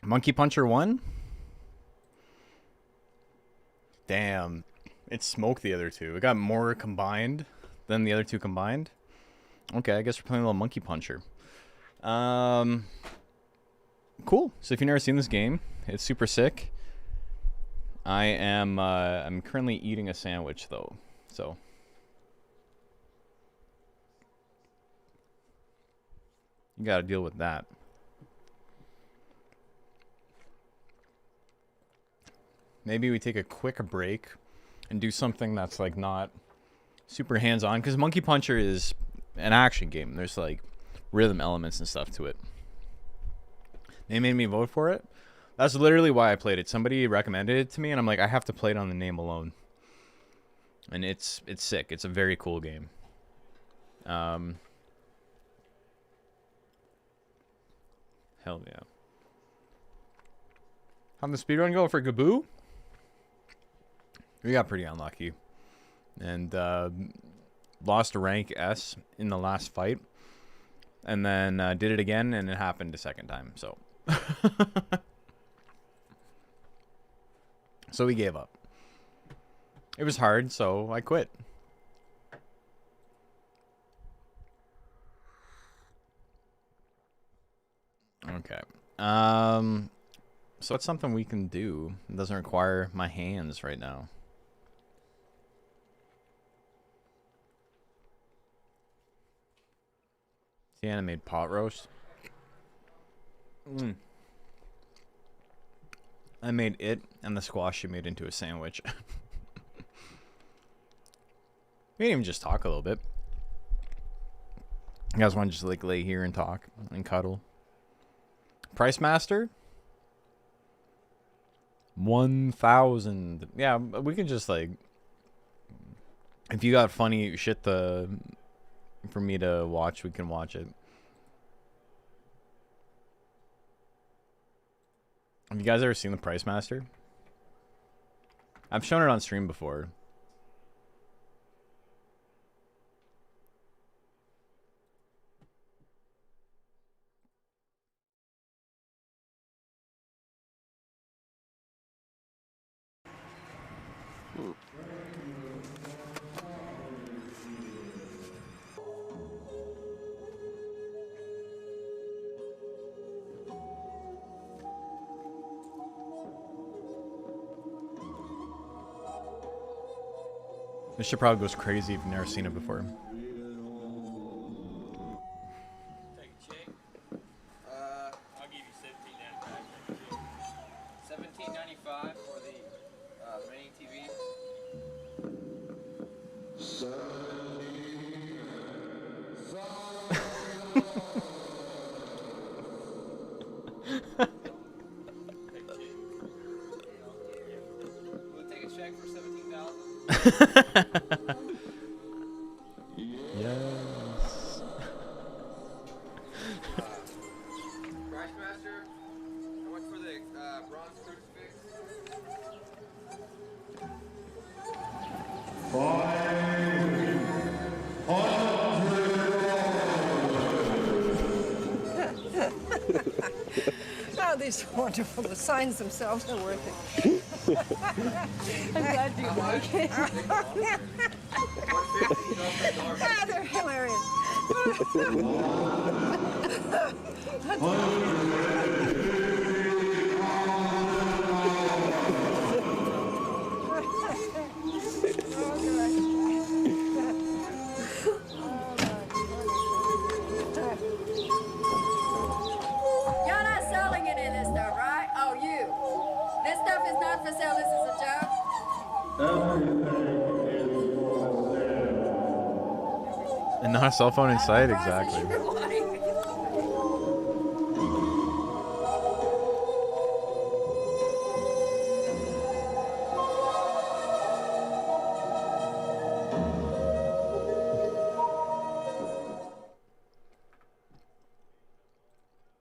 S2: Monkey Puncher 1? Damn. It smoked the other two. It got more combined than the other two combined. Okay, I guess we're playing a little Monkey Puncher. Cool. So if you've never seen this game, it's super sick. I'm currently eating a sandwich though, so you gotta deal with that. Maybe we take a quick break and do something that's like not super hands-on, because Monkey Puncher is an action game. There's like rhythm elements and stuff to it. They made me vote for it. That's literally why I played it. Somebody recommended it to me, and I'm like, I have to play it on the name alone. And it's sick. It's a very cool game. Hell yeah. How'd the speedrun go for Gaboo? We got pretty unlucky. And lost a rank S in the last fight. And then did it again, and it happened a second time. So... So we gave up. It was hard, so I quit. Okay. So it's something we can do. It doesn't require my hands right now. Sienna made pot roast. I made it and the squash she made into a sandwich. We can even just talk a little bit. You guys want to just like lay here and talk and cuddle? Price Master? 1,000. Yeah, we can just like, if you got funny shit for me to watch, we can watch it. Have you guys ever seen the Price Master? I've shown it on stream before. This shit probably goes crazy if you've never seen it before.
S1: Take a check. I'll give you $17.95 for the mini TV. We'll take a check for $17,000.
S2: Yes.
S1: Price Master, how much for the bronze crucifix?
S3: Oh, these are wonderful. The signs themselves are worth it. I'm glad you like it. Ah, they're hilarious.
S4: You're not selling any of this stuff, right? Oh, you. This stuff is not for sale. This is a joke.
S2: And not a cell phone in sight,
S4: Prices
S2: exactly.
S4: you're wanting.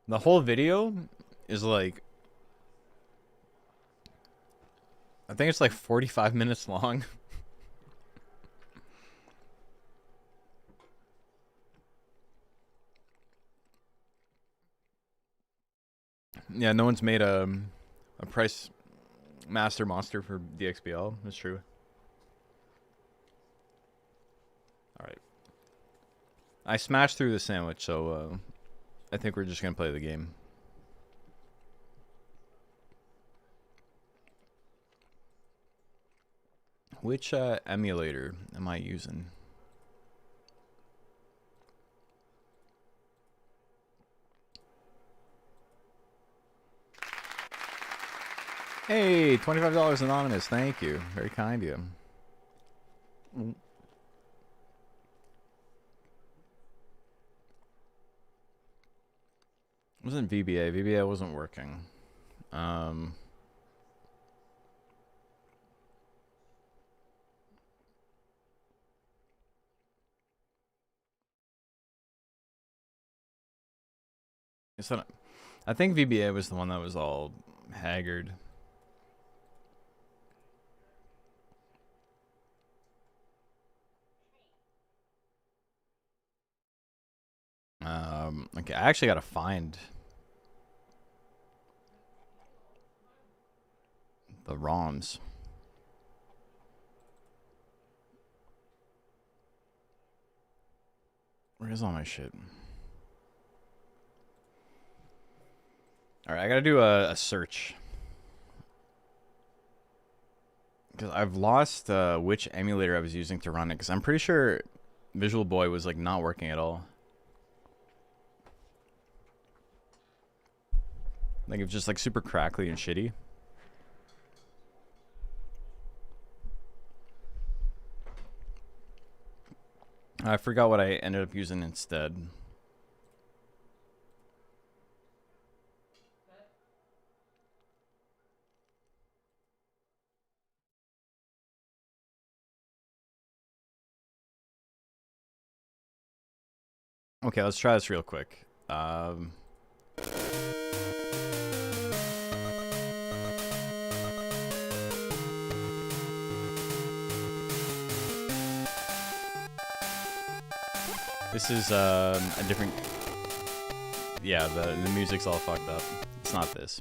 S2: The whole video is like, I think it's like 45 minutes long. Yeah, no one's made a price master monster for DXBL. That's true. All right. I smashed through the sandwich, so I think we're just gonna play the game. Which emulator am I using? Hey, $25 anonymous. Thank you. Very kind of you. It wasn't VBA. VBA wasn't working. It's not, I think VBA was the one that was all haggard. Okay, I actually gotta find the ROMs. Where is all my shit? Alright, I gotta do a search. Because I've lost which emulator I was using to run it. Because I'm pretty sure Visual Boy was like not working at all. Like it was just like super crackly and shitty. I forgot what I ended up using instead. Okay, let's try this real quick. This is a different... Yeah, the music's all fucked up. It's not this.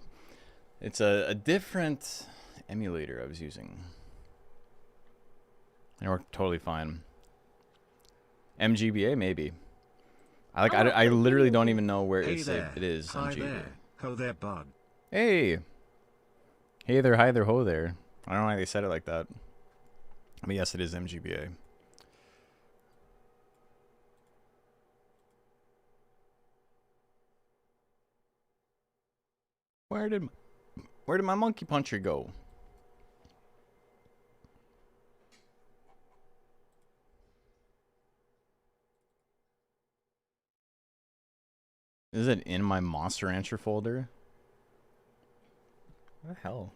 S2: It's a different emulator I was using. And it worked totally fine. MGBA, maybe. I literally don't even know where it is.
S5: Hi
S2: MGBA.
S5: there. Ho there, bud.
S2: Hey. Hey there, hi there, ho there. I don't know why they said it like that. But yes, it is MGBA. Where did my monkey puncher go? Is it in my Monster Rancher folder? What the hell?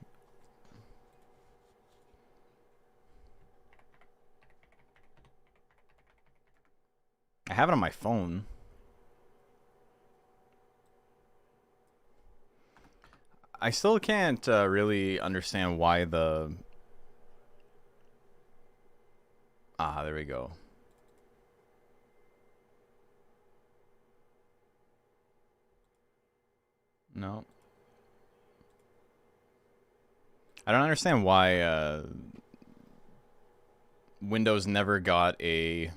S2: I have it on my phone. I still can't really understand why the... Ah, there we go. No. I don't understand why Windows never got a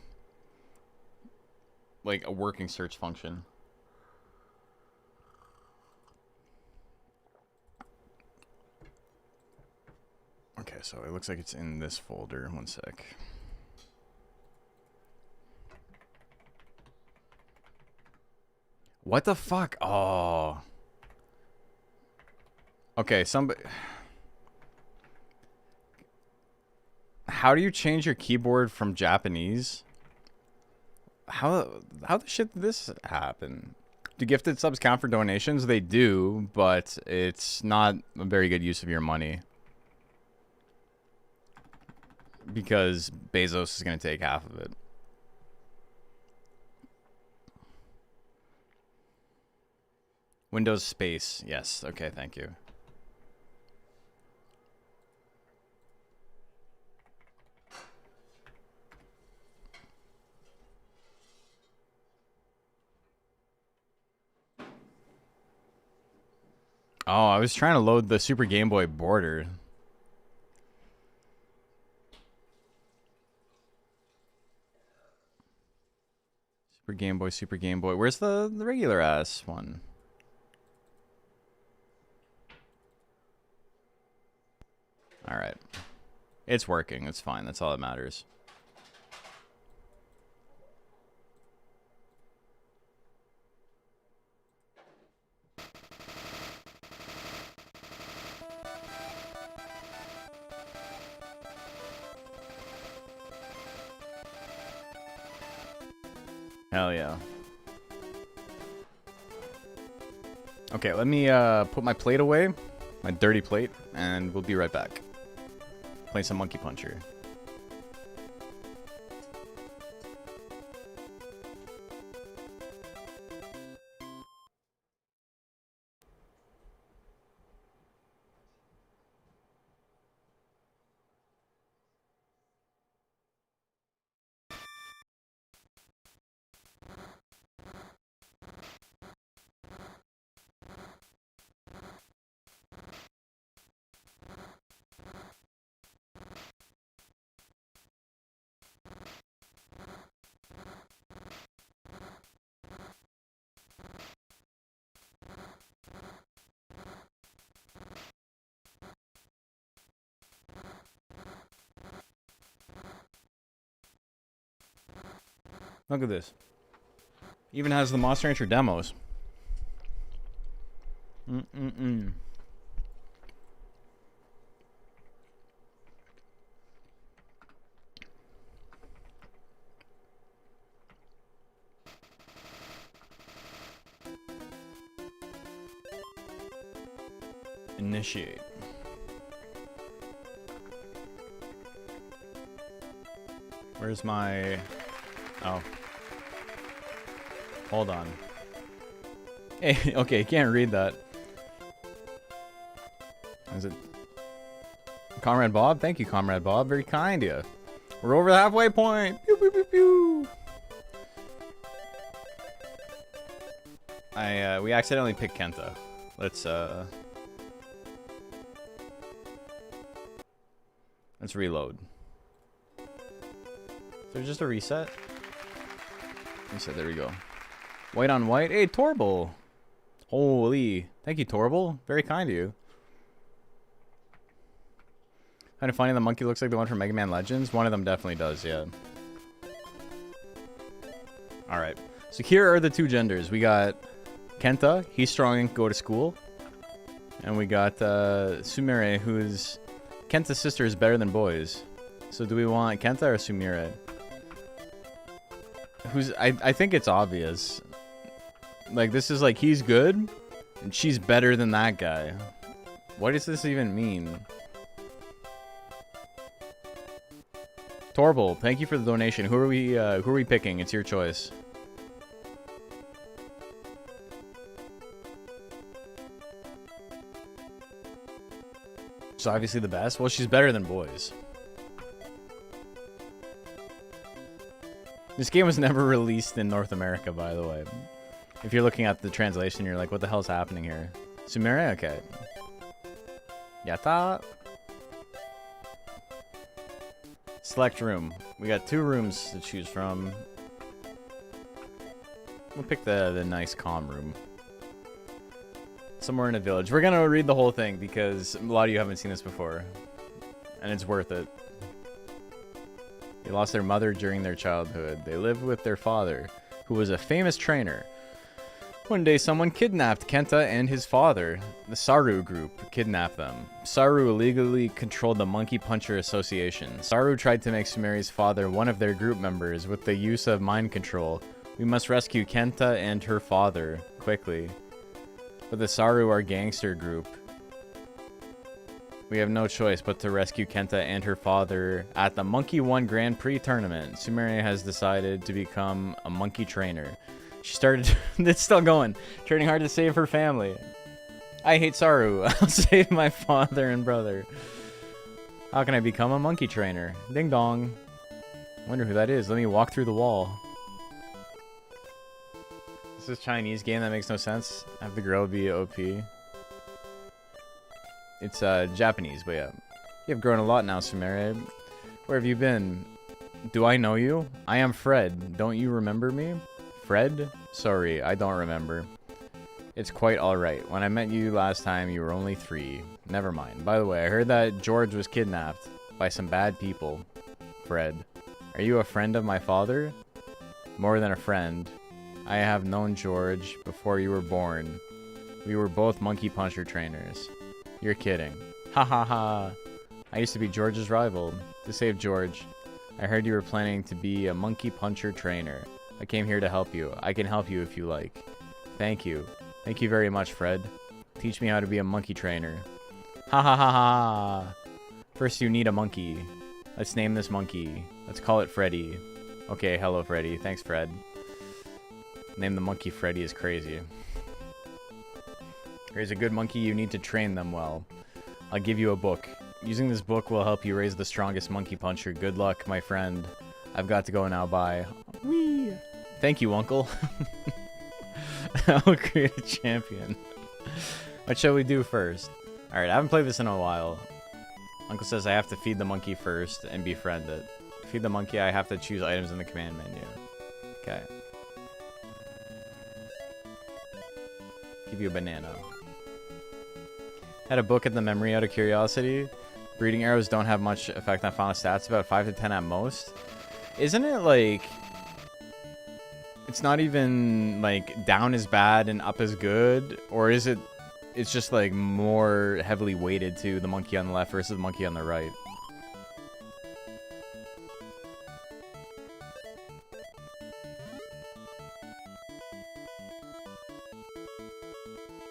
S2: working search function. Okay, so it looks like it's in this folder. One sec. What the fuck? Oh. Okay, somebody... How do you change your keyboard from Japanese? How the shit did this happen? Do gifted subs count for donations? They do, but it's not a very good use of your money. Because Bezos is going to take half of it. Windows space. Yes. Okay, thank you. Oh, I was trying to load the Super Game Boy border. Super Game Boy, Super Game Boy. Where's the regular ass one? Alright. It's working. It's fine. That's all that matters. Hell yeah. Okay, let me put my plate away. My dirty plate. And we'll be right back. Play some Monkey Puncher. Look at this. Even has the Monster Rancher demos. Initiate. Where's my... Oh. Hold on. Hey, okay, you can't read that. Is it... Comrade Bob? Thank you, Comrade Bob. Very kind of you. We're over the halfway point. Pew, pew, pew, pew. We accidentally picked Kenta. Let's reload. Is there just a reset? Reset, there we go. White on white. Hey, Torble. Holy. Thank you, Torble. Very kind of you. Kind of funny the monkey looks like the one from Mega Man Legends. One of them definitely does, yeah. Alright. So here are the two genders. We got Kenta. He's strong and go to school. And we got Sumire, who's... Kenta's sister is better than boys. So do we want Kenta or Sumire? I think it's obvious. Like, this is like, he's good, and she's better than that guy. What does this even mean? Torble, thank you for the donation. Who are we picking? It's your choice. She's obviously the best. Well, she's better than boys. This game was never released in North America, by the way. If you're looking at the translation, you're like, what the hell's happening here? Sumire? Okay. Yatta. Select room. We got 2 rooms to choose from. We'll pick the nice calm room. Somewhere in a village. We're gonna read the whole thing because a lot of you haven't seen this before. And it's worth it. They lost their mother during their childhood. They lived with their father, who was a famous trainer. One day, someone kidnapped Kenta and his father. The Saru group kidnapped them. Saru illegally controlled the Monkey Puncher Association. Saru tried to make Sumire's father one of their group members with the use of mind control. We must rescue Kenta and her father, quickly. But the Saru are gangster group. We have no choice but to rescue Kenta and her father at the Monkey 1 Grand Prix tournament. Sumire has decided to become a monkey trainer. She started... It's still going. Training hard to save her family. I hate Saru. I'll save my father and brother. How can I become a monkey trainer? Ding dong. Wonder who that is. Let me walk through the wall. This is a Chinese game that makes no sense. Have the girl be OP. It's Japanese, but yeah. You have grown a lot now, Sumere. Where have you been? Do I know you? I am Fred. Don't you remember me? Fred? Sorry, I don't remember. It's quite alright. When I met you last time, you were only 3. Never mind. By the way, I heard that George was kidnapped by some bad people. Fred. Are you a friend of my father? More than a friend. I have known George before you were born. We were both monkey puncher trainers. You're kidding. Ha ha ha. I used to be George's rival. To save George, I heard you were planning to be a monkey puncher trainer. I came here to help you. I can help you if you like. Thank you. Thank you very much, Fred. Teach me how to be a monkey trainer. Ha ha ha ha. First you need a monkey. Let's name this monkey. Let's call it Freddy. Okay, hello Freddy. Thanks, Fred. Name the monkey Freddy is crazy. Here's a good monkey. You need to train them well. I'll give you a book. Using this book will help you raise the strongest monkey puncher. Good luck, my friend. I've got to go now. Bye. Whee! Thank you, Uncle. I'll create a champion. What shall we do first? Alright, I haven't played this in a while. Uncle says I have to feed the monkey first and befriend it. Feed the monkey, I have to choose items in the command menu. Okay. Give you a banana. Had a book at the memory out of curiosity. Breeding arrows don't have much effect on final stats, about 5 to 10 at most. Isn't it like... It's not even like down is bad and up is good? Or is it... It's just like more heavily weighted to the monkey on the left versus the monkey on the right?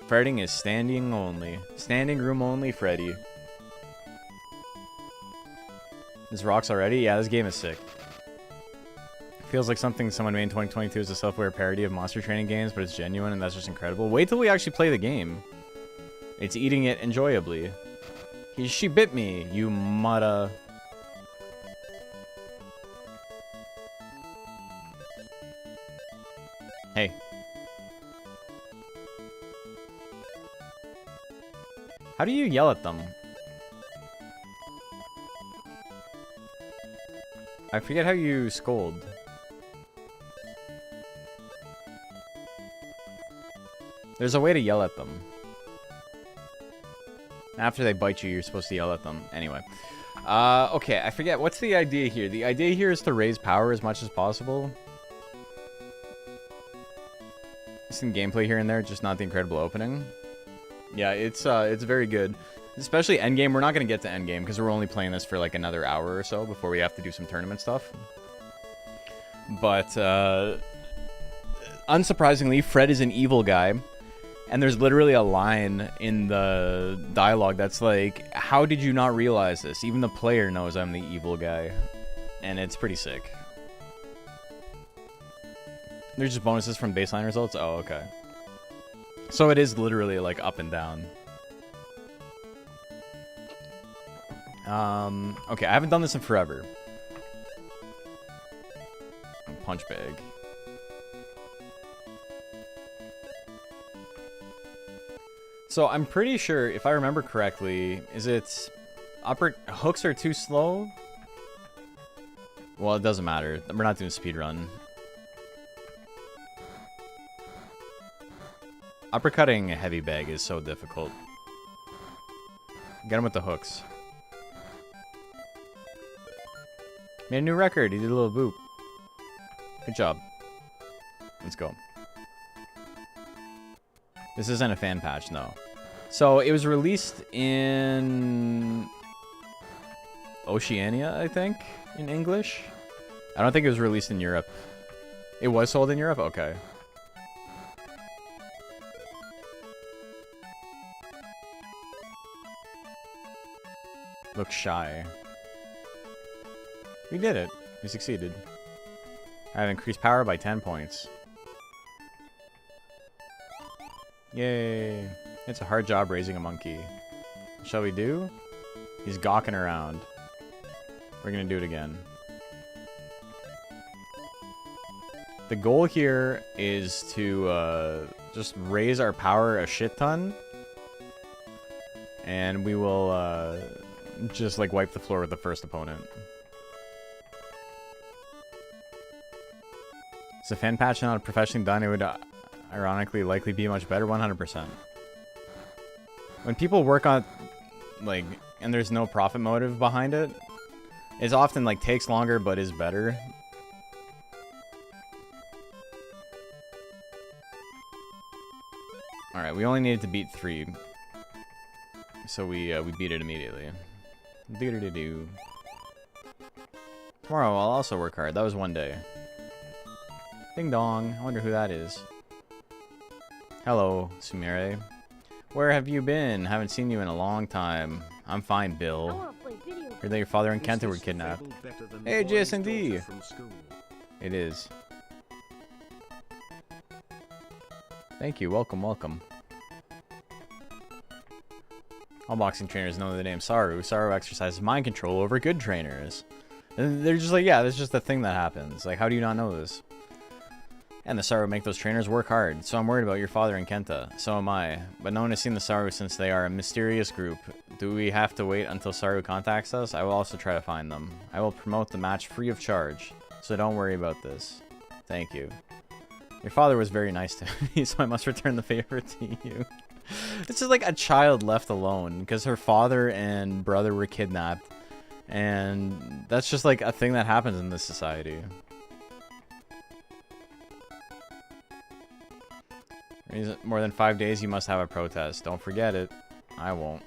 S2: Fretting is standing only. Standing room only, Freddy. This rocks already? Yeah, this game is sick. Feels like something someone made in 2022 is a self-aware parody of monster training games, but it's genuine and that's just incredible. Wait till we actually play the game. It's eating it enjoyably. She bit me, you mutta. Hey. How do you yell at them? I forget how you scold. There's a way to yell at them. After they bite you, you're supposed to yell at them. Anyway. Okay, I forget. What's the idea here? The idea here is to raise power as much as possible. Some gameplay here and there, just not the incredible opening. Yeah, it's very good. Especially endgame. We're not going to get to endgame because we're only playing this for like another hour or so before we have to do some tournament stuff. But, unsurprisingly, Fred is an evil guy. And there's literally a line in the dialogue that's like, how did you not realize this? Even the player knows I'm the evil guy. And it's pretty sick. There's just bonuses from baseline results? Oh, okay. So it is literally like up and down. Okay, I haven't done this in forever. Punch bag. So I'm pretty sure, if I remember correctly, is it upper hooks are too slow? Well, it doesn't matter. We're not doing speedrun. Uppercutting a heavy bag is so difficult. Get him with the hooks. Made a new record. He did a little boop. Good job. Let's go. This isn't a fan patch, no. So, it was released in Oceania, I think, in English. I don't think it was released in Europe. It was sold in Europe? Okay. Looks shy. We did it. We succeeded. I have increased power by 10 points. Yay. It's a hard job raising a monkey. What shall we do? He's gawking around. We're gonna do it again. The goal here is to just raise our power a shit ton. And we will just like wipe the floor with the first opponent. Is a fan patch not professionally done? It would ironically likely be much better. 100%. When people work on, like, and there's no profit motive behind it, it's often like takes longer but is better. All right, we only needed to beat 3, so we beat it immediately. Do-do-do-do. Tomorrow I'll also work hard. That was one day. Ding dong. I wonder who that is. Hello, Sumire. Where have you been? Haven't seen you in a long time. I'm fine, Bill. Heard that your father and Kenta were kidnapped. Hey, JSND! It is. Thank you. Welcome, welcome. All boxing trainers know the name Saru. Saru exercises mind control over good trainers. And they're just like, yeah, that's just the thing that happens. Like, how do you not know this? And the Saru make those trainers work hard. So I'm worried about your father and Kenta. So am I. But no one has seen the Saru since they are a mysterious group. Do we have to wait until Saru contacts us? I will also try to find them. I will promote the match free of charge. So don't worry about this. Thank you. Your father was very nice to me, so I must return the favor to you. This is like a child left alone because her father and brother were kidnapped. And that's just like a thing that happens in this society. More than 5 days, you must have a protest. Don't forget it. I won't.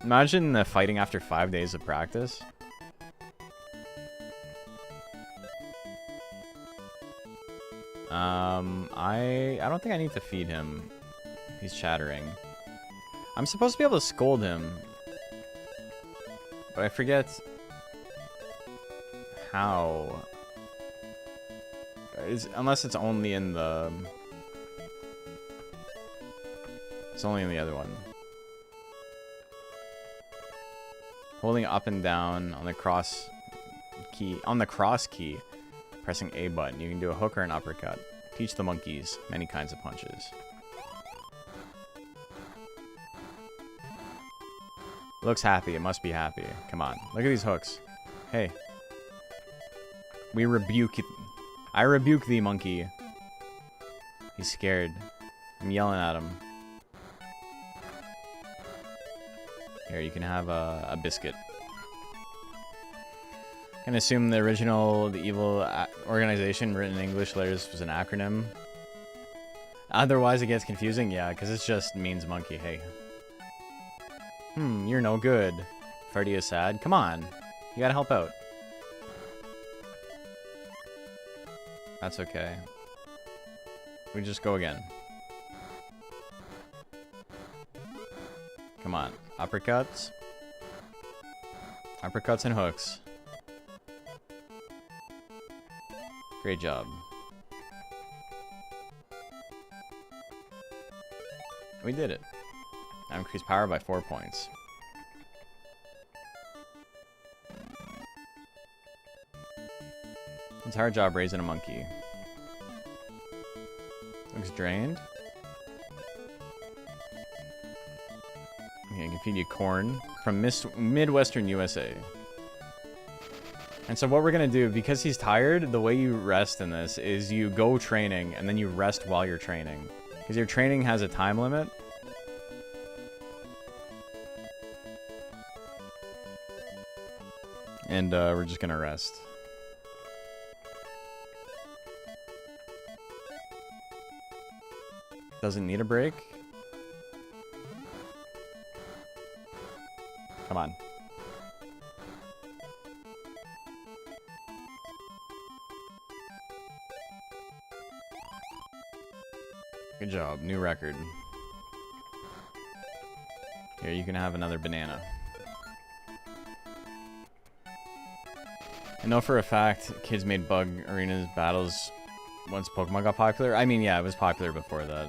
S2: Imagine fighting after 5 days of practice. I don't think I need to feed him. He's chattering. I'm supposed to be able to scold him. But I forget how. Unless it's only in the... It's only in the other one. Holding up and down on the cross key, pressing A button. You can do a hook or an uppercut. Teach the monkeys many kinds of punches. Looks happy. It must be happy. Come on. Look at these hooks. Hey. We rebuke it. I rebuke thee, monkey. He's scared. I'm yelling at him. Here, you can have a biscuit. Can assume the evil organization written in English letters was an acronym. Otherwise, it gets confusing. Yeah, because it just means monkey. Hey. You're no good. Freddy is sad. Come on. You gotta help out. That's okay. We just go again. Come on. Uppercuts. Uppercuts and hooks. Great job. We did it. Now increase power by 4 points. It's a hard job raising a monkey. Looks drained. Okay, I can feed you corn from Midwestern USA. And so what we're going to do, because he's tired, the way you rest in this is you go training and then you rest while you're training. Because your training has a time limit. And we're just going to rest. Doesn't need a break. Come on. Good job. New record. Here, you can have another banana. I know for a fact kids made Bug Arenas battles once Pokemon got popular. I mean, yeah, it was popular before that.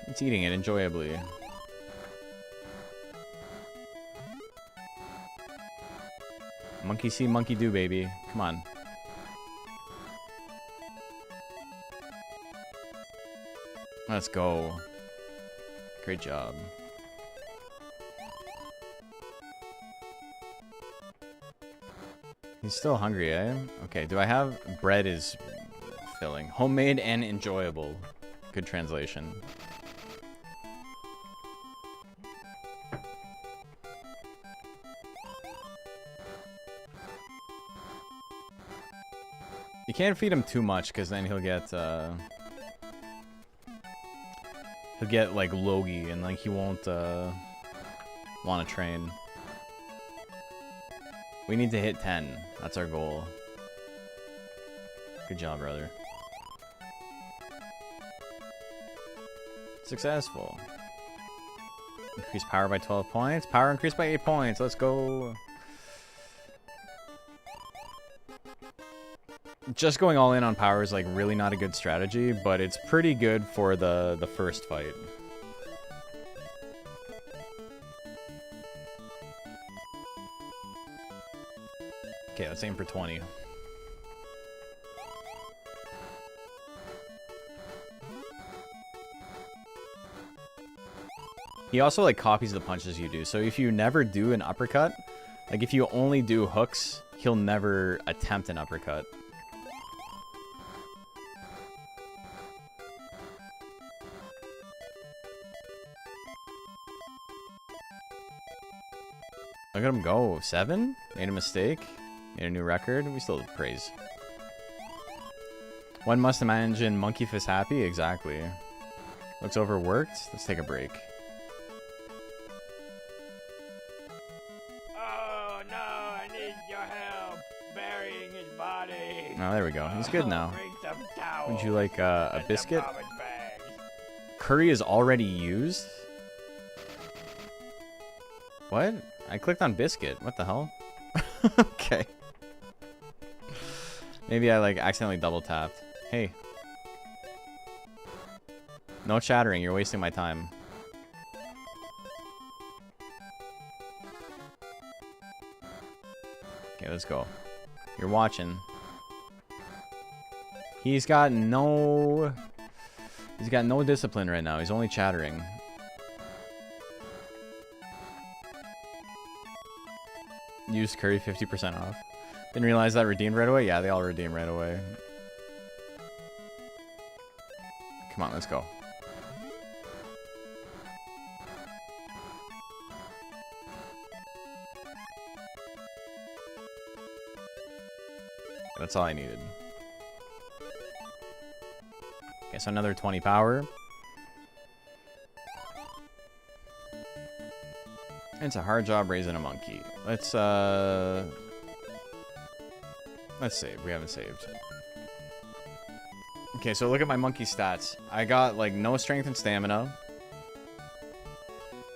S2: It's eating it enjoyably. Monkey see, monkey do, baby. Come on. Let's go. Great job. He's still hungry, eh? Okay, do I have... Bread is filling. Homemade and enjoyable. Good translation. You can't feed him too much, because then he'll get like logy, and like he won't want to train. We need to hit 10. That's our goal. Good job, brother. Successful. Increase power by 12 points. Power increased by 8 points. Let's go. Just going all in on power is like really not a good strategy, but it's pretty good for the first fight. Okay, let's aim for 20. He also like copies the punches you do. So if you never do an uppercut, like if you only do hooks, he'll never attempt an uppercut. Look at him go. 7? Made a mistake. Made a new record. We still praise. One must imagine Monkey Fist happy. Exactly. Looks overworked. Let's take a break.
S1: Oh no, I need your help burying his body.
S2: Oh, there we go. He's good now.
S1: Bring some towels.
S2: Would you like a
S1: and some
S2: biscuit?
S1: garbage bags.
S2: Curry is already used? What? I clicked on biscuit. What the hell? Okay. Maybe I like accidentally double tapped. Hey. No chattering. You're wasting my time. Okay, let's go. You're watching. He's got no discipline right now. He's only chattering. Use curry 50% off. Didn't realize that redeemed right away? Yeah, they all redeem right away. Come on, let's go. That's all I needed. Okay, so another 20 power. It's a hard job raising a monkey. Let's save. We haven't saved. Okay, so look at my monkey stats. I got like no strength and stamina.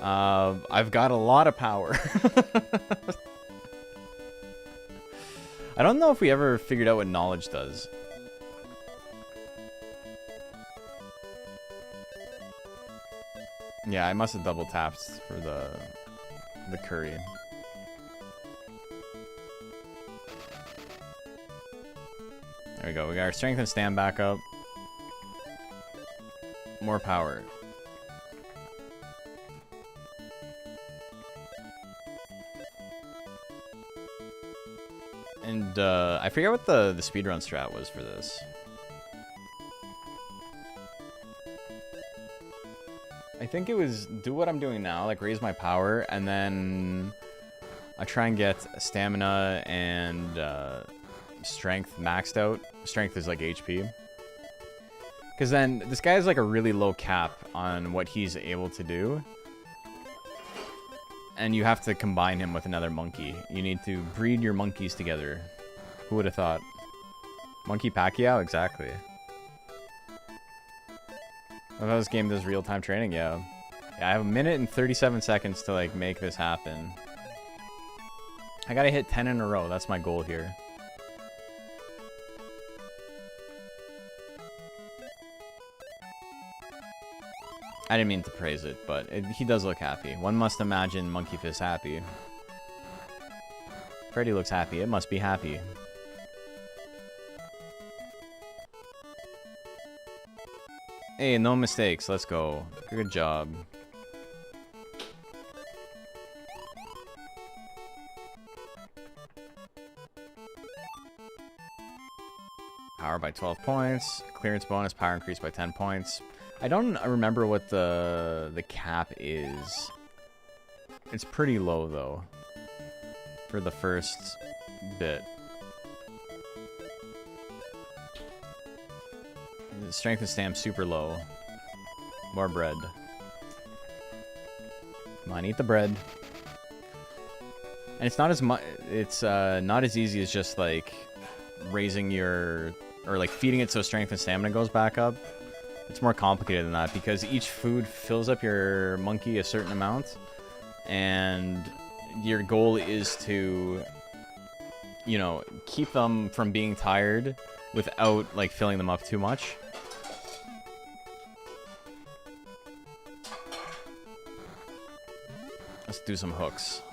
S2: I've got a lot of power. I don't know if we ever figured out what knowledge does. Yeah, I must have double tapped for the curry. There we go. We got our strength and stam back up. More power. And I forget what the speedrun strat was for this. I think it was do what I'm doing now, like raise my power, and then I try and get stamina and strength maxed out. Strength is like HP. Because then this guy has like a really low cap on what he's able to do. And you have to combine him with another monkey. You need to breed your monkeys together. Who would have thought? Monkey Pacquiao? Exactly. I thought this game does real-time training, yeah. Yeah, I have 1 minute and 37 seconds to, like, make this happen. I gotta hit 10 in a row. That's my goal here. I didn't mean to praise it, but he does look happy. One must imagine Monkey Fist happy. Freddy looks happy. It must be happy. Hey, no mistakes. Let's go. Good job. Power by 12 points. Clearance bonus, power increased by 10 points. I don't remember what the cap is. It's pretty low, though, for the first bit. The strength and stamina super low. More bread. Come on, eat the bread. And it's not as much. It's not as easy as just like raising your, or like feeding it so strength and stamina goes back up. It's more complicated than that because each food fills up your monkey a certain amount, and your goal is to, you know, keep them from being tired without like filling them up too much. Let's do some hooks.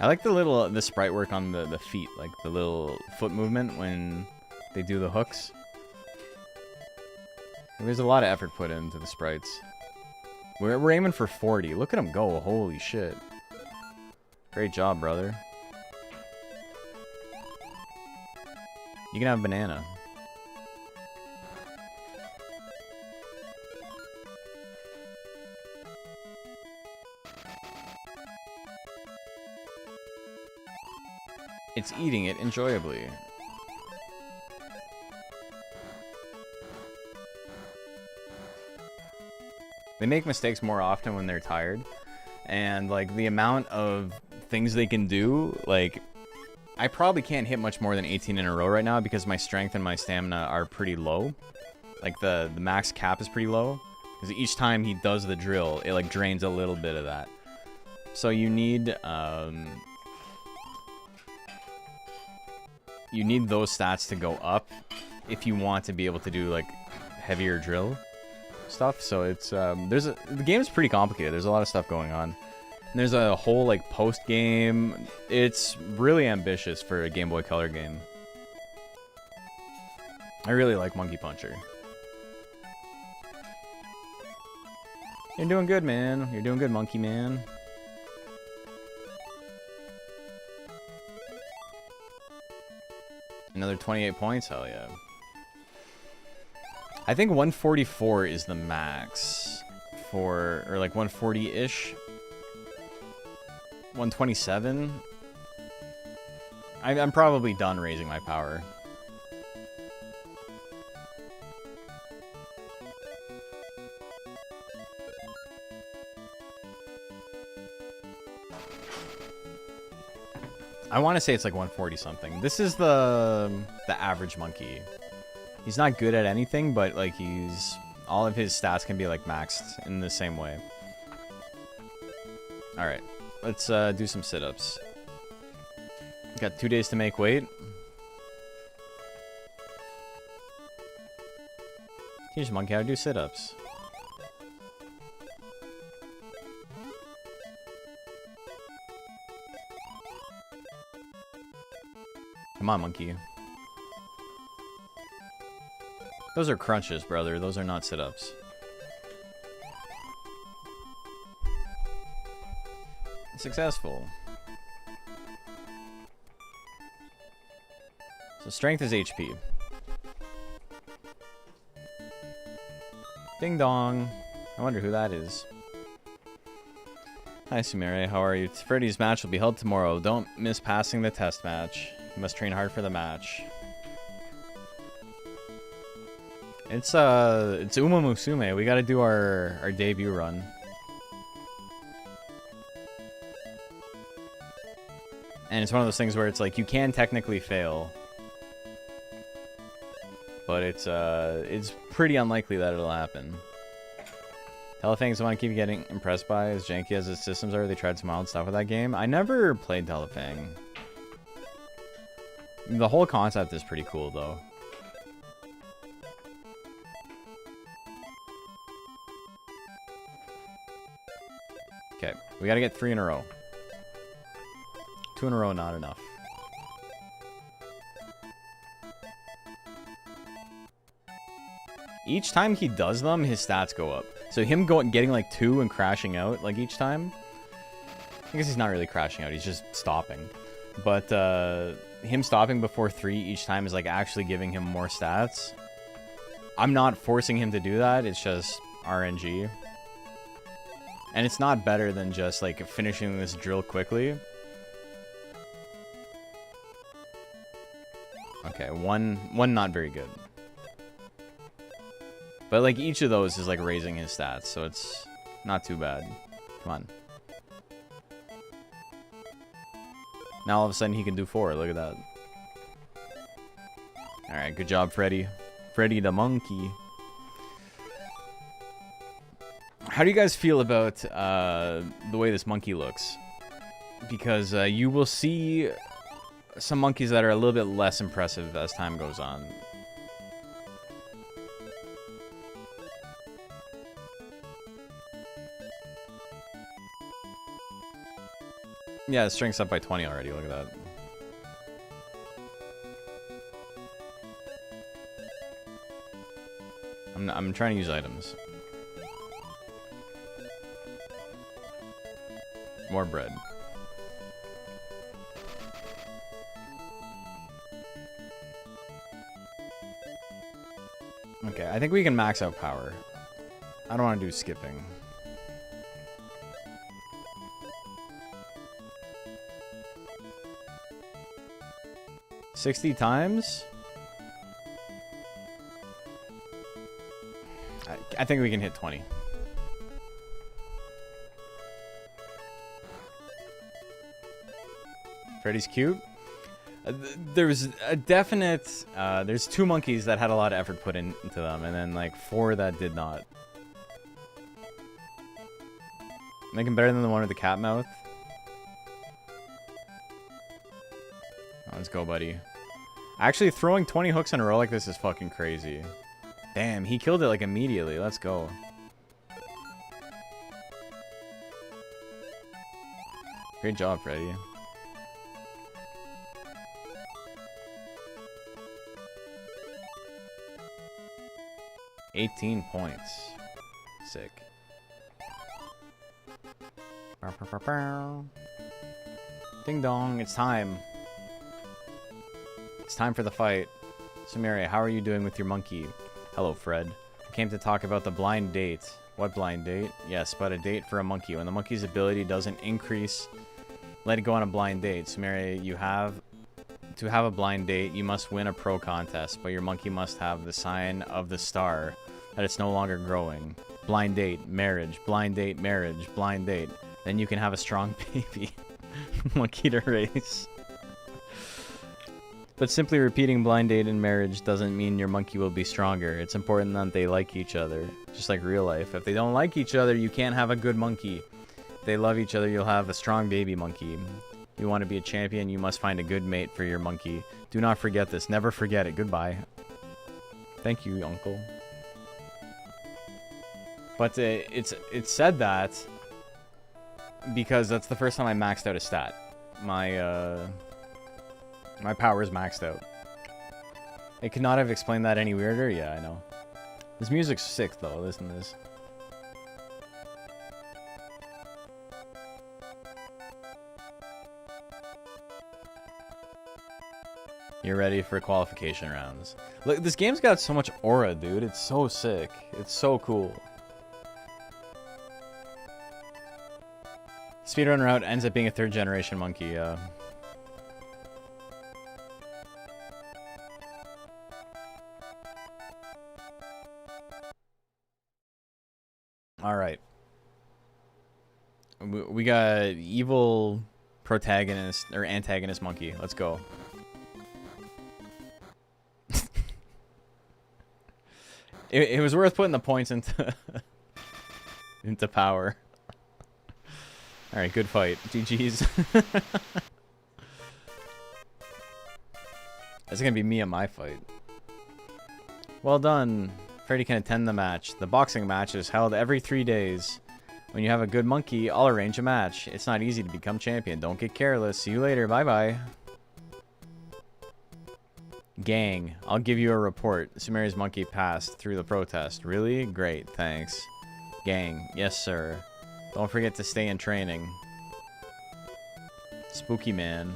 S2: I like the sprite work on the feet, like the little foot movement when they do the hooks. There's a lot of effort put into the sprites. We're aiming for 40. Look at him go. Holy shit. Great job, brother. You can have a banana. It's eating it enjoyably. They make mistakes more often when they're tired, and like the amount of things they can do, like I probably can't hit much more than 18 in a row right now because my strength and my stamina are pretty low. Like the max cap is pretty low because each time he does the drill, it like drains a little bit of that. So you need those stats to go up if you want to be able to do like heavier drill stuff. So it's the game is pretty complicated. There's a lot of stuff going on. And there's a whole like post game. It's really ambitious for a Game Boy Color game. I really like Monkey Puncher. You're doing good, man. You're doing good, Monkey Man. Another 28 points? Hell yeah. I think 144 is the max for, or like 140-ish. 127? I'm probably done raising my power. I want to say it's like 140 something. This is the average monkey. He's not good at anything, but like all of his stats can be like maxed in the same way. All right, let's do some sit-ups. Got 2 days to make weight. Teach monkey how to do sit-ups. Come on, monkey. Those are crunches, brother. Those are not sit-ups. Successful. So strength is HP. Ding dong. I wonder who that is. Hi, Sumire. How are you? Freddy's match will be held tomorrow. Don't miss passing the test match. You must train hard for the match. It's Uma Musume. We gotta do our debut run. And it's one of those things where it's like you can technically fail, but it's pretty unlikely that it'll happen. Telefangs I want to keep getting impressed by, as janky as its systems are. They tried some wild stuff with that game. I never played Telefang. The whole concept is pretty cool, though. Okay, we gotta get 3 in a row. 2 in a row, not enough. Each time he does them, his stats go up. So him getting like 2 and crashing out like each time. I guess he's not really crashing out, he's just stopping. But him stopping before 3 each time is like actually giving him more stats. I'm not forcing him to do that. It's just RNG. And it's not better than just like finishing this drill quickly. Okay, one not very good. But like each of those is like raising his stats, so it's not too bad. Come on. Now all of a sudden he can do 4. Look at that. Alright, good job, Freddy. Freddy the monkey. How do you guys feel about the way this monkey looks? Because you will see some monkeys that are a little bit less impressive as time goes on. Yeah, strength's up by 20 already. Look at that. I'm trying to use items. More bread. Okay, I think we can max out power. I don't want to do skipping. $60 times? I think we can hit 20. Freddy's cute. There's a definite... there's 2 monkeys that had a lot of effort put into them, and then like 4 that did not. Make him better than the one with the cat mouth. Oh, let's go, buddy. Actually, throwing 20 hooks in a row like this is fucking crazy. Damn, he killed it like immediately. Let's go. Great job, Freddy. $18 points. Sick. Ding dong, it's time. It's time for the fight. Samaria, how are you doing with your monkey? Hello, Fred. I came to talk about the blind date. What blind date? Yes, but a date for a monkey. When the monkey's ability doesn't increase, let it go on a blind date. Samaria, you have... To have a blind date, you must win a pro contest, but your monkey must have the sign of the star that it's no longer growing. Blind date, marriage, blind date, marriage, blind date. Then you can have a strong baby. Monkey to raise. But simply repeating blind date and marriage doesn't mean your monkey will be stronger. It's important that they like each other, just like real life. If they don't like each other, you can't have a good monkey. If they love each other, you'll have a strong baby monkey. If you want to be a champion, you must find a good mate for your monkey. Do not forget this. Never forget it. Goodbye. Thank you, Uncle. But it's said that because that's the first time I maxed out a stat. My power is maxed out. It could not have explained that any weirder. Yeah, I know. This music's sick, though. Listen to this. You're ready for qualification rounds. Look, this game's got so much aura, dude. It's so sick. It's so cool. Speedrun route ends up being a 3rd generation monkey. All right. We got evil protagonist or antagonist monkey. Let's go. It was worth putting the points into into power. All right, good fight. GG's. That's gonna be me at my fight. Well done. Freddy can attend the match. The boxing match is held every 3 days. When you have a good monkey, I'll arrange a match. It's not easy to become champion. Don't get careless. See you later. Bye-bye. Gang, I'll give you a report. Sumeria's monkey passed through the protest. Really? Great, thanks. Gang, yes sir. Don't forget to stay in training. Spooky man.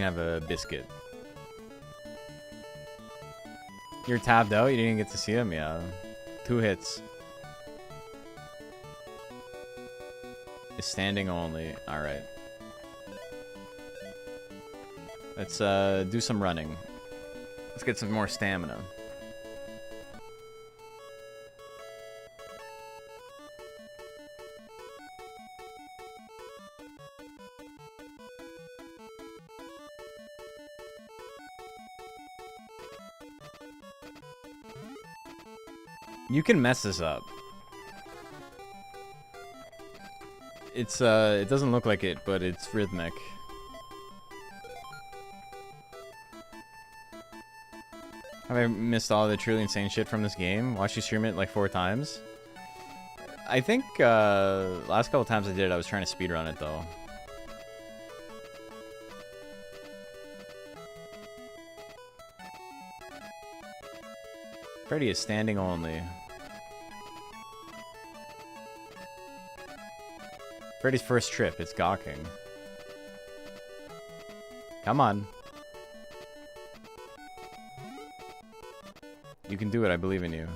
S2: can have a biscuit. You're tapped out? You didn't get to see him? Yeah. 2 hits. Is standing only. Alright. Let's do some running. Let's get some more stamina. You can mess this up. It's it doesn't look like it, but it's rhythmic. Have I missed all the truly insane shit from this game? Watched you stream it like 4 times. I think last couple times I did it, I was trying to speedrun it though. Freddy is standing only. Freddy's first trip, it's gawking. Come on. You can do it, I believe in you.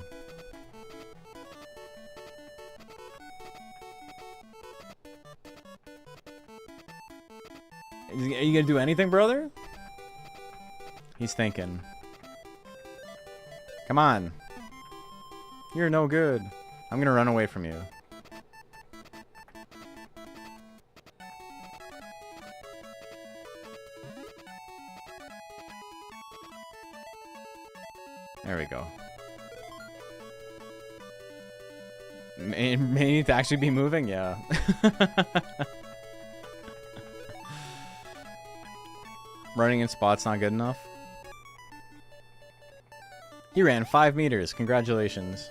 S2: Are you gonna do anything, brother? He's thinking. Come on. You're no good. I'm gonna run away from you. There we go. May need to actually be moving? Yeah. Running in spots not good enough? He ran 5 meters. Congratulations.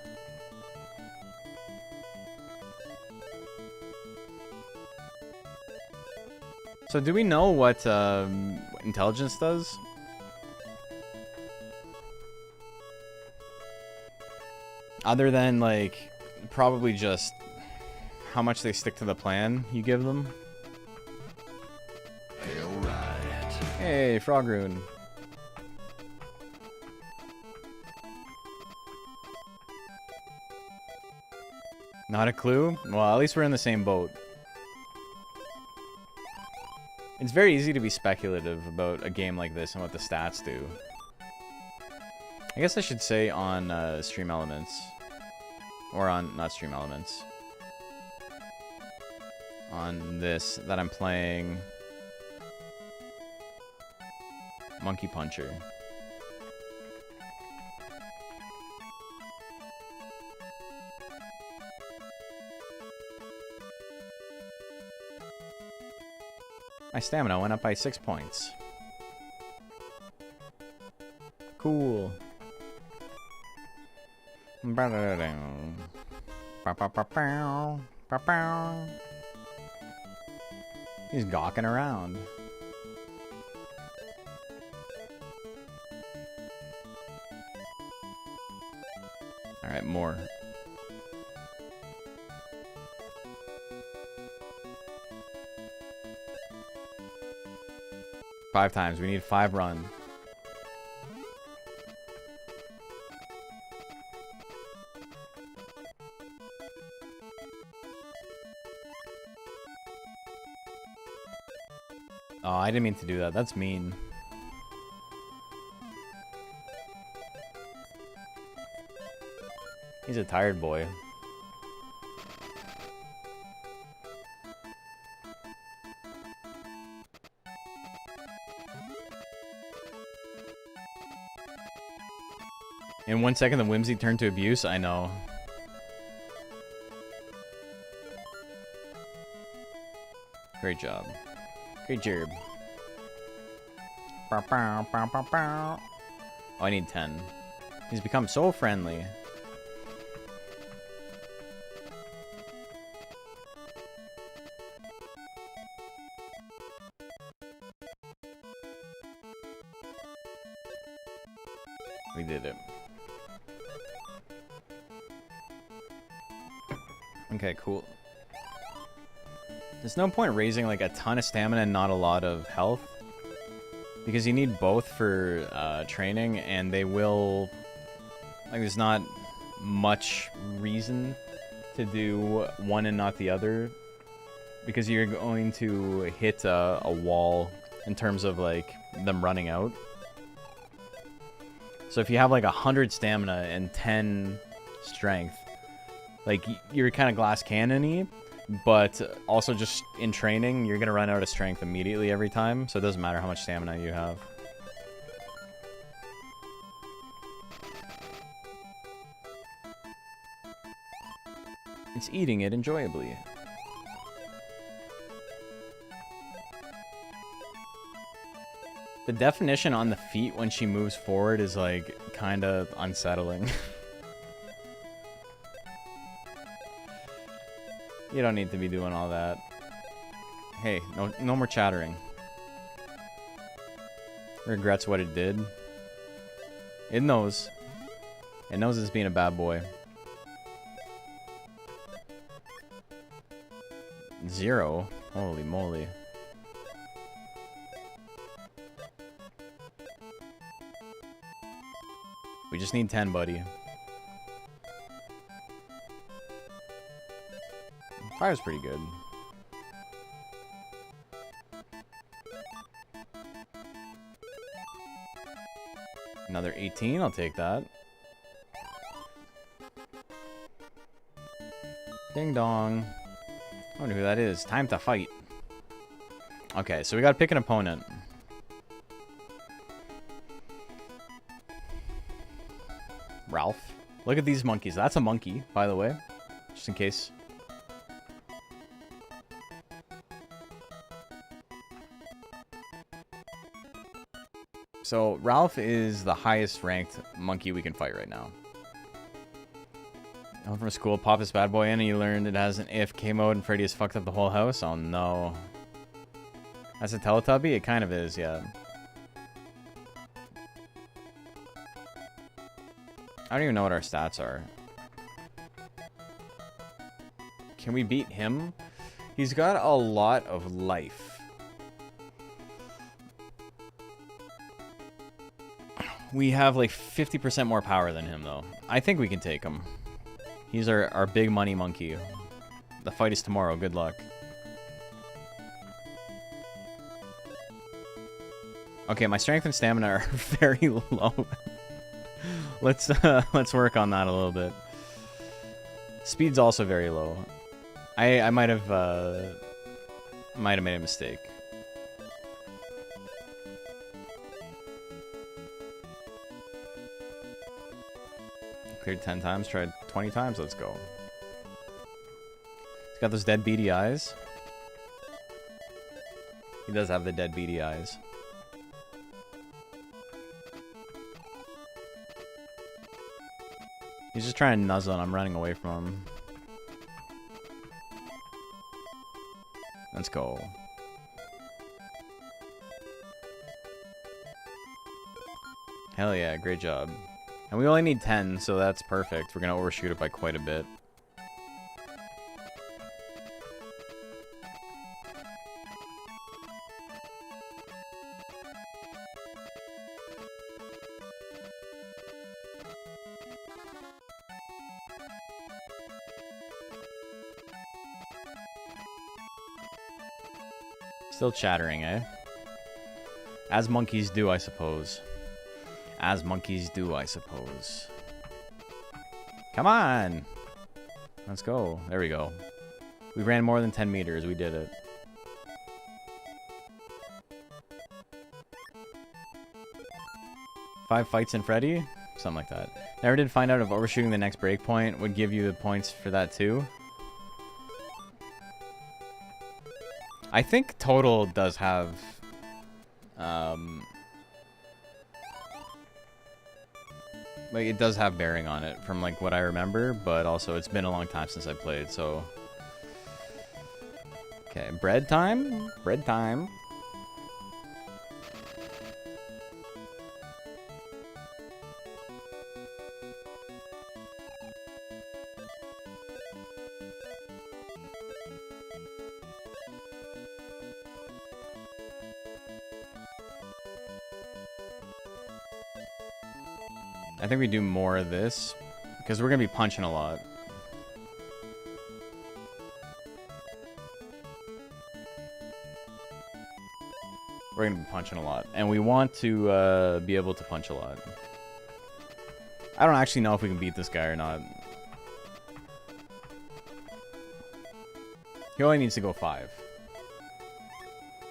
S2: So do we know what intelligence does? Other than, like, probably just how much they stick to the plan you give them. Alright. Hey, Frogroon. Not a clue? Well, at least we're in the same boat. It's very easy to be speculative about a game like this and what the stats do. I guess I should say on Stream Elements. Or on, not Stream Elements. On this, that I'm playing Monkey Puncher. My stamina went up by 6 points. Cool. He's gawking around. Alright, more. Five times. We need 5 run. Oh, I didn't mean to do that. That's mean. He's a tired boy. In 1 second, the whimsy turned to abuse. I know. Great job. Great job. Oh, I need 10. He's become so friendly. We did it. Okay, cool. There's no point raising like a ton of stamina and not a lot of health. Because you need both for training, and they will... Like, there's not much reason to do one and not the other. Because you're going to hit a wall in terms of, like, them running out. So if you have, like, 100 stamina and 10 strength, like, you're kind of glass cannon-y, but also just in training, you're going to run out of strength immediately every time, so it doesn't matter how much stamina you have. It's eating it enjoyably. The definition on the feet when she moves forward is, like, kind of unsettling. You don't need to be doing all that. Hey, no more chattering. Regrets what it did. It knows. It knows it's being a bad boy. 0? Holy moly. We just need 10, buddy. 5's pretty good. Another 18, I'll take that. Ding dong. I wonder who that is. Time to fight. Okay, so we gotta pick an opponent. Ralph. Look at these monkeys. That's a monkey, by the way. Just in case. So, Ralph is the highest ranked monkey we can fight right now. Home from school, pop this bad boy in, and you learned it has an AFK mode and Freddy has fucked up the whole house? Oh no. That's a Teletubby? It kind of is, yeah. I don't even know what our stats are. Can we beat him? He's got a lot of life. We have like 50% more power than him, though. I think we can take him. He's our big money monkey. The fight is tomorrow. Good luck. Okay, my strength and stamina are very low. Let's work on that a little bit. Speed's also very low. I might have made a mistake. Cleared 10 times, tried 20 times, let's go. He's got those dead beady eyes. He does have the dead beady eyes. He's just trying to nuzzle and I'm running away from him. Let's go. Hell yeah, great job. And we only need 10, so that's perfect. We're gonna overshoot it by quite a bit. Still chattering, eh? As monkeys do, I suppose. As monkeys do, I suppose. Come on! Let's go. There we go. We ran more than 10 meters. We did it. Five fights in Freddy? Something like that. Never did find out if overshooting the next breakpoint would give you the points for that too. I think total does have... like, it does have bearing on it from, like, what I remember, but also it's been a long time since I played, so... Okay, bread time? Bread time. I think we do more of this because we're going to be punching a lot. We're going to be punching a lot. And we want to be able to punch a lot. I don't actually know if we can beat this guy or not. He only needs to go 5.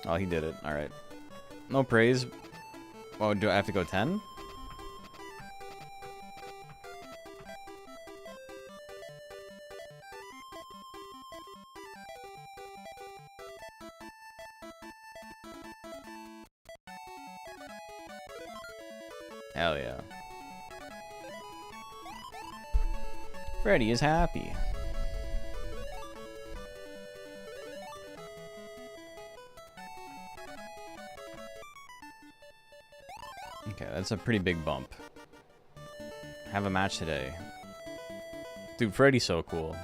S2: Oh, he did it. Alright. No praise. Oh, do I have to go 10? Hell yeah. Freddy is happy. Okay, that's a pretty big bump. Have a match today. Dude, Freddy's so cool.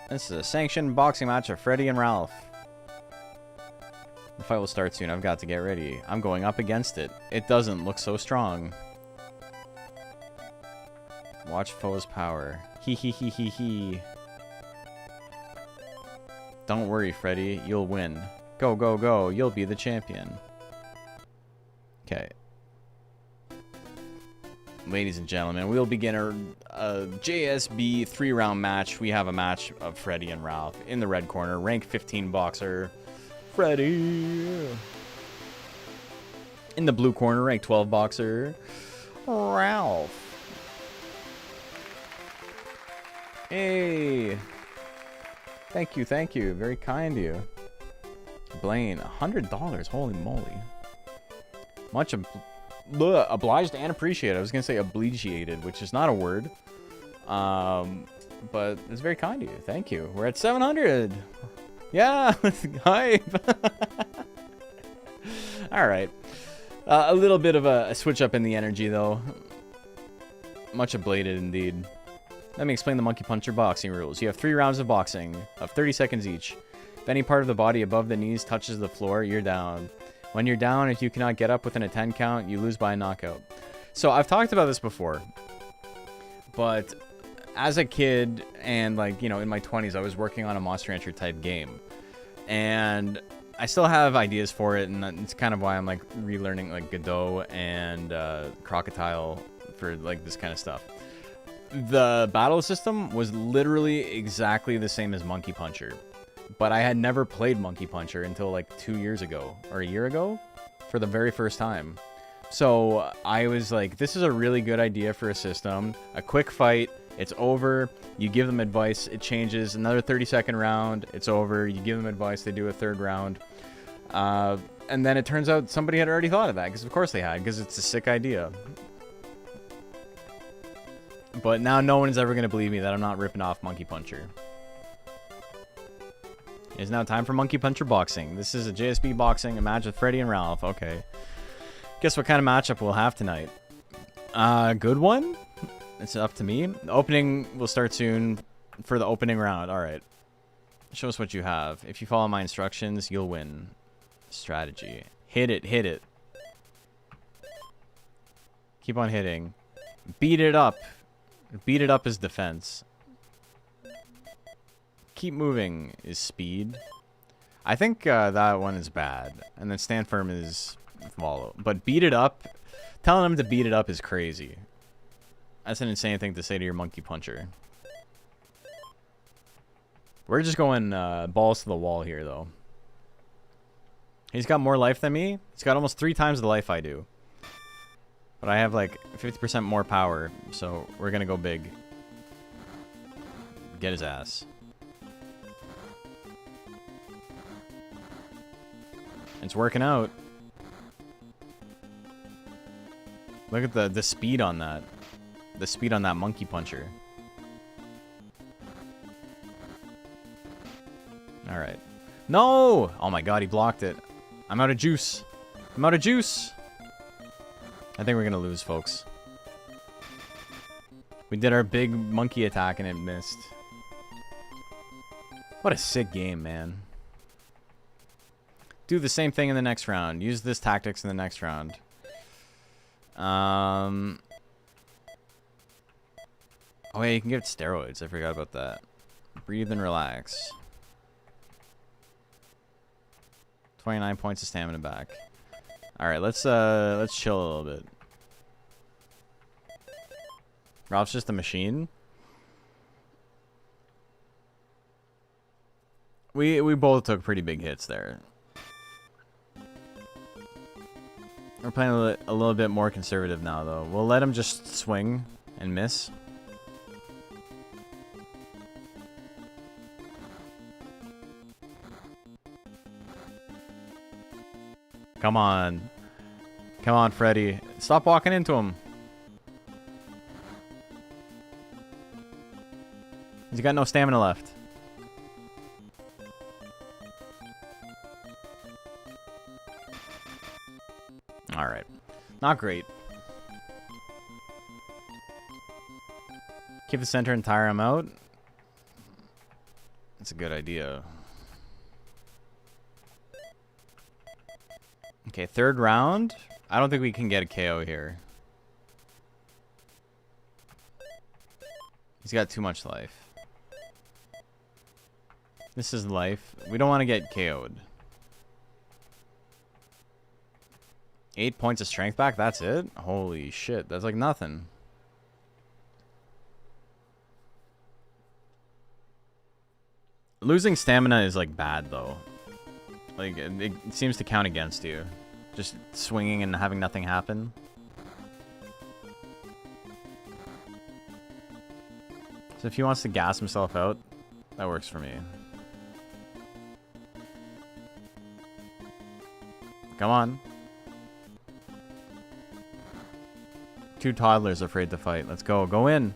S2: This is a sanctioned boxing match of Freddy and Ralph. The fight will start soon. I've got to get ready. I'm going up against it. It doesn't look so strong. Watch foe's power. Hee hee hee hee hee. Don't worry, Freddy. You'll win. Go, go, go. You'll be the champion. Okay. Ladies and gentlemen, we'll begin a JSB 3-round match. We have a match of Freddy and Ralph. In the red corner, rank 15 boxer, Freddy. In the blue corner, rank 12 boxer, Ralph. Hey. Thank you, thank you. Very kind of you. Blaine, $100. Holy moly. Much obliged and appreciated. I was going to say obligated, which is not a word. But it's very kind of you. Thank you. We're at 700. Yeah. Hype. All right. A little bit of a switch up in the energy, though. Much ablated, indeed. Let me explain the Monkey Puncher boxing rules. You have 3 rounds of boxing of 30 seconds each. If any part of the body above the knees touches the floor, you're down. When you're down, if you cannot get up within a 10 count, you lose by a knockout. So I've talked about this before, but as a kid and like, you know, in my 20s, I was working on a Monster Rancher type game, and I still have ideas for it, and it's kind of why I'm like relearning like Godot and Crocodile for like this kind of stuff. The battle system was literally exactly the same as Monkey Puncher, but I had never played Monkey Puncher until like 2 years ago or a year ago for the very first time. So I was like, this is a really good idea for a system. A quick fight, it's over. You give them advice, it changes. Another 30-second round, it's over. You give them advice, they do a 3rd round. And then it turns out somebody had already thought of that, because of course they had, because it's a sick idea. But now no one is ever going to believe me that I'm not ripping off Monkey Puncher. It is now time for Monkey Puncher boxing. This is a JSB boxing, a match with Freddy and Ralph. Okay. Guess what kind of matchup we'll have tonight? Good one? It's up to me. The opening will start soon for the opening round. Alright. Show us what you have. If you follow my instructions, you'll win. Strategy. Hit it, hit it. Keep on hitting. Beat it up. Beat it up is defense. Keep moving is speed. I think that one is bad. And then stand firm is follow. But beat it up, telling him to beat it up is crazy. That's an insane thing to say to your Monkey Puncher. We're just going balls to the wall here, though. He's got more life than me. He's got almost 3 times the life I do. But I have like 50% more power, so we're gonna go big. Get his ass. It's working out. Look at the speed on that. The speed on that Monkey Puncher. Alright. No! Oh my god, he blocked it. I'm out of juice. I'm out of juice! I think we're gonna lose, folks. We did our big monkey attack and it missed. What a sick game, man. do the same thing in the next round. Use this tactics in the next round. Oh yeah, you can give it steroids. I forgot about that. Breathe and relax. 29 points of stamina back. Alright, let's chill a little bit. Ralph's just a machine. We both took pretty big hits there. We're playing a little bit more conservative now, though. We'll let him just swing and miss. Come on. Come on, Freddy. Stop walking into him. He's got no stamina left. Alright. Not great. Keep the center and tire him out. That's a good idea. Okay, third round. I don't think we can get a KO here. He's got too much life. This is life. We don't want to get KO'd. 8 points of strength back? That's it? Holy shit. That's like nothing. Losing stamina is like bad though. Like it seems to count against you. Just swinging and having nothing happen. So if he wants to gas himself out, that works for me. Come on. 2 toddlers afraid to fight. Let's go. Go in.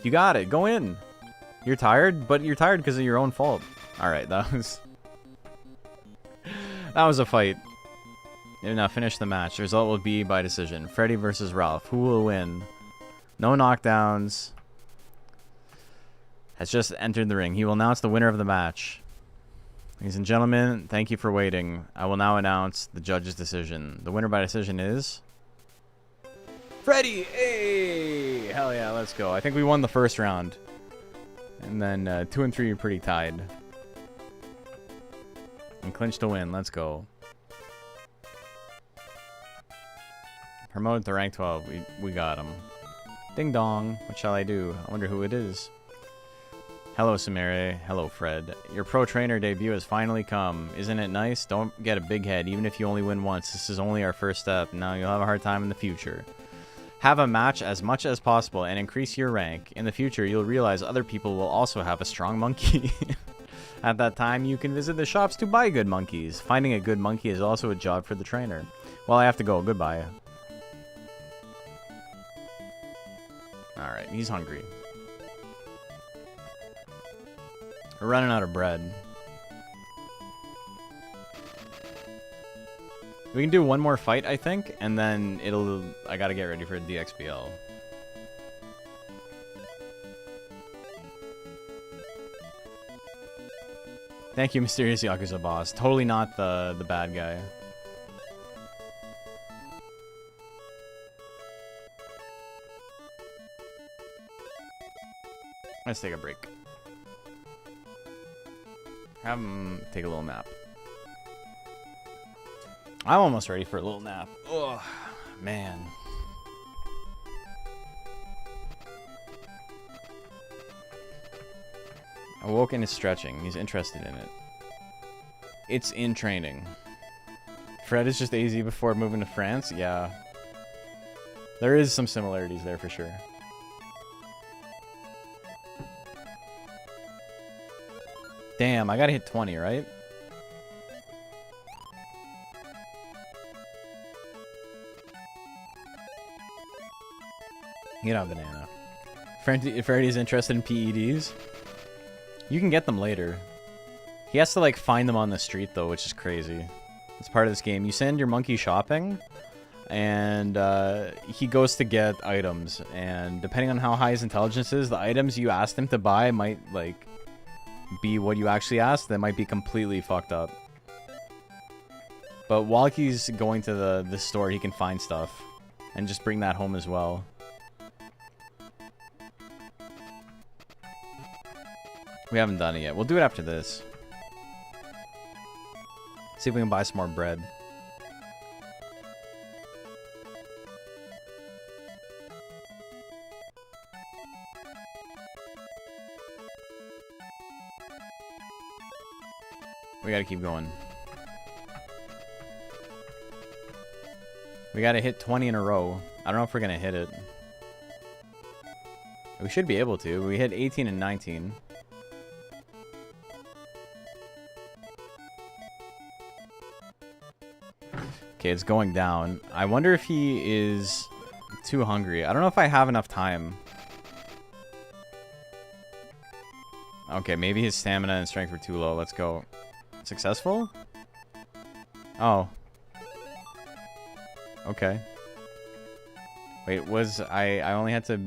S2: You got it. Go in. You're tired, but you're tired because of your own fault. Alright, that was... that was a fight. Now finish the match. The result will be by decision. Freddy versus Ralph. Who will win? No knockdowns. Has just entered the ring. He will announce the winner of the match. Ladies and gentlemen, thank you for waiting. I will now announce the judge's decision. The winner by decision is... Freddy! Hey! Hell yeah, let's go. I think we won the first round. And then 2 and 3 are pretty tied. And clinch to win. Let's go. Promoted to rank 12. We got him. Ding dong. What shall I do? I wonder who it is. Hello, Samire. Hello, Fred. Your pro trainer debut has finally come. Isn't it nice? Don't get a big head, even if you only win once. This is only our first step. Now you'll have a hard time in the future. Have a match as much as possible and increase your rank. In the future, you'll realize other people will also have a strong monkey. At that time, you can visit the shops to buy good monkeys. Finding a good monkey is also a job for the trainer. Well, I have to go. Goodbye. Alright, he's hungry. We're running out of bread. We can do one more fight, I think, and then I gotta get ready for DXBL. Thank you, Mysterious Yakuza Boss. Totally not the bad guy. Let's take a break. Have him take a little nap. I'm almost ready for a little nap. Oh, man. Awoken is stretching. He's interested in it. It's in training. Fred is just AZ before moving to France? Yeah. There is some similarities there for sure. Damn, I gotta hit 20, right? Get out, banana. Freddy's interested in PEDs. You can get them later. He has to like find them on the street though, which is crazy. It's part of this game. You send your monkey shopping, and he goes to get items. And depending on how high his intelligence is, the items you asked him to buy might like be what you actually asked, that might be completely fucked up. But while he's going to the store, he can find stuff. And just bring that home as well. We haven't done it yet. We'll do it after this. See if we can buy some more bread. We gotta keep going. We gotta hit 20 in a row. I don't know if we're gonna hit it. We should be able to. We hit 18 and 19. Okay, it's going down. I wonder if he is too hungry. I don't know if I have enough time. Okay, maybe his stamina and strength were too low. Let's go. Successful? Oh. Okay. Wait, was I only had to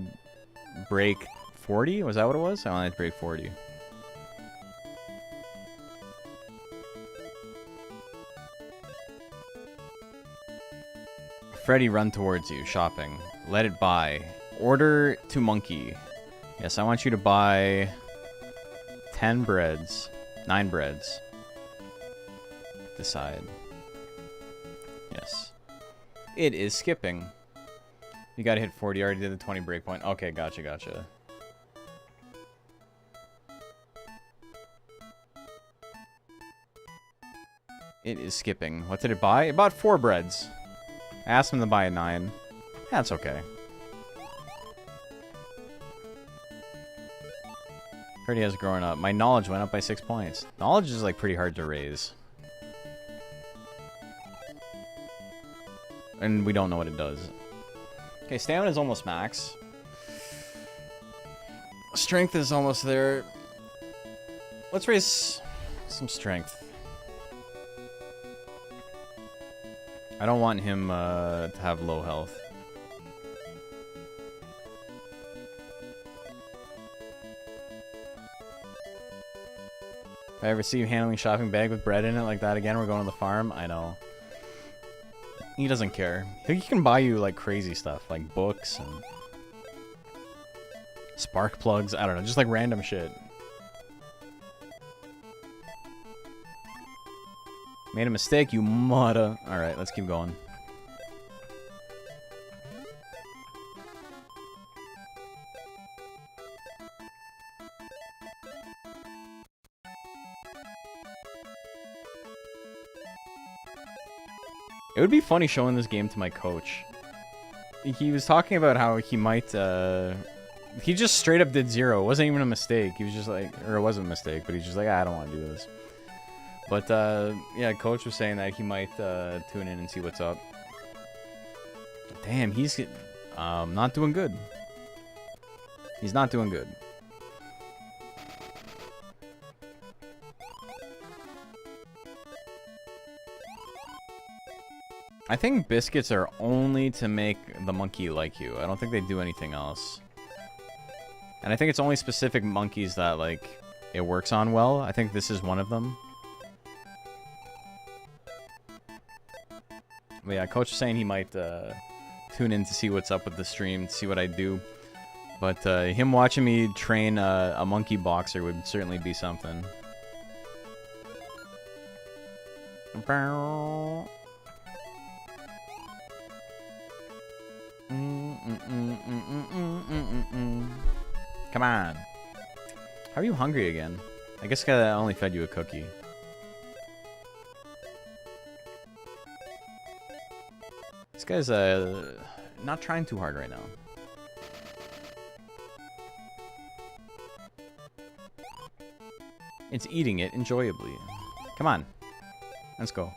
S2: break 40? Was that what it was? I only had to break 40. Freddy, run towards you. Shopping. Let it buy. Order to monkey. Yes, I want you to buy 10 breads. 9 breads. Decide. Yes. It is skipping. You gotta hit 40. I already did the 20 breakpoint. Okay, gotcha, gotcha. It is skipping. What did it buy? It bought 4 breads. I asked him to buy a 9. That's okay. Freddy has grown up. My knowledge went up by 6 points. Knowledge is like pretty hard to raise. And we don't know what it does. Okay, stamina is almost max. Strength is almost there. Let's raise some strength. I don't want him to have low health. If I ever see you handling a shopping bag with bread in it like that again, we're going to the farm. I know. He doesn't care. He can buy you like crazy stuff, like books and spark plugs. I don't know, just like random shit. Made a mistake, you mudda. Alright, let's keep going. It would be funny showing this game to my coach. He was talking about how he might, he just straight up did 0. It wasn't even a mistake. He was just like, or it wasn't a mistake, but he's just like, I don't want to do this. But, yeah, coach was saying that he might, tune in and see what's up. Damn, he's, not doing good. He's not doing good. I think biscuits are only to make the monkey like you. I don't think they do anything else. And I think it's only specific monkeys that, like, it works on well. I think this is one of them. But yeah, coach was saying he might tune in to see what's up with the stream, to see what I do. But him watching me train a monkey boxer would certainly be something. Come on. How are you hungry again? I guess I only fed you a cookie. This guy's not trying too hard right now. It's eating it enjoyably. Come on. Let's go.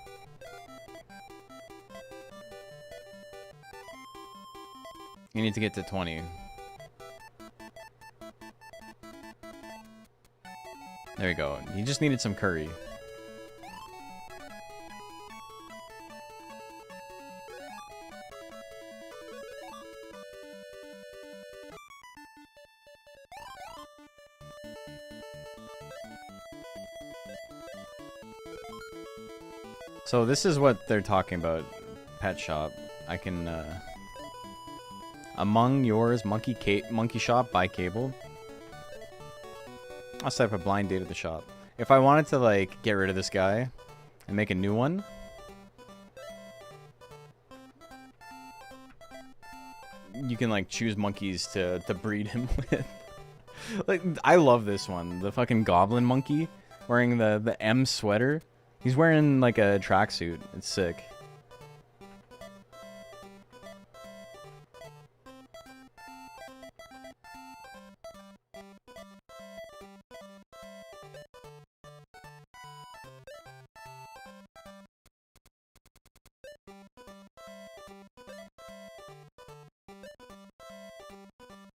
S2: You need to get to 20. There you go. You just needed some curry. So this is what they're talking about. Pet shop. I can, among yours, monkey shop, buy cable. I'll set up a blind date at the shop. If I wanted to, like, get rid of this guy and make a new one, you can, like, choose monkeys to breed him with. Like, I love this one. The fucking goblin monkey wearing the M sweater. He's wearing, like, a tracksuit. It's sick.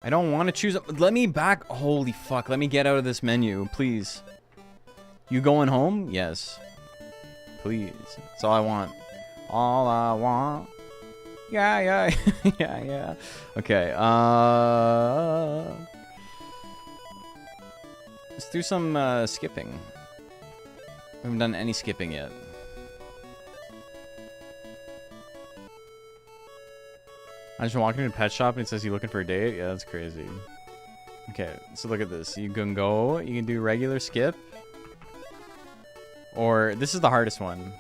S2: I don't want to choose. Let me back. Holy fuck. Let me get out of this menu, please. You going home? Yes. Please. That's all I want. All I want. Yeah, yeah. Yeah, yeah. Okay. Let's do some skipping. We haven't done any skipping yet. I just walked into a pet shop and it says you looking for a date? Yeah, that's crazy. Okay, so look at this. You can go, you can do regular skip. Or, this is the hardest one.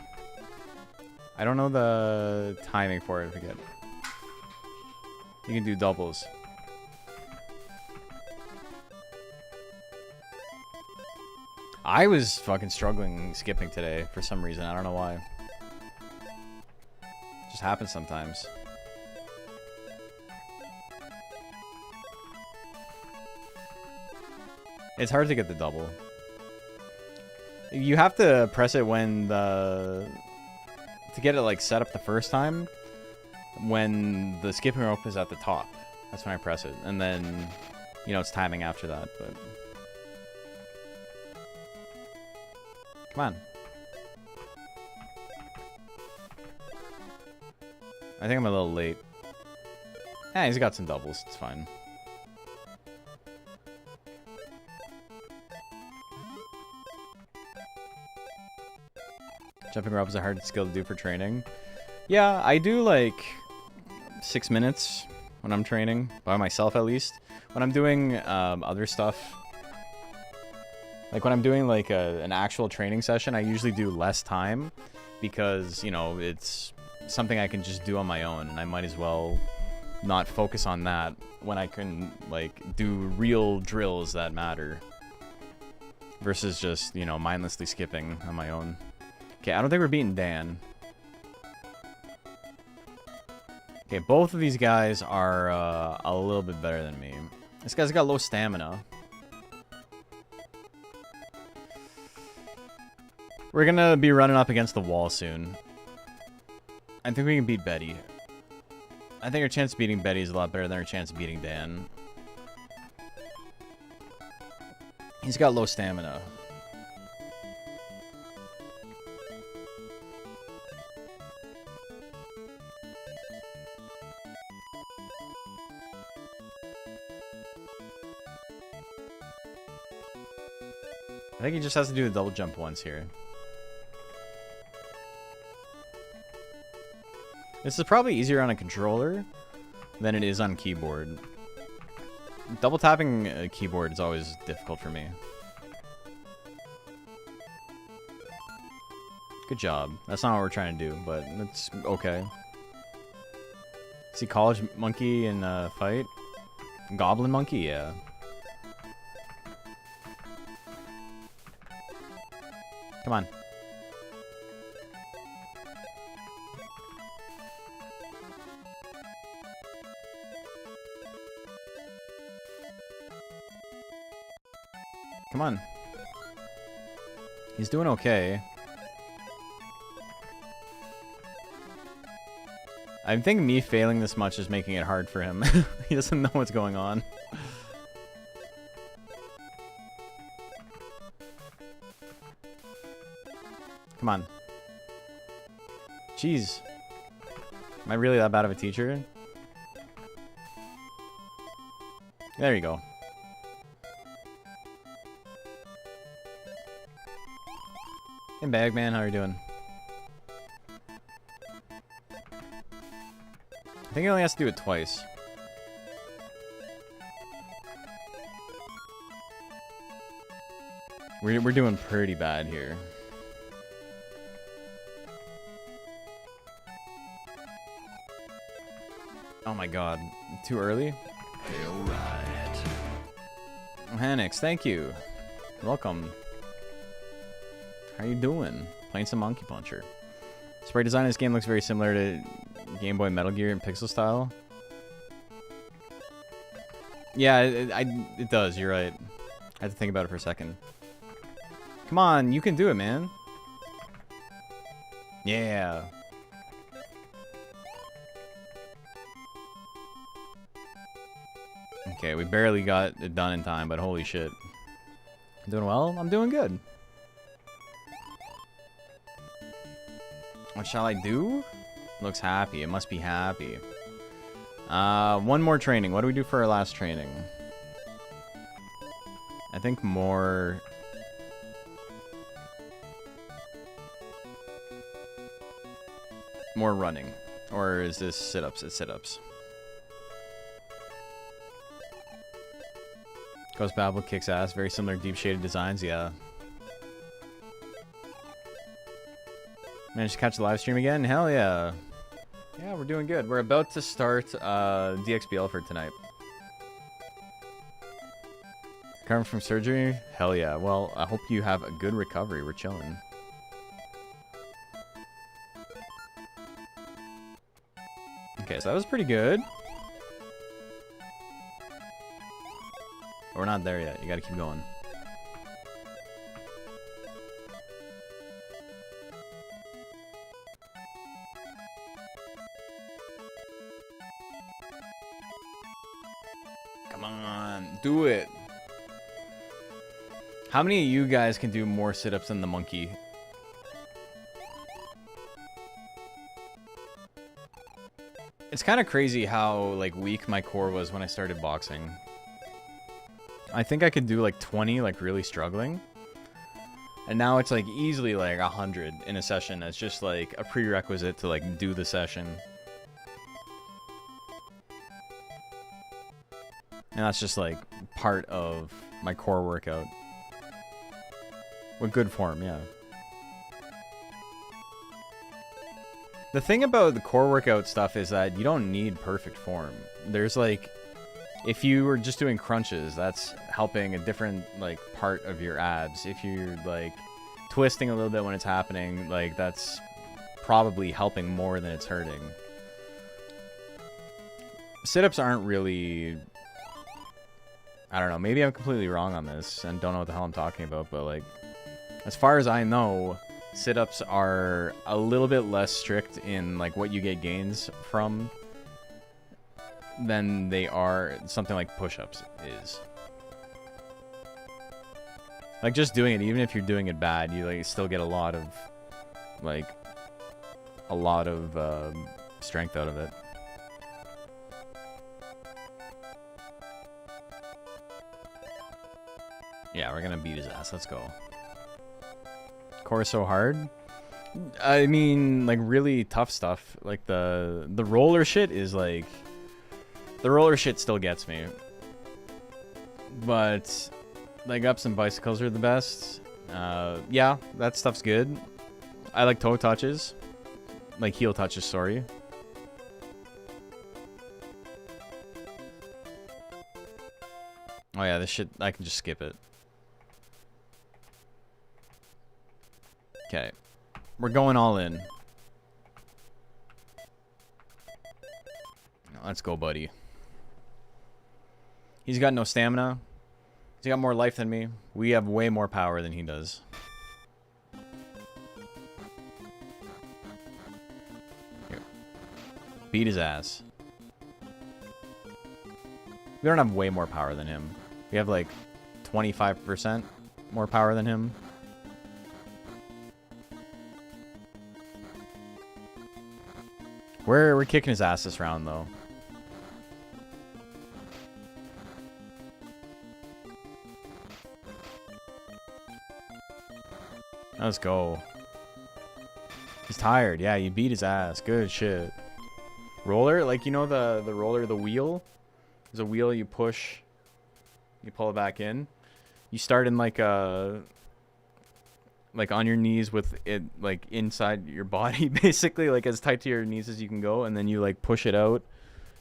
S2: I don't know the timing for it, I forget. You can do doubles. I was fucking struggling skipping today for some reason. I don't know why. It just happens sometimes. It's hard to get the double. You have to press it when the... To get it, like, set up the first time, when the skipping rope is at the top. That's when I press it. And then, you know, it's timing after that, but... Come on. I think I'm a little late. Yeah, he's got some doubles. It's fine. Jumping rope is a hard skill to do for training. Yeah, I do like 6 minutes when I'm training, by myself at least. When I'm doing other stuff, like when I'm doing like an actual training session, I usually do less time because, you know, it's something I can just do on my own, and I might as well not focus on that when I can like do real drills that matter versus just, you know, mindlessly skipping on my own. Okay, I don't think we're beating Dan. Okay, both of these guys are a little bit better than me. This guy's got low stamina. We're gonna be running up against the wall soon. I think we can beat Betty. I think our chance of beating Betty is a lot better than our chance of beating Dan. He's got low stamina. I think he just has to do the double jump once here. This is probably easier on a controller than it is on keyboard. Double tapping a keyboard is always difficult for me. Good job. That's not what we're trying to do, but it's okay. See college monkey in a fight? Goblin monkey? Yeah. Come on. Come on. He's doing okay. I think me failing this much is making it hard for him. He doesn't know what's going on. Come on. Jeez. Am I really that bad of a teacher? There you go. Hey, Bagman, how are you doing? think he only has to do it twice. We're doing pretty bad here. Oh my god. Too early?
S5: Alright.
S2: Oh, Hannix, thank you. Welcome. How you doing? Playing some Monkey Puncher. Sprite design in this game looks very similar to Game Boy Metal Gear in pixel style. Yeah, it does. You're right. I had to think about it for a second. Come on, you can do it, man. Yeah. Okay, we barely got it done in time, but holy shit. Doing well? I'm doing good. What shall I do? Looks happy. It must be happy. One more training. What do we do for our last training? I think more... more running. Or is this sit-ups? It's sit-ups. Ghost Babel kicks ass. Very similar deep shaded designs, yeah. Managed to catch the live stream again? Hell yeah. Yeah, we're doing good. We're about to start DXBL for tonight. Coming from surgery? Hell yeah. Well, I hope you have a good recovery. We're chilling. Okay, so that was pretty good. But we're not there yet. You gotta keep going. Come on, do it. How many of you guys can do more sit-ups than the monkey? It's kind of crazy how like weak my core was when I started boxing. I think I could do like 20, like really struggling. And now it's like easily like 100 in a session. It's just like a prerequisite to like do the session. And that's just like part of my core workout. With good form, yeah. The thing about the core workout stuff is that you don't need perfect form. There's like, if you were just doing crunches, that's helping a different like part of your abs. If you're like twisting a little bit when it's happening, like that's probably helping more than it's hurting. Sit-ups aren't really, I don't know, maybe I'm completely wrong on this and don't know what the hell I'm talking about, but like, as far as I know, sit-ups are a little bit less strict in like what you get gains from than they are something like push-ups is. Like just doing it, even if you're doing it bad, you like still get a lot of strength out of it. Yeah, we're gonna beat his ass. Let's go. Core so hard. I mean, like really tough stuff. Like the roller shit is like, the roller shit still gets me. But like ups and bicycles are the best. Yeah, that stuff's good. I like toe touches, like heel touches. Sorry. Oh yeah, this shit I can just skip it. Okay, we're going all in. Let's go, buddy. He's got no stamina. He's got more life than me. We have way more power than he does. Here. Beat his ass. We don't have way more power than him. We have like 25% more power than him. We're kicking his ass this round, though. Let's go. He's tired. Yeah, you beat his ass. Good shit. Roller, like you know the roller, the wheel. There's a wheel you push, you pull it back in. You start in like on your knees with it like inside your body, basically like as tight to your knees as you can go, and then you like push it out,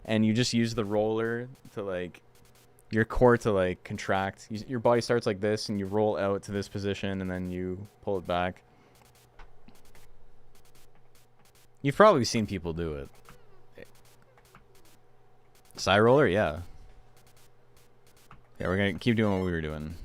S2: and you just use the roller to like your core to like contract. Your body starts like this, and you roll out to this position, and then you pull it back. You've probably seen people do it. Side roller, yeah. Yeah, we're gonna keep doing what we were doing.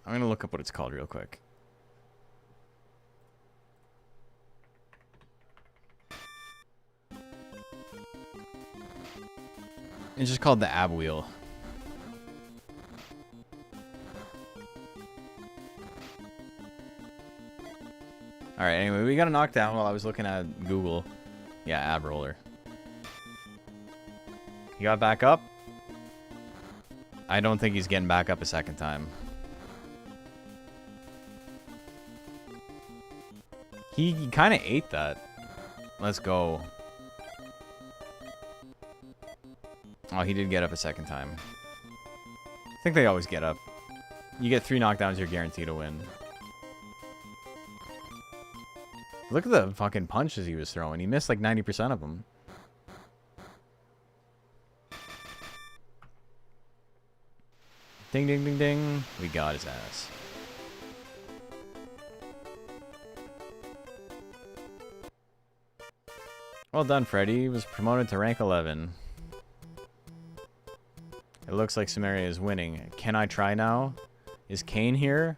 S2: I'm gonna look up what it's called real quick. It's just called the ab wheel. Alright, anyway, we got a knockdown while I was looking at Google. Yeah, ab roller. He got back up. I don't think he's getting back up a second time. He kind of ate that. Let's go. Oh, he did get up a second time. I think they always get up. You get 3 knockdowns, you're guaranteed to win. Look at the fucking punches he was throwing. He missed like 90% of them. Ding, ding, ding, ding. We got his ass. Well done, Freddy. He was promoted to rank 11. It looks like Sumeria is winning. Can I try now? Is Kane here?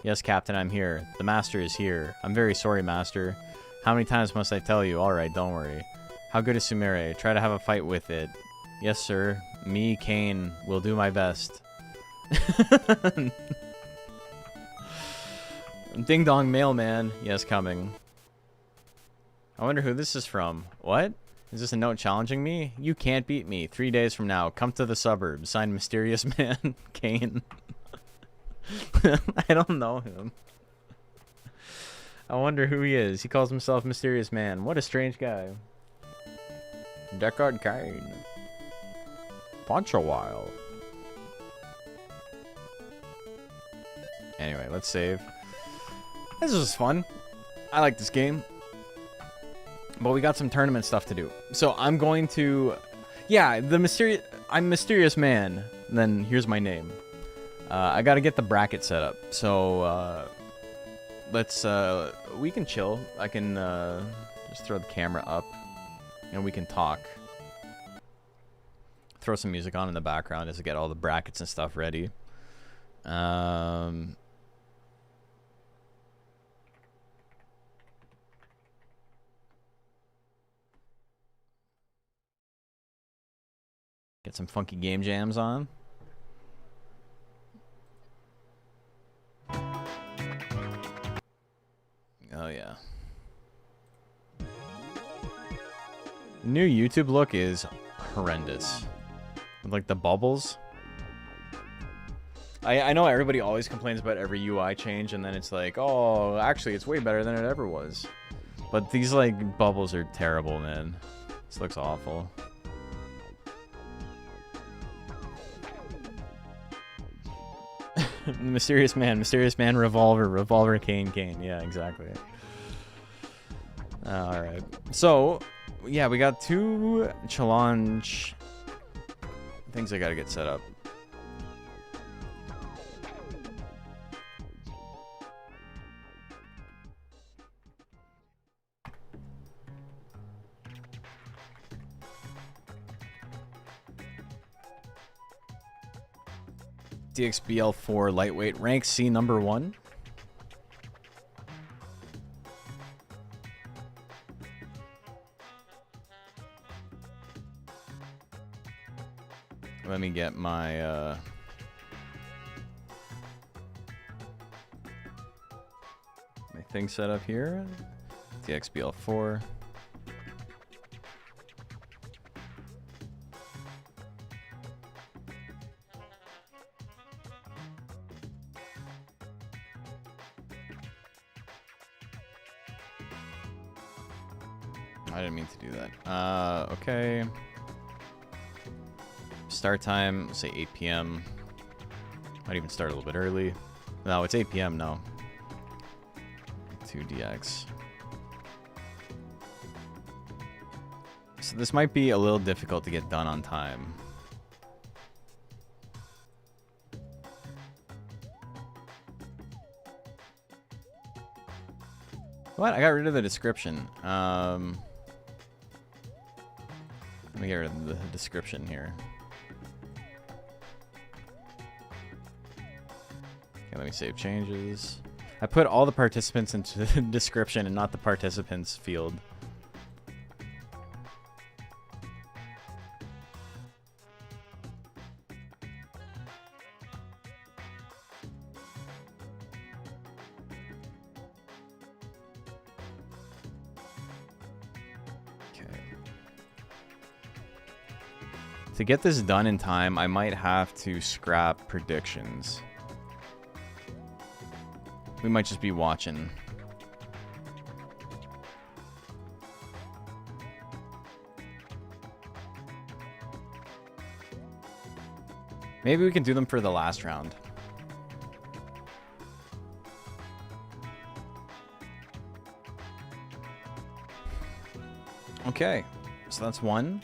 S2: Yes, Captain, I'm here. The Master is here. I'm very sorry, Master. How many times must I tell you? Alright, don't worry. How good is Sumeria? Try to have a fight with it. Yes, sir. Me, Kane, will do my best. Ding dong mailman. Yes, coming. I wonder who this is from. What? Is this a note challenging me? You can't beat me. 3 days from now. Come to the suburbs. Signed, Mysterious Man. Kane. I don't know him. I wonder who he is. He calls himself Mysterious Man. What a strange guy. Deckard Kane. Punch a while. Anyway, let's save. This was fun. I like this game. But we got some tournament stuff to do. So I'm going to... Yeah, I'm Mysterious Man. And then here's my name. I gotta get the bracket set up. So, let's... we can chill. I can just throw the camera up. And we can talk. Throw some music on in the background as I get all the brackets and stuff ready. Get some funky game jams on. Oh yeah. The new YouTube look is horrendous. With like the bubbles. I know everybody always complains about every UI change and then it's like, oh, actually it's way better than it ever was. But these like bubbles are terrible, man. This looks awful. Mysterious Man, Revolver, Kane. Yeah, exactly. Alright. So, yeah, we got 2 challenge things I gotta get set up. DXBL4 lightweight, rank C number 1. Let me get my my thing set up here. DXBL4. I didn't mean to do that. Okay. Start time, say 8 p.m. Might even start a little bit early. No, it's 8 p.m. No. 2DX. So this might be a little difficult to get done on time. What? I got rid of the description. Let me get rid of the description here. Okay, let me save changes. I put all the participants into the description and not the participants field. To get this done in time, I might have to scrap predictions. We might just be watching. Maybe we can do them for the last round. Okay, so that's one.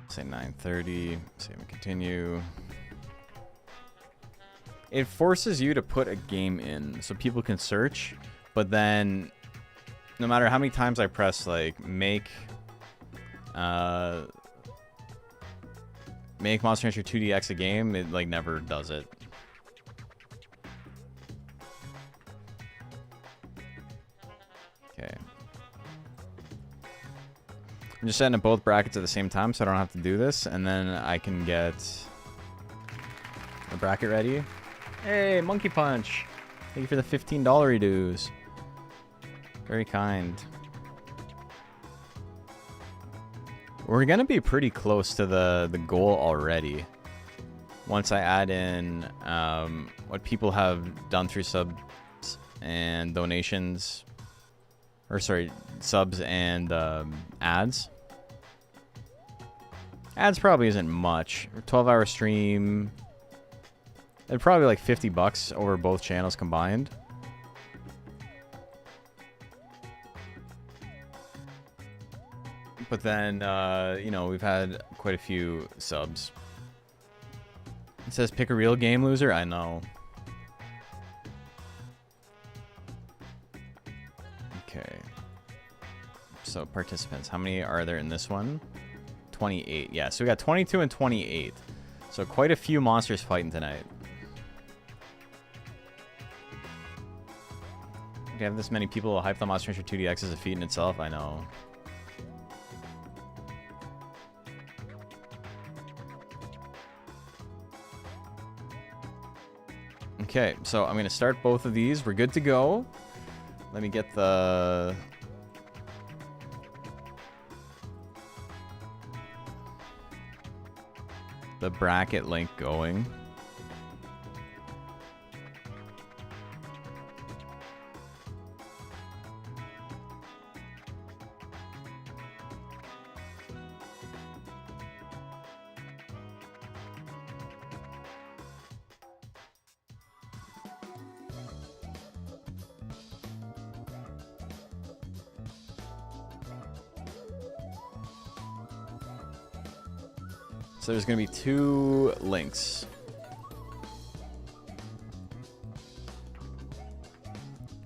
S2: Say 9:30. Save and continue. It forces you to put a game in so people can search, but then no matter how many times I press like make Monster Hunter 2DX a game, it like never does it. Okay. I'm just setting up both brackets at the same time so I don't have to do this, and then I can get the bracket ready. Hey, Monkey Punch! Thank you for the $15 dues. Very kind. We're gonna be pretty close to the goal already. Once I add in what people have done through subs and donations, or sorry, subs and ads. Ads probably isn't much. 12-hour stream. It'd probably like $50 over both channels combined. But then, you know, we've had quite a few subs. It says pick a real game loser. I know. Okay. So participants, how many are there in this one? 28. Yeah, so we got 22 and 28. So quite a few monsters fighting tonight. To have this many people hype the Monster Hunter 2DX as a feat in itself, I know. Okay, so I'm going to start both of these. We're good to go. Let me get the bracket link going. So there's going to be 2 links.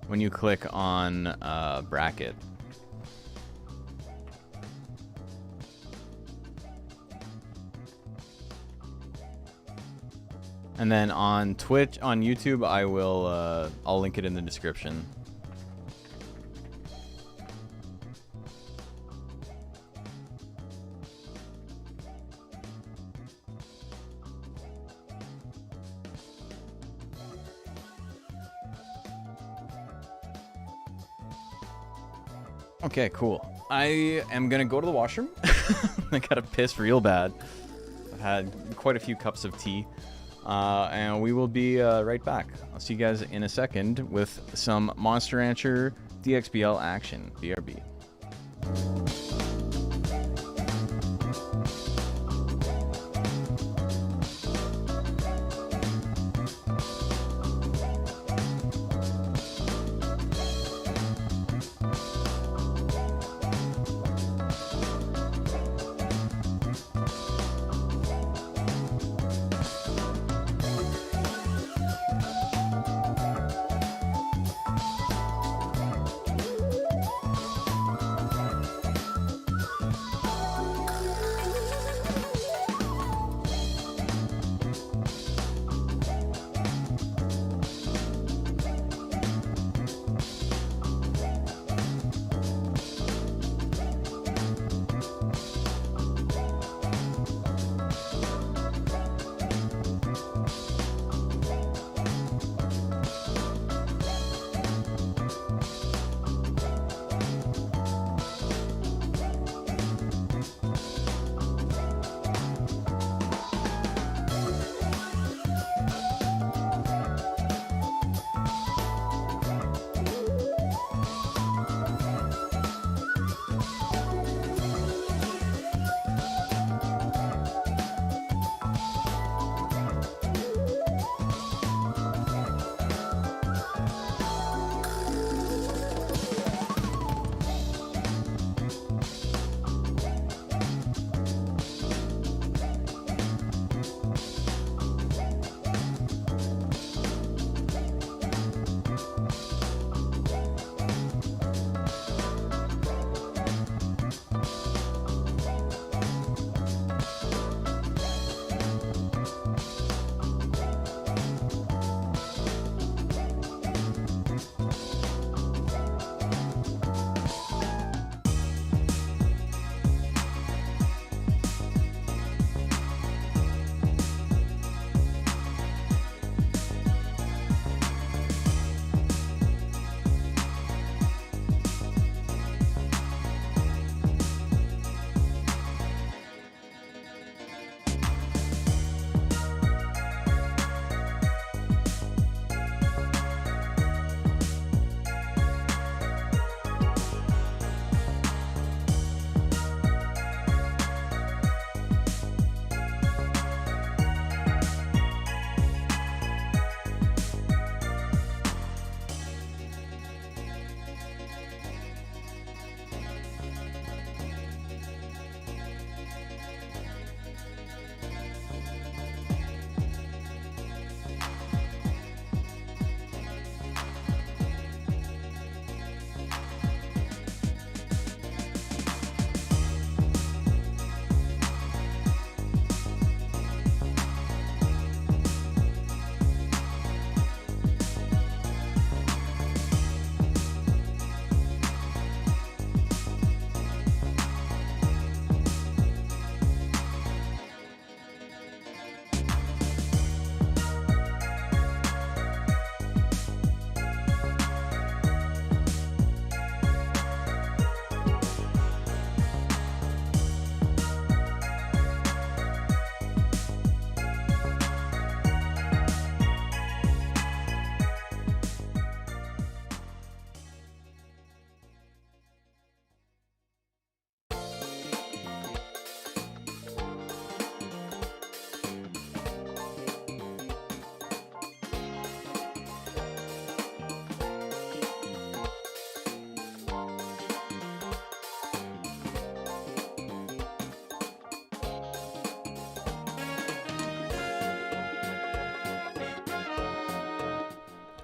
S2: When you click on bracket. And then on Twitch, on YouTube, I will I'll link it in the description. Okay, cool. I am gonna go to the washroom. I gotta piss real bad. I've had quite a few cups of tea. And we will be right back. I'll see you guys in a second with some Monster Rancher DXBL action. BRB.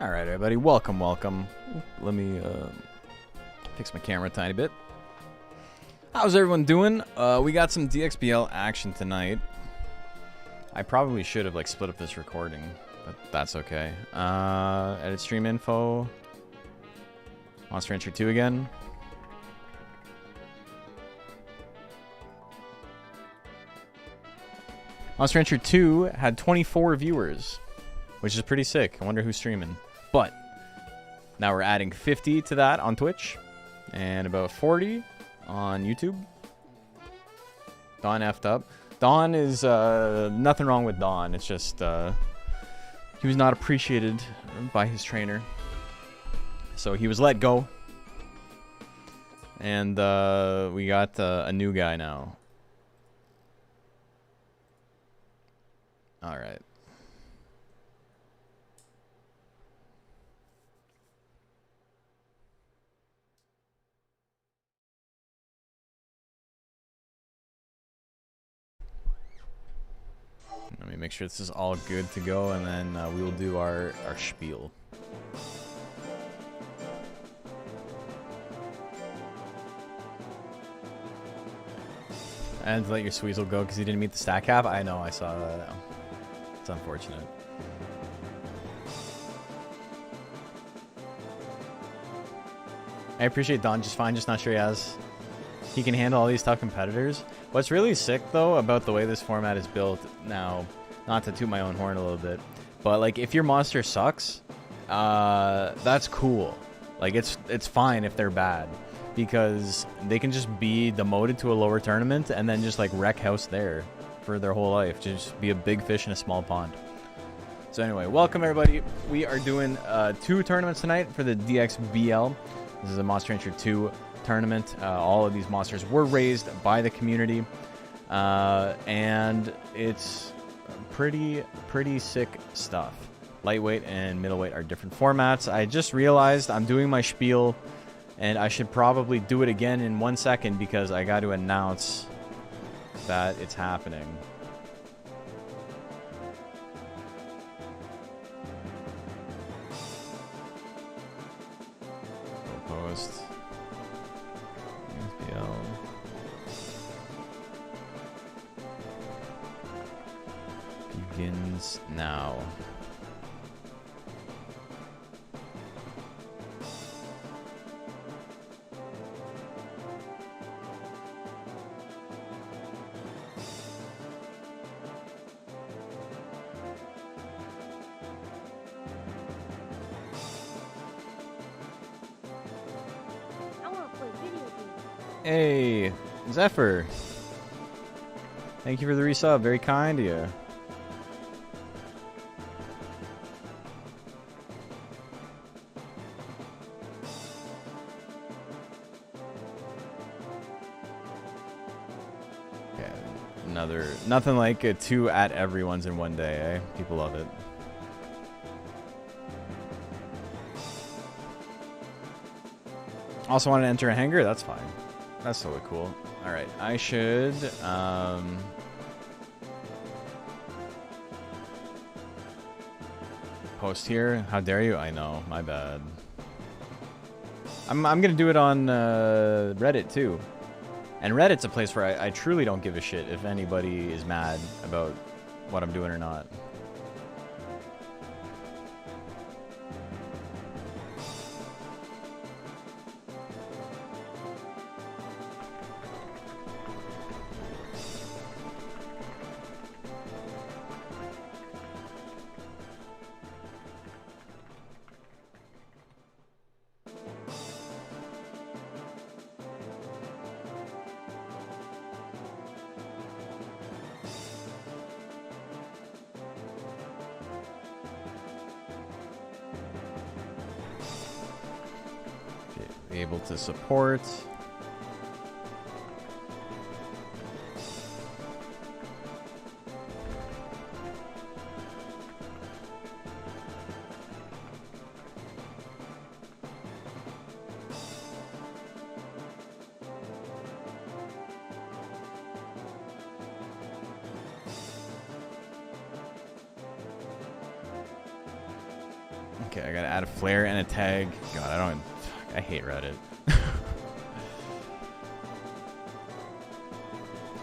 S2: All right, everybody, welcome. Let me fix my camera a tiny bit. How's everyone doing? We got some DXBL action tonight. I probably should have split up this recording, but that's okay. Edit stream info. Monster Rancher 2 again. Monster Rancher 2 had 24 viewers, which is pretty sick. I wonder who's streaming. But now we're adding 50 to that on Twitch, and about 40 on YouTube. Don effed up. Don is nothing wrong with Don. It's just he was not appreciated by his trainer, so he was let go. And we got a new guy now. All right. Let me make sure this is all good to go, and then we will do our spiel. And let your Sweezel go because he didn't meet the stat cap. I know, I saw that. It's unfortunate. I appreciate Don just fine, just not sure he can handle all these tough competitors. What's really sick though about the way this format is built now, not to toot my own horn a little bit, but like if your monster sucks, that's cool. Like it's fine if they're bad, because they can just be demoted to a lower tournament and then just like wreck house there for their whole life. Just be a big fish in a small pond. So anyway, welcome everybody. We are doing 2 tournaments tonight for the DXBL. This is a Monster Rancher 2 tournament. All of these monsters were raised by the community, and it's pretty sick stuff. Lightweight and middleweight are different formats. I just realized I'm doing my spiel, and I should probably do it again in 1 second because I got to announce that it's happening. Post. SPL. Begins now. Hey, Zephyr. Thank you for the resub. Very kind of you. Yeah, nothing like a 2 at everyone's in one day, eh? People love it. Also want to enter a hangar? That's fine. That's totally cool. Alright, I should, post here. How dare you? I know, my bad. I'm gonna do it on Reddit too. And Reddit's a place where I truly don't give a shit if anybody is mad about what I'm doing or not. Able to support. Okay, I gotta add a flare and a tag. God, I hate Reddit.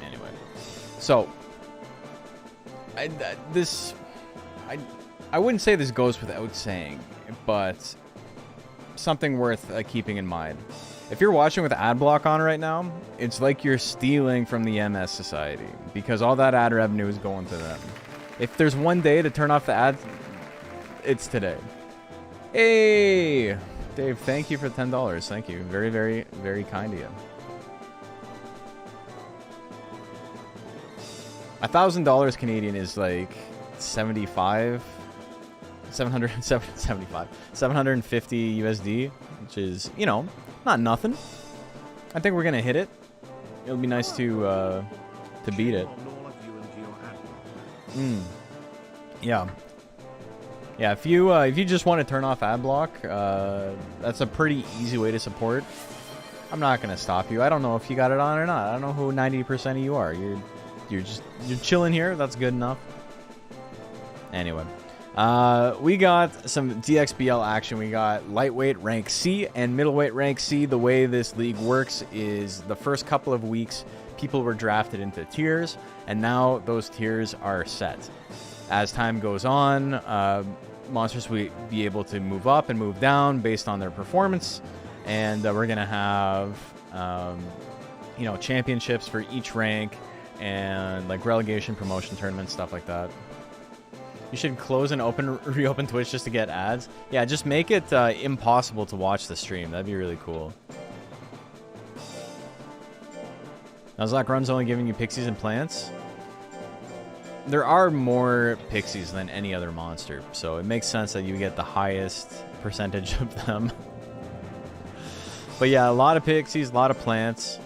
S2: Anyway, so I wouldn't say this goes without saying, but something worth keeping in mind. If you're watching with ad block on right now, it's like you're stealing from the MS Society because all that ad revenue is going to them. If there's one day to turn off the ads, it's today. Hey, Dave, thank you for $10. Thank you. Very, very, very kind of you. $1,000 Canadian is like 75, 775, 750 USD, which is, you know, not nothing. I think we're gonna hit it. It'll be nice to beat it. Yeah. Yeah, if you just want to turn off ad block, that's a pretty easy way to support. I'm not gonna stop you. I don't know if you got it on or not. I don't know who 90% of you are. You're chilling here. That's good enough. Anyway, we got some DXBL action. We got lightweight rank C and middleweight rank C. The way this league works is the first couple of weeks, people were drafted into tiers, and now those tiers are set. As time goes on, monsters will be able to move up and move down based on their performance, and we're gonna have, you know, championships for each rank, and like relegation, promotion tournaments, stuff like that. You should close and reopen Twitch just to get ads. Yeah, just make it impossible to watch the stream. That'd be really cool. Nuzlocke Run's only giving you pixies and plants. There are more pixies than any other monster, so it makes sense that you get the highest percentage of them. But yeah, a lot of pixies, a lot of plants.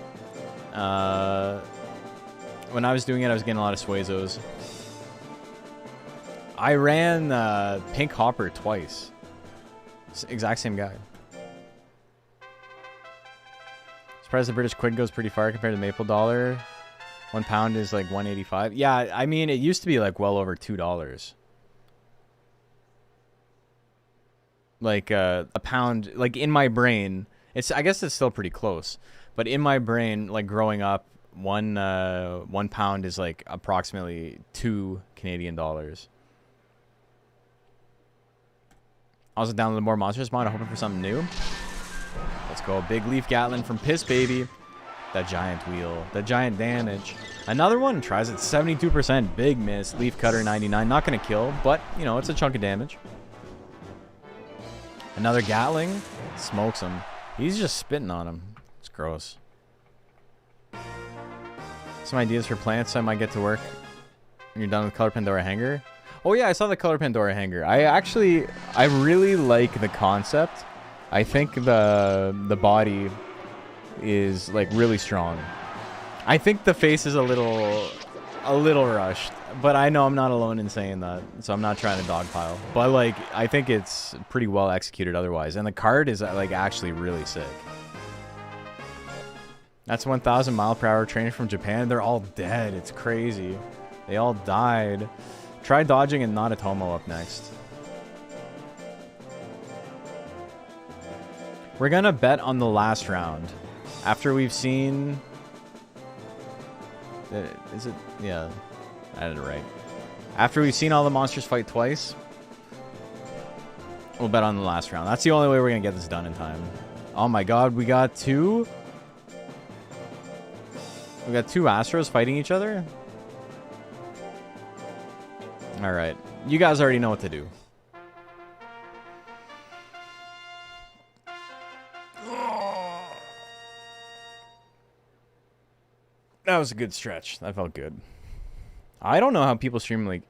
S2: When I was doing it, I was getting a lot of Suezos. I ran Pink Hopper twice. Exact same guy. Surprised the British quid goes pretty far compared to Maple Dollar. 1 pound is like 185. Yeah, I mean, it used to be like well over $2. Like a pound, like in my brain, I guess it's still pretty close. But in my brain, like growing up, one pound is like approximately $2 Canadian. Also download more Monsters Mod, hoping for something new. Let's go. Big Leaf Gatlin from Piss Baby. That giant wheel. That giant damage. Another one tries at 72%. Big miss. Leaf Cutter 99. Not going to kill, but, you know, it's a chunk of damage. Another Gatling. Smokes him. He's just spitting on him. It's gross. Some ideas for plants I might get to work when you're done with Color Pandora Hanger. Oh yeah, I saw the Color Pandora Hanger. I really like the concept. I think the body is like really strong. I think the face is a little rushed, but I know I'm not alone in saying that, so I'm not trying to dogpile. But like, I think it's pretty well executed otherwise, and the card is like actually really sick. That's 1,000 mile/hour trainer from Japan. They're all dead. It's crazy. They all died. Try dodging and not a Tomo up next. We're gonna bet on the last round. After we've seen... Is it? Yeah. I did it right. After we've seen all the monsters fight twice, we'll bet on the last round. That's the only way we're gonna get this done in time. Oh my god, we got two... We got two Astros fighting each other? Alright. You guys already know what to do. That was a good stretch. That felt good. I don't know how people stream like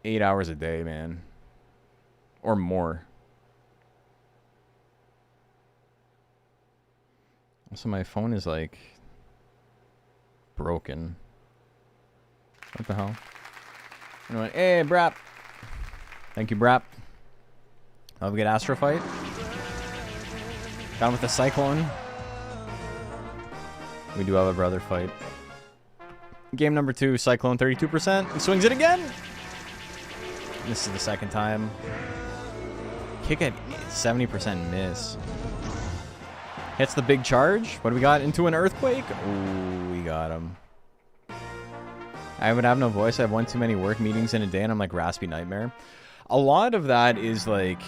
S2: 8 hours a day, man. Or more. Also, my phone is like... broken. What the hell? Anyway, hey, Brap. Thank you, Brap. Have a good Astro fight. Got him with the Cyclone. We do have a brother fight. Game number 2, Cyclone 32%. He swings it again. This is the second time. Kick at 70% miss. Hits the big charge. What do we got? Into an earthquake? Ooh, we got him. I would have no voice. I have one too many work meetings in a day and I'm like raspy nightmare. A lot of that is like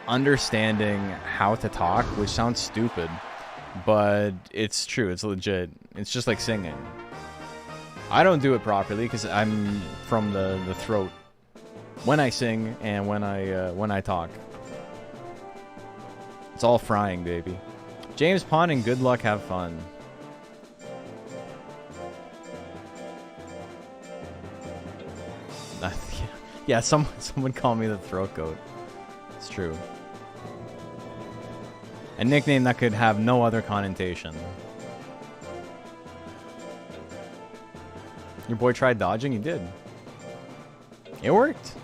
S2: understanding how to talk, which sounds stupid, but it's true. It's legit. It's just like singing. I don't do it properly because I'm from the throat when I sing and when I talk. It's all frying, baby. James Pond and good luck, have fun. Yeah, someone called me the throat goat. It's true. A nickname that could have no other connotation. Your boy tried dodging? He did. It worked.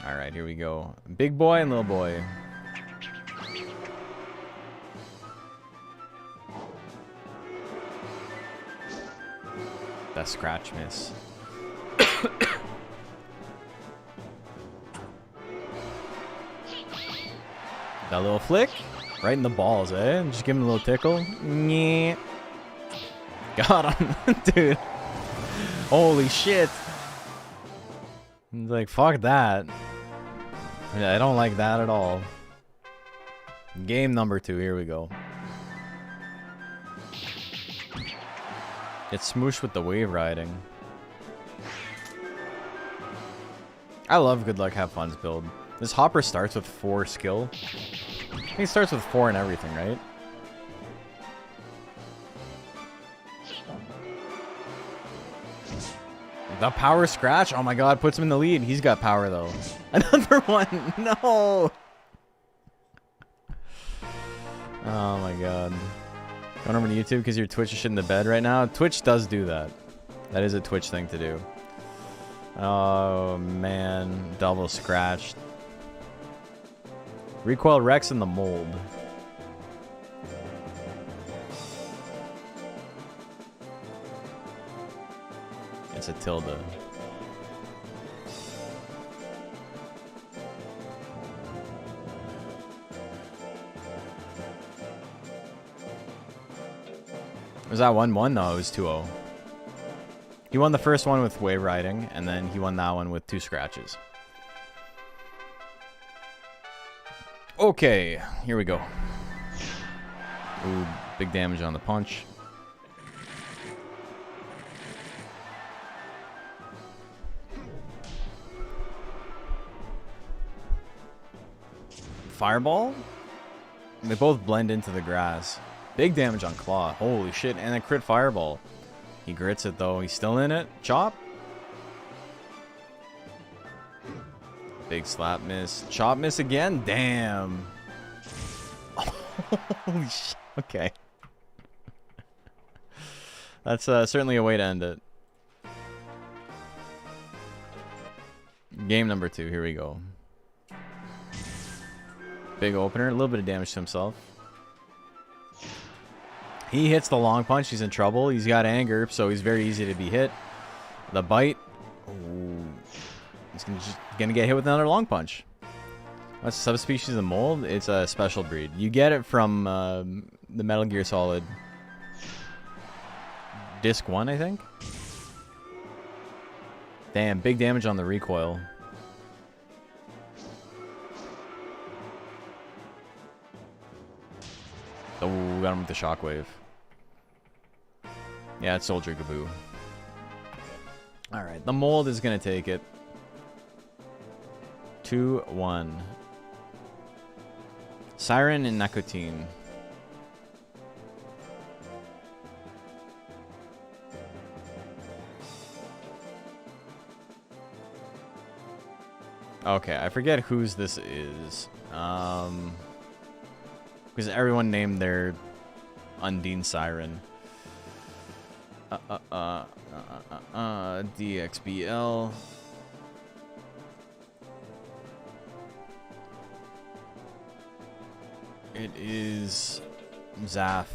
S2: Alright, here we go. Big boy and little boy. That scratch miss. That little flick. Right in the balls, eh? Just give him a little tickle. Yeah. Got him. Dude. Holy shit. He's like, fuck that. Yeah, I don't like that at all. Game number 2. Here we go. Get smooshed with the wave riding. I love good luck, have fun's build. This hopper starts with 4 skill. I think it starts with 4 and everything, right? The power scratch? Oh my god, puts him in the lead. He's got power though. Another one! No! Oh my god. Going over to YouTube because your Twitch is shit in the bed right now? Twitch does do that. That is a Twitch thing to do. Oh man. Double scratched. Recoil Rex in the mold. It's a tilde. Was that 1-1? No, it was 2-0. He won the first one with wave riding, and then he won that one with 2 scratches. Okay, here we go. Ooh, big damage on the punch. Fireball? They both blend into the grass. Big damage on claw. Holy shit, and a crit fireball. He grits it though. He's still in it. Chop. Big slap miss. Chop miss again? Damn. Holy shit. Okay. That's certainly a way to end it. Game number 2. Here we go. Big opener. A little bit of damage to himself. He hits the long punch. He's in trouble. He's got anger, so he's very easy to be hit. The bite. Ooh. He's gonna get hit with another long punch. What's the subspecies of mold? It's a special breed. You get it from the Metal Gear Solid Disc 1, I think. Damn, big damage on the recoil. Oh, got him with the shockwave. Yeah, it's Soldier Gaboo. Alright, the mold is going to take it. 2-1. Siren and Nicotine. Okay, I forget whose this is. Because everyone named their Undine Siren. DXBL. It is Zaf.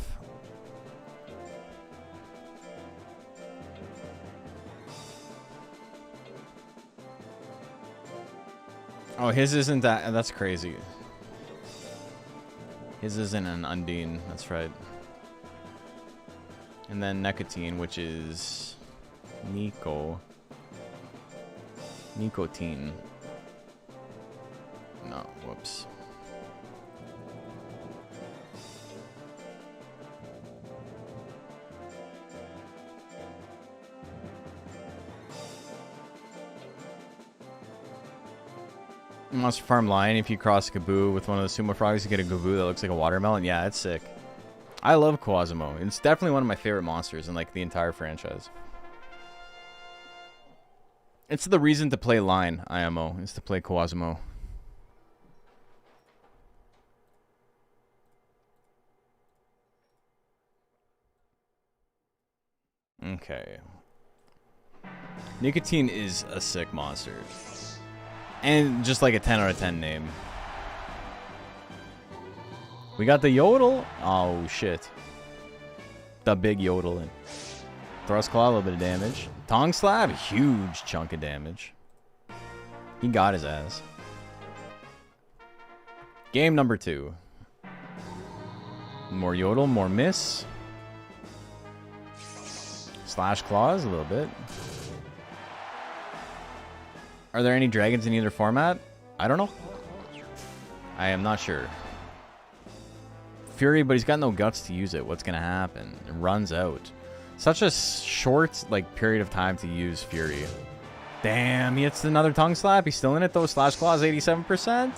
S2: Oh, his isn't that. That's crazy. His isn't an Undine. That's right. And then Nicotine, which is Nicotine. No, whoops. Monster Farm line. If you cross Gaboo with one of the sumo frogs, you get a Gaboo that looks like a watermelon. Yeah, it's sick. I love Quasimo. It's definitely one of my favorite monsters in like the entire franchise. It's the reason to play line, IMO, is to play Quasimo. Okay. Nicotine is a sick monster. And just like a 10 out of 10 name. We got the Yodel. Oh, shit. The big Yodel. And Thrust Claw, a little bit of damage. Tongue Slab, huge chunk of damage. He got his ass. Game number 2. More Yodel, more miss. Slash Claws, a little bit. Are there any dragons in either format? I don't know. I am not sure. Fury, but he's got no guts to use it. What's going to happen? It runs out. Such a short period of time to use Fury. Damn, he hits another Tongue Slap. He's still in it, though. Slash Claws, 87%.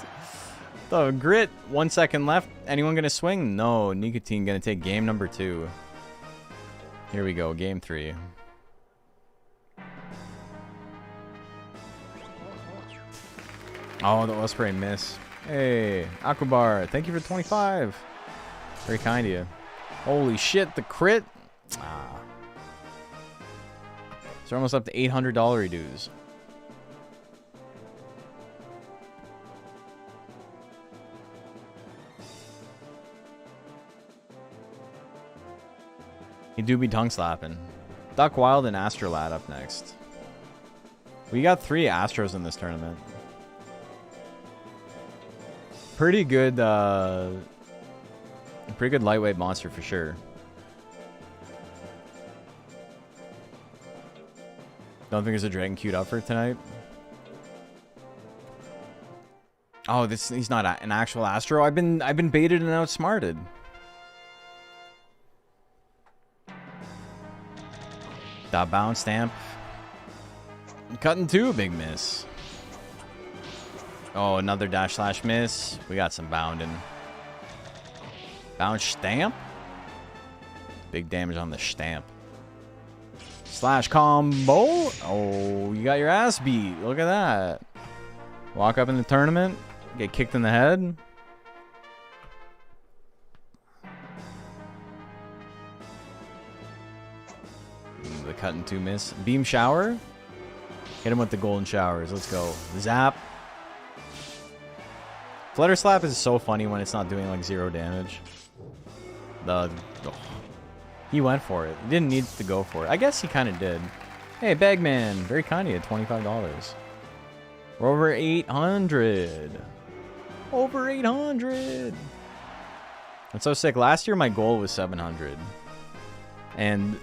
S2: The Grit, 1 second left. Anyone going to swing? No. Nicotine going to take game number 2. Here we go. Game 3. Oh, the Osprey miss. Hey, Aquabar, thank you for 25. Very kind of you. Holy shit, the crit. Ah. So we're almost up to $800 dues. He do be tongue slapping. Duck Wild and Astrolad up next. We got 3 Astros in this tournament. Pretty good lightweight monster for sure. Don't think there's a dragon queued up for tonight. Oh, he's not an actual Astro. I've been baited and outsmarted. Dot bounce stamp. Cutting 2, big miss. Oh, another dash slash miss. We got some bounding. Bounce stamp. Big damage on the stamp. Slash combo. Oh, you got your ass beat. Look at that. Walk up in the tournament. Get kicked in the head. The cutting 2 miss. Beam shower. Hit him with the golden showers. Let's go. Zap. Flutter Slap is so funny when it's not doing like 0 damage. He went for it. He didn't need to go for it. I guess he kind of did. Hey, Bagman. Very kind of you. $25. We're over 800. Over 800. That's so sick. Last year, my goal was 700. And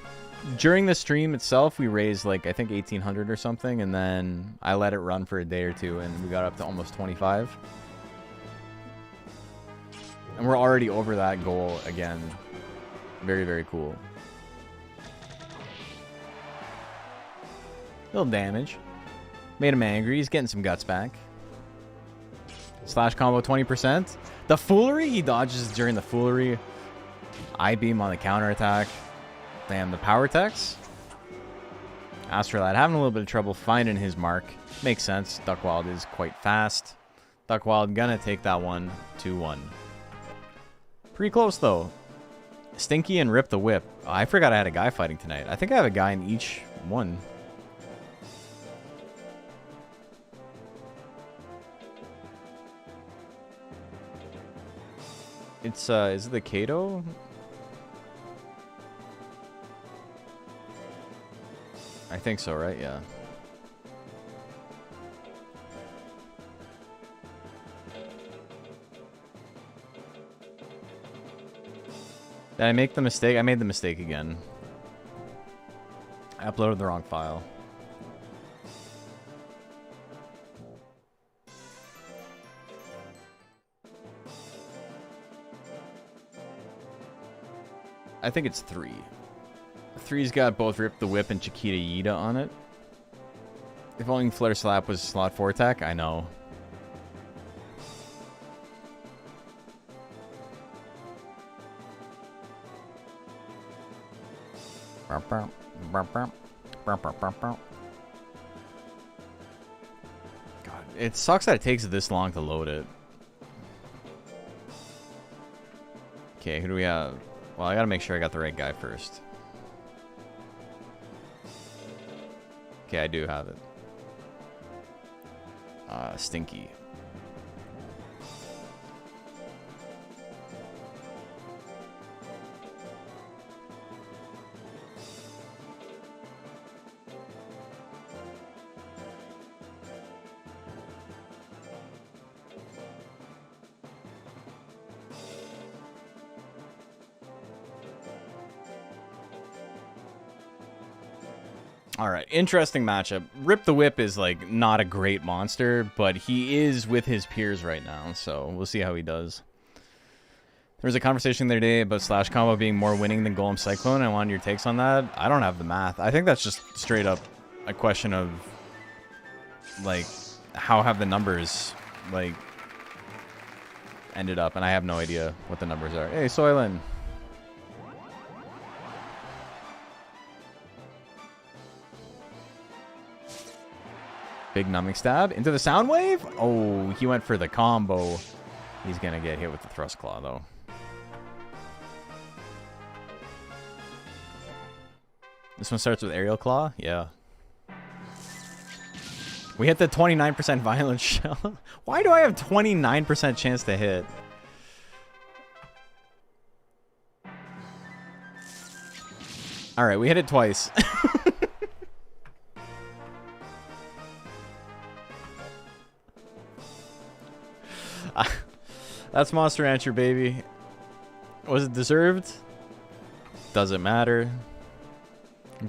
S2: during the stream itself, we raised like, I think 1,800 or something. And then I let it run for a day or two. And we got up to almost 25. And we're already over that goal again. Very, very cool. Little damage. Made him angry. He's getting some guts back. Slash combo 20%. The foolery, he dodges during the foolery. I-beam on the counterattack. Damn, the power techs. Astrolad having a little bit of trouble finding his mark. Makes sense. Duckwild is quite fast. Duckwild gonna take that one 2-1. Pretty close, though. Stinky and Rip the Whip. Oh, I forgot I had a guy fighting tonight. I think I have a guy in each one. It's, is it the Kato? I think so, right? Yeah. Did I make the mistake? I made the mistake again. I uploaded the wrong file. I think it's 3. 3's got both Rip the Whip and Chiquita Yida on it. If only Flare Slap was slot 4 attack, I know. God, it sucks that it takes this long to load it. Okay, who do we have? Well, I gotta make sure I got the right guy first. Okay, I do have it. Stinky. All right, interesting matchup. Rip the Whip is like not a great monster, but he is with his peers right now, so we'll see how he does. There was a conversation the other day about Slash Combo being more winning than Golem Cyclone. I wanted your takes on that. I don't have the math. I think that's just straight up a question of like how have the numbers like ended up, and I have no idea what the numbers are. Hey, Soylent. Big numbing stab into the sound wave. Oh, he went for the combo. He's gonna get hit with the thrust claw though. This one starts with aerial claw. Yeah. We hit the 29% violence shell. Why do I have 29% chance to hit? All right, we hit it twice. That's Monster Rancher, baby. Was it deserved? Doesn't matter.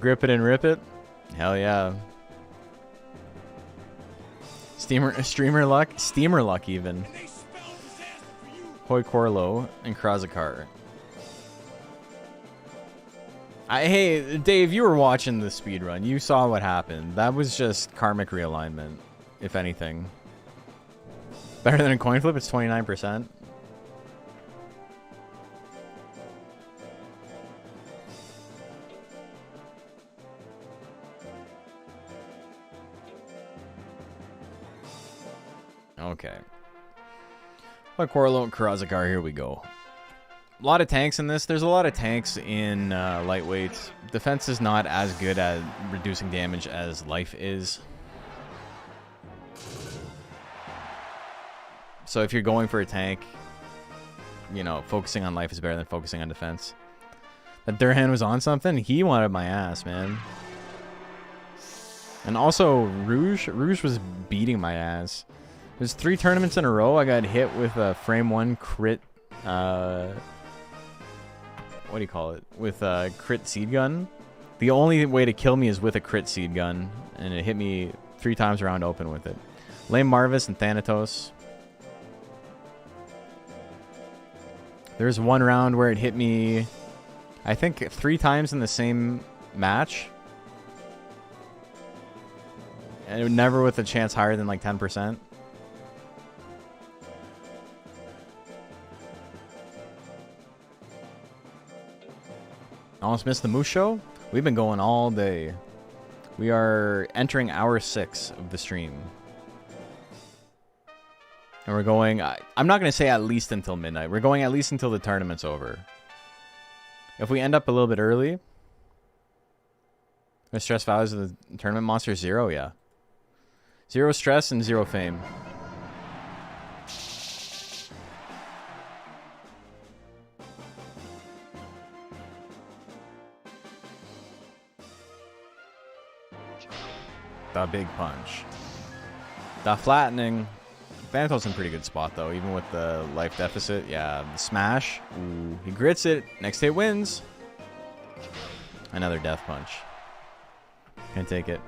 S2: Grip it and rip it. Hell yeah. Streamer luck even. Hoi Corlo and Krazakar. Hey, Dave, you were watching the speedrun. You saw what happened. That was just karmic realignment, if anything. Better than a coin flip, it's 29%. Okay. Like Corlo and Karazakar, here we go. A lot of tanks in this. There's a lot of tanks in lightweight. Defense is not as good at reducing damage as life is. So if you're going for a tank, you know, focusing on life is better than focusing on defense. That Durhan was on something. He wanted my ass, man. And also, Rouge was beating my ass. There's 3 tournaments in a row I got hit with a frame 1 crit, what do you call it? With a crit seed gun. The only way to kill me is with a crit seed gun, and it hit me 3 times around open with it. Lame Marvis and Thanatos. There's one round where it hit me, I think, 3 times in the same match. And it never with a chance higher than like 10%. Almost missed the Moose Show. We've been going all day. We are entering hour 6 of the stream. And we're going, I'm not going to say at least until midnight. We're going at least until the tournament's over. If we end up a little bit early, the stress values of the tournament monster 0, yeah. 0 stress and 0 fame. The big punch. The flattening. Thanatos in pretty good spot though, even with the life deficit. Yeah, the smash. Ooh, he grits it. Next hit wins. Another death punch. Can't take it.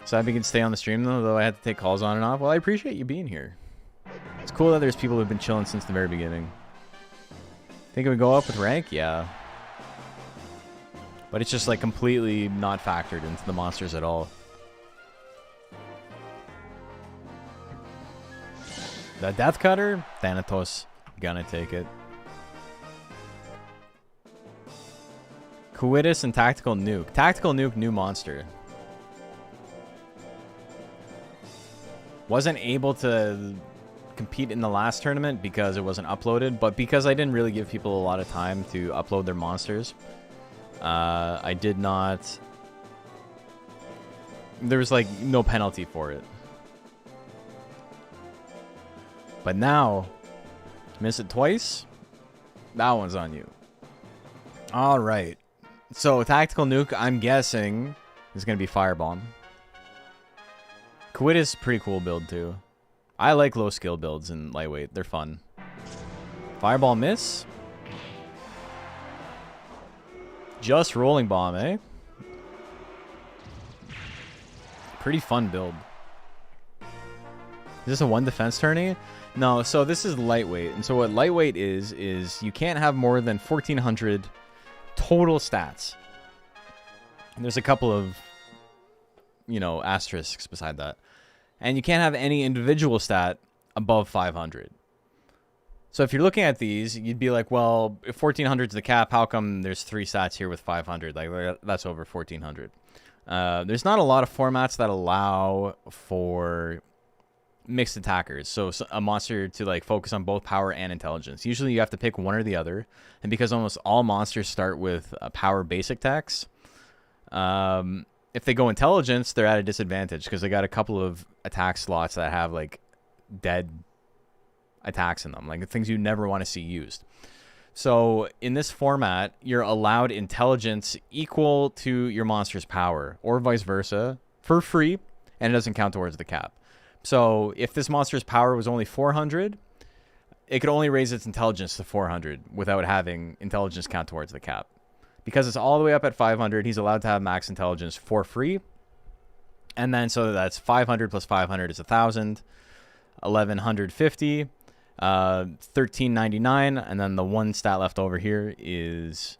S2: So we can stay on the stream though I had to take calls on and off. Well, I appreciate you being here. It's cool that there's people who've been chilling since the very beginning. Think it would go up with rank? Yeah. But it's just like completely not factored into the monsters at all. The Death Cutter, Thanatos, gonna take it. Coitus and Tactical Nuke. Tactical Nuke, new monster. Wasn't able to compete in the last tournament because it wasn't uploaded, but because I didn't really give people a lot of time to upload their monsters, I did not... There was like no penalty for it. But now, miss it twice, that one's on you. All right. So Tactical Nuke, I'm guessing, is going to be Firebomb. Coitus, pretty cool build too. I like low skill builds in lightweight. They're fun. Fireball miss. Just Rolling Bomb, eh? Pretty fun build. Is this a one defense tourney? No, so this is lightweight. And so what lightweight is you can't have more than 1,400 total stats. And there's a couple of, you know, asterisks beside that. And you can't have any individual stat above 500. So if you're looking at these, you'd be like, well, if 1,400 is the cap, how come there's 3 stats here with 500? Like, that's over 1,400. There's not a lot of formats that allow for mixed attackers. So a monster to like focus on both power and intelligence. Usually you have to pick one or the other. And because almost all monsters start with power basic attacks, if they go intelligence, they're at a disadvantage because they got a couple of attack slots that have like dead attacks in them, like things you never want to see used. So in this format, you're allowed intelligence equal to your monster's power, or vice versa, for free, and it doesn't count towards the cap. So if this monster's power was only 400, it could only raise its intelligence to 400 without having intelligence count towards the cap. Because it's all the way up at 500, he's allowed to have max intelligence for free. And then so that's 500 plus 500 is 1,000, 1,150, 1,399, and then the one stat left over here is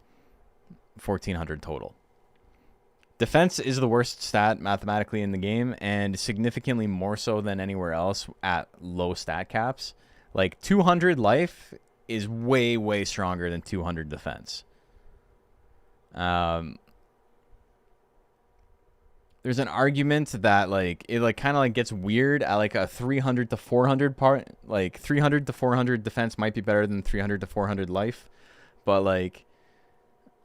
S2: 1,400 total. Defense is the worst stat mathematically in the game, and significantly more so than anywhere else at low stat caps. Like 200 life is way, way stronger than 200 defense. There's an argument that like it like kind of like gets weird at like a 300 to 400 part. Like 300 to 400 defense might be better than 300 to 400 life, but like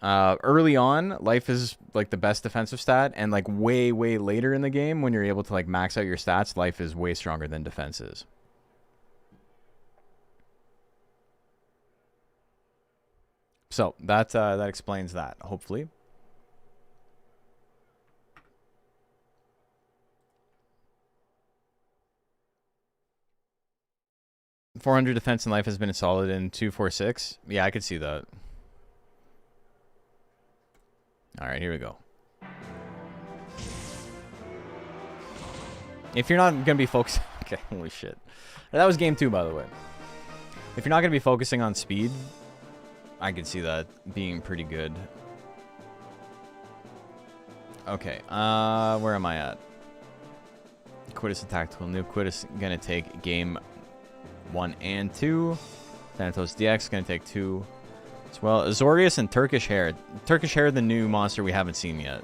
S2: early on, life is like the best defensive stat, and like way, way later in the game when you're able to like max out your stats, life is way stronger than defense is. So that explains that, hopefully. $400 defense and life has been solid in 246. Yeah, I could see that. All right, here we go. If you're not going to be focused... Okay, holy shit. That was game 2, by the way. If you're not going to be focusing on speed, I could see that being pretty good. Okay, where am I at? Coitus and Tactical Nuke. Coitus going to take game 1 and 2. Thanatos DX going to take 2 as well. Azorius and Turkish Hair. Turkish Hair, the new monster we haven't seen yet.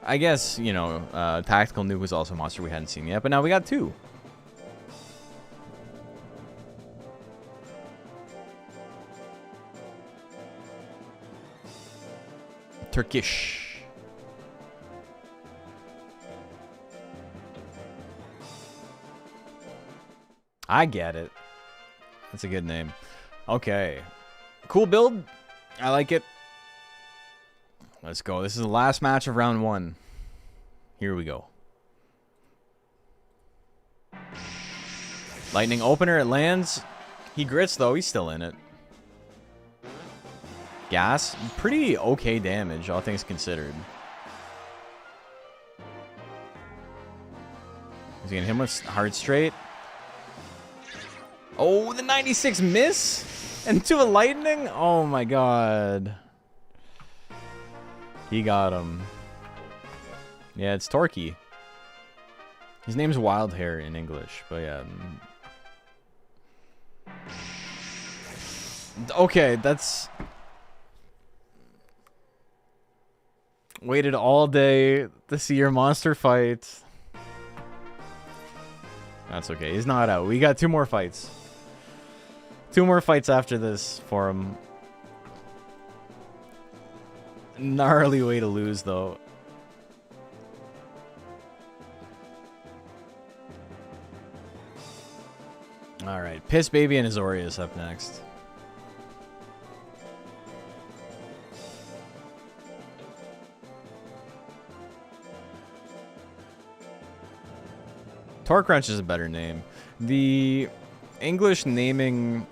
S2: I guess, you know, Tactical Nuke was also a monster we hadn't seen yet, but now we got 2. Turkish. I get it. That's a good name. Okay. Cool build. I like it. Let's go. This is the last match of round 1. Here we go. Lightning opener. It lands. He grits, though. He's still in it. Gas. Pretty okay damage, all things considered. Is he going to hit him with hard straight? Oh, the 96 miss? And to a lightning? Oh, my God. He got him. Yeah, it's Torquay. His name's Wild Hair in English, but yeah. Okay, that's... Waited all day to see your monster fight. That's okay. He's not out. We got 2 more fights. 2 more fights after this for him. Gnarly way to lose, though. Alright. Piss Baby and Azorius up next. Torque Wrench is a better name. The English naming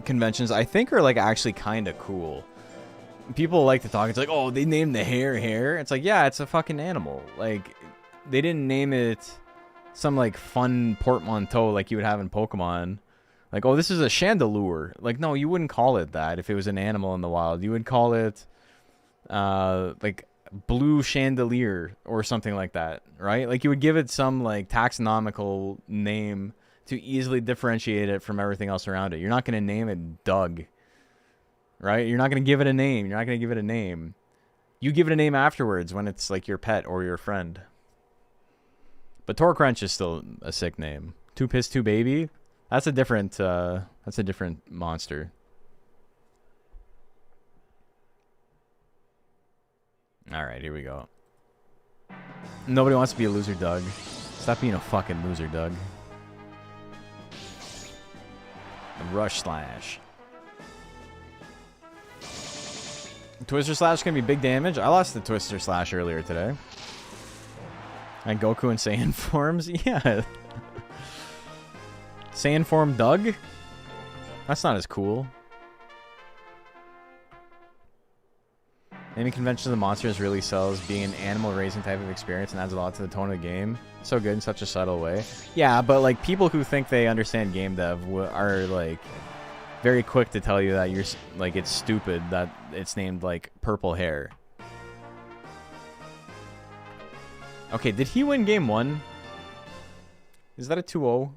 S2: conventions, I think, are like actually kind of cool. People like to talk. It's like, oh, they named the hare. It's like, yeah, it's a fucking animal. Like, they didn't name it some like fun portmanteau like you would have in Pokemon. Like, oh, this is a chandelure. Like, no, you wouldn't call it that if it was an animal in the wild. You would call it like blue chandelier or something like that, right? Like, you would give it some like taxonomical name to easily differentiate it from everything else around it. You're not going to name it Doug, right? You're not going to give it a name. You're not going to give it a name. You give it a name afterwards when it's like your pet or your friend. But Torque Wrench is still a sick name. 2 Piss 2 Baby. That's a different monster. All right, here we go. Nobody wants to be a loser, Doug. Stop being a fucking loser, Doug. Rush Slash. Twister Slash gonna be big damage. I lost the Twister Slash earlier today. And Goku in Saiyan forms? Yeah. Saiyan form Doug? That's not as cool. Naming conventions of the monsters really sells being an animal raising type of experience and adds a lot to the tone of the game. So good in such a subtle way. Yeah, but like people who think they understand game dev are like very quick to tell you that you're like it's stupid that it's named like Purple Hair. Okay, did he win game 1? Is that a 2-0?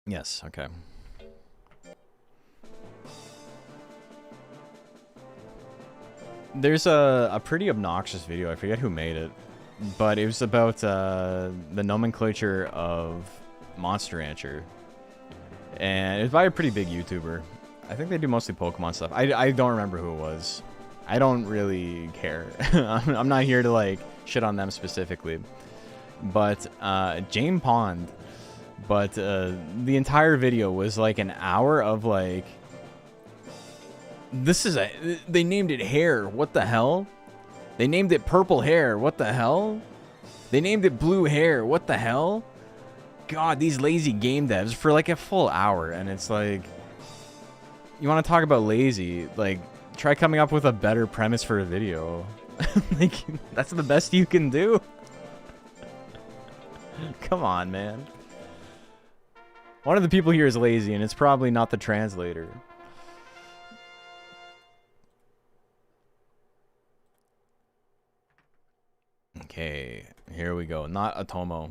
S2: Yes, okay. There's a pretty obnoxious video, I forget who made it, but it was about the nomenclature of Monster Rancher. And it was by a pretty big YouTuber. I think they do mostly Pokemon stuff. I don't remember who it was. I don't really care. I'm not here to like shit on them specifically. But Jane Pond. But the entire video was like an hour of like, they named it hair. What the hell? They named it purple hair. What the hell? They named it blue hair. What the hell? God, these lazy game devs for like a full hour. And it's like, you want to talk about lazy? Like, try coming up with a better premise for a video. Like, that's the best you can do. Come on, man. One of the people here is lazy, and it's probably not the translator. Okay, here we go. Not Atomo.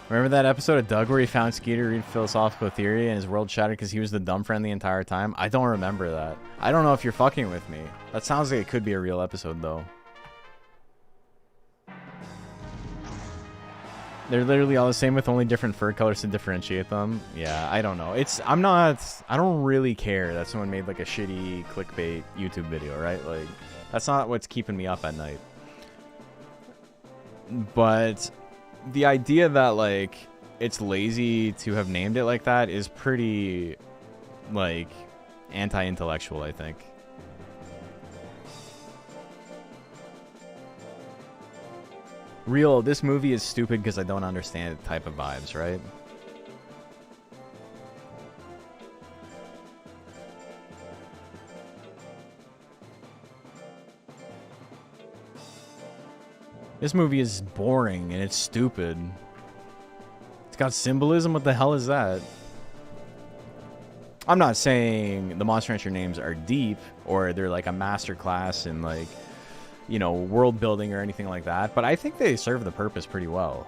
S2: Remember that episode of Doug where he found Skeeter read philosophical theory and his world shattered because he was the dumb friend the entire time? I don't remember that. I don't know if you're fucking with me. That sounds like it could be a real episode, though. They're literally all the same with only different fur colors to differentiate them. Yeah, I don't know. I don't really care that someone made like a shitty clickbait YouTube video, right? Like, that's not what's keeping me up at night. But the idea that like it's lazy to have named it like that is pretty like anti-intellectual, I think. Real, this movie is stupid because I don't understand it type of vibes, right? This movie is boring and it's stupid. It's got symbolism. What the hell is that? I'm not saying the Monster Rancher names are deep or they're like a master class in like, you know, world building or anything like that, but I think they serve the purpose pretty well.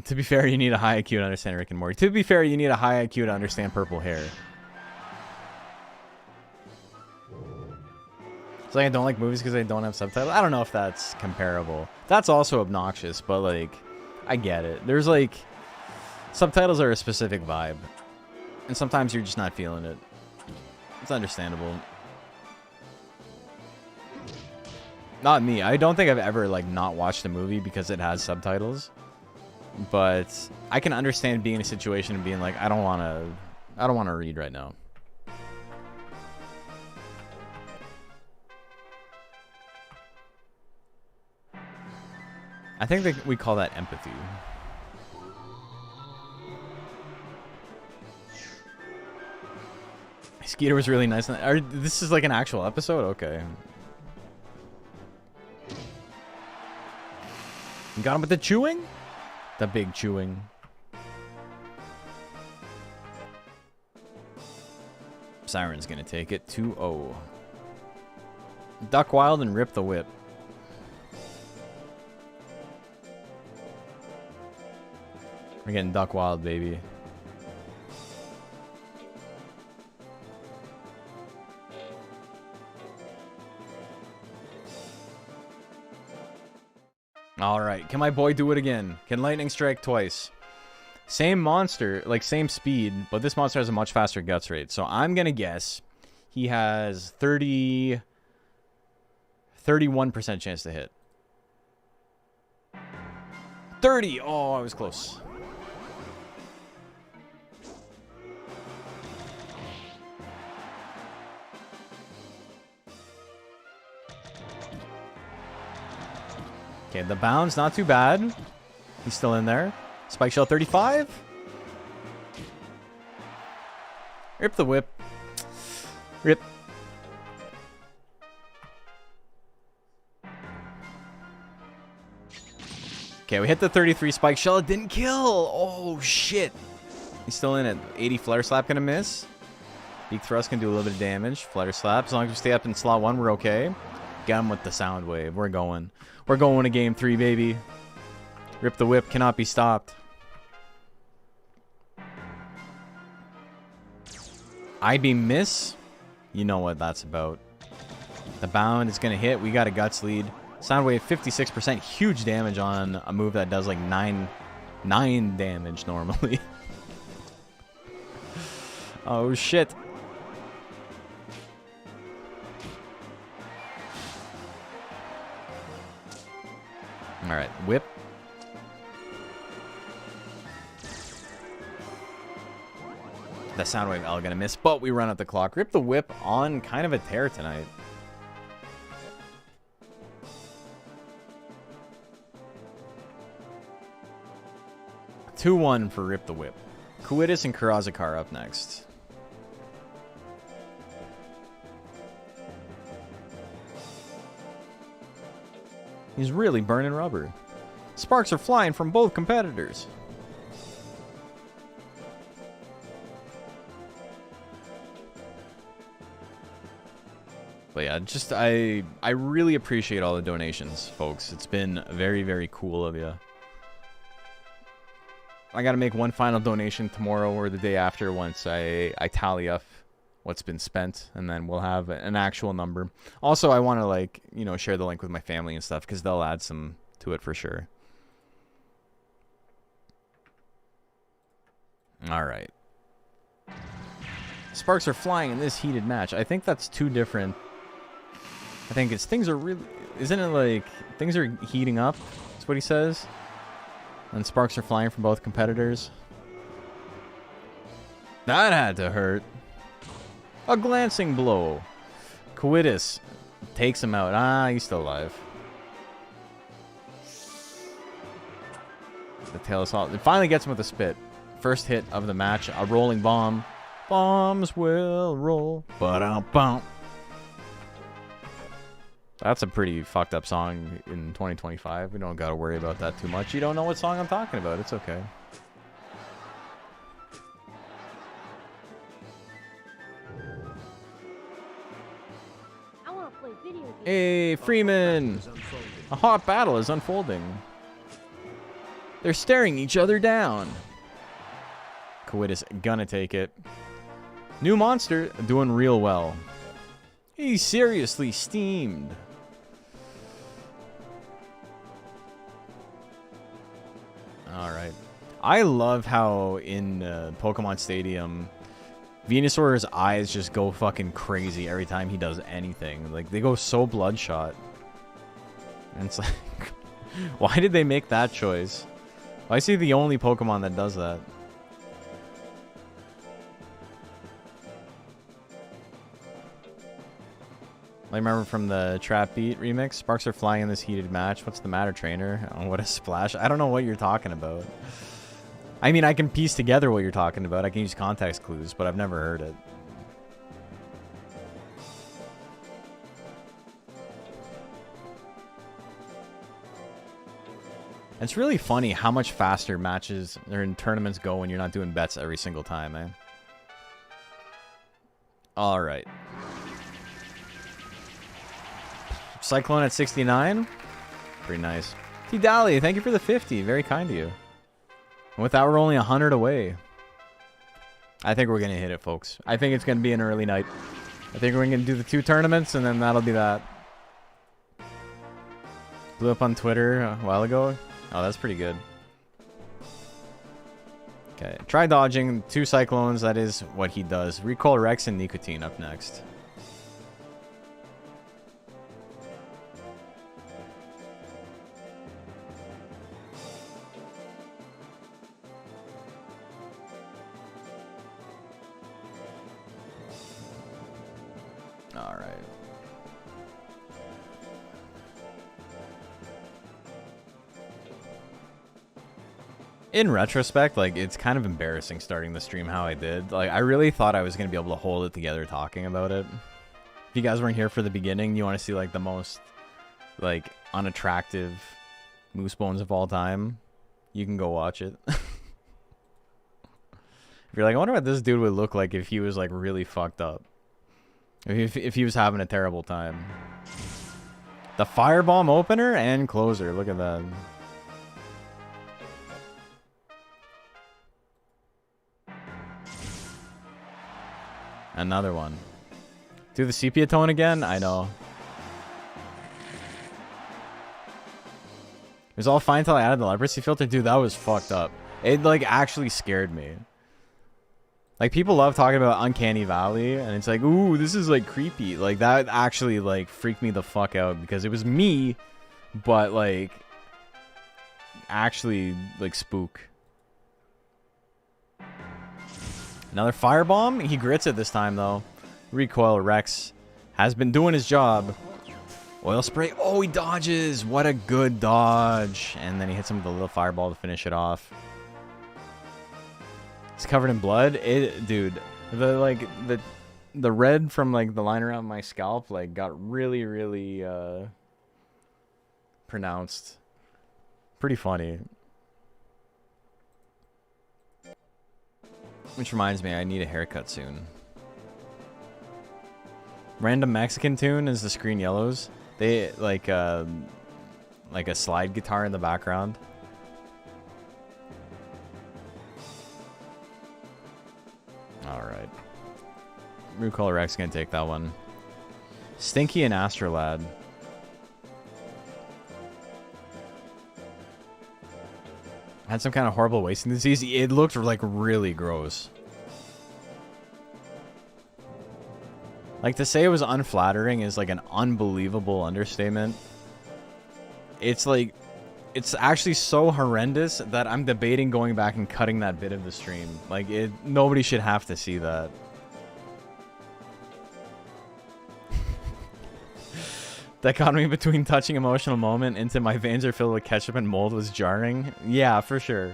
S2: To be fair, you need a high IQ to understand Rick and Morty. To be fair, you need a high IQ to understand purple hair. It's like I don't like movies because they don't have subtitles. I don't know if that's comparable. That's also obnoxious, but like, I get it. There's like, subtitles are a specific vibe. And sometimes you're just not feeling it. It's understandable. Not me. I don't think I've ever like not watched a movie because it has subtitles. But I can understand being in a situation and being like, I don't want to read right now. I think we call that empathy. Skeeter was really nice. This is like an actual episode? Okay. You got him with the chewing? The big chewing. Siren's gonna take it 2-0. Duck Wild and Rip the Whip. We're getting Duck Wild, baby. Alright, can my boy do it again? Can lightning strike twice? Same monster, like same speed, but this monster has a much faster guts rate. So I'm gonna guess he has 31% chance to hit. 30! Oh, I was close. Okay, the bound's not too bad. He's still in there. Spike Shell 35. Rip the Whip. Rip. Okay, we hit the 33 Spike Shell. It didn't kill. Oh, shit. He's still in it. 80 Flare Slap gonna miss. Beak Thrust can do a little bit of damage. Flare Slap. As long as we stay up in slot 1, we're okay. Get him with the Sound Wave. We're going. We're going to game 3, baby. Rip the Whip cannot be stopped. I-Beam miss. You know what that's about. The bound is going to hit. We got a Guts lead. Soundwave 56%. Huge damage on a move that does like 9 damage normally. Oh, shit. Alright, Whip. The Soundwave L gonna miss, but we run out the clock. Rip the Whip on kind of a tear tonight. (2-1) for Rip the Whip. Kuitis and Kurazakar up next. He's really burning rubber. Sparks are flying from both competitors. But yeah, just I really appreciate all the donations, folks. It's been very, very cool of you. I gotta make one final donation tomorrow or the day after once I tally up what's been spent, and then we'll have an actual number. Also, I want to, like, you know, share the link with my family and stuff because they'll add some to it for sure. All right. Sparks are flying in this heated match. I think that's two different. I think it's things are really. Isn't it like things are heating up? That's what he says. And sparks are flying from both competitors. That had to hurt. A glancing blow. Kuitis takes him out. Ah, he's still alive. The tail assault. It finally gets him with a spit. First hit of the match. A rolling bomb. Bombs will roll. Ba-dum-bum. That's a pretty fucked up song in 2025. We don't gotta worry about that too much. You don't know what song I'm talking about. It's okay.
S6: I want to play video games.
S2: Hey, Freeman! A hot battle is unfolding. They're staring each other down. Coitus gonna take it. New monster doing real well. He's seriously steamed. Alright. I love how in Pokemon Stadium, Venusaur's eyes just go fucking crazy every time he does anything. Like, they go so bloodshot. And it's like, why did they make that choice? I see the only Pokemon that does that. I remember from the Trap Beat remix, sparks are flying in this heated match. What's the matter, trainer? Oh, what a splash. I don't know what you're talking about. I mean, I can piece together what you're talking about. I can use context clues, but I've never heard it. It's really funny how much faster matches or in tournaments go when you're not doing bets every single time, man. All right. Cyclone at 69. Pretty nice. T. Dally, thank you for the 50. Very kind of you. And with that, we're only 100 away. I think we're going to hit it, folks. I think it's going to be an early night. I think we're going to do the 2 tournaments, and then that'll be that. Blew up on Twitter a while ago. Oh, that's pretty good. Okay. Try dodging 2 Cyclones. That is what he does. Recall Rex and Nicotine up next. All right. In retrospect, like, it's kind of embarrassing starting the stream how I did. Like, I really thought I was going to be able to hold it together talking about it. If you guys weren't here for the beginning, you want to see, like, the most, like, unattractive moose bones of all time, you can go watch it. If you're like, I wonder what this dude would look like if he was, like, really fucked up. If he was having a terrible time. The firebomb opener and closer. Look at that. Another one. Do the sepia tone again? I know. It was all fine until I added the leprosy filter. Dude, that was fucked up. It, like, actually scared me. Like, people love talking about Uncanny Valley, and it's like, ooh, this is, like, creepy. Like, that actually, like, freaked me the fuck out, because it was me, but, like, actually, like, spook. Another firebomb. He grits it this time, though. Recoil Rex has been doing his job. Oil spray. Oh, he dodges. What a good dodge. And then he hits him with a little fireball to finish it off. It's covered in blood. Dude, the red from, like, the line around my scalp, like, got really, really pronounced. Pretty funny. Which reminds me, I need a haircut soon. Random Mexican tune is the Screen Yellows. They like a slide guitar in the background. All right. Recall Rex gonna take that one. Stinky and Astrolad. Had some kind of horrible wasting disease. It looked like really gross. Like, to say it was unflattering is like an unbelievable understatement. It's like, it's actually so horrendous that I'm debating going back and cutting that bit of the stream. Like, nobody should have to see that. That got me between touching emotional moment into my veins are filled with ketchup and mold was jarring. Yeah, for sure.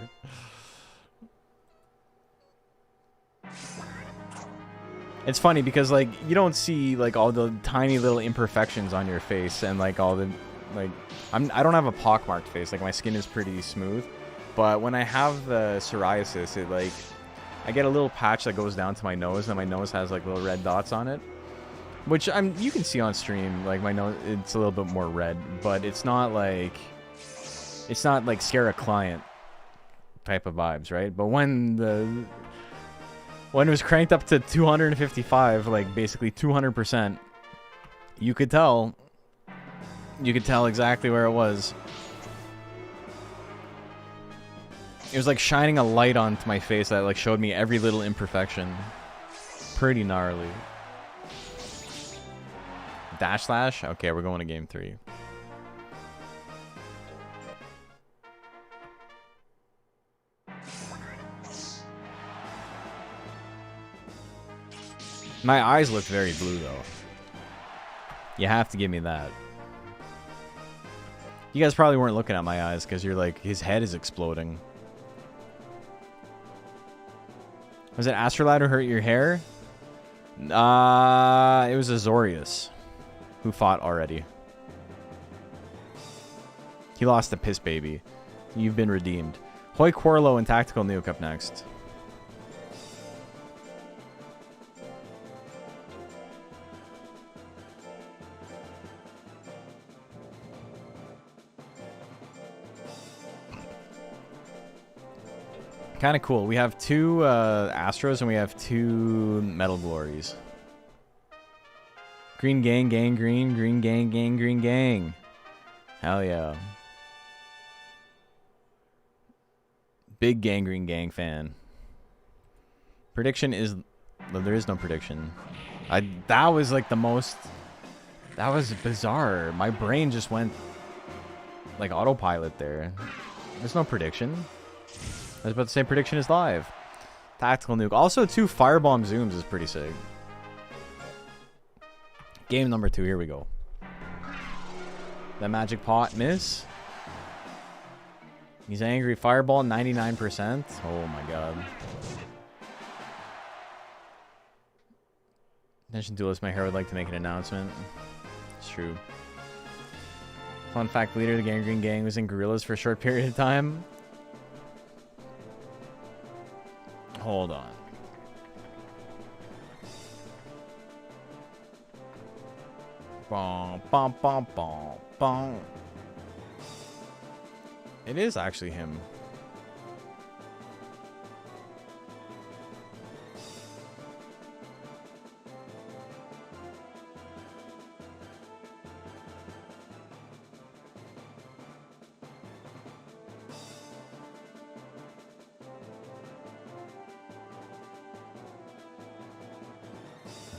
S2: It's funny because like you don't see like all the tiny little imperfections on your face and like all the like I don't have a pockmarked face. Like my skin is pretty smooth, but when I have the psoriasis, it like I get a little patch that goes down to my nose, and my nose has like little red dots on it, which you can see on stream. Like my nose, it's a little bit more red, but it's not like scare a client type of vibes, right? But when it was cranked up to 255, like basically 200%, you could tell exactly where it was. It was like shining a light onto my face that like showed me every little imperfection. Pretty gnarly. Dash slash? Okay, we're going to game 3. My eyes look very blue though. You have to give me that. You guys probably weren't looking at my eyes because you're like, his head is exploding. Was it Astrolad who hurt your hair? It was Azorius who fought already. He lost to Piss Baby. You've been redeemed. Hoi Quarlo and Tactical Nuke up next. Kind of cool. We have 2 Astros and we have 2 Metal Glories. Green gang, gang, green. Green gang, gang, green gang. Hell yeah. Big gang, green gang fan. Prediction is... No, there is no prediction. That was like the most... That was bizarre. My brain just went like autopilot there. There's no prediction. I was about to say prediction is live. Tactical Nuke. Also, 2 Firebomb Zooms is pretty sick. Game number 2. Here we go. The Magic Pot miss. He's angry. Fireball 99%. Oh my god. Attention Duelist, my hair would like to make an announcement. It's true. Fun fact, leader of the Gangrene Gang was in Gorillas for a short period of time. Hold on. Bom, bom, bom, bom, bom. It is actually him.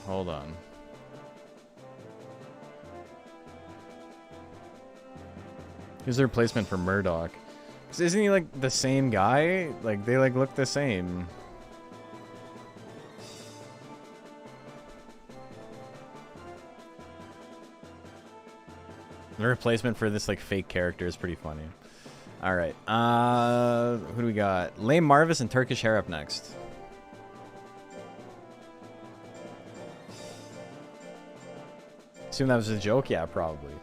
S2: Hold on. Here's the replacement for Murdoch. 'Cause isn't he like the same guy? Like they like look the same. The replacement for this like fake character is pretty funny. All right. Who do we got? Lame Marvis and Turkish Hair up next. Assume that was a joke? Yeah, probably.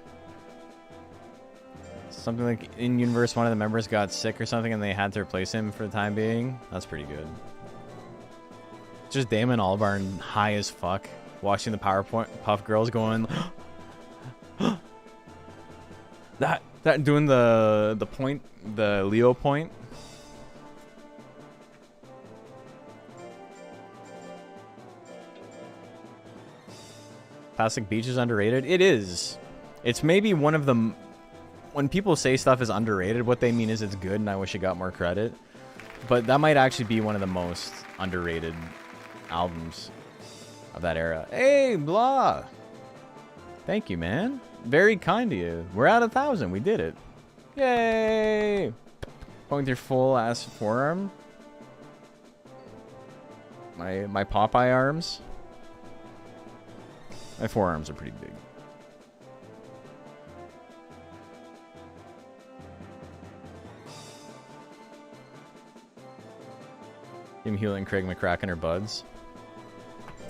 S2: Something like in universe, one of the members got sick or something and they had to replace him for the time being. That's pretty good. Just Damon Albarn high as fuck, watching the PowerPoint Puff Girls going that doing the point, the Leo point. Plastic Beach is underrated. It is. It's maybe one of the... When people say stuff is underrated, what they mean is it's good and I wish it got more credit. But that might actually be one of the most underrated albums of that era. Hey, blah. Thank you, man. Very kind of you. We're at 1,000. We did it. Yay. Going through full ass forearm. My Popeye arms. My forearms are pretty big. Tim Healy and Craig McCracken are buds.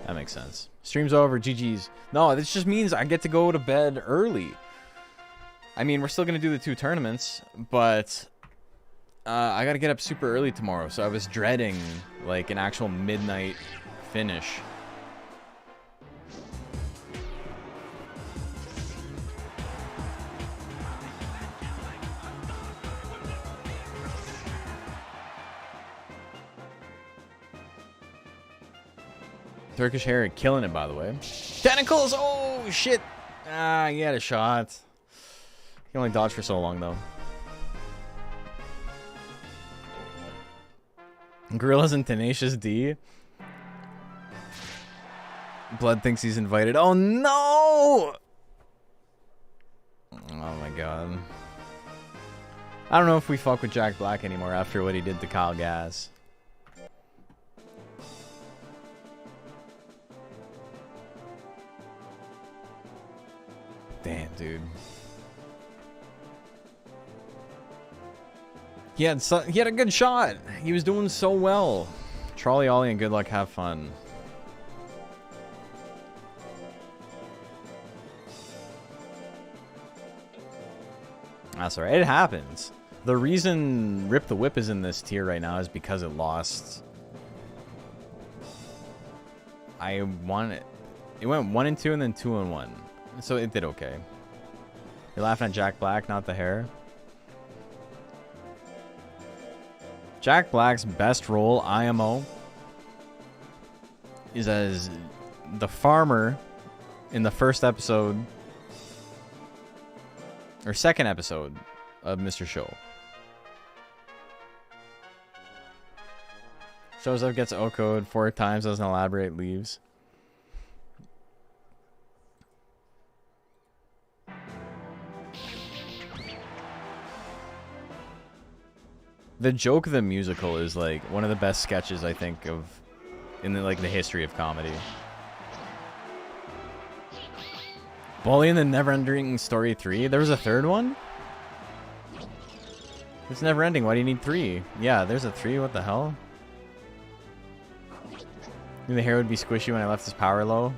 S2: That makes sense. Stream's over. GG's. No, this just means I get to go to bed early. I mean, we're still going to do the 2 tournaments, but I got to get up super early tomorrow, so I was dreading, like, an actual midnight finish. Turkish hair killing it, by the way. Tentacles! Oh, shit! Ah, he had a shot. He only dodged for so long, though. Gorillas and Tenacious D. Blood thinks he's invited. Oh, no! Oh, my God. I don't know if we fuck with Jack Black anymore after what he did to Kyle Gass. Damn, dude. He had a good shot. He was doing so well. Trolley Ollie and good luck. Have fun. That's alright. It happens. The reason Rip the Whip is in this tier right now is because it lost. I won it. It went 1 and 2 and then 2 and 1. So it did okay. You're laughing at Jack Black, not the hair. Jack Black's best role, IMO, is as the farmer in the first episode, or second episode of Mr. Show. Shows up, gets O-code 4 times, doesn't elaborate, leaves. The Joke the Musical is like one of the best sketches I think of in the history of comedy. Bully and the Never-Ending Story 3. There was a third one? It's never ending. Why do you need 3? Yeah, there's a 3. What the hell? Knew the hair would be squishy when I left his power low.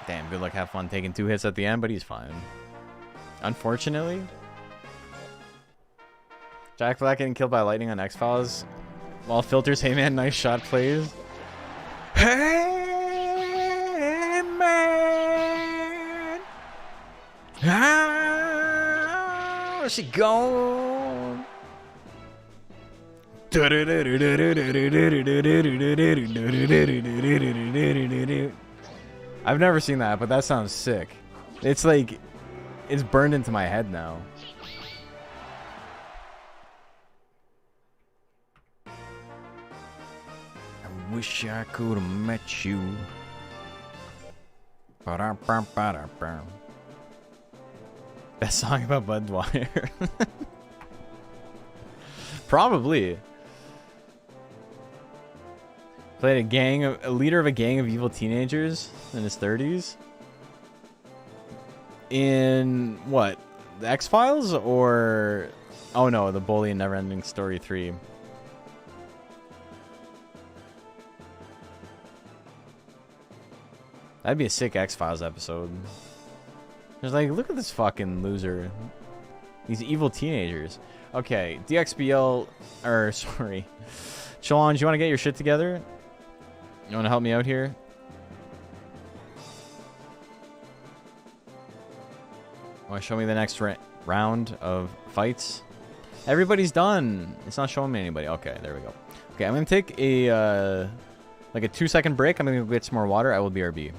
S2: Damn, good luck, have fun taking 2 hits at the end, but he's fine. Unfortunately, Jack Black getting killed by lightning on X-Files while Filters, hey man, nice shot plays. Hey man, how's she gone? I've never seen that, but that sounds sick. It's like, it's burned into my head now. I wish I could have met you. Best song about Bud Dwyer. Probably. Played a leader of a gang of evil teenagers in his 30s. In what? The X-Files or... Oh no, the Bully and Never-Ending Story 3. That'd be a sick X-Files episode. There's like, look at this fucking loser. These evil teenagers. Okay, DXBL... Or, sorry. Chalon, do you want to get your shit together? You want to help me out here? Want to show me the next round of fights? Everybody's done. It's not showing me anybody. Okay, there we go. Okay, I'm going to take a 2-second break. I'm going to go get some more water. I will BRB.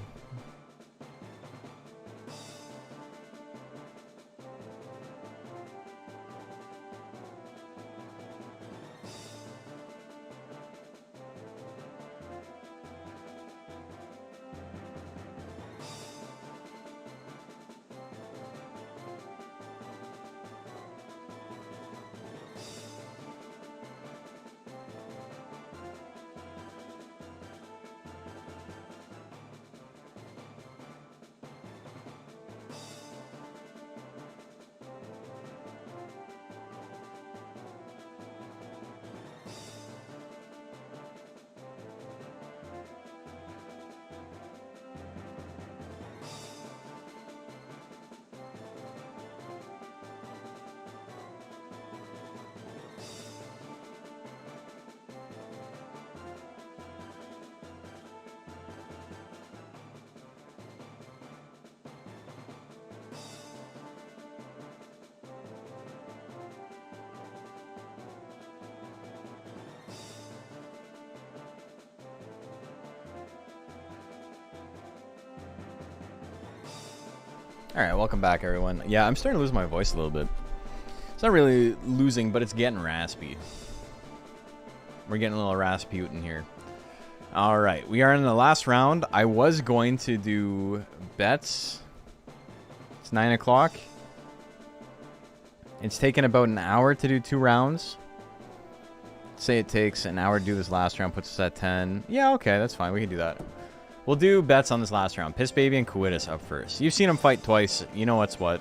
S2: All right, welcome back, everyone. Yeah, I'm starting to lose my voice a little bit. It's not really losing, but it's getting raspy. We're getting a little Rasputin here. All right, we are in the last round. I was going to do bets. It's 9 o'clock. It's taken about an hour to do 2 rounds. Say it takes an hour to do this last round, puts us at 10. Yeah, okay, that's fine. We can do that. We'll do bets on this last round. Piss Baby and Coitus up first. You've seen them fight twice. You know what's what.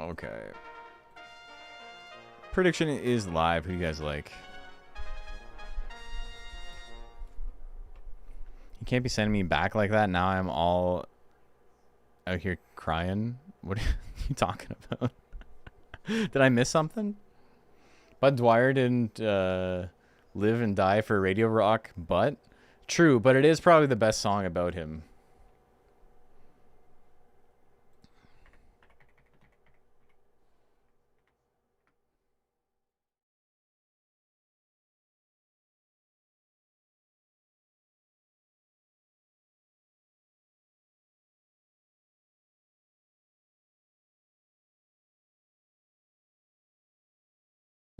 S2: Okay. Prediction is live. Who do you guys like? You can't be sending me back like that. Now I'm all out here crying. What are you talking about? Did I miss something? Bud Dwyer didn't live and die for Radio Rock, but true, but it is probably the best song about him.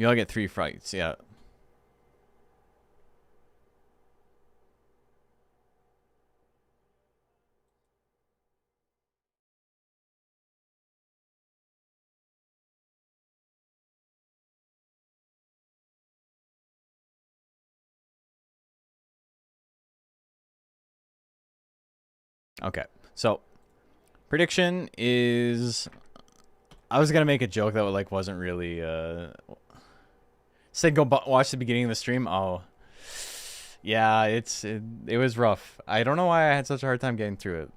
S2: You all get 3 fights, yeah. Okay, so prediction is I was gonna make a joke that like wasn't really said go watch the beginning of the stream. Oh, yeah, it was rough. I don't know why I had such a hard time getting through it.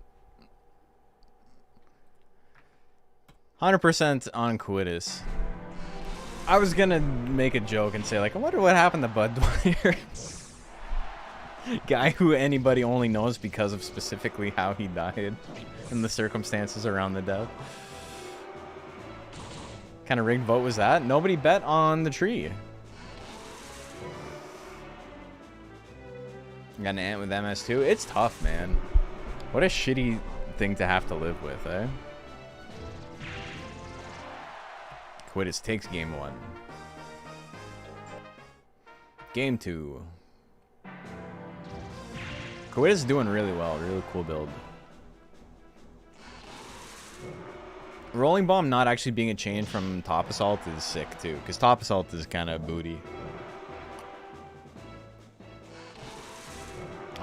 S2: 100% on Coitus. I was gonna make a joke and say like, I wonder what happened to Bud Dwyer. Guy who anybody only knows because of specifically how he died and the circumstances around the death. What kind of rigged vote was that? Nobody bet on the tree. Got an ant with MS2. It's tough, man. What a shitty thing to have to live with, eh? Coitus takes game 1. Game 2. Coitus is doing really well. Really cool build. Rolling Bomb not actually being a chain from Top Assault is sick, too. Because Top Assault is kind of booty.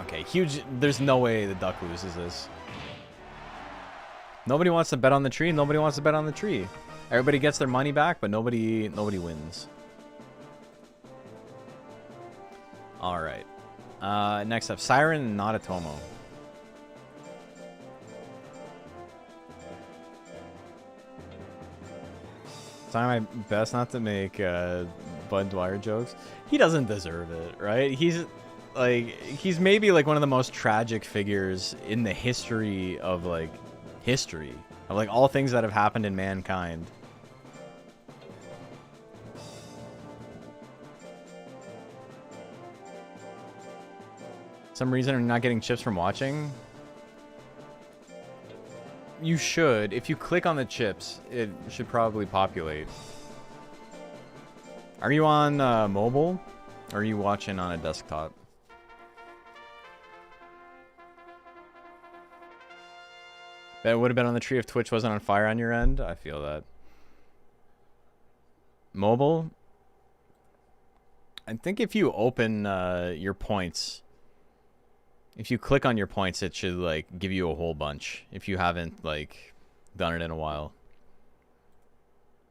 S2: Okay, huge. There's no way the duck loses this. Nobody wants to bet on the tree. Nobody wants to bet on the tree. Everybody gets their money back, but nobody wins. All right. Next up, Siren and Nadatomo. Trying my best not to make Bud Dwyer jokes. He doesn't deserve it, right? He's maybe like one of the most tragic figures in the history of like all things that have happened in mankind. Some reason I'm not getting chips from watching. You should. If you click on the chips, it should probably populate. Are you on mobile? Or are you watching on a desktop? That would have been on the tree if Twitch wasn't on fire on your end. I feel that. Mobile? I think if you open your points... If you click on your points, it should like give you a whole bunch if you haven't like done it in a while.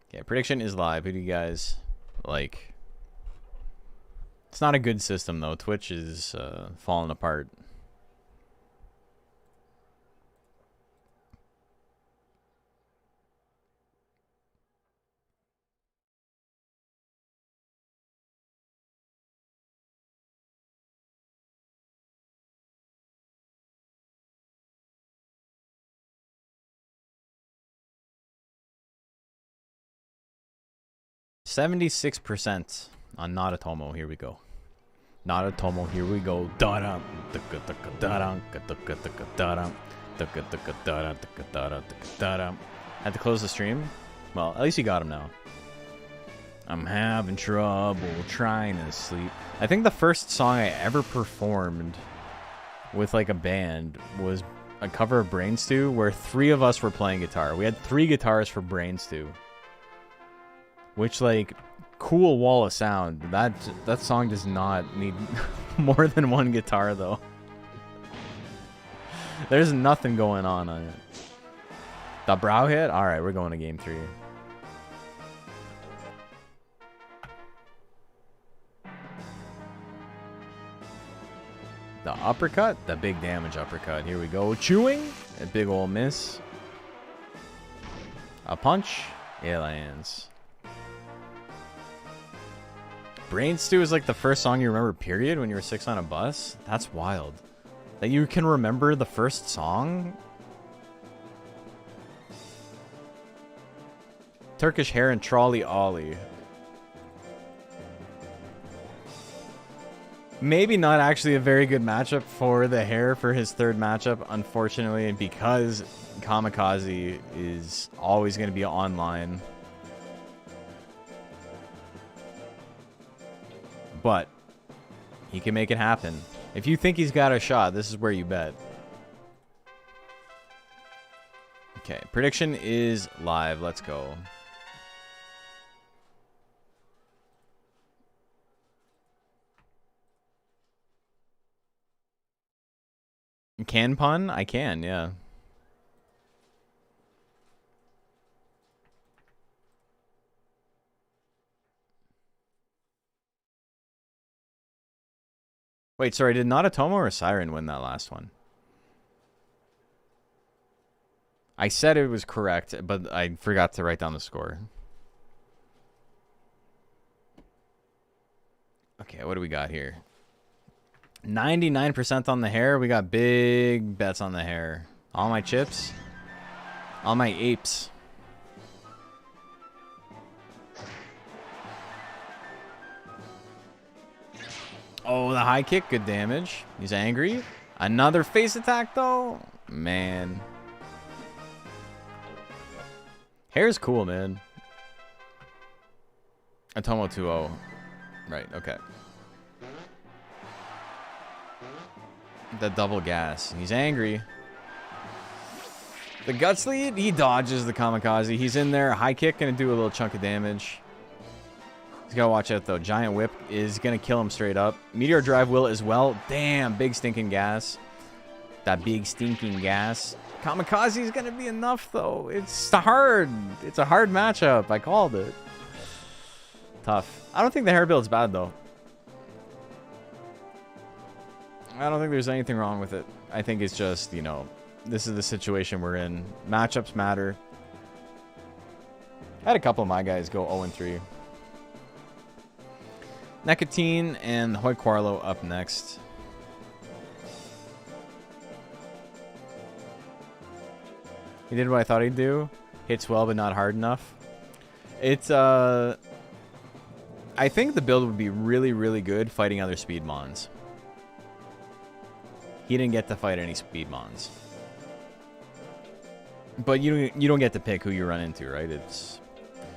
S2: Okay, prediction is live. Who do you guys like? It's not a good system though. Twitch is falling apart. 76% on Naratomo. Here we go. Naratomo, here we go. Da-dum, da-dum, da-dum, da-dum. Had to close the stream. Well, at least you got him now. I'm having trouble trying to sleep. I think the first song I ever performed with like a band was a cover of Brain Stew where 3 of us were playing guitar. We had 3 guitars for Brain Stew. Which, like, cool wall of sound. That song does not need more than 1 guitar, though. There's nothing going on it. The brow hit? Alright, we're going to game 3. The uppercut? The big damage uppercut. Here we go. Chewing. A big ol' miss. A punch. It lands. Brain Stew is like the first song you remember, period, when you were 6 on a bus? That's wild. That you can remember the first song? Turkish Hair and Trolley Ollie. Maybe not actually a very good matchup for the Hair for his 3rd matchup, unfortunately, because Kamikaze is always going to be online. But he can make it happen. If you think he's got a shot, this is where you bet. Okay, prediction is live. Let's go. Can pun? I can, yeah. Wait, sorry, did Naratomo or Siren win that last one? I said it was correct, but I forgot to write down the score. Okay, what do we got here? 99% on the Hair. We got big bets on the Hair. All my chips. All my apes. Oh, the high kick. Good damage. He's angry. Another face attack, though. Man. Hair's cool, man. Atomo 2-0. Right, okay. The double gas. He's angry. The guts lead. He dodges the kamikaze. He's in there. High kick gonna do a little chunk of damage. He's gotta watch out though. Giant whip is gonna kill him straight up. Meteor drive will as well. Damn, big stinking gas. That big stinking gas. Kamikaze is gonna be enough though. It's hard. It's a hard matchup. I called it. Tough. I don't think the Hair build's bad though. I don't think there's anything wrong with it. I think it's just, you know, this is the situation we're in. Matchups matter. I had a couple of my guys go 0-3. Nicotine and Hoy Quarlo up next. He did what I thought he'd do. Hits well, but not hard enough. It's, I think the build would be really, really good fighting other Speedmons. He didn't get to fight any Speedmons. But you don't get to pick who you run into, right? It's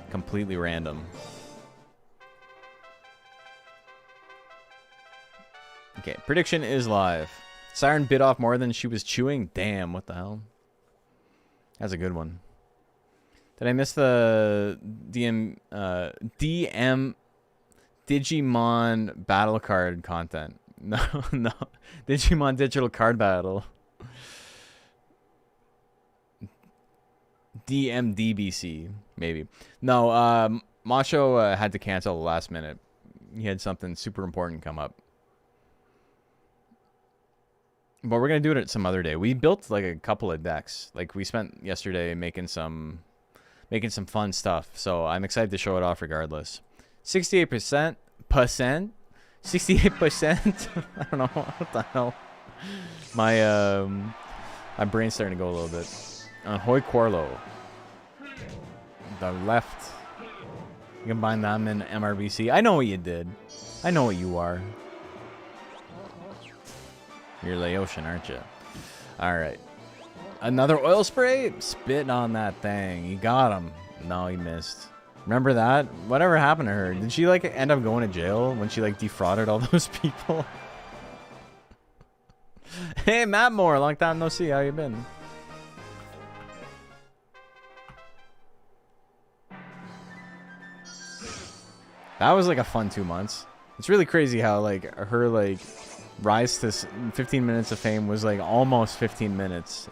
S2: completely random. Okay, prediction is live. Siren bit off more than she was chewing. Damn, what the hell? That's a good one. Did I miss the DM Digimon battle card content? No, no. Digimon digital card battle. DMDBC, maybe. No, Macho had to cancel the last minute. He had something super important come up. But we're going to do it some other day. We built like a couple of decks. Like we spent yesterday making some fun stuff. So I'm excited to show it off regardless. 68%. 68%. I don't know what the hell. My brain's starting to go a little bit. Hoy Quarlo. The left. You combine them in MRBC. I know what you did. I know what you are. You're Laotian, aren't you? All right. Another oil spray? Spit on that thing. You got him. No, he missed. Remember that? Whatever happened to her? Did she, like, end up going to jail when she, like, defrauded all those people? Hey, Matt Moore. Long time no see. How you been? That was, like, a fun 2 months. It's really crazy how, like, her, like, rise to 15 minutes of fame was, like, almost 15 minutes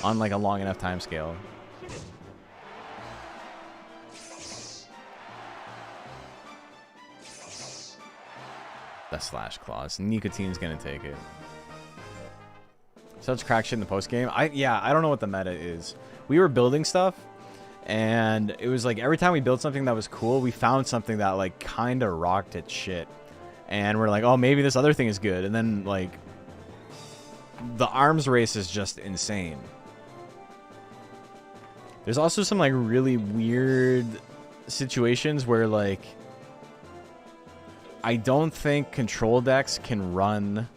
S2: on, like, a long enough time scale. The slash clause. Nicotine's gonna take it. Such crack shit in the post game. I don't know what the meta is. We were building stuff, and it was like every time we built something that was cool, we found something that like kind of rocked its shit, and we're like, oh, maybe this other thing is good, and then like the arms race is just insane. There's also some like really weird situations where like I don't think control decks can run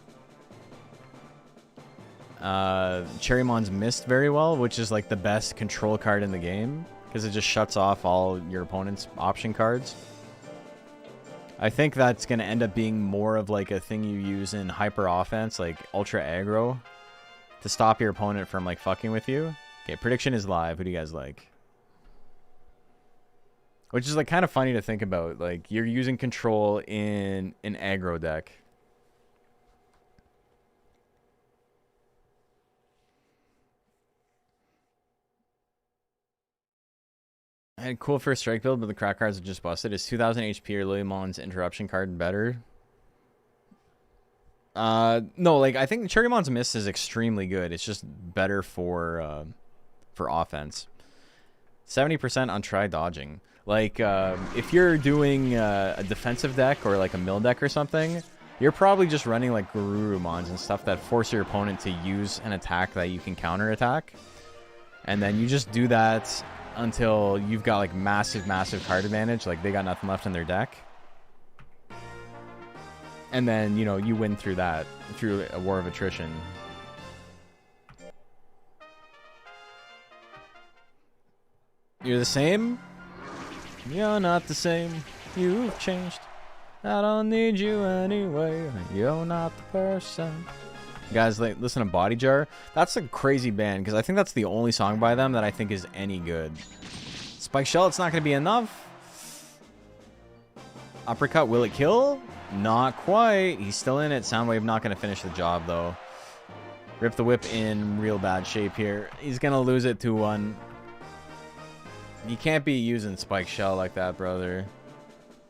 S2: Cherrymon's Mist very well, which is like the best control card in the game because it just shuts off all your opponent's option cards. I think that's going to end up being more of like a thing you use in hyper offense, like ultra aggro, to stop your opponent from like fucking with you. Okay, prediction is live. Who do you guys like? Which is like kind of funny to think about. Like you're using control in an aggro deck. I had cool first strike build, but the crack cards are just busted. Is 2000 HP or Lillimon's interruption card better? No, like I think Cherrymon's Mist is extremely good. It's just better for offense. 70% on try dodging. Like if you're doing a defensive deck or like a mill deck or something, you're probably just running like Garurumons and stuff that force your opponent to use an attack that you can counter attack, and then you just do that until you've got like massive card advantage, like they got nothing left in their deck, and then you know you win through that, through a war of attrition. You're the same? You're not the same. You've changed. I don't need you anyway. You're not the person. Guys, like, listen to Body Jar. That's a crazy band because I think that's the only song by them that I think is any good. Spike Shell, it's not going to be enough. Uppercut, will it kill? Not quite. He's still in it. Soundwave not going to finish the job, though. Rip the Whip in real bad shape here. He's going to lose it 2-1. You can't be using Spike Shell like that, brother.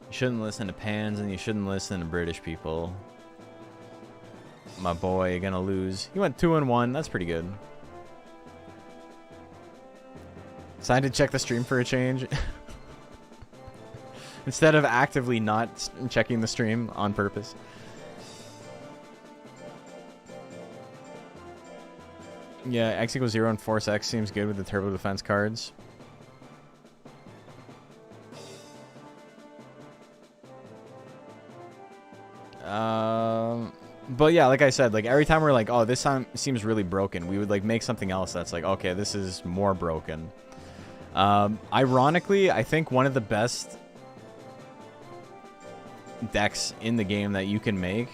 S2: You shouldn't listen to Pans, and you shouldn't listen to British people. My boy, you're gonna lose. You went 2-1. That's pretty good. Decided to check the stream for a change. Instead of actively not checking the stream on purpose. Yeah, X equals 0 and Force X seems good with the turbo defense cards. But yeah, like I said, like every time we're like, oh, this time seems really broken, we would like make something else that's like, okay, this is more broken. Ironically, I think one of the best decks in the game that you can make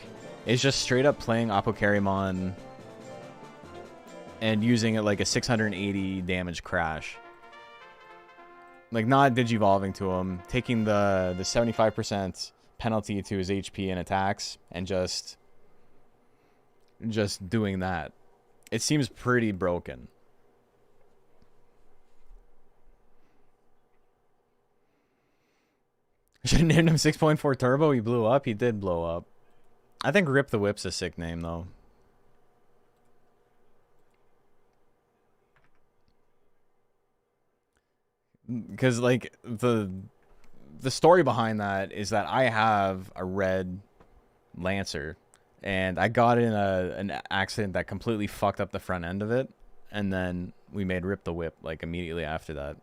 S2: is just straight up playing Apocarimon and using it like a 680 damage crash. Like not digivolving to him, taking the 75% penalty to his HP and attacks and just doing that. It seems pretty broken. Should have named him 6.4 Turbo. He blew up. He did blow up. I think Rip the Whip's a sick name, though. Because, like, the story behind that is that I have a red Lancer. And I got in an accident that completely fucked up the front end of it. And then we made Rip the Whip, like, immediately after that.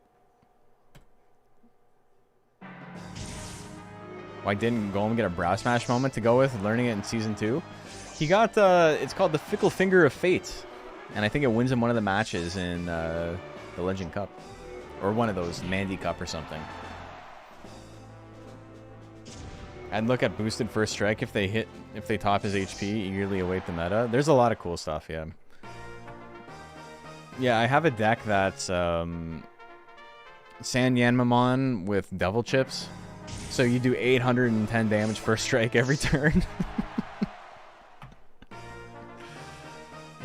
S2: Why didn't Golem get a brow smash moment to go with learning it in Season 2? He got, it's called the Fickle Finger of Fate. And I think it wins him one of the matches in the Legend Cup. Or one of those, Mandy Cup or something. I'd look at boosted first strike if they top his HP, eagerly await the meta. There's a lot of cool stuff, yeah. Yeah, I have a deck that's San Yanmamon with Devil Chips. So you do 810 damage first strike every turn.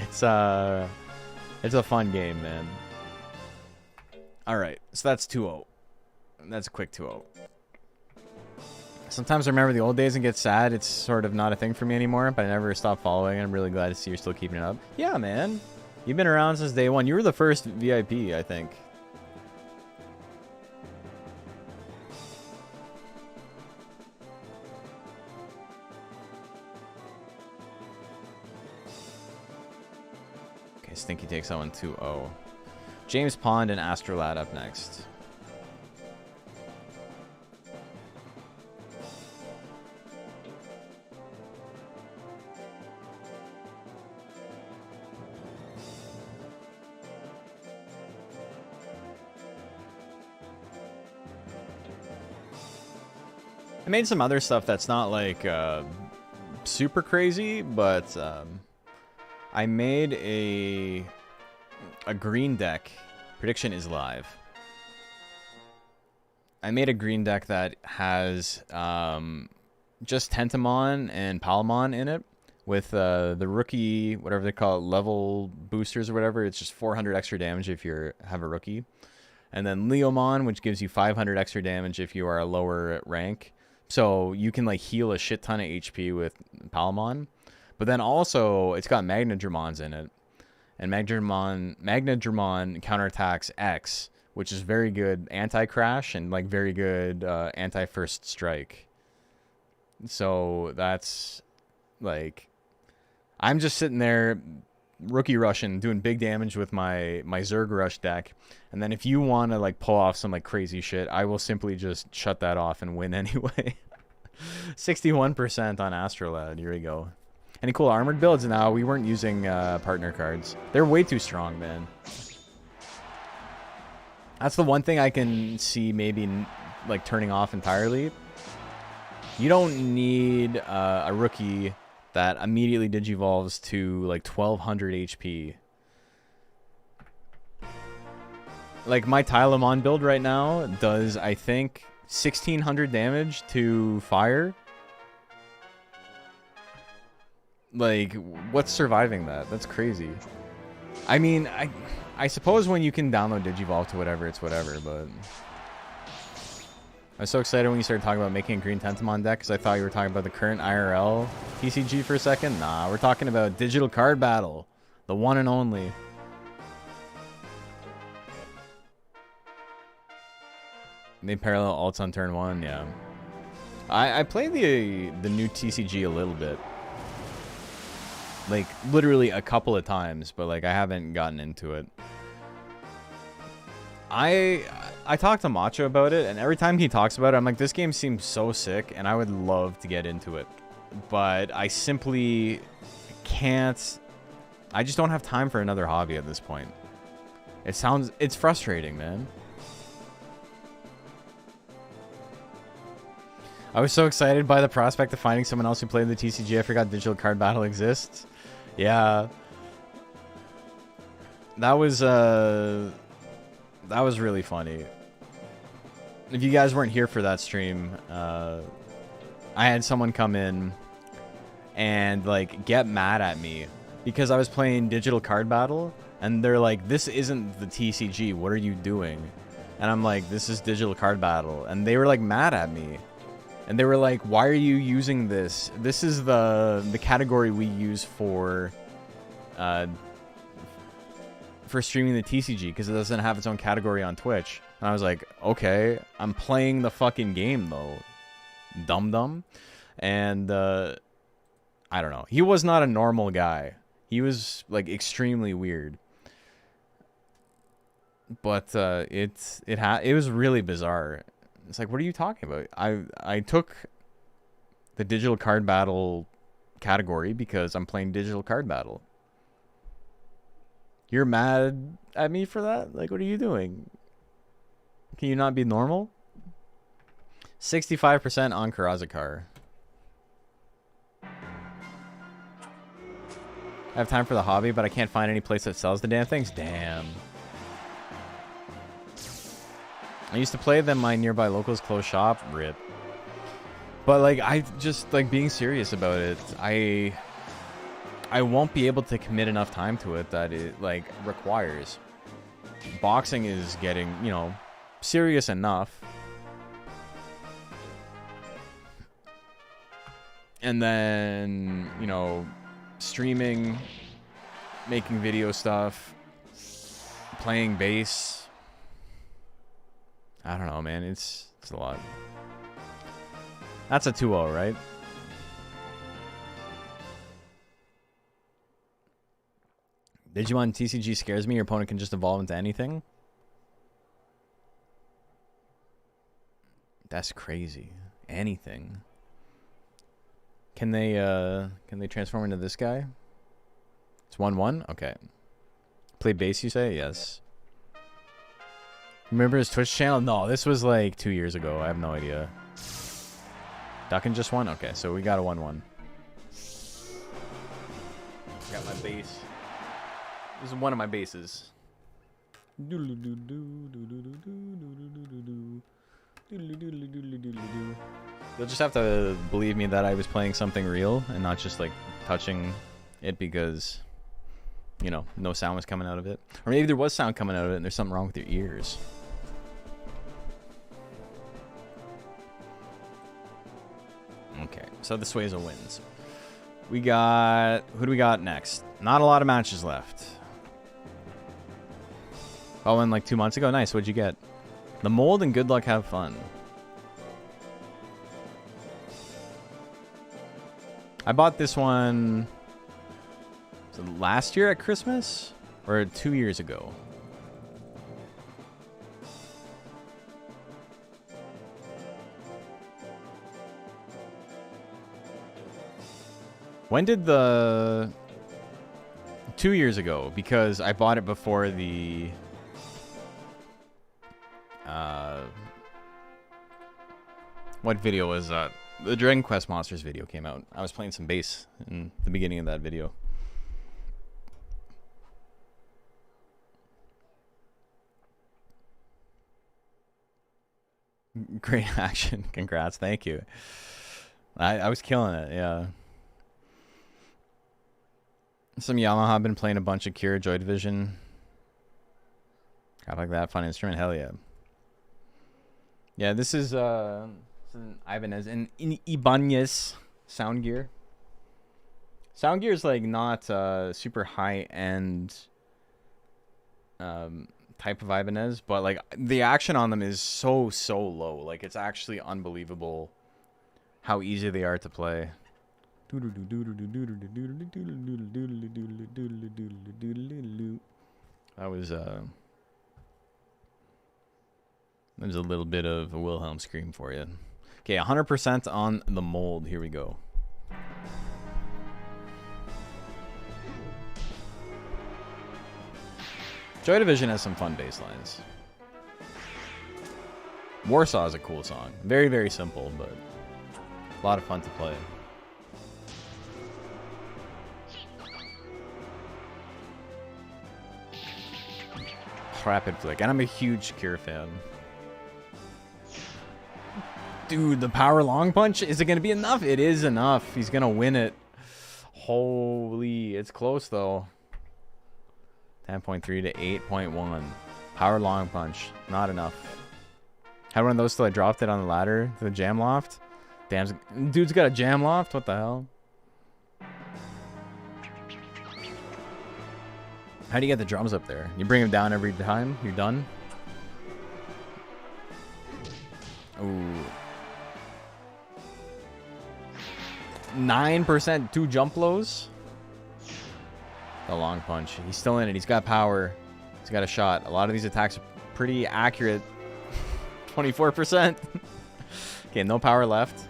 S2: It's a fun game, man. Alright, so that's 2-0. That's a quick 2-0. Sometimes I remember the old days and get sad. It's sort of not a thing for me anymore, but I never stop following. I'm really glad to see you're still keeping it up. Yeah, man. You've been around since day one. You were the first VIP, I think. Okay, Stinky takes that one 2-0. James Pond and Astrolad up next. I made some other stuff that's not like super crazy, but I made a green deck. Prediction is live. I made a green deck that has just Tentamon and Palamon in it with the rookie, whatever they call it, level boosters or whatever. It's just 400 extra damage if you have a rookie. And then Leomon, which gives you 500 extra damage if you are a lower rank. So you can like heal a shit ton of HP with Palamon. But then also it's got Magnadramons in it. And Magnadramon counterattacks X, which is very good anti-crash and like very good anti-first strike. So that's like, I'm just sitting there rookie rushing, doing big damage with my Zerg Rush deck. And then if you want to like pull off some like crazy shit, I will simply just shut that off and win anyway. 61% on Astrolad. Here we go. Any cool armored builds? No, we weren't using partner cards. They're way too strong, man. That's the one thing I can see maybe like turning off entirely. You don't need a rookie that immediately digivolves to like 1200 HP. Like my Tylemon build right now does, I think, 1600 damage to fire. Like, what's surviving that? That's crazy. I mean, I suppose when you can download Digivolve to whatever, it's whatever, but I was so excited when you started talking about making a green Tentamon deck because I thought you were talking about the current IRL TCG for a second. Nah, we're talking about Digital Card Battle, the one and only. They parallel alts on turn one, yeah. I played the new TCG a little bit. Like, literally a couple of times, but like I haven't gotten into it. I talked to Macho about it, and every time he talks about it, I'm like, this game seems so sick, and I would love to get into it. But I simply can't. I just don't have time for another hobby at this point. It's frustrating, man. I was so excited by the prospect of finding someone else who played the TCG. I forgot Digital Card Battle exists. Yeah. That was really funny. If you guys weren't here for that stream, I had someone come in and like get mad at me because I was playing Digital Card Battle, and they're like, "This isn't the TCG. What are you doing?" And I'm like, "This is Digital Card Battle," and they were like mad at me. And they were like, "Why are you using this? This is the category we use for streaming the TCG because it doesn't have its own category on Twitch." And I was like, "Okay, I'm playing the fucking game though, dum-dum." And I don't know. He was not a normal guy. He was like extremely weird. But it was really bizarre. It's like, what are you talking about? I took the digital card battle category because I'm playing digital card battle. You're mad at me for that? Like, what are you doing? Can you not be normal? 65% on Karazakar. I have time for the hobby, but I can't find any place that sells the damn things. Damn. I used to play them. My nearby locals closed shop. Rip. But like, I just like being serious about it. I won't be able to commit enough time to it that it like requires. Boxing is getting, you know, serious enough. And then, you know, streaming, making video stuff, playing bass. I don't know, man. It's a lot. That's a 2-0, right? Digimon TCG scares me. Your opponent can just evolve into anything. That's crazy. Anything. Can they transform into this guy? It's 1-1? Okay. Play base, you say? Yes. Remember his Twitch channel? No, this was like 2 years ago. I have no idea. Ducking just won? Okay, so we got a 1-1. Got my base. This is one of my bases. You'll just have to believe me that I was playing something real and not just like touching it because, you know, no sound was coming out of it. Or maybe there was sound coming out of it and there's something wrong with your ears. Okay, so the Suezo wins. We got... Who do we got next? Not a lot of matches left. Oh, and like 2 months ago? Nice, what'd you get? The Mold and Good Luck Have Fun. I bought this one... Was it last year at Christmas? Or 2 years ago? When did the... 2 years ago, because I bought it before the... What video was that? The Dragon Quest Monsters video came out. I was playing some bass in the beginning of that video. Great action. Congrats. Thank you. I was killing it, yeah. Some Yamaha. I've been playing a bunch of Kira Joy Division. God, like that fun instrument. Hell yeah. Yeah, this is an Ibanez and Ibanez sound gear. Sound gear is like not super high end type of Ibanez, but like the action on them is so low. Like it's actually unbelievable how easy they are to play. That was there's a little bit of a Wilhelm scream for you. Okay, 100% on the Mold. Here we go. Joy Division has some fun bass lines. Warsaw is a cool song. Very, very simple, but a lot of fun to play. Rapid Flick, and I'm a huge Cure fan. Dude, the power long punch, is it going to be enough? It is enough. He's going to win it. Holy, it's close though. 10.3 to 8.1. Power long punch, not enough. Had one of those till I dropped it on the ladder to the jam loft. Damn, dude's got a jam loft? What the hell? How do you get the drums up there? You bring them down every time? You're done? Ooh. 9% 2 jump lows. The long punch. He's still in it. He's got power. He's got a shot. A lot of these attacks are pretty accurate. 24%. Okay, no power left.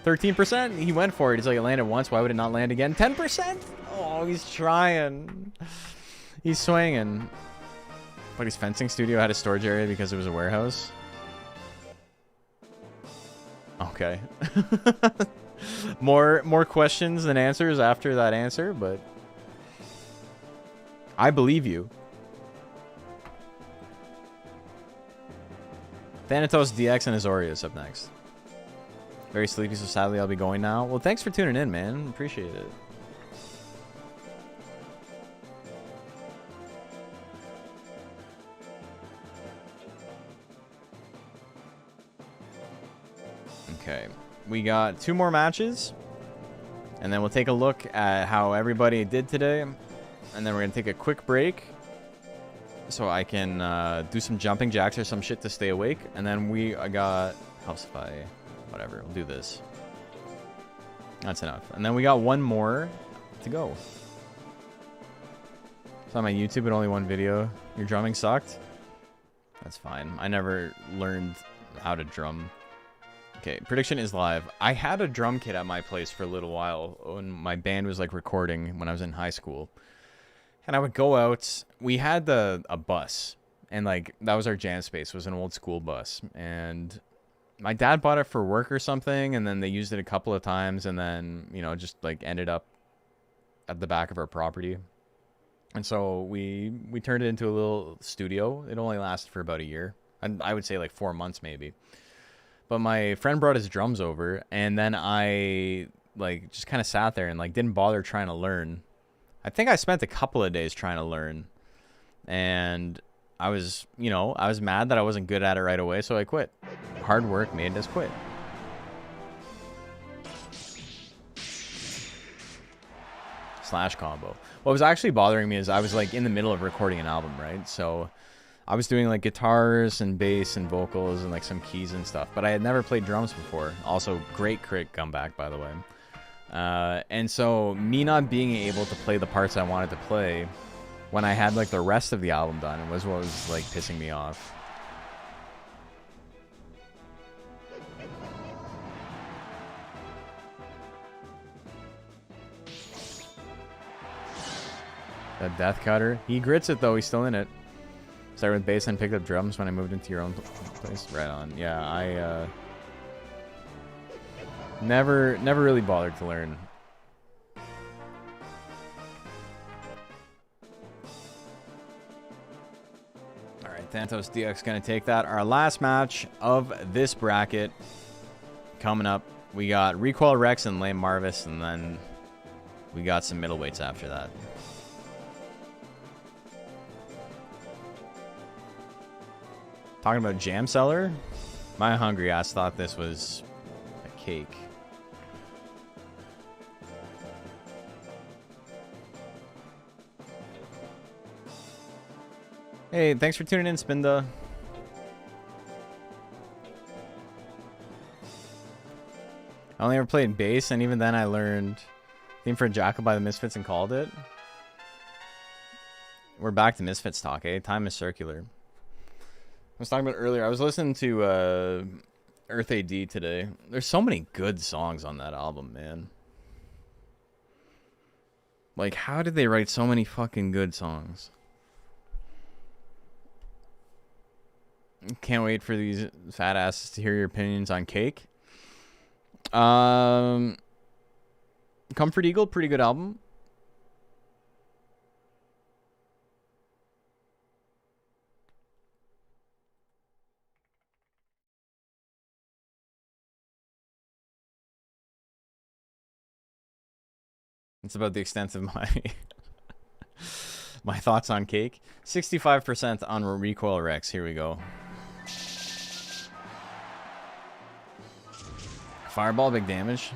S2: 13%. He went for it. He's like, it landed once. Why would it not land again? 10%. Oh, he's trying. He's swinging. But his fencing studio had a storage area because it was a warehouse. Okay. more questions than answers after that answer, but I believe you. Thanatos DX and Azorius up next. Very sleepy, so sadly I'll be going now. Well, thanks for tuning in, man. Appreciate it. Okay, we got 2 more matches, and then we'll take a look at how everybody did today, and then we're gonna take a quick break so I can do some jumping jacks or some shit to stay awake, and then we got Housefy, whatever. We'll do this. That's enough, and then we got 1 more to go. It's on my YouTube, but only 1 video. Your drumming sucked. That's fine. I never learned how to drum. Okay, prediction is live. I had a drum kit at my place for a little while when my band was like recording when I was in high school. And I would go out. We had a bus, and like that was our jam space. It was an old school bus, and my dad bought it for work or something, and then they used it a couple of times, and then, you know, just like ended up at the back of our property. And so we turned it into a little studio. It only lasted for about a year, and I would say like 4 months maybe. But my friend brought his drums over, and then I like just kind of sat there and like didn't bother trying to learn. I think I spent a couple of days trying to learn, and I was mad that I wasn't good at it right away, so I quit. Hard work made us quit. Slash combo. What was actually bothering me is I was like in the middle of recording an album, right? So I was doing like guitars and bass and vocals and like some keys and stuff, but I had never played drums before. Also, great comeback, by the way. And so me not being able to play the parts I wanted to play when I had like the rest of the album done was what was like pissing me off. That Death Cutter. He grits it though, he's still in it. Started with bass and picked up drums when I moved into your own place. Right on. Yeah, I never really bothered to learn. Alright, Thanatos DX gonna take that. Our last match of this bracket coming up. We got Recoil Rex and Lame Marvis, and then we got some middleweights after that. Talking about Jam Cellar, my hungry ass thought this was a cake. Hey, thanks for tuning in, Spinda. I only ever played bass, and even then I learned Theme for Jackal by the Misfits and called it. We're back to Misfits talk, eh? Time is circular. I was talking about earlier, I was listening to Earth AD today. There's so many good songs on that album, man. Like, how did they write so many fucking good songs? Can't wait for these fat asses to hear your opinions on Cake. Comfort Eagle, pretty good album. It's about the extent of my thoughts on Cake. 65% on Recoil Rex. Here we go. Fireball, big damage.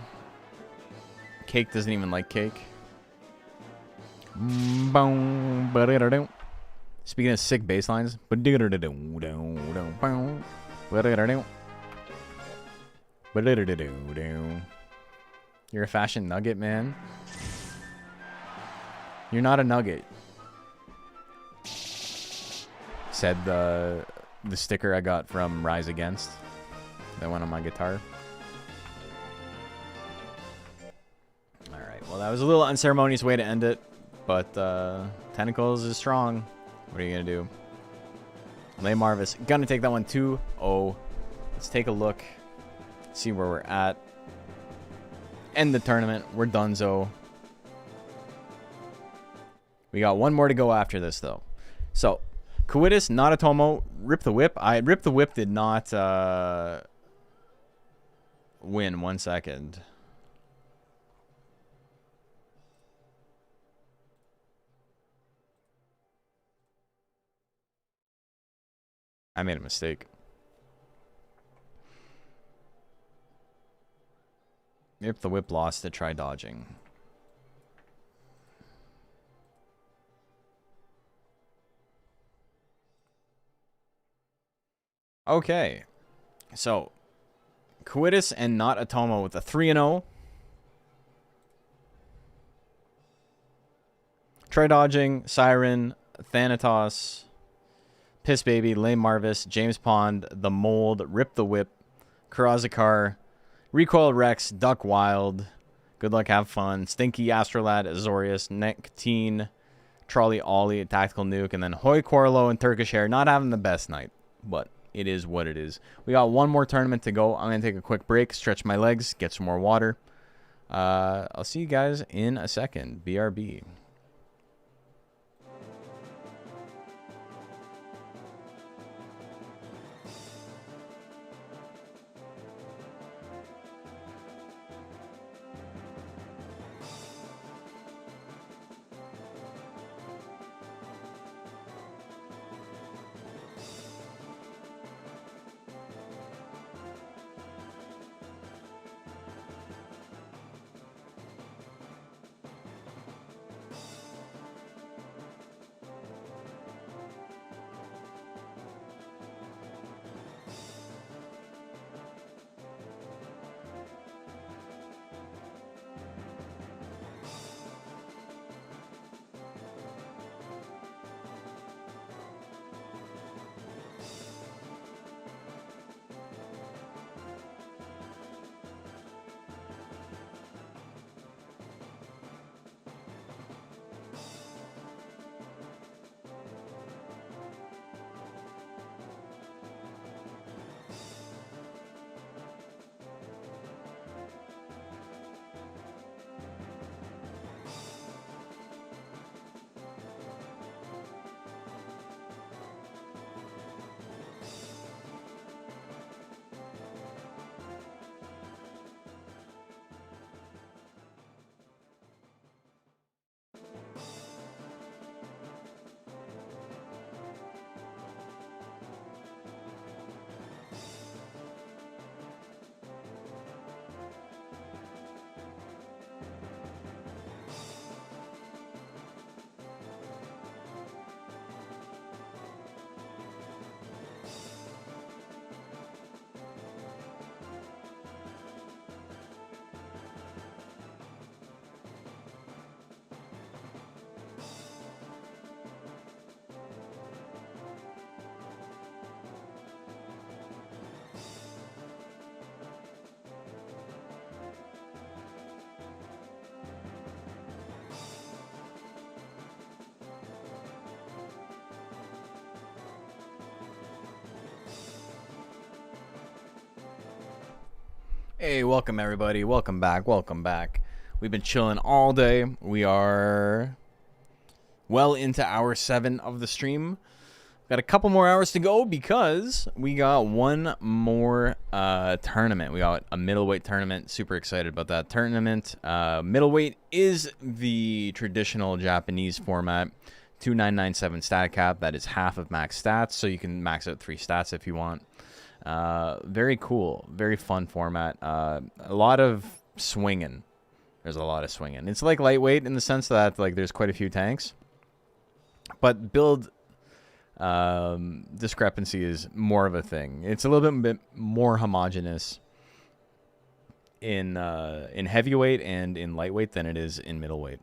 S2: Cake doesn't even like Cake. Speaking of sick bass lines. You're a fashion nugget, man. You're not a nugget. Said the sticker I got from Rise Against that went on my guitar. Well, that was a little unceremonious way to end it, but Tentacles is strong. What are you going to do? Lay Marvis. Gonna take that one 2-0. Let's take a look. See where we're at. End the tournament. We're donezo. We got one more to go after this, though. So, Coitus, Naratomo, Rip the Whip. Rip the Whip did not win. 1 second. I made a mistake. Rip the Whip lost to try dodging. Okay. So, Coitus and Not Atomo with a 3-0. Try dodging, Siren, Thanatos, Piss Baby, Lame Marvis, James Pond, The Mold, Rip the Whip, Karazakar, Recoil Rex, Duck Wild, Good Luck, Have Fun, Stinky, Astrolad, Azorius, Nectine, Trolley Ollie, Tactical Nuke, and then Hoy Corlo and Turkish Hair. Not having the best night, but it is what it is. We got one more tournament to go. I'm going to take a quick break, stretch my legs, get some more water. I'll see you guys in a second. BRB. Hey, welcome everybody. Welcome back. Welcome back. We've been chilling all day. We are well into hour 7 of the stream. Got a couple more hours to go because we got one more tournament. We got a middleweight tournament. Super excited about that tournament. Middleweight is the traditional Japanese format. 2997 stat cap. That is half of max stats, so you can max out 3 stats if you want. Very cool, very fun format. A lot of swinging. There's a lot of swinging. It's like lightweight in the sense that like there's quite a few tanks, but build discrepancy is more of a thing. It's a little bit more homogenous in heavyweight and in lightweight than it is in middleweight.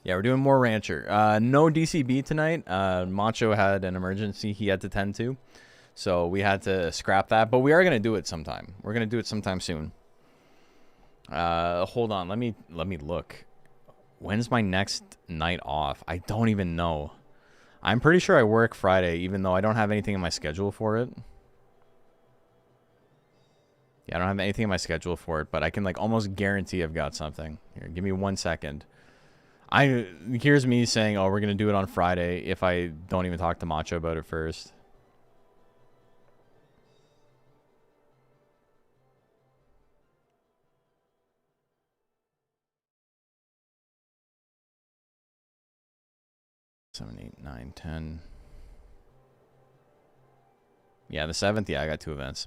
S2: Yeah, we're doing more Rancher. No DCB tonight. Macho had an emergency he had to tend to. So we had to scrap that, but we are going to do it sometime. We're going to do it sometime soon. Hold on. Let me look. When's my next night off? I don't even know. I'm pretty sure I work Friday, even though I don't have anything in my schedule for it. Yeah, I don't have anything in my schedule for it, but I can like almost guarantee I've got something. Here, give me 1 second. Here's me saying, oh, we're going to do it on Friday if I don't even talk to Macho about it first. Seven, 8, 9, 10. Yeah, the 7th. Yeah, I got 2 events.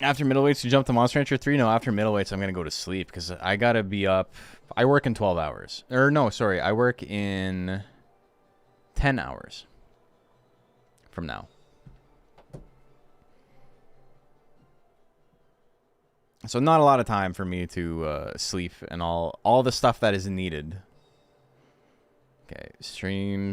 S2: After middleweights, you jump to Monster Rancher 3? No, after middleweights, I'm going to go to sleep because I got to be up. I work in 12 hours. Or no, sorry. I work in 10 hours from now. So not a lot of time for me to sleep and all the stuff that is needed. Okay, stream.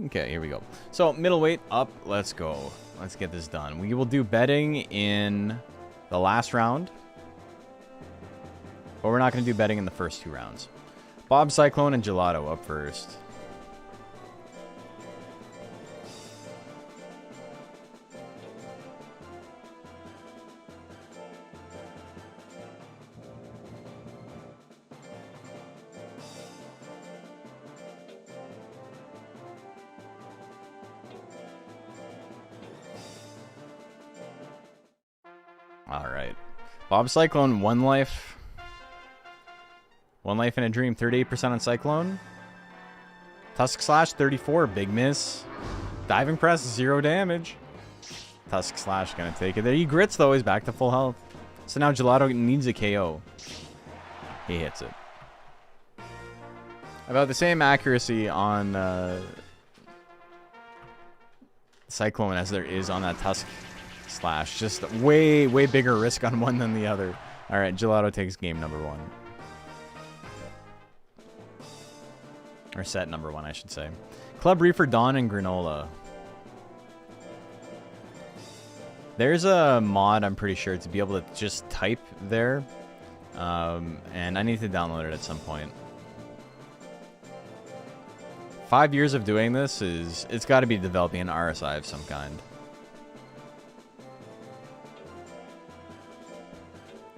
S2: Okay, here we go. So, middleweight up. Let's go. Let's get this done. We will do betting in the last round. But we're not going to do betting in the first 2 rounds. Bob, Cyclone, and Gelato up first. Alright. Bob Cyclone, 1 life. 1 life in a dream, 38% on Cyclone. Tusk Slash, 34, big miss. Diving Press, 0 damage. Tusk Slash gonna take it there. He grits though, he's back to full health. So now Gelato needs a KO. He hits it. About the same accuracy on Cyclone as there is on that Tusk Slash. Just way bigger risk on one than the other. Alright, Gelato takes game number 1. Or set number 1, I should say. Club Reefer, Dawn, and Granola. There's a mod, I'm pretty sure, to be able to just type there. And I need to download it at some point. 5 years of doing this it's got to be developing an RSI of some kind.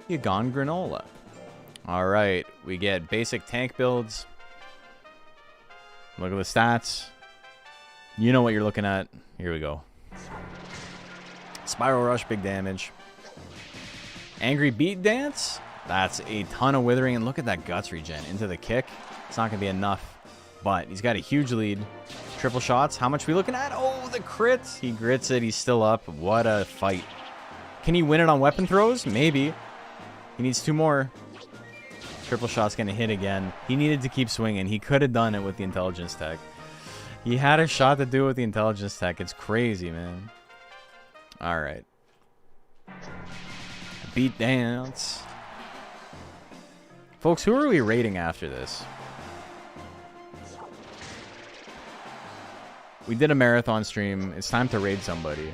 S2: You gone Granola. Alright, we get basic tank builds. Look at the stats. You know what you're looking at. Here we go. Spiral Rush, big damage. Angry Beat Dance. That's a ton of withering. And look at that guts regen into the kick. It's not going to be enough. But he's got a huge lead. Triple shots. How much are we looking at? Oh, the crits. He grits it. He's still up. What a fight. Can he win it on weapon throws? Maybe. He needs 2 more. Triple shot's going to hit again. He needed to keep swinging. He could have done it with the intelligence tech. He had a shot to do it with the intelligence tech. It's crazy, man. All right. Beat Dance. Folks, who are we rating after this? We did a marathon stream. It's time to raid somebody.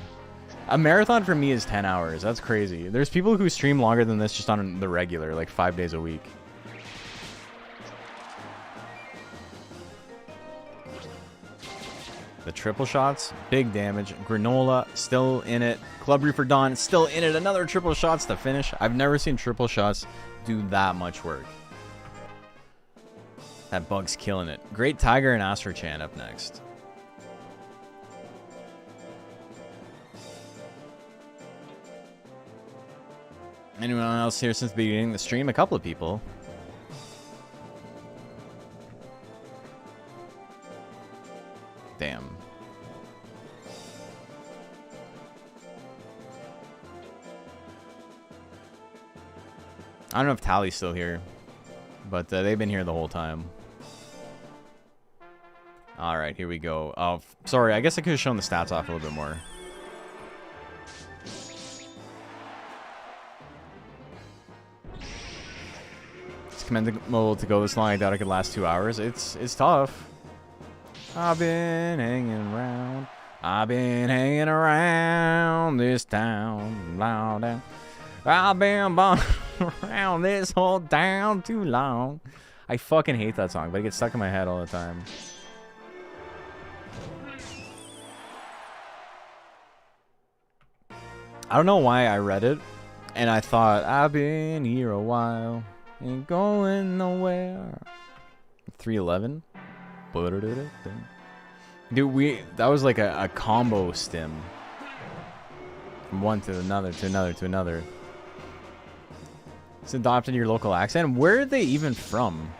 S2: A marathon for me is 10 hours. That's crazy. There's people who stream longer than this just on the regular, like 5 days a week. The triple shots, big damage. Granola, still in it. Club Reefer Dawn, still in it. Another triple shots to finish. I've never seen triple shots do that much work. That bug's killing it. Great Tiger and Astrochan up next. Anyone else here since the beginning of the stream? A couple of people. Damn. I don't know if Tally's still here, but they've been here the whole time. All right, here we go. Oh, sorry. I guess I could have shown the stats off a little bit more. It's commendable to go this long. I doubt I could last 2 hours. It's tough. I've been hanging around. I've been hanging around this town long. I've been bumming around this whole town too long. I fucking hate that song, but it gets stuck in my head all the time. I don't know why I read it, and I thought, I've been here a while, ain't going nowhere. 311? Dude, that was like a combo stim. From one to another, to another, to another. It's adopted your local accent. Where are they even from?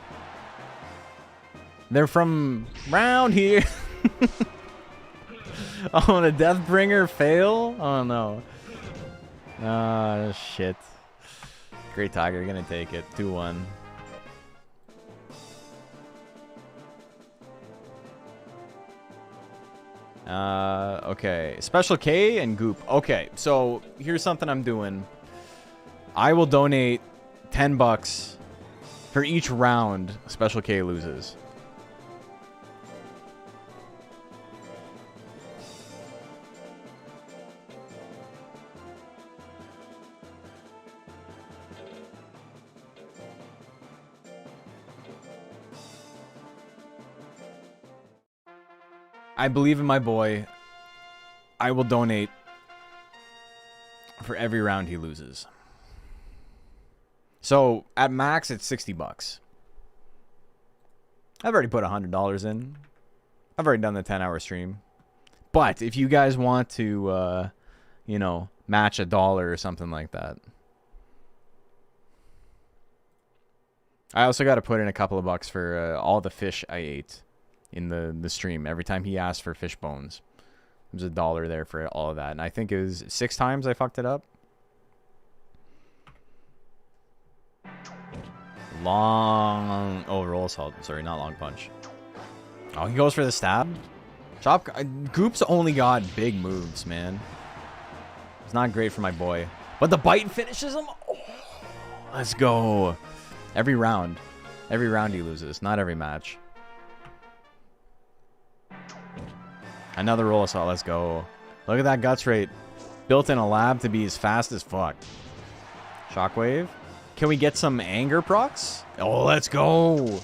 S2: They're from round here. Oh, and a Deathbringer fail? Oh, no. Ah, shit. Great Tiger, you're gonna take it. 2-1. Okay. Special K and Goop. Okay, so here's something I'm doing. I will donate $10 for each round Special K loses. I believe in my boy. I will donate for every round he loses. So at max, it's $60. I've already put $100 in. I've already done the 10-hour stream. But if you guys want to, you know, match $1 or something like that, I also got to put in a couple of bucks for all the fish I ate in the stream. Every time he asked for fish bones, there's $1 there for all of that. And I think it was 6 times I fucked it up. Long... Oh, roll assault. Sorry, not long punch. Oh, he goes for the stab? Chop... Goop's only got big moves, man. It's not great for my boy. But the bite finishes him? Oh, let's go. Every round. Every round he loses. Not every match. Another roll assault. Let's go. Look at that guts rate. Built in a lab to be as fast as fuck. Shockwave. Can we get some anger procs? Oh, let's go.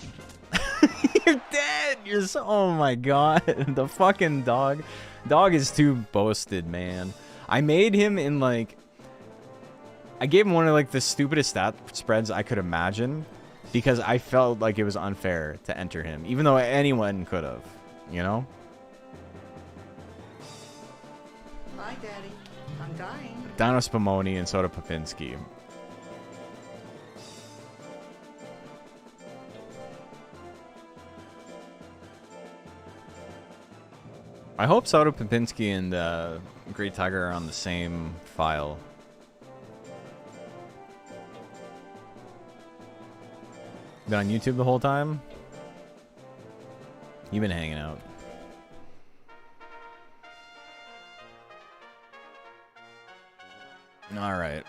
S2: You're dead. You're so... Oh, my God. The fucking dog. Dog is too boasted, man. I made him in, like... I gave him one of, like, the stupidest stat spreads I could imagine. Because I felt like it was unfair to enter him. Even though anyone could have. You know?
S7: Hi, Daddy. I'm dying.
S2: Dino Spumoni and Soda Popinski. I hope Soda Popinski and Great Tiger are on the same file. Been on YouTube the whole time? You've been hanging out. Alright.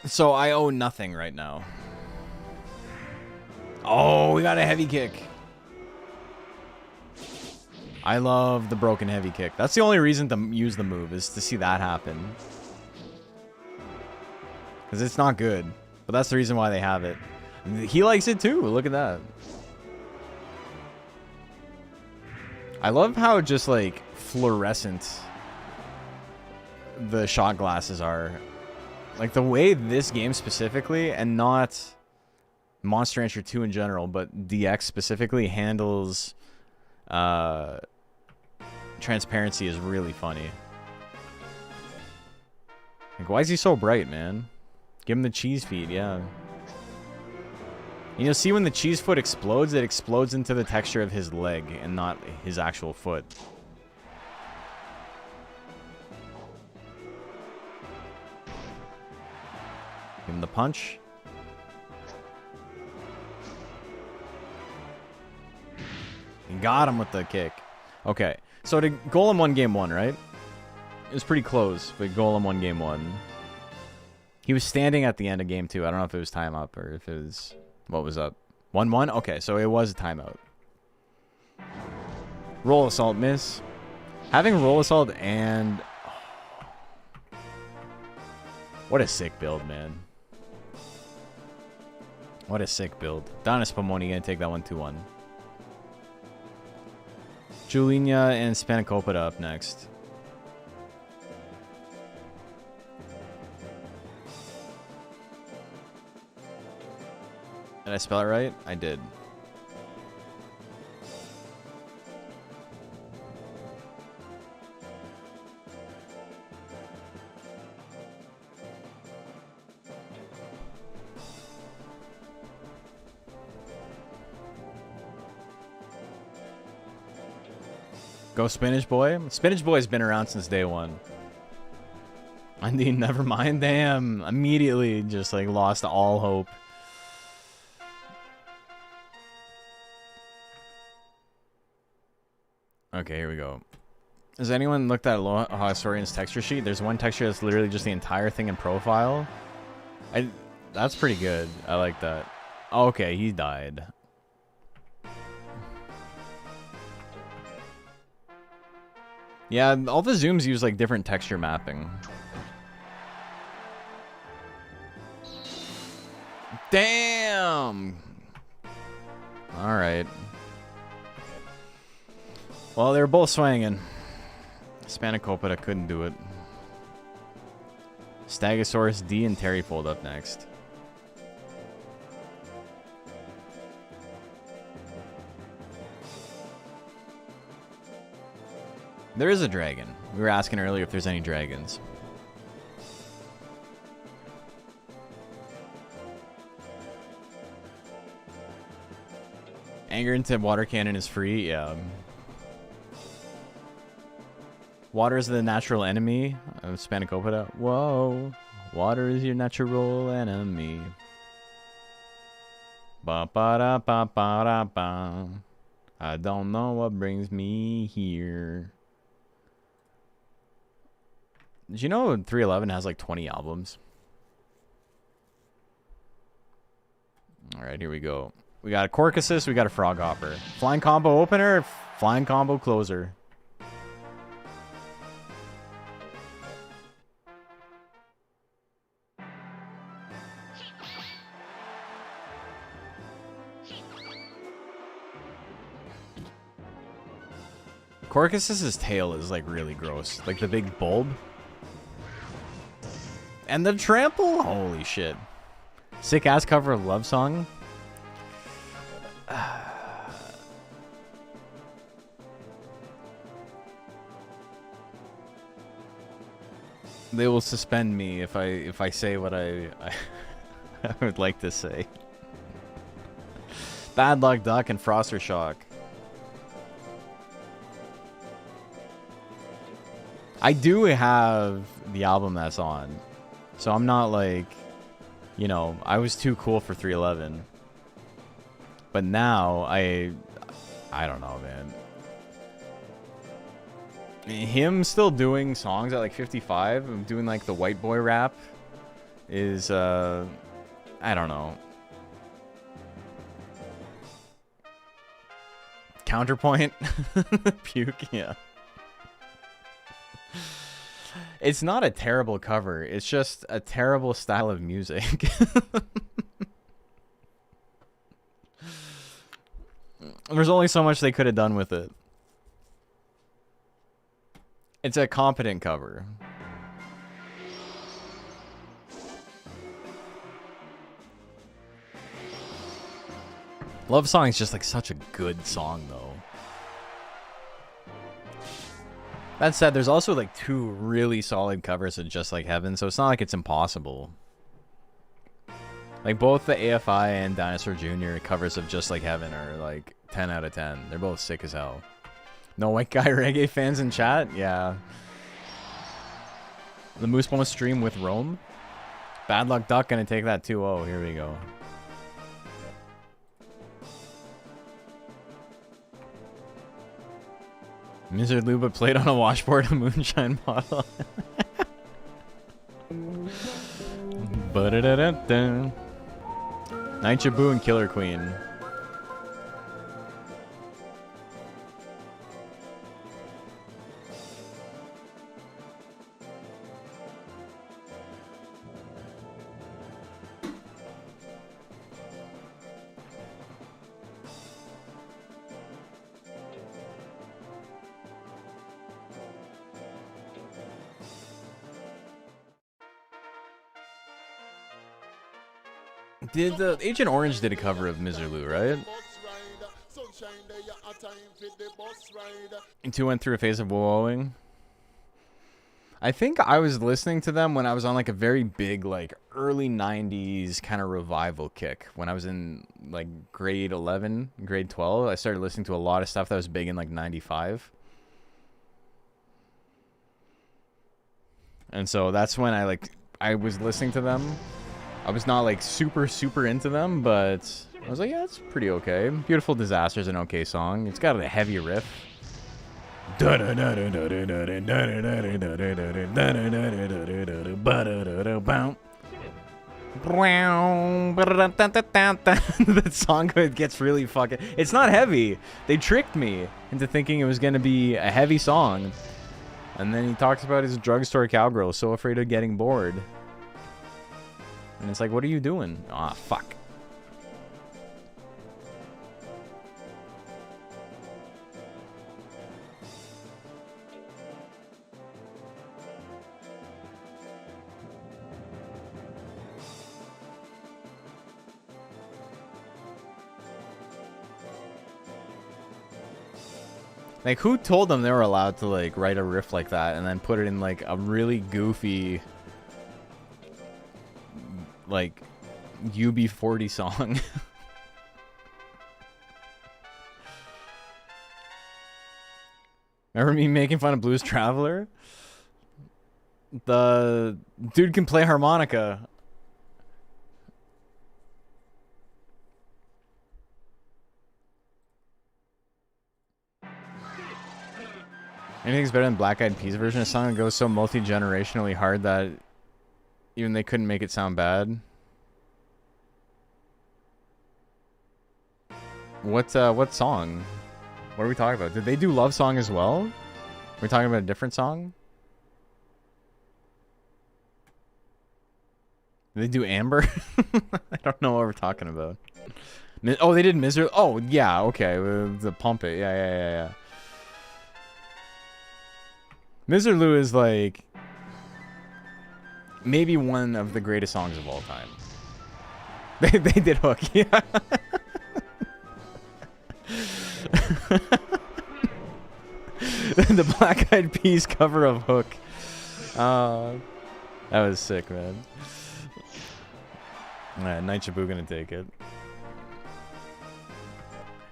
S2: So I owe nothing right now. Oh, we got a heavy kick. I love the broken heavy kick. That's the only reason to use the move, is to see that happen. Because it's not good. But that's the reason why they have it. He likes it too. Look at that. I love how just like fluorescent the shot glasses are. Like the way this game specifically, and not Monster Rancher 2 in general, but DX specifically handles transparency is really funny. Like, why is he so bright, man? Give him the cheese feed, yeah. You know, see when the cheese foot explodes, it explodes into the texture of his leg and not his actual foot. Give him the punch. You got him with the kick. Okay, so to Golem won game 1, right? It was pretty close, but Golem won game 1. He was standing at the end of game 2. I don't know if it was time up or if it was... What was up? 1-1? Okay, so it was a timeout. Roll assault miss. Having roll assault and what a sick build, man. What a sick build. Donis Pomoni gonna take that one 2-1. Julinia and Spanakopita up next. Did I spell it right? I did. Go Spinach Boy. Spinach Boy's been around since day one. Undine, never mind. Damn. Immediately just like lost all hope. Okay, here we go. Has anyone looked at Aloha Historian's texture sheet? There's one texture that's literally just the entire thing in profile. That's pretty good. I like that. Oh, okay, he died. Yeah, all the zooms use like different texture mapping. Damn! Alright. Well, they were both swinging. Spanakopita couldn't do it. Stegosaurus D and Terryfold up next. There is a dragon. We were asking earlier if there's any dragons. Anger into water cannon is free, yeah. Water is the natural enemy of Spanakopita. Whoa. Water is your natural enemy. Ba ba da ba ba da ba. I don't know what brings me here. Did you know 311 has like 20 albums? Alright, here we go. We got a Corcusus, we got a Frog Hopper. Flying combo opener, flying combo closer. Corcusus's tail is like really gross. Like the big bulb. And the trample? Holy shit. Sick ass cover of Love Song. They will suspend me if I say what I would like to say. Bad Luck Duck and Froster Shock. I do have the album that's on. So I'm not like, you know, I was too cool for 311. But now I don't know, man. Him still doing songs at like 55, doing like the white boy rap is I don't know. Counterpoint. Puke, yeah. It's not a terrible cover. It's just a terrible style of music. There's only so much they could have done with it. It's a competent cover. Love Song is just like such a good song, though. That said, there's also like 2 really solid covers of Just Like Heaven, so it's not like it's impossible. Like both the AFI and Dinosaur Jr. covers of Just Like Heaven are like 10 out of 10. They're both sick as hell. No white guy reggae fans in chat? Yeah. The Moose Bone stream with Rome. Bad Luck Duck gonna take that 2-0. Here we go. Mr. Luba played on a washboard, a moonshine bottle. Ba-da-da-da-da. Night Jabu and Killer Queen. Did Agent Orange did a cover of Miserlou, right? And 2 went through a phase of woeing. I think I was listening to them when I was on like a very big like early 90s kind of revival kick. When I was in like grade 11, grade 12, I started listening to a lot of stuff that was big in like 95. And so that's when I was listening to them. I was not like super into them, but I was like, yeah, it's pretty okay. Beautiful Disaster's an okay song. It's got a heavy riff. That song gets really fucking... It's not heavy. They tricked me into thinking it was going to be a heavy song. And then he talks about his drugstore cowgirl, so afraid of getting bored. And it's like, what are you doing? Ah, fuck. Like, who told them they were allowed to, like, write a riff like that and then put it in, like, a really goofy, like, UB40 song? Remember me making fun of Blues Traveler? The dude can play harmonica. Anything's better than Black Eyed Peas version of a song that goes so multi-generationally hard that even they couldn't make it sound bad. What song? What are we talking about? Did they do Love Song as well? Are we talking about a different song? Did they do Amber? I don't know what we're talking about. Oh, they did Misery. Oh, yeah, okay. The Pump It. Yeah. Miserlou is like maybe one of the greatest songs of all time. They did Hook, yeah. The Black Eyed Peas cover of Hook. That was sick, man. Night Shabu gonna take it.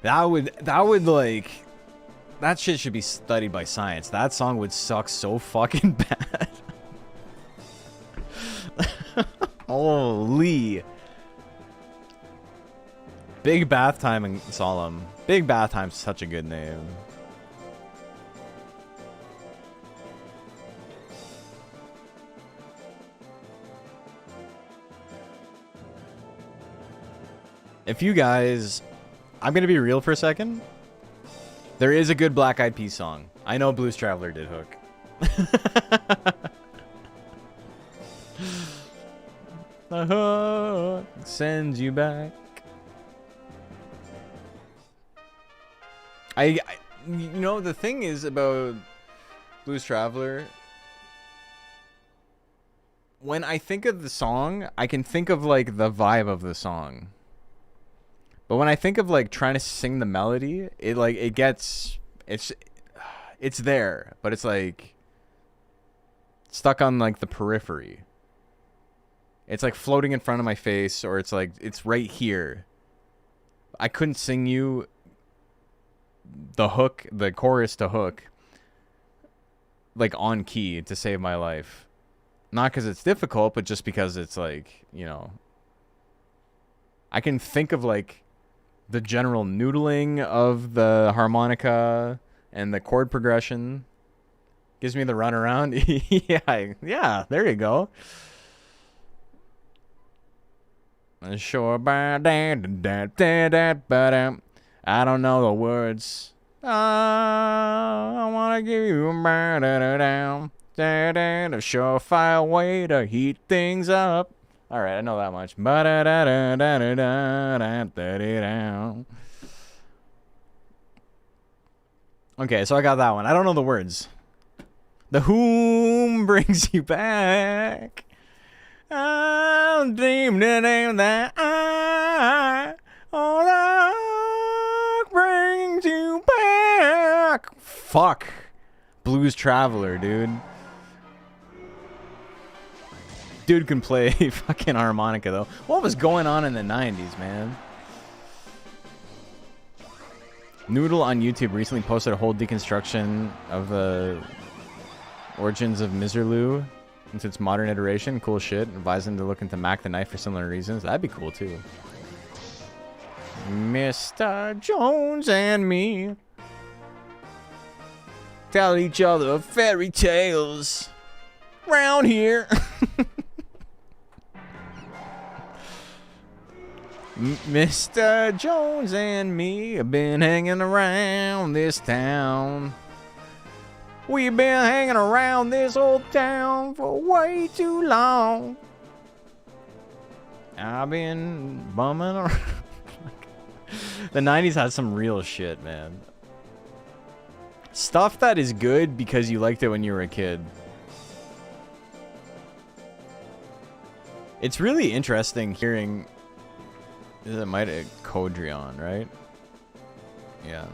S2: That would like... That shit should be studied by science. That song would suck so fucking bad. Holy. Big Bath Time and Solemn. Big Bath Time's such a good name. If you guys... I'm gonna be real for a second. There is a good Black Eyed Peas song. I know Blues Traveler did Hook. The hook sends you back. You know, the thing is about Blues Traveler, when I think of the song, I can think of like the vibe of the song. But when I think of like trying to sing the melody, it's there, but it's like stuck on like the periphery. It's like floating in front of my face, or it's like it's right here. I couldn't sing you the hook, the chorus to Hook, like on key to save my life. Not because it's difficult, but just because it's like, you know, I can think of like the general noodling of the harmonica and the chord progression. Gives me the runaround. yeah, there you go. Sure, I don't know the words. I want to give you a surefire way to heat things up. All right, I know that much. Okay, so I got that one. I don't know the words. The whom brings you back. I'm dreaming that I, oh, that brings you back. Fuck. Blues Traveler, dude. Dude can play fucking harmonica, though. What was going on in the 90s, man? Noodle on YouTube recently posted a whole deconstruction of the origins of Miserloo into its modern iteration. Cool shit. Advising to look into Mac the Knife for similar reasons. That'd be cool, too. Mr. Jones and me tell each other fairy tales round here. Mr. Jones and me have been hanging around this town. We've been hanging around this old town for way too long. I've been bumming around. The 90s had some real shit, man. Stuff that is good because you liked it when you were a kid. It's really interesting hearing... It might have Codrion, right? Yeah.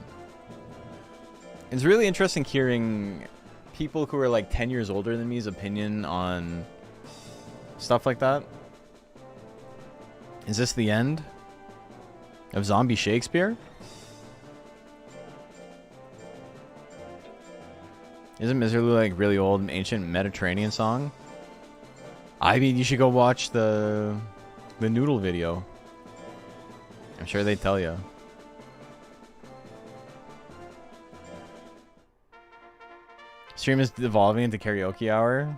S2: It's really interesting hearing people who are like 10 years older than me's opinion on stuff like that. Is this the end of Zombie Shakespeare? Isn't Miserloo like really old ancient Mediterranean song? I mean, you should go watch the Noodle video. I'm sure they tell you. Stream is evolving into karaoke hour.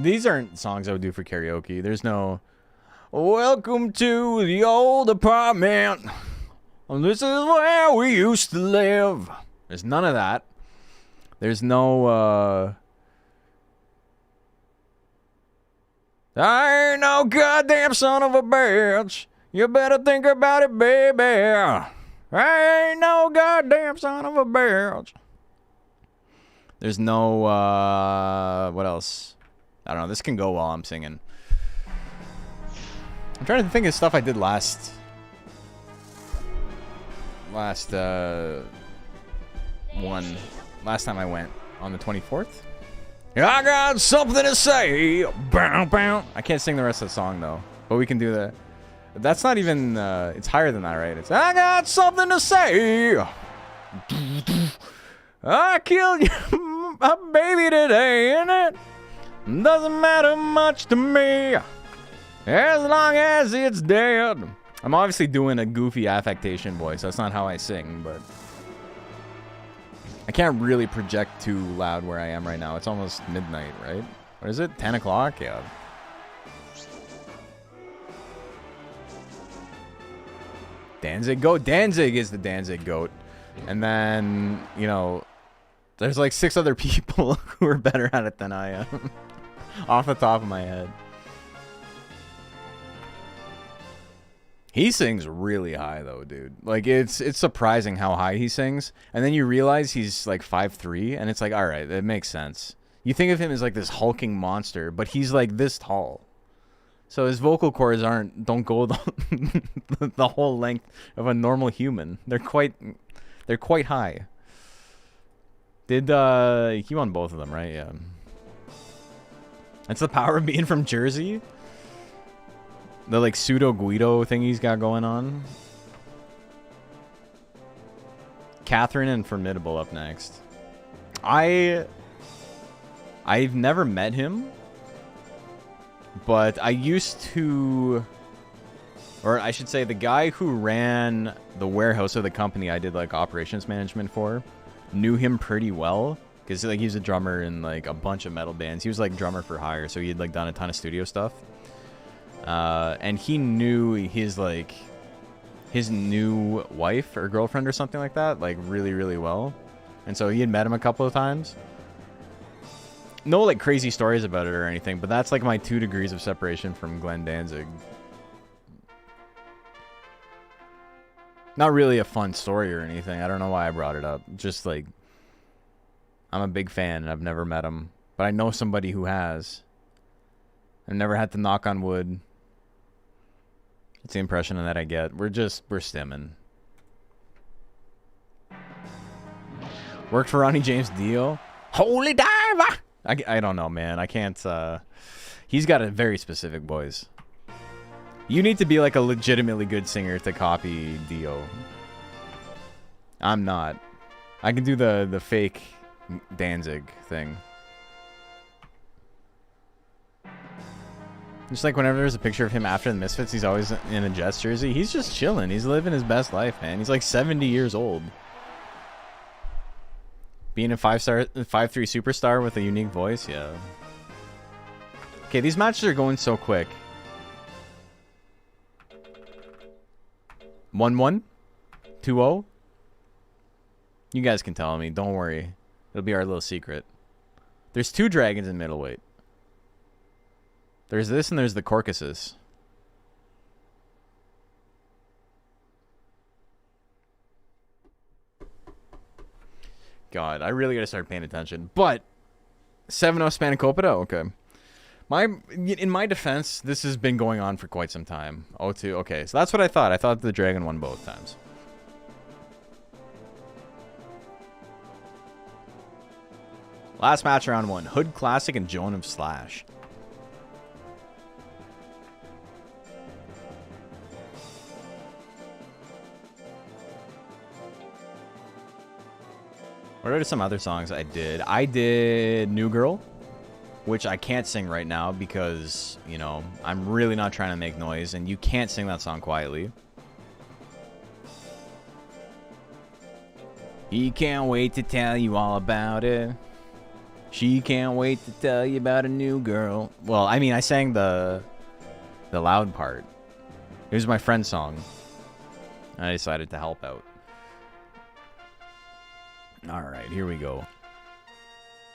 S2: These aren't songs I would do for karaoke. There's no welcome to the old apartment. This is where we used to live. There's none of that. There's no I ain't no goddamn son of a bitch. You better think about it, baby. I ain't no goddamn son of a bitch. There's no, what else? I don't know. This can go while I'm singing. I'm trying to think of stuff I did last time I went on the 24th. I got something to say. Bow, bow. I can't sing the rest of the song, though. But we can do that. That's not even, it's higher than that, right? It's, I got something to say. I killed my baby today, and it doesn't matter much to me as long as it's dead. I'm obviously doing a goofy affectation voice. That's not how I sing, but I can't really project too loud where I am right now. It's almost midnight, right? What is it? 10 o'clock? Yeah. Danzig goat. Danzig is the Danzig goat. And then, you know, there's like 6 other people who are better at it than I am. Off the top of my head. He sings really high though, dude. Like it's surprising how high he sings. And then you realize he's like 5'3", and it's like, all right, that makes sense. You think of him as like this hulking monster, but he's like this tall. So his vocal cords don't go the whole length of a normal human. They're quite high. Did he won both of them, right? Yeah. That's the power of being from Jersey. The like pseudo Guido thing he's got going on. Catherine and Formidable up next. I've never met him. But I used to, or I should say the guy who ran the warehouse of the company I did like operations management for, knew him pretty well. Because like he's a drummer in like a bunch of metal bands. He was like drummer for hire, so he had like done a ton of studio stuff. And he knew his new wife or girlfriend or something like that, like really, really well. And so he had met him a couple of times. No like crazy stories about it or anything, but that's like my 2 degrees of separation from Glenn Danzig. Not really a fun story or anything. I don't know why I brought it up. Just like, I'm a big fan and I've never met him, but I know somebody who has. I've never had to knock on wood. It's the impression that I get. We're stimming. Worked for Ronnie James Dio. Holy diver! I don't know, man. I can't, he's got a very specific voice. You need to be like a legitimately good singer to copy Dio. I'm not. I can do the fake Danzig thing. Just like whenever there's a picture of him after the Misfits, he's always in a Jets jersey. He's just chilling. He's living his best life, man. He's like 70 years old. Being a 5-3 superstar with a unique voice, yeah. Okay, these matches are going so quick. 1-1? 2-0? You guys can tell me. Don't worry. It'll be our little secret. There's 2 dragons in middleweight. There's this and there's the Caucasus. God, I really gotta start paying attention. But 7-0 Spanakopita? Okay. In my defense, this has been going on for quite some time. 0-2. Okay, so that's what I thought. I thought the dragon won both times. Last match, round 1. Hood Classic and Joan of Slash. What are some other songs I did? I did New Girl, which I can't sing right now because, you know, I'm really not trying to make noise, and you can't sing that song quietly. He can't wait to tell you all about it. She can't wait to tell you about a new girl. Well, I mean, I sang the loud part. It was my friend's song. I decided to help out. Alright, here we go.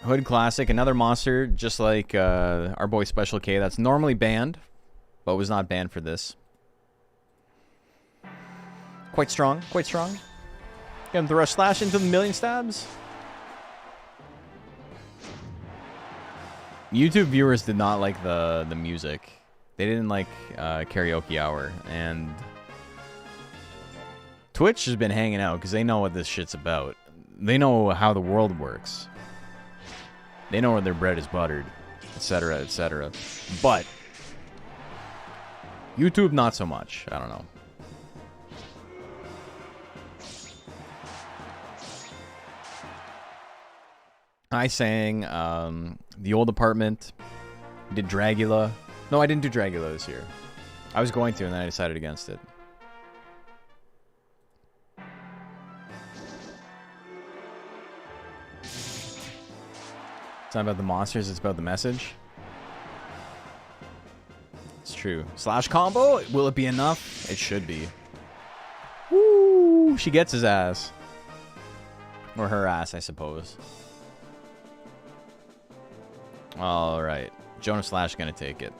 S2: Hood Classic, another monster, just like our boy Special K. That's normally banned, but was not banned for this. Quite strong, quite strong. Get him to rush slash into the million stabs. YouTube viewers did not like the music. They didn't like Karaoke Hour, and Twitch has been hanging out because they know what this shit's about. They know how the world works. They know where their bread is buttered, etc., etc. But YouTube, not so much. I don't know. I sang The Old Apartment, did Dragula. No, I didn't do Dragula this year. I was going to, and then I decided against it. It's not about the monsters, it's about the message. It's true. Slash combo? Will it be enough? It should be. Woo! She gets his ass. Or her ass, I suppose. Alright. Jonah Slash gonna take it.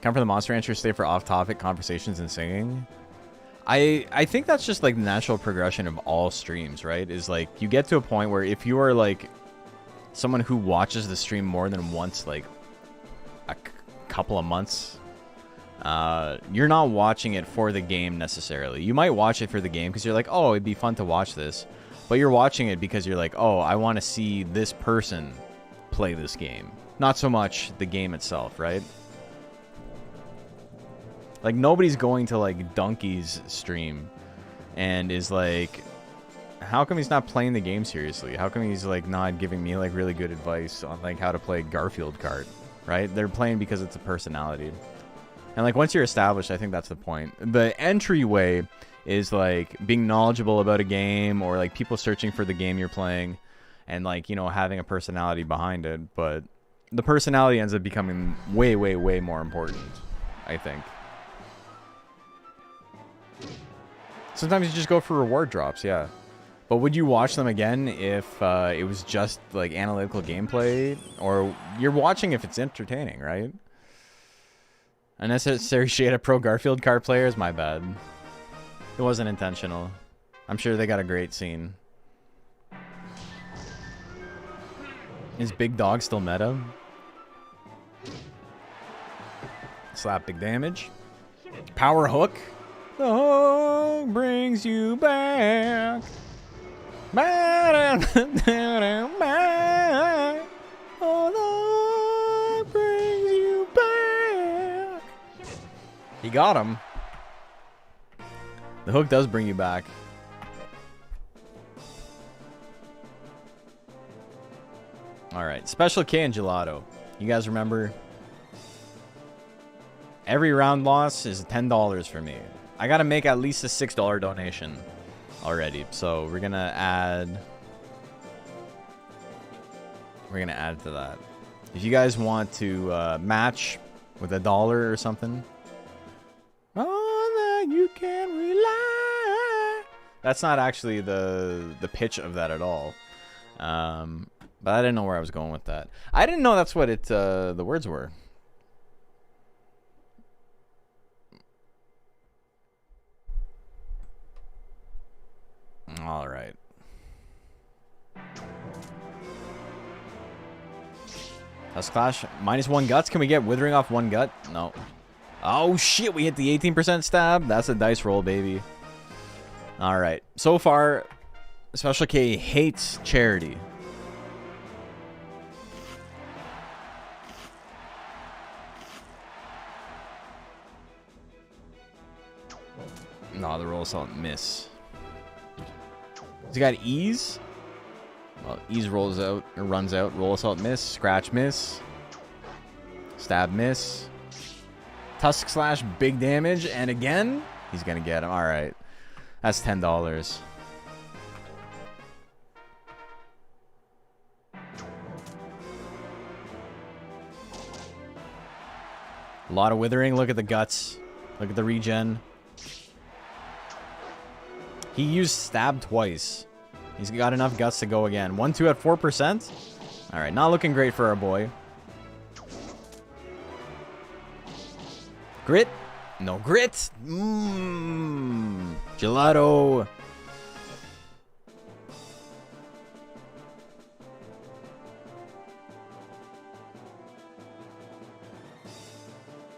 S2: Come for the Monster Rancher, stay for off-topic conversations and singing. I think that's just like the natural progression of all streams, right? Is like you get to a point where if you are like someone who watches the stream more than once, like a couple of months, you're not watching it for the game necessarily. You might watch it for the game because you're like, oh, it'd be fun to watch this. But you're watching it because you're like, oh, I want to see this person play this game. Not so much the game itself, right? Like, nobody's going to, like, Donkey's stream and is like, how come he's not playing the game seriously? How come he's, like, not giving me, like, really good advice on, like, how to play Garfield Kart, right? They're playing because it's a personality. And, like, once you're established, I think that's the point. The entryway is, like, being knowledgeable about a game or, like, people searching for the game you're playing and, like, you know, having a personality behind it. But the personality ends up becoming way, way, way more important, I think. Sometimes you just go for reward drops, yeah. But would you watch them again if it was just, like, analytical gameplay? Or you're watching if it's entertaining, right? Unnecessary shade at pro Garfield Kart players? My bad. It wasn't intentional. I'm sure they got a great scene. Is big dog still meta? Slap big damage. Power hook. The hook brings you back. Oh, the hook brings you back. He got him. The hook does bring you back. Alright, Special K and Gelato. You guys remember? Every round loss is $10 for me. I gotta make at least a $6 donation already. So we're gonna add... We're gonna add to that. If you guys want to match with $1 or something... On that you can rely. That's not actually the pitch of that at all. But I didn't know where I was going with that. I didn't know that's what it the words were. All right. Tusk Clash -1 guts. Can we get withering off 1 gut? No. Oh shit! We hit the 18% stab. That's a dice roll, baby. All right. So far, Special K hates charity. No, the roll assault miss. He's got ease. Well, ease rolls out or runs out. Roll assault miss. Scratch miss. Stab miss. Tusk slash big damage, and again he's gonna get him. All right, that's $10. A lot of withering. Look at the guts. Look at the regen. He used stab twice. He's got enough guts to go again. 1-2 at 4%. All right, not looking great for our boy. Grit? No grit. Gelato.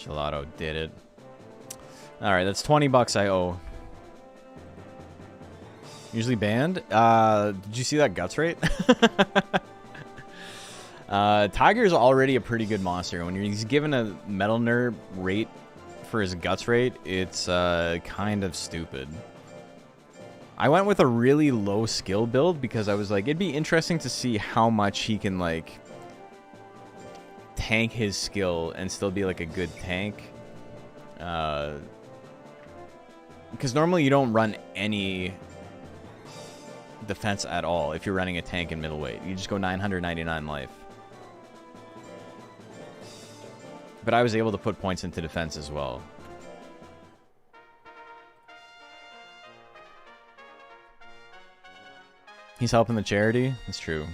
S2: Gelato did it. All right, that's $20 I owe. Usually banned. Did you see that guts rate? Tiger's already a pretty good monster. When he's given a metal nerve rate for his guts rate, it's kind of stupid. I went with a really low skill build because I was like, it'd be interesting to see how much he can like tank his skill and still be like a good tank. Because normally you don't run any defense at all if you're running a tank in middleweight. You just go 999 life. But I was able to put points into defense as well. He's helping the charity. That's true.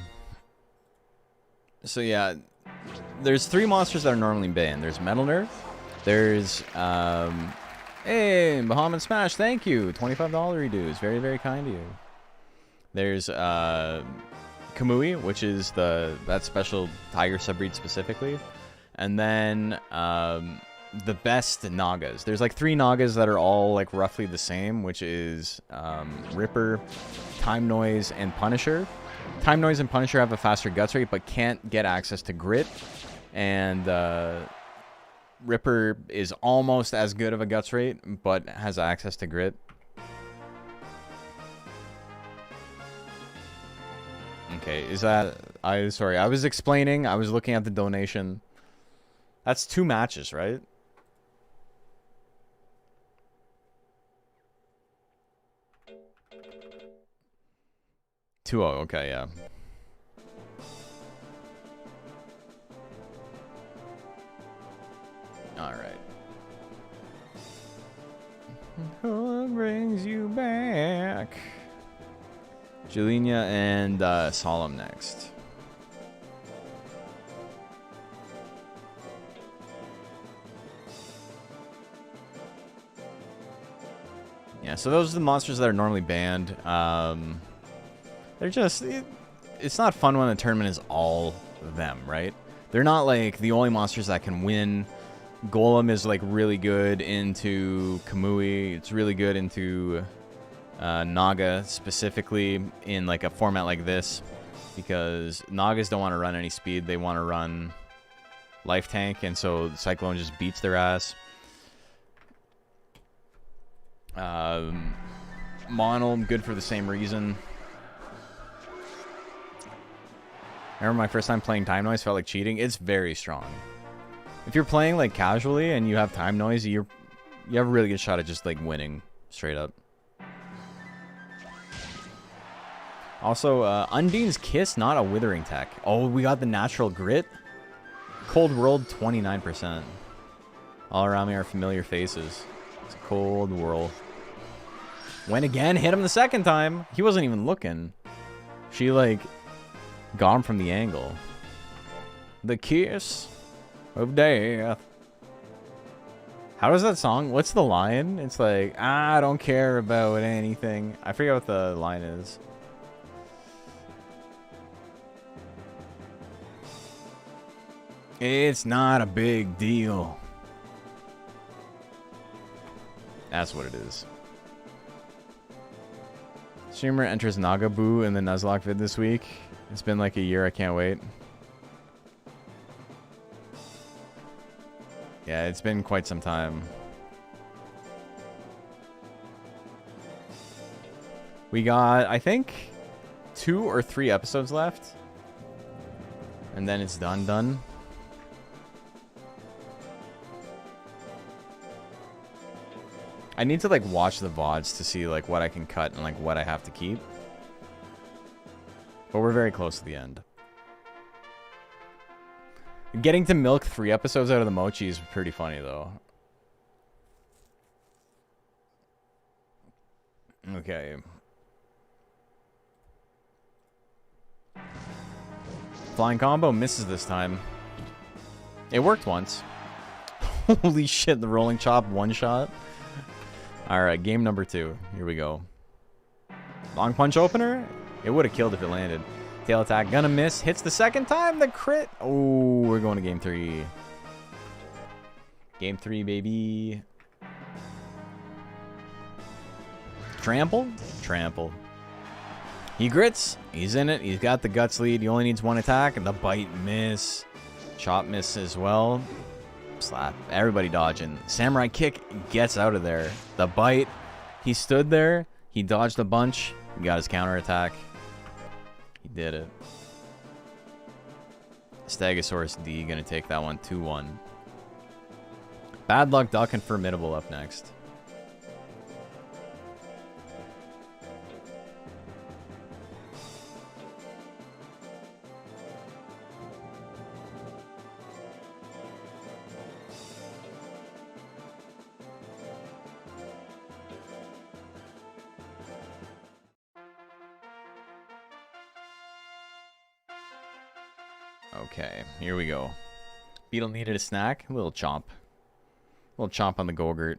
S2: So yeah, there's 3 monsters that are normally banned. There's Metal Nerf. There's hey, Bahamut Smash, thank you. $25 reduce. Very, very kind of you. There's Kamui, which is that special tiger subbreed specifically. And then the best Nagas. There's like 3 Nagas that are all like roughly the same, which is Ripper, Time Noise, and Punisher. Time Noise and Punisher have a faster guts rate, but can't get access to grit. And Ripper is almost as good of a guts rate, but has access to grit. Okay, is that... Sorry, I was explaining. I was looking at the donation. That's 2 matches, right? Oh, okay, yeah. Alright. Who brings you back? Jelenia and Solemn next. Yeah, so those are the monsters that are normally banned. They're just... It's not fun when the tournament is all them, right? They're not like the only monsters that can win. Golem is like really good into Kamui. It's really good into Naga, specifically in like a format like this, because Nagas don't want to run any speed. They want to run life tank, and so Cyclone just beats their ass. Mono, good for the same reason. I remember my first time playing Time Noise felt like cheating. It's very strong. If you're playing like casually and you have Time Noise, you have a really good shot at just like winning straight up. Also, Undine's Kiss, not a Withering tech. Oh, we got the Natural Grit. Cold World, 29%. All around me are familiar faces. It's a cold whirl. Went again, hit him the second time. He wasn't even looking. She like got him from the angle. The kiss of death. How does that song? What's the line? It's like, I don't care about anything. I forget what the line is. It's not a big deal. That's what it is. Streamer enters Nagaboo in the Nuzlocke vid this week. It's been like a year. I can't wait. Yeah, it's been quite some time. We got, I think, 2 or 3 episodes left. And then it's done. I need to like watch the VODs to see like what I can cut and like what I have to keep. But we're very close to the end. Getting to milk 3 episodes out of the Mochi is pretty funny though. Okay. Flying combo misses this time. It worked once. Holy shit, the rolling chop one shot. Alright, game number 2. Here we go. Long punch opener? It would have killed if it landed. Tail attack, gonna miss. Hits the second time, the crit. Oh, we're going to game 3. Game 3, baby. Trample? Trample. He grits. He's in it. He's got the guts lead. He only needs 1 attack. And the bite miss. Chop miss as well. Slap. Everybody dodging. Samurai kick gets out of there. The bite. He stood there. He dodged a bunch. He got his counter attack. He did it. Stegosaurus D gonna take that one 2-1. Bad Luck Duck and Formidable up next. Okay, here we go. Beetle needed a snack. A little chomp. A little chomp on the Gogurt.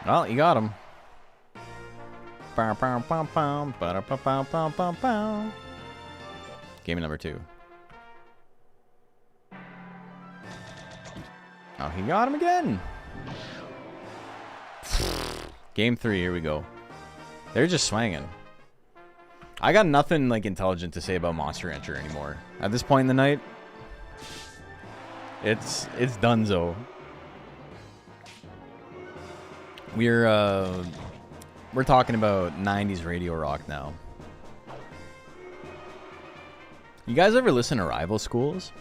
S2: Well, you got him. Game number 2. Oh, he got him again. Game 3, here we go. They're just swanging. I got nothing like intelligent to say about Monster Rancher anymore. At this point in the night, it's donezo. We're talking about 90s radio rock now. You guys ever listen to Rival Schools?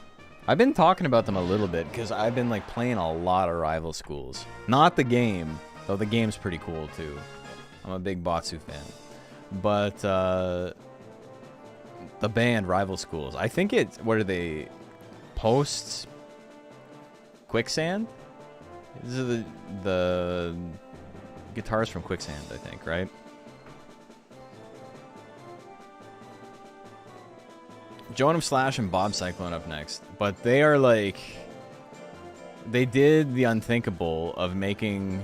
S2: I've been talking about them a little bit because I've been like playing a lot of Rival Schools. Not the game, though the game's pretty cool too. I'm a big Batsu fan. But the band Rival Schools, I think it's, what are they? Post Quicksand? These are the guitars from Quicksand, I think, right? Joan of Slash and Bob Cyclone up next. But they are like they did the unthinkable of making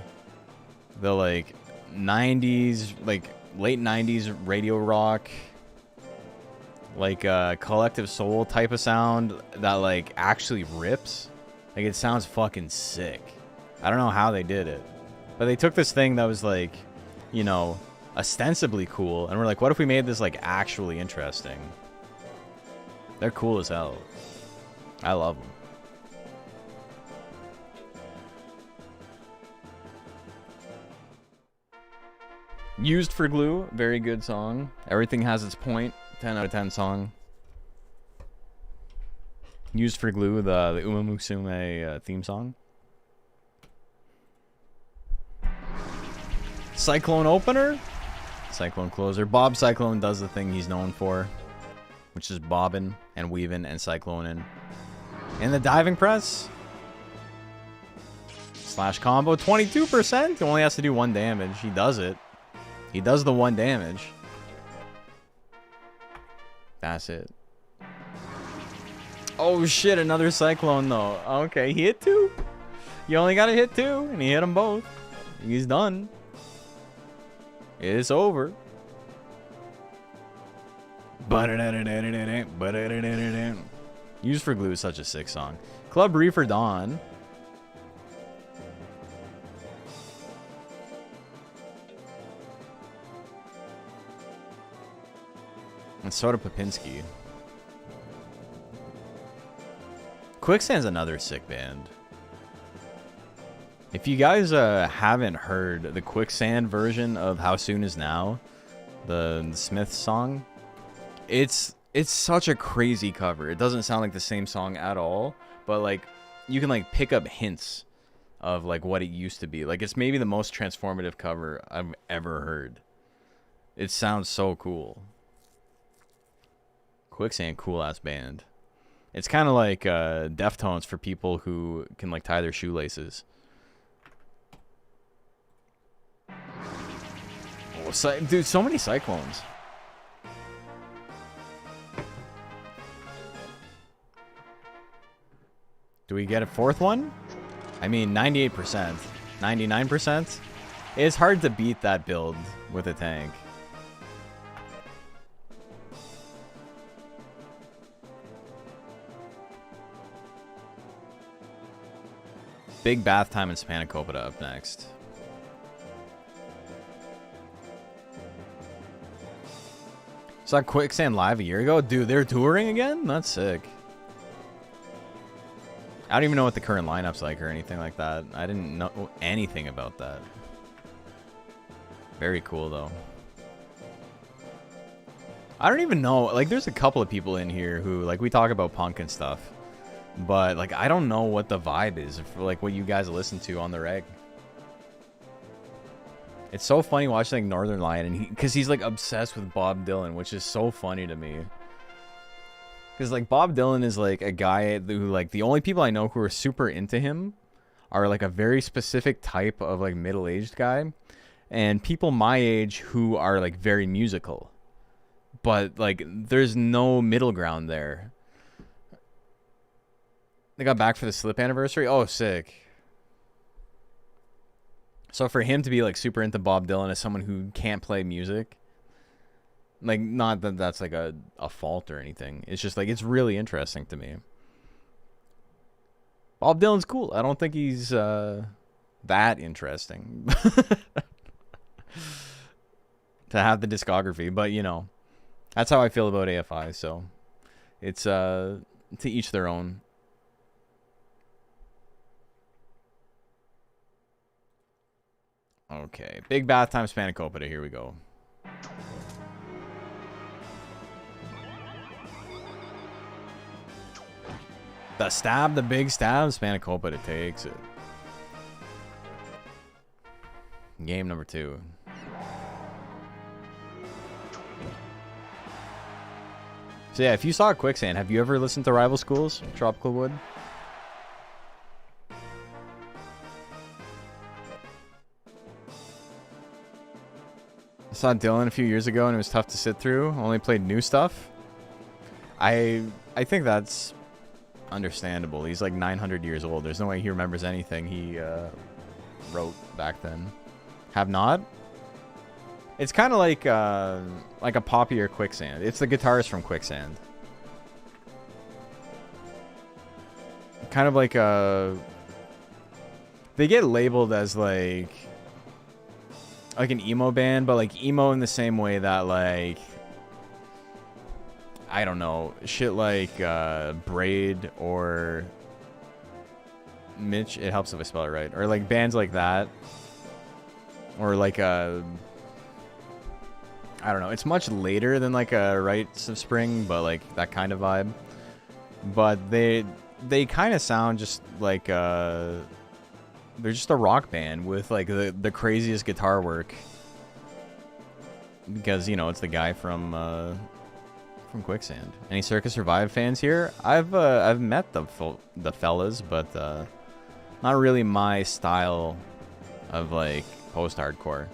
S2: the like 90s, like late 90s radio rock, like collective soul type of sound that like actually rips. Like it sounds fucking sick. I don't know how they did it, but they took this thing that was like, you know, ostensibly cool, and we're like, what if we made this like actually interesting? They're cool as hell. I love them. Used for Glue, very good song. Everything has its point. 10 out of 10 song. Used for Glue, the Uma Musume theme song. Cyclone opener, Cyclone closer. Bob Cyclone does the thing he's known for, which is bobbing and weaving and cycloning. In the diving press. Slash combo, 22%. He only has to do 1 damage. He does it. He does the 1 damage. That's it. Oh shit, another Cyclone though. Okay, he hit 2. You only gotta hit 2, and he hit them both. He's done. It's over. Used for Glue is such a sick song. Club Reefer Dawn. And Soda Popinski. Quicksand's another sick band. If you guys haven't heard the Quicksand version of How Soon Is Now, the Smiths song, it's such a crazy cover. It doesn't sound like the same song at all, but like you can like pick up hints of like what it used to be. Like it's maybe the most transformative cover I've ever heard. It sounds so cool. Quicksand, cool ass band. It's kind of like Deftones for people who can like tie their shoelaces. Oh, dude, so many Cyclones. Do we get a 4th one? I mean, 98%, 99%. It's hard to beat that build with a tank. Big Bath Time and Spanakopita up next. Saw Quicksand live a year ago. Dude, they're touring again? That's sick. I don't even know what the current lineup's like or anything like that. I didn't know anything about that. Very cool, though. I don't even know. Like, there's a couple of people in here who, like, we talk about punk and stuff. But, like, I don't know what the vibe is for, like, what you guys listen to on the reg. It's so funny watching, like, Northern Lion, and because he's, like, obsessed with Bob Dylan, which is so funny to me. Because, like, Bob Dylan is, like, a guy who, like, the only people I know who are super into him are, like, a very specific type of, like, middle-aged guy. And people my age who are, like, very musical. But, like, there's no middle ground there. They got back for the Slip anniversary. Oh, sick. So for him to be like super into Bob Dylan as someone who can't play music, like not that that's like a fault or anything. It's just like it's really interesting to me. Bob Dylan's cool. I don't think he's that interesting to have the discography, but you know, that's how I feel about AFI. So it's to each their own. Okay, Big Bath Time Spanakopita, here we go. The stab, the big stab, Spanakopita takes it. Game number 2. So yeah, if you saw Quicksand, have you ever listened to Rival Schools, Tropical Wood? I saw Dylan a few years ago and it was tough to sit through. Only played new stuff. I think that's understandable. He's like 900 years old. There's no way he remembers anything he wrote back then. Have not? It's kind of like a Poppy or Quicksand. It's the guitarist from Quicksand. Kind of like a... They get labeled as like an emo band, but like emo in the same way that like... I don't know, shit like Braid or Mitch. It helps if I spell it right. Or like bands like that. Or like I don't know. It's much later than like a Rites of Spring, but like that kind of vibe. But they kind of sound just like they're just a rock band with like the craziest guitar work. Because, you know, it's the guy from Quicksand. Any Circus Survive fans here? I've met the fellas, but not really my style of like post-hardcore.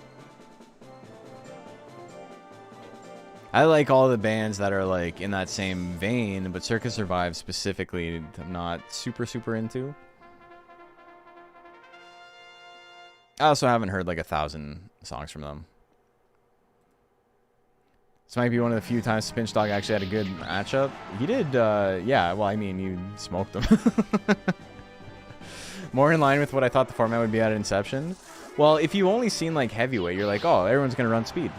S2: I like all the bands that are like in that same vein, but Circus Survive specifically I'm not super into. I also haven't heard like 1,000 songs from them. This might be one of the few times Spinch Dog actually had a good matchup. He did, yeah, well, I mean, you smoked him. More in line with what I thought the format would be at Inception. Well, if you only seen, like, Heavyweight, you're like, oh, everyone's going to run speed.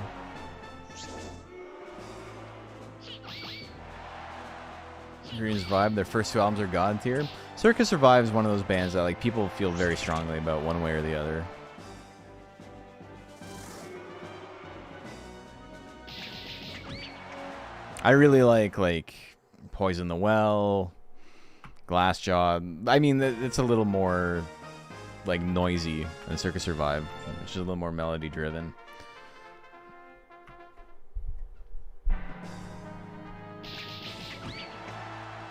S2: Green's Vibe, their first 2 albums are God tier. Circus Survive is one of those bands that, like, people feel very strongly about one way or the other. I really like Poison the Well, Glassjaw. I mean, it's a little more like noisy than Circus Survive, which is a little more melody driven.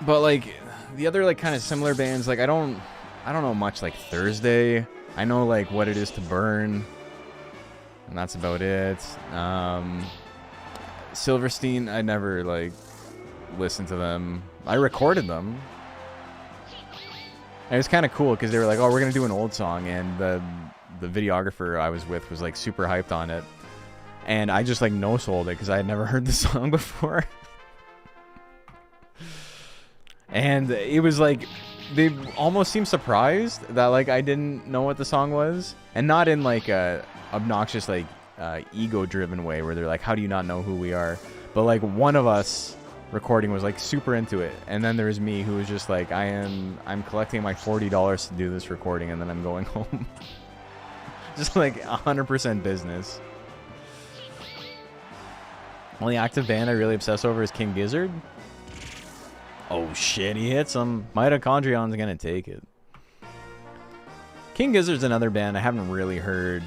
S2: But like the other like kind of similar bands, like I don't know much like Thursday. I know like What It Is to Burn, and that's about it. Silverstein, I never like listened to them. I recorded them. And it was kind of cool because they were like, "Oh, we're gonna do an old song," and the videographer I was with was like super hyped on it, and I just like no sold it because I had never heard the song before. And it was like they almost seemed surprised that like I didn't know what the song was, and not in like a obnoxious like ego-driven way where they're like, how do you not know who we are? But like one of us recording was like super into it, and then there was me who was just like, I'm collecting my $40 to do this recording, and then I'm going home. Just like 100% business. Only active band I really obsess over is King Gizzard. Oh shit, he hits him. Mitochondrion's gonna take it. King Gizzard's another band I haven't really heard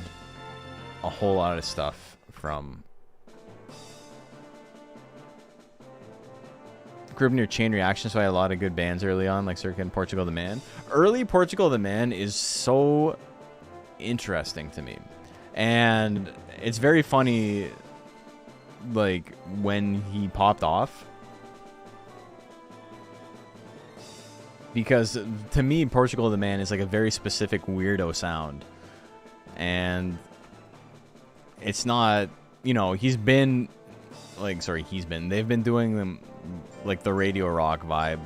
S2: a whole lot of stuff from. Grew up near Chain Reaction, so I had a lot of good bands early on, like Circa and Portugal the Man. Early Portugal the Man is so interesting to me. And it's very funny, like, when he popped off. Because to me, Portugal the Man is like a very specific weirdo sound. And it's not, you know, they've been doing them like the radio rock vibe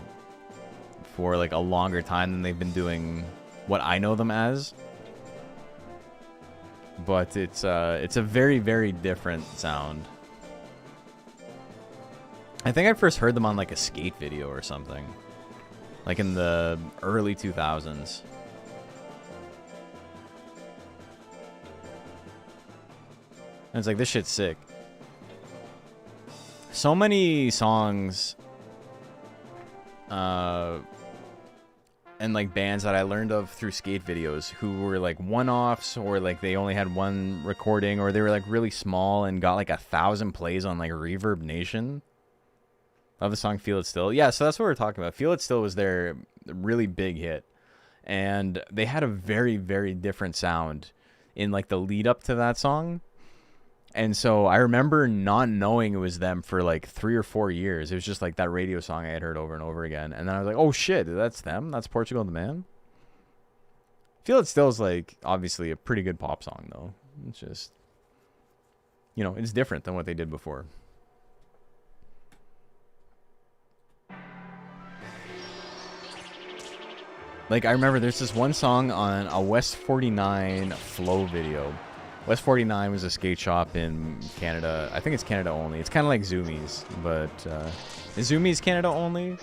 S2: for like a longer time than they've been doing what I know them as. But it's a very, very different sound. I think I first heard them on like a skate video or something. Like in the early 2000s. And it's like, this shit's sick. So many songs and like bands that I learned of through skate videos who were like one-offs, or like they only had one recording, or they were like really small and got like 1,000 plays on like Reverb Nation. Of the song Feel It Still. Yeah, so that's what we're talking about. Feel It Still was their really big hit. And they had a very, very different sound in like the lead up to that song. And so I remember not knowing it was them for like 3 or 4 years. It was just like that radio song I had heard over and over again. And then I was like, oh shit, that's them? That's Portugal the Man? Feel It Still is like obviously a pretty good pop song though. It's just, you know, it's different than what they did before. Like I remember there's this one song on a West 49 Flow video. West 49 was a skate shop in Canada. I think it's Canada only. It's kind of like Zoomies, but is Zoomies Canada only?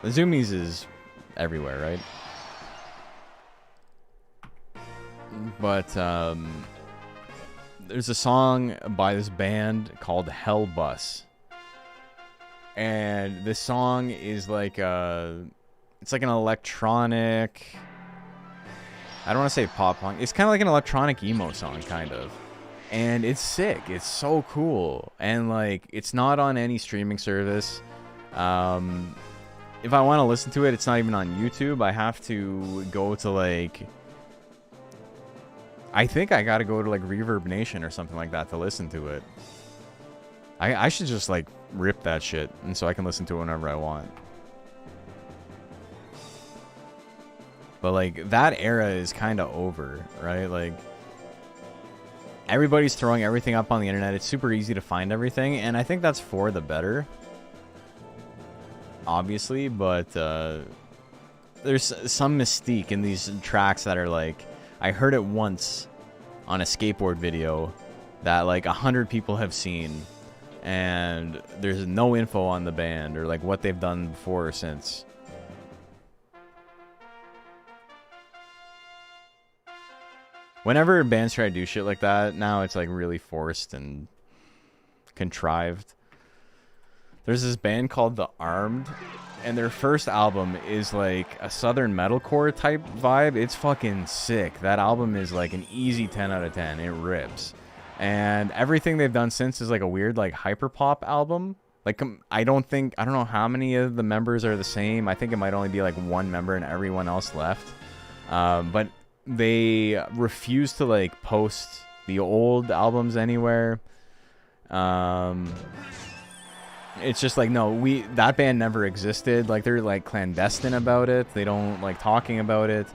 S2: The Zoomies is everywhere, right? But there's a song by this band called Hell Bus, and this song is like it's like an electronic. I don't want to say pop punk. It's kind of like an electronic emo song, kind of. And it's sick. It's so cool. And, like, it's not on any streaming service. If I want to listen to it, it's not even on YouTube. I have to go to, like... I think I got to go to, like, Reverb Nation or something like that to listen to it. I should just, like, rip that shit. And so I can listen to it whenever I want. But, like, that era is kind of over, right? Like, everybody's throwing everything up on the internet. It's super easy to find everything. And I think that's for the better. Obviously. But there's some mystique in these tracks that are, like... I heard it once on a skateboard video that, like, 100 people have seen. And there's no info on the band or, like, what they've done before or since. Whenever bands try to do shit like that, now it's like really forced and contrived. There's this band called The Armed, and their first album is like a southern metalcore type vibe. It's fucking sick. That album is like an easy 10 out of 10. It rips. And everything they've done since is like a weird like hyperpop album. Like I don't know how many of the members are the same. I think it might only be like one member and everyone else left. But they refuse to like post the old albums anywhere. It's just like, no, that band never existed. Like they're like clandestine about it. They don't like talking about it.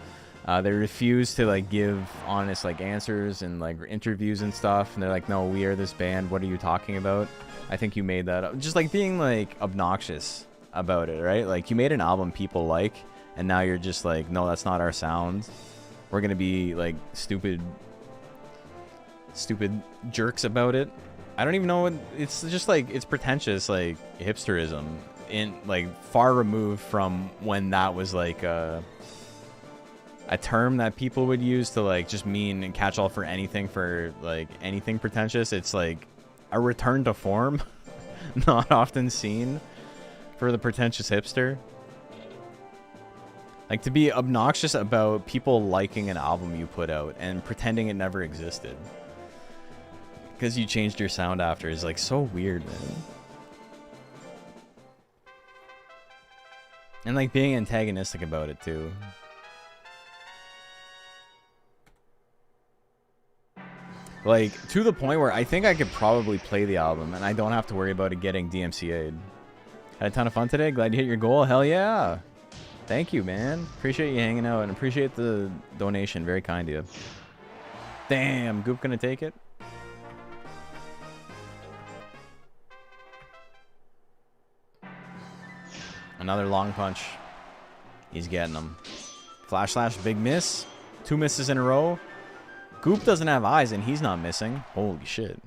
S2: They refuse to like give honest like answers and like interviews and stuff. And they're like, no, we are this band. What are you talking about? I think you made that up. Just like being like obnoxious about it, right? Like you made an album people like, and now you're just like, no, that's not our sound. We're gonna be like stupid jerks about it. I don't even know what it's just like. It's pretentious like hipsterism in like far removed from when that was like a term that people would use to like just mean and catch all for anything, for like anything pretentious. It's like a return to form not often seen for the pretentious hipster. Like to be obnoxious about people liking an album you put out and pretending it never existed because you changed your sound after is like so weird, man. And like being antagonistic about it too. Like to the point where I think I could probably play the album and I don't have to worry about it getting DMCA'd. Had a ton of fun today. Glad you hit your goal. Hell yeah. Thank you, man. Appreciate you hanging out and appreciate the donation. Very kind of you. Damn, Goop gonna take it? Another long punch. He's getting them. Flash slash, big miss. 2 misses in a row. Goop doesn't have eyes and he's not missing. Holy shit.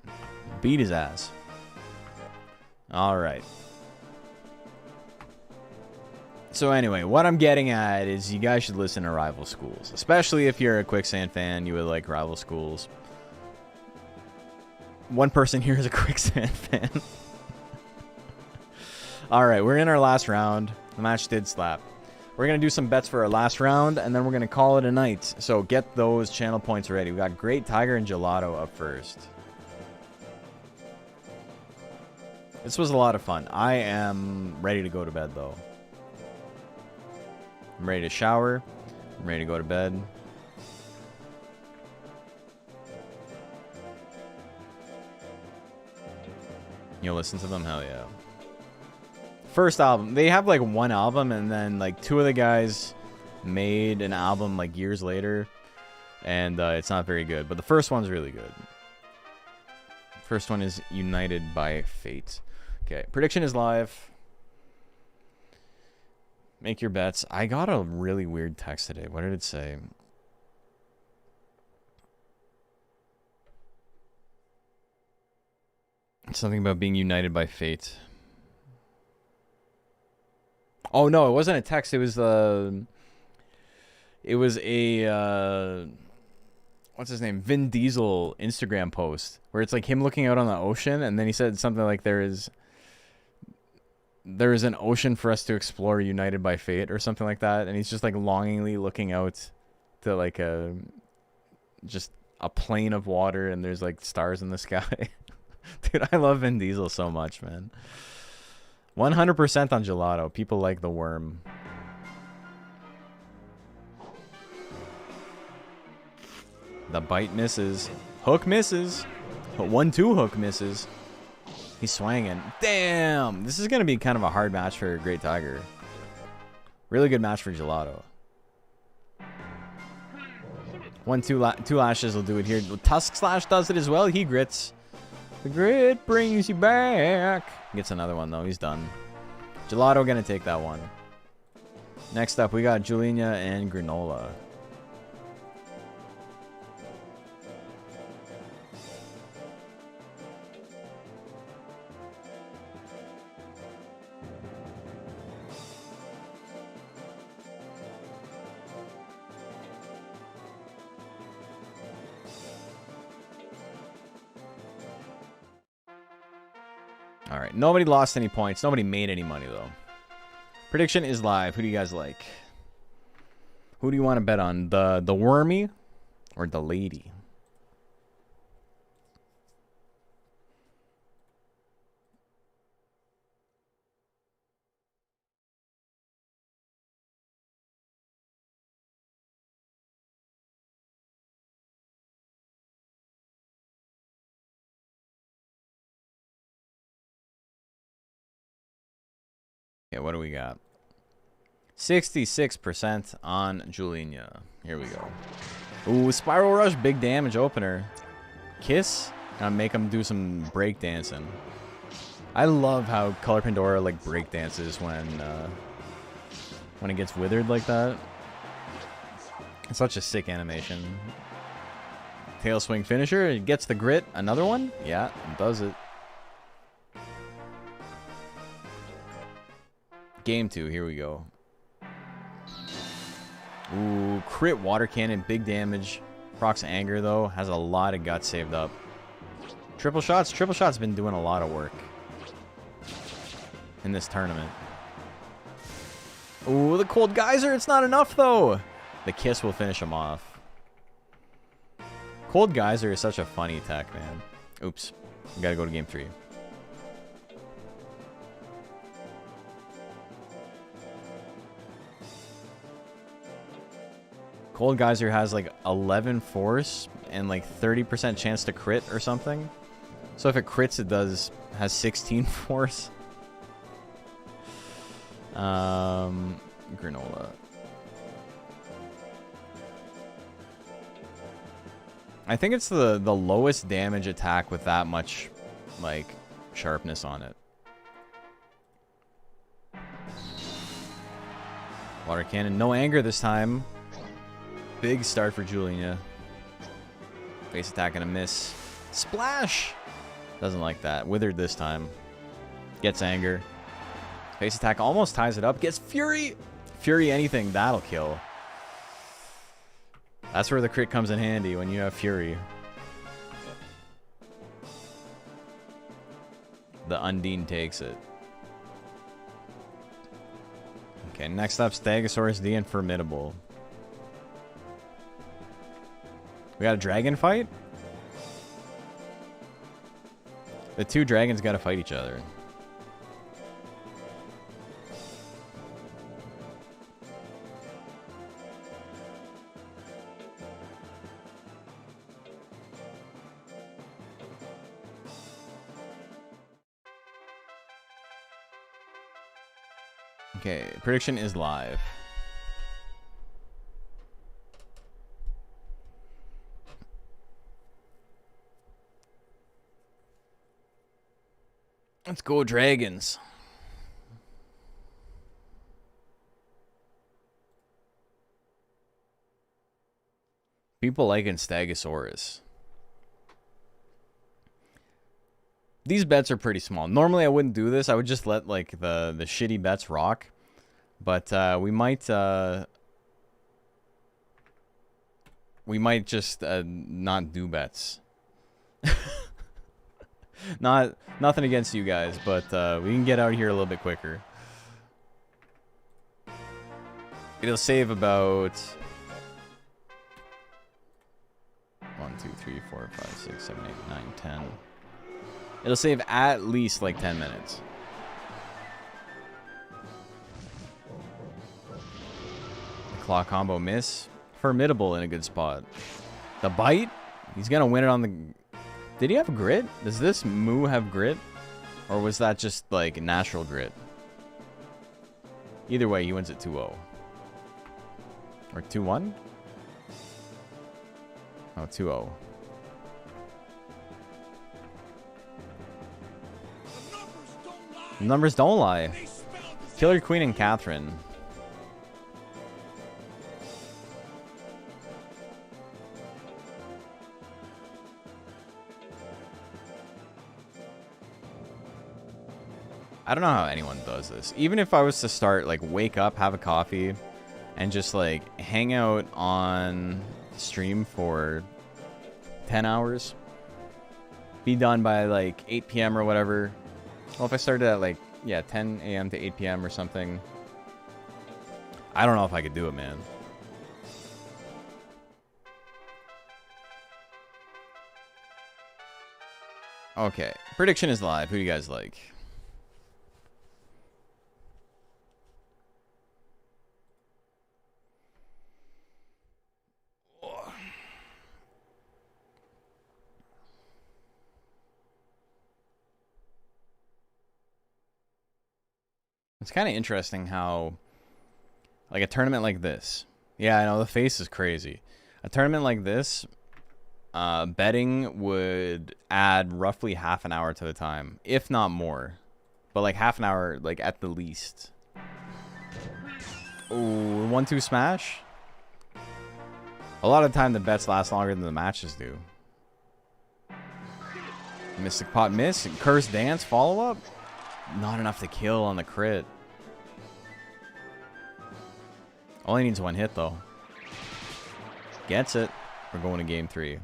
S2: Beat his ass. Alright. So anyway, what I'm getting at is you guys should listen to Rival Schools. Especially if you're a Quicksand fan, you would like Rival Schools. One person here is a Quicksand fan. Alright, we're in our last round. The match did slap. We're going to do some bets for our last round, and then we're going to call it a night. So get those channel points ready. We got Great Tiger and Gelato up first. This was a lot of fun. I am ready to go to bed, though. I'm ready to shower. I'm ready to go to bed. . You'll listen to them? Hell yeah. First album. They have like one album, and then like two of the guys made an album like years later, and it's not very good. But the first one's really good. First one is United by Fate. Okay, prediction is live. Make your bets. I got a really weird text today. What did it say? Something about being united by fate. Oh no, it wasn't a text. It was a what's his name? Vin Diesel Instagram post where it's like him looking out on the ocean, and then he said something like there is an ocean for us to explore, united by fate, or something like that, and he's just like longingly looking out to like just a plane of water, and there's like stars in the sky. Dude, I love Vin Diesel so much, man. 100% on gelato. People like the worm. The bite misses. Hook misses. But 1-2 hook misses. He's swinging. Damn! This is going to be kind of a hard match for Great Tiger. Really good match for gelato. 1-2 lashes will do it here. Tusk Slash does it as well. He grits. The grit brings you back. Gets another one, though. He's done. Gelato gonna take that one. Next up, we got Juliana and Granola. All right, nobody lost any points. Nobody made any money, though. Prediction is live. Who do you guys like? Who do you want to bet on? The wormy or the lady? Okay, what do we got? 66% on Juliana. Here we go. Ooh, Spiral Rush, big damage opener. Kiss, gonna make him do some break dancing. I love how Color Pandora like break dances when it gets withered like that. It's such a sick animation. Tail swing finisher, it gets the grit. Another one? Yeah, it does it. Game 2, here we go. Ooh, crit water cannon, big damage. Procs anger, though, has a lot of guts saved up. Triple shots? Triple shots been doing a lot of work in this tournament. Ooh, the cold geyser, it's not enough, though. The kiss will finish him off. Cold geyser is such a funny attack, man. Oops, we gotta go to game 3. Cold Geyser has like 11 force and like 30% chance to crit or something. So if it crits, it has 16 force. Granola. I think it's the lowest damage attack with that much like sharpness on it. Water cannon, no anger this time. Big start for Juliana. Face attack and a miss. Splash! Doesn't like that. Withered this time. Gets anger. Face attack almost ties it up. Gets fury! Fury anything, that'll kill. That's where the crit comes in handy, when you have fury. The Undine takes it. Okay, next up, Stegosaurus the Informidable. We got a dragon fight? The two dragons gotta fight each other. Okay, prediction is live. Let's go, Dragons. People liking Stegosaurus. These bets are pretty small. Normally I wouldn't do this. I would just let like the shitty bets rock. But we might just not do bets. Nothing against you guys, but we can get out of here a little bit quicker. It'll save about 1, 2, 3, 4, 5, 6, 7, 8, 9, 10. It'll save at least like 10 minutes. The claw combo miss. Formidable in a good spot. The bite? He's gonna win it on the... Did he have grit? Does this Moo have grit? Or was that just like natural grit? Either way, he wins at 2-0. Or 2-1? Oh, 2-0. Numbers don't lie. Killer Queen and Catherine. I don't know how anyone does this. Even if I was to start, like, wake up, have a coffee, and just, like, hang out on stream for 10 hours, be done by, like, 8 p.m. or whatever. Well, if I started at, like, yeah, 10 a.m. to 8 p.m. or something, I don't know if I could do it, man. Okay, prediction is live. Who do you guys like? It's kind of interesting how, like, a tournament like this. Yeah, I know, the face is crazy. A tournament like this, betting would add roughly half an hour to the time, if not more. But, like, half an hour, like, at the least. Ooh, 1-2 smash? A lot of the time, the bets last longer than the matches do. Mystic Pot miss. Cursed Dance follow-up? Not enough to kill on the crit. Only needs one hit, though. Gets it. We're going to game 3.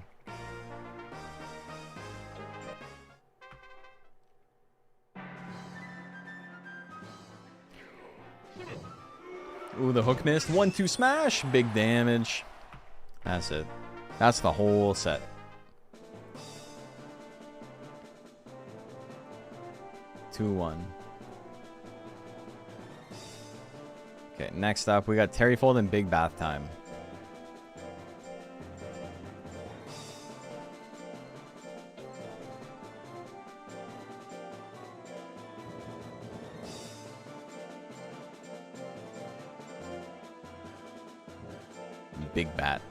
S2: Ooh, the hook missed. 1-2 smash. Big damage. That's it. That's the whole set. Two, 1. Okay, next up, we got Terry Fold and Big Bath Time. Big Bat.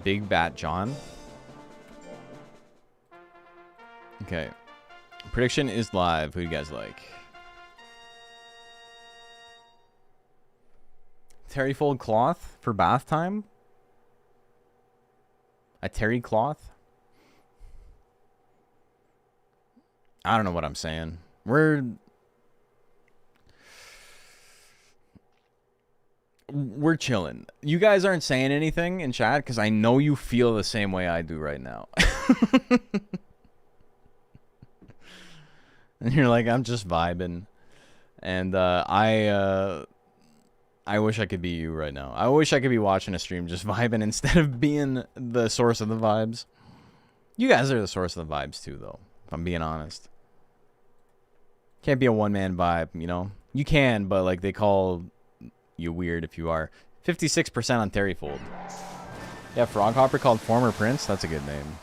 S2: Big Bat John. Okay. Prediction is live. Who do you guys like? Terry Fold cloth for bath time? A Terry cloth? I don't know what I'm saying. We're chilling. You guys aren't saying anything in chat because I know you feel the same way I do right now. And you're like, I'm just vibing. And I wish I could be you right now. I wish I could be watching a stream just vibing instead of being the source of the vibes. You guys are the source of the vibes too, though, if I'm being honest. Can't be a one-man vibe, you know? You can, but, like, they call you weird if you are. 56% on Terry Fold. Yeah, Froghopper called Former Prince. That's a good name.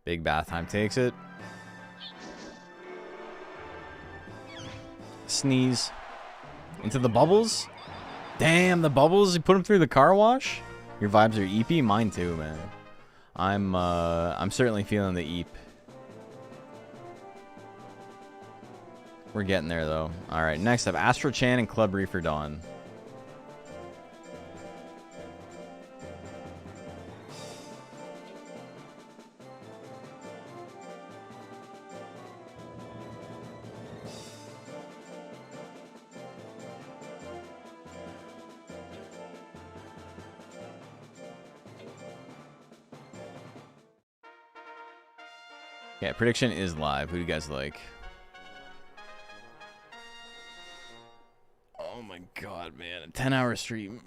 S2: Big bath time takes it. Sneeze. Into the bubbles? Damn, the bubbles? You put them through the car wash? Your vibes are eepy? Mine too, man. I'm certainly feeling the eep. We're getting there, though. Alright, next up, Astro Chan and Club Reefer Dawn. Yeah, prediction is live. Who do you guys like? Oh my god, man. A 10-hour stream.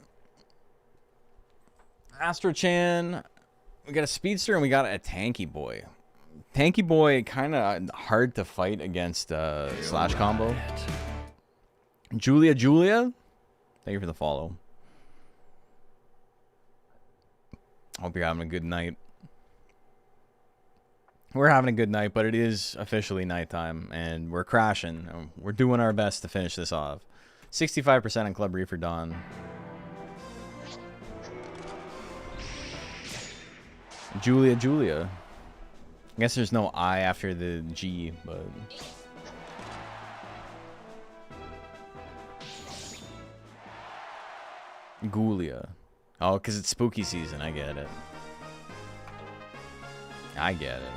S2: Astro Chan. We got a Speedster and we got a Tanky Boy. Tanky Boy, kind of hard to fight against Slash combo. Julia. Thank you for the follow. Hope you're having a good night. We're having a good night, but it is officially nighttime, and we're crashing. We're doing our best to finish this off. 65% on Club Reefer Dawn. Julia. I guess there's no I after the G, but... Gulia. Oh, because it's spooky season. I get it. I get it.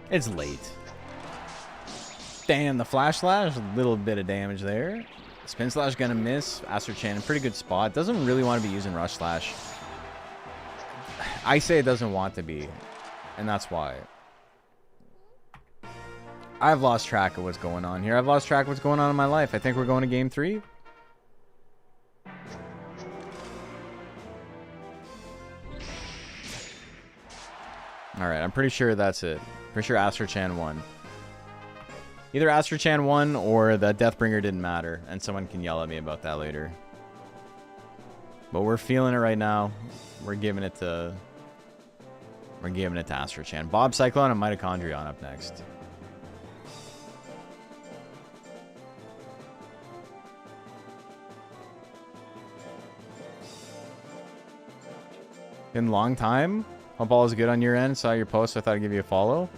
S2: It's late. Damn, the Flash Slash, a little bit of damage there. Spin Slash gonna miss. Astro Chan in pretty good spot. Doesn't really want to be using Rush Slash. I say it doesn't want to be, and that's why. I've lost track of what's going on here. I've lost track of what's going on in my life. I think we're going to game 3. Alright, I'm pretty sure that's it. Pretty sure Astro Chan won. Either Astro Chan won or the Deathbringer didn't matter, and someone can yell at me about that later. But we're feeling it right now. We're giving it to Astro Chan. Bob Cyclone and Mitochondrion up next. Been a long time. Hope all is good on your end. Saw your post, so I thought I'd give you a follow.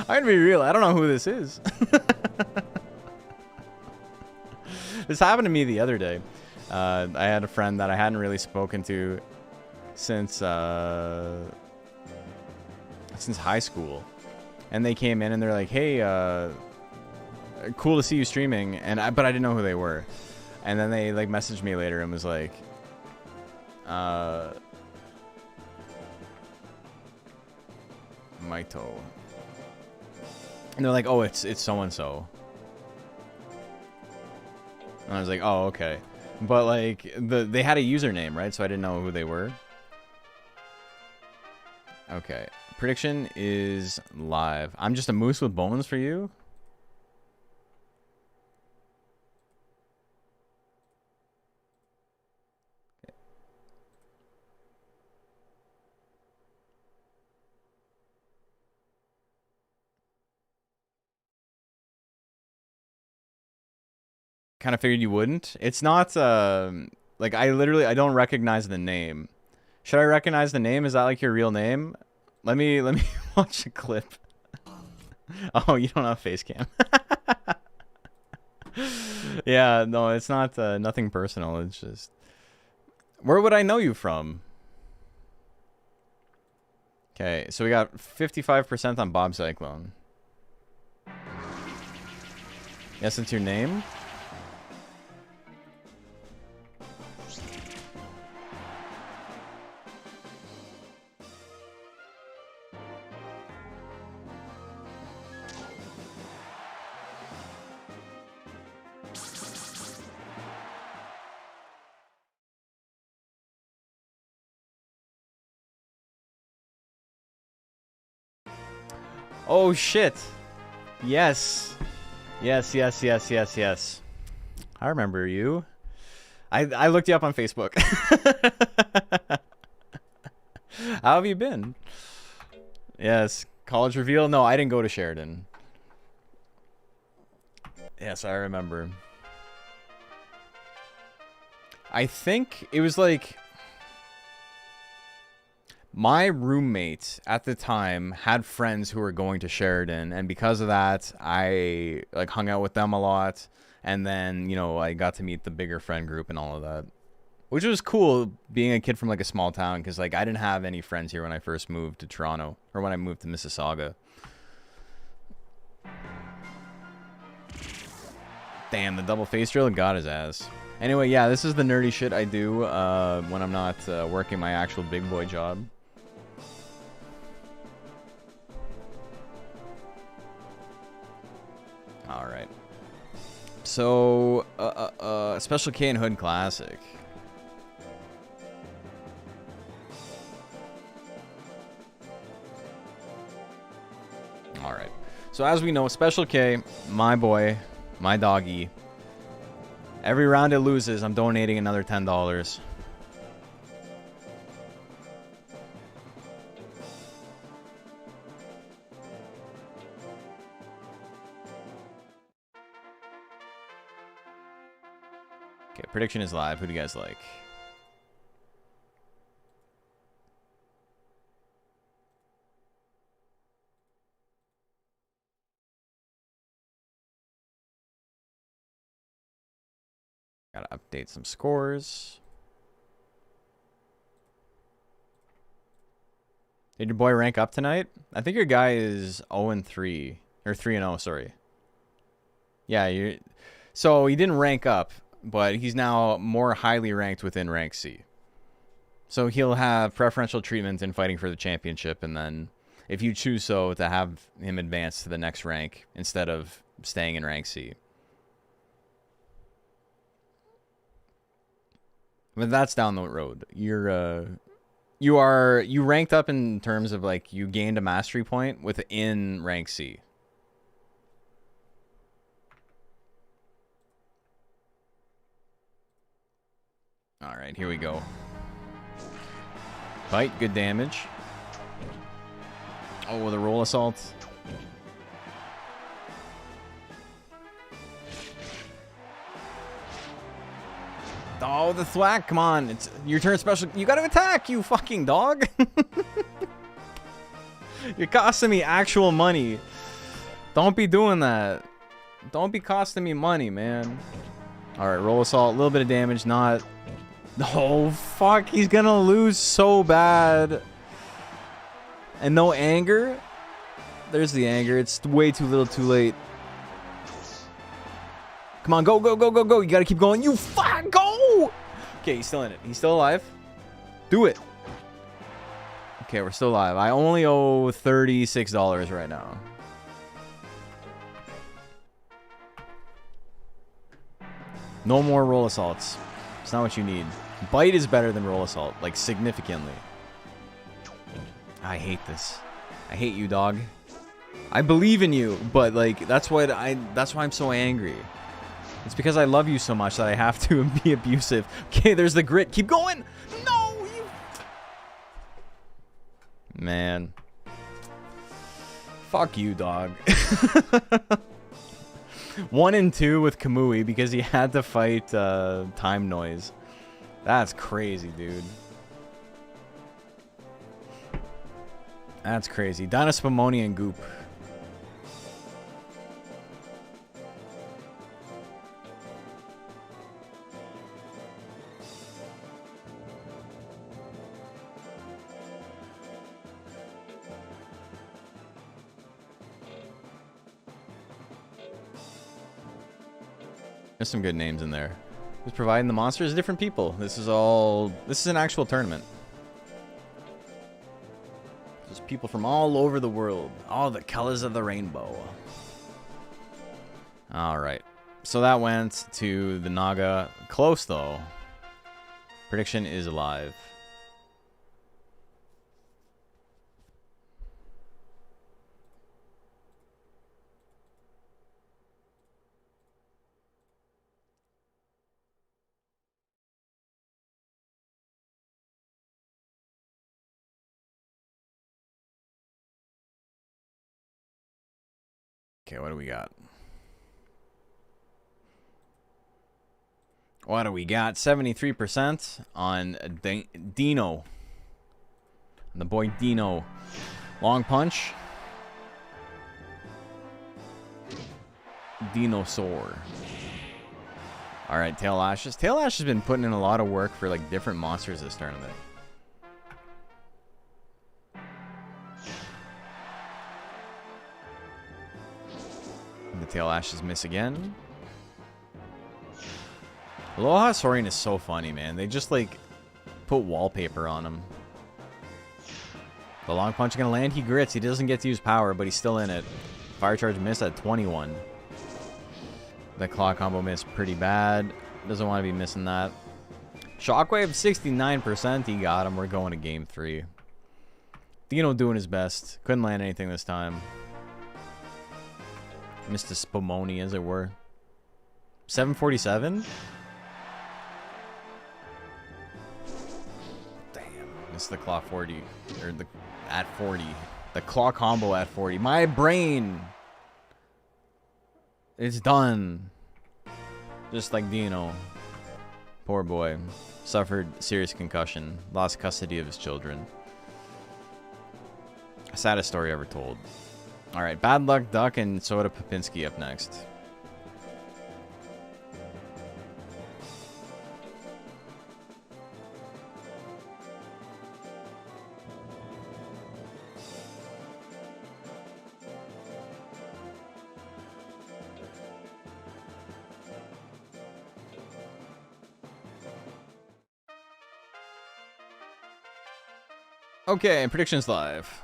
S2: I'm gonna be real. I don't know who this is. This happened to me the other day. I had a friend that I hadn't really spoken to since high school, and they came in and they're like, "Hey, cool to see you streaming," but I didn't know who they were. And then they like messaged me later and was like, Mito. And they're like, "Oh, it's so and so." And I was like, "Oh, okay." But like they had a username, right? So I didn't know who they were. Okay. Prediction is live. I'm just a moose with bones for you. Kind of figured you wouldn't. It's not like I don't recognize the name. Should I recognize the name? Is that like your real name? Let me watch a clip. Oh, you don't have face cam. Yeah, no, it's not nothing personal. It's just, where would I know you from? Okay, so we got 55% on Bob Cyclone. Yes, it's your name. Oh shit. Yes. Yes. I remember you. I looked you up on Facebook. How have you been? Yes, college reveal. No, I didn't go to Sheridan. Yes, I remember. I think it was like my roommate at the time had friends who were going to Sheridan, and because of that, I like hung out with them a lot, and then, you know, I got to meet the bigger friend group and all of that, which was cool being a kid from like a small town, because like I didn't have any friends here when I first moved to Toronto, or when I moved to Mississauga. Damn, the double face drill got his ass. Anyway, yeah, this is the nerdy shit I do when I'm not working my actual big boy job. All right. So, Special K and Hood Classic. All right. So as we know, Special K, my boy, my doggy. Every round it loses, I'm donating another $10. Okay, prediction is live. Who do you guys like? Gotta update some scores. Did your boy rank up tonight? I think your guy is 0-3. Or 3-0, sorry. Yeah, you. So he didn't rank up, but he's now more highly ranked within rank C. So he'll have preferential treatment in fighting for the championship, and then if you choose so, to have him advance to the next rank instead of staying in rank C. But that's down the road. You ranked up in terms of like you gained a mastery point within rank C. All right, here we go. Bite, good damage. Oh, the roll assault. Oh, the thwack. Come on. It's your turn special. You got to attack, you fucking dog. You're costing me actual money. Don't be doing that. Don't be costing me money, man. All right, roll assault. A little bit of damage. Not. Oh, fuck. He's going to lose so bad. And no anger. There's the anger. It's way too little too late. Come on, go, go, go, go, go. You got to keep going. You fuck, go. Okay, he's still in it. He's still alive. Do it. Okay, we're still alive. I only owe $36 right now. No more roll assaults. It's not what you need. Bite is better than roll assault, like significantly. I hate this. I hate you, dog. I believe in you, but like that's why I'm so angry. It's because I love you so much that I have to be abusive. Okay, there's the grit. Keep going. No, you. Man. Fuck you, dog. 1 and 2 with Kamui because he had to fight Time Noise. That's crazy, dude. That's crazy. Dinospumoni and Goop. There's some good names in there. Who's providing the monsters? Different people. This is an actual tournament. There's people from all over the world. All the colors of the rainbow. Alright. So that went to the Naga. Close, though. Prediction is alive. Okay, what do we got? What do we got? 73% on Dino. The boy Dino. Long punch. Dinosaur. Alright, Tail Lashes. Tail Lash has been putting in a lot of work for like different monsters this tournament. The Tail Lashes miss again. Aloha Saurian is so funny, man. They just like put wallpaper on him. The long punch gonna land. He grits. He doesn't get to use power, but he's still in it. Fire charge miss at 21. The claw combo missed pretty bad. Doesn't want to be missing that. Shockwave 69%. He got him. We're going to game 3. Dino doing his best. Couldn't land anything this time. Missed a Spumoni, as it were. 747. Damn. Missed the claw 40. Or the at 40. The claw combo at 40. My brain. It's done. Just like Dino. Poor boy. Suffered serious concussion. Lost custody of his children. Saddest story ever told. Alright, Bad Luck Duck and Soda Popinski up next. Okay, predictions live.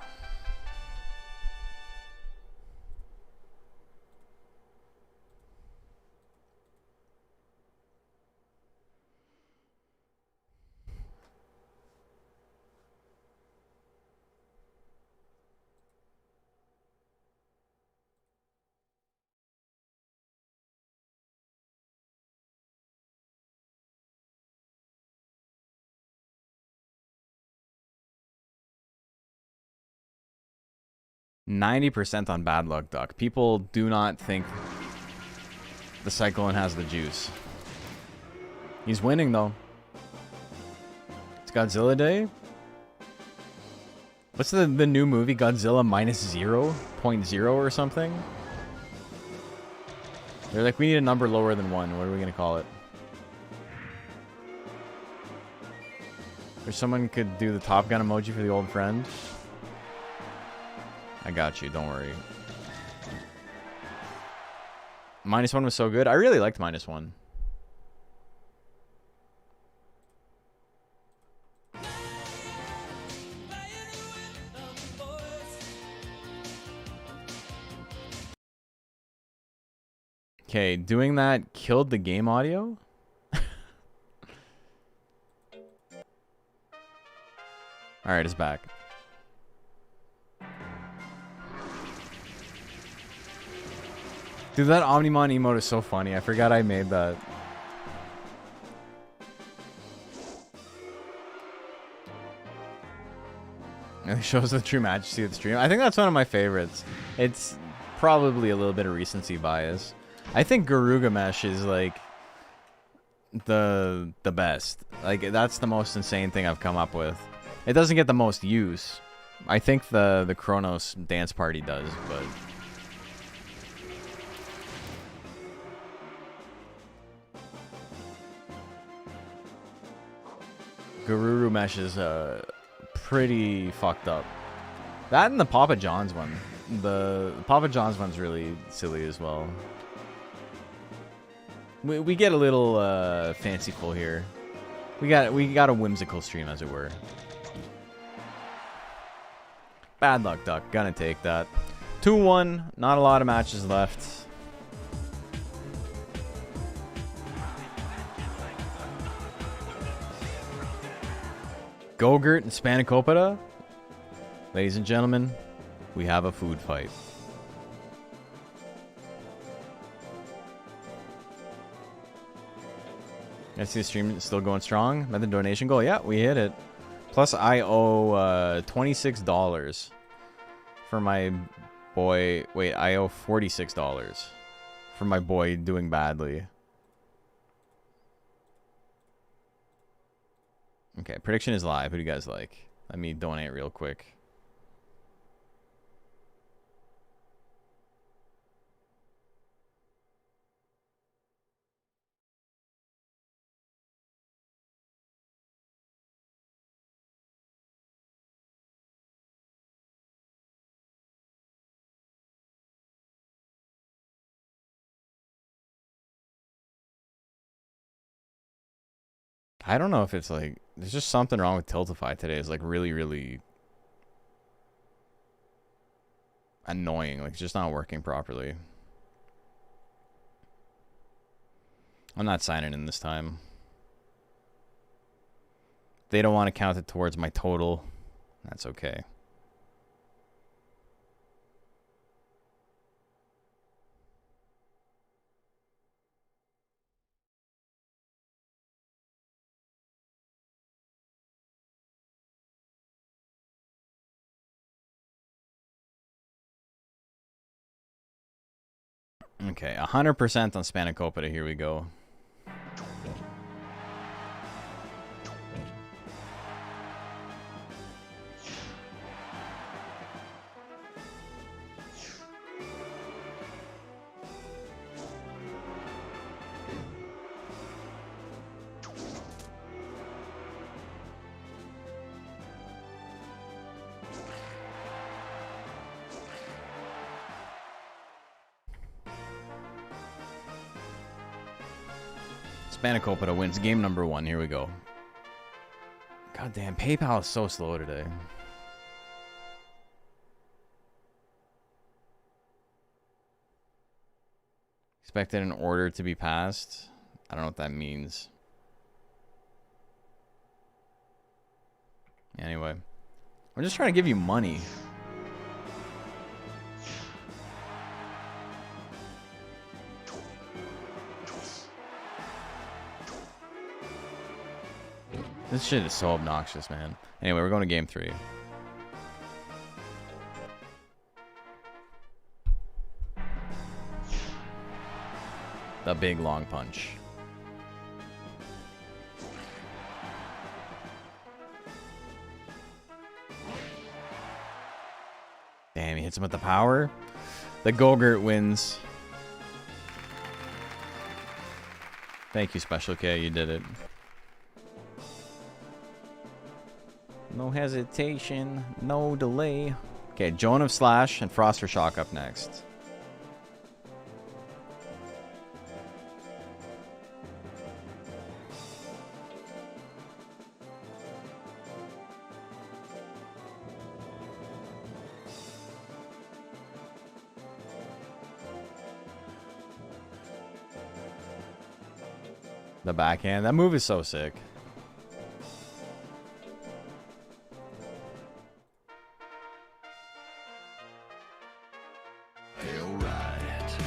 S2: %90 on Bad Luck Duck. People do not think the Cyclone has the juice. He's winning, though. It's Godzilla Day. What's the new movie? Godzilla minus 0.0 or something? They're like, we need a number lower than 1. What are we going to call it? Or someone could do the Top Gun emoji for the old friend. I got you, don't worry. -1 was so good. I really liked -1. Okay, doing that killed the game audio? Alright, it's back. Dude, that Omnimon emote is so funny. I forgot I made that. And it shows the true majesty of the stream. I think that's one of my favorites. It's probably a little bit of recency bias. I think Garugamesh is like the best. Like, that's the most insane thing I've come up with. It doesn't get the most use. I think the Kronos dance party does, but Garuru Mesh is pretty fucked up. That and the Papa John's one. The Papa John's one's really silly as well. We get a little fanciful here. We got a whimsical stream, as it were. Bad Luck Duck, gonna take that. 2-1, not a lot of matches left. Gogurt and Spanakopita. Ladies and gentlemen, we have a food fight. I see the stream still going strong. Another donation goal. Yeah, we hit it. Plus, I owe $26 for my Boy, wait, I owe $46 for my boy doing badly. Okay, prediction is live. Who do you guys like? Let me donate real quick. I don't know if it's like, there's just something wrong with Tiltify today. It's like really, really annoying. Like, it's just not working properly. I'm not signing in this time. They don't want to count it towards my total. That's okay. Okay, 100% on Spanakopita. Here we go. Spanakopita wins game number 1. Here we go. God damn, PayPal is so slow today. Expected an order to be passed. I don't know what that means. Anyway, I'm just trying to give you money. This shit is so obnoxious, man. Anyway, we're going to game 3. The big long punch. Damn, he hits him with the power. The Gogurt wins. Thank you, Special K. You did it. No hesitation, no delay. Okay, Joan of Slash and Froster Shock up next. The backhand. That move is so sick.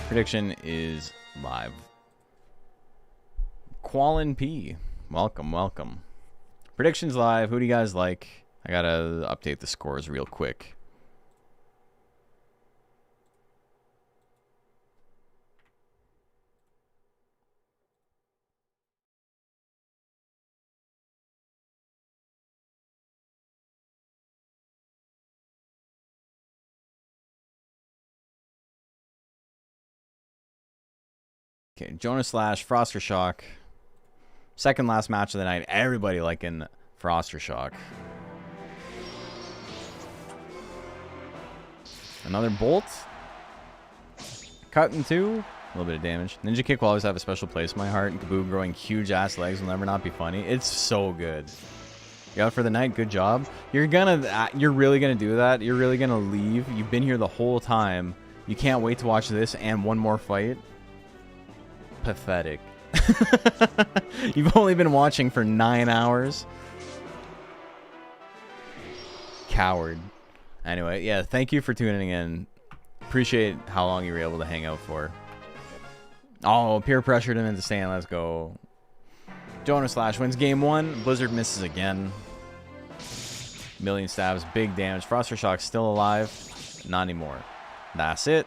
S2: Prediction is live. Qualin P. Welcome, welcome. Predictions live. Who do you guys like? I gotta update the scores real quick. Okay, Jonas Slash, Froster Shock. Second last match of the night. Everybody liking Froster Shock. Another bolt. Cut in 2. A little bit of damage. Ninja Kick will always have a special place in my heart. And Kaboo growing huge ass legs will never not be funny. It's so good. You out for the night? Good job. You're really gonna do that? You're really gonna leave? You've been here the whole time. You can't wait to watch this and one more fight? Pathetic. You've only been watching for 9 hours. Coward. Anyway, yeah, thank you for tuning in. Appreciate how long you were able to hang out for. Oh, peer pressured him into staying. Let's go. Jonas Slash wins game 1. Blizzard misses again. Million stabs, big damage. Froster Shock still alive. Not anymore. That's it.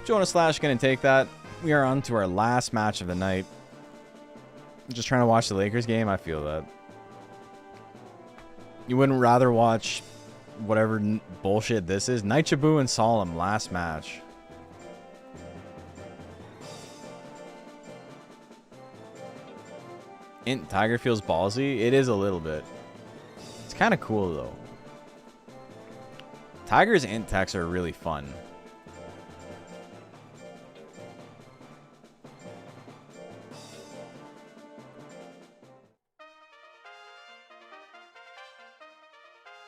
S2: Jonah Slash gonna take that. We are on to our last match of the night. Just trying to watch the Lakers game. I feel that. You wouldn't rather watch whatever bullshit this is? Nightjabu and Solemn, last match. Int Tiger feels ballsy. It is a little bit. It's kind of cool though. Tiger's int techs are really fun.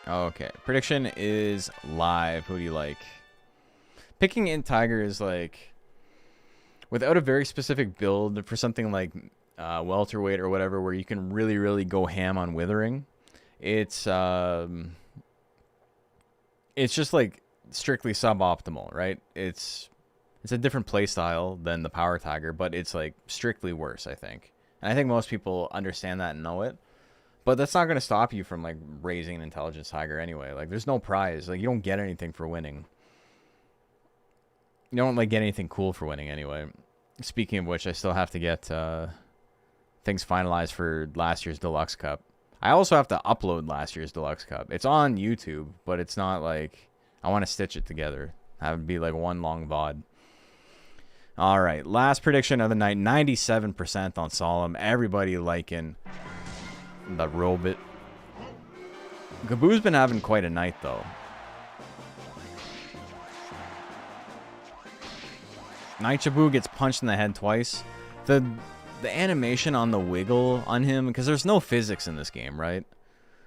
S2: Okay, prediction is live. Who do you like? Picking int Tiger is like, without a very specific build for something like welterweight or whatever, where you can really go ham on withering. It's just like strictly suboptimal, right? It's a different play style than the Power Tiger, but it's like strictly worse, I think. And I think most people understand that and know it. But that's not going to stop you from like raising an Intelligence Tiger anyway. Like there's no prize. Like you don't get anything for winning. You don't like get anything cool for winning anyway. Speaking of which, I still have to get things finalized for last year's Deluxe Cup. I also have to upload last year's Deluxe Cup. It's on YouTube, but it's not like I want to stitch it together. Have it be like one long VOD. All right, last prediction of the night, 97% on Solemn. Everybody liking the robot. Gaboo's been having quite a night though. Nightjabu gets punched in the head twice. The animation on the wiggle on him, because there's no physics in this game, right?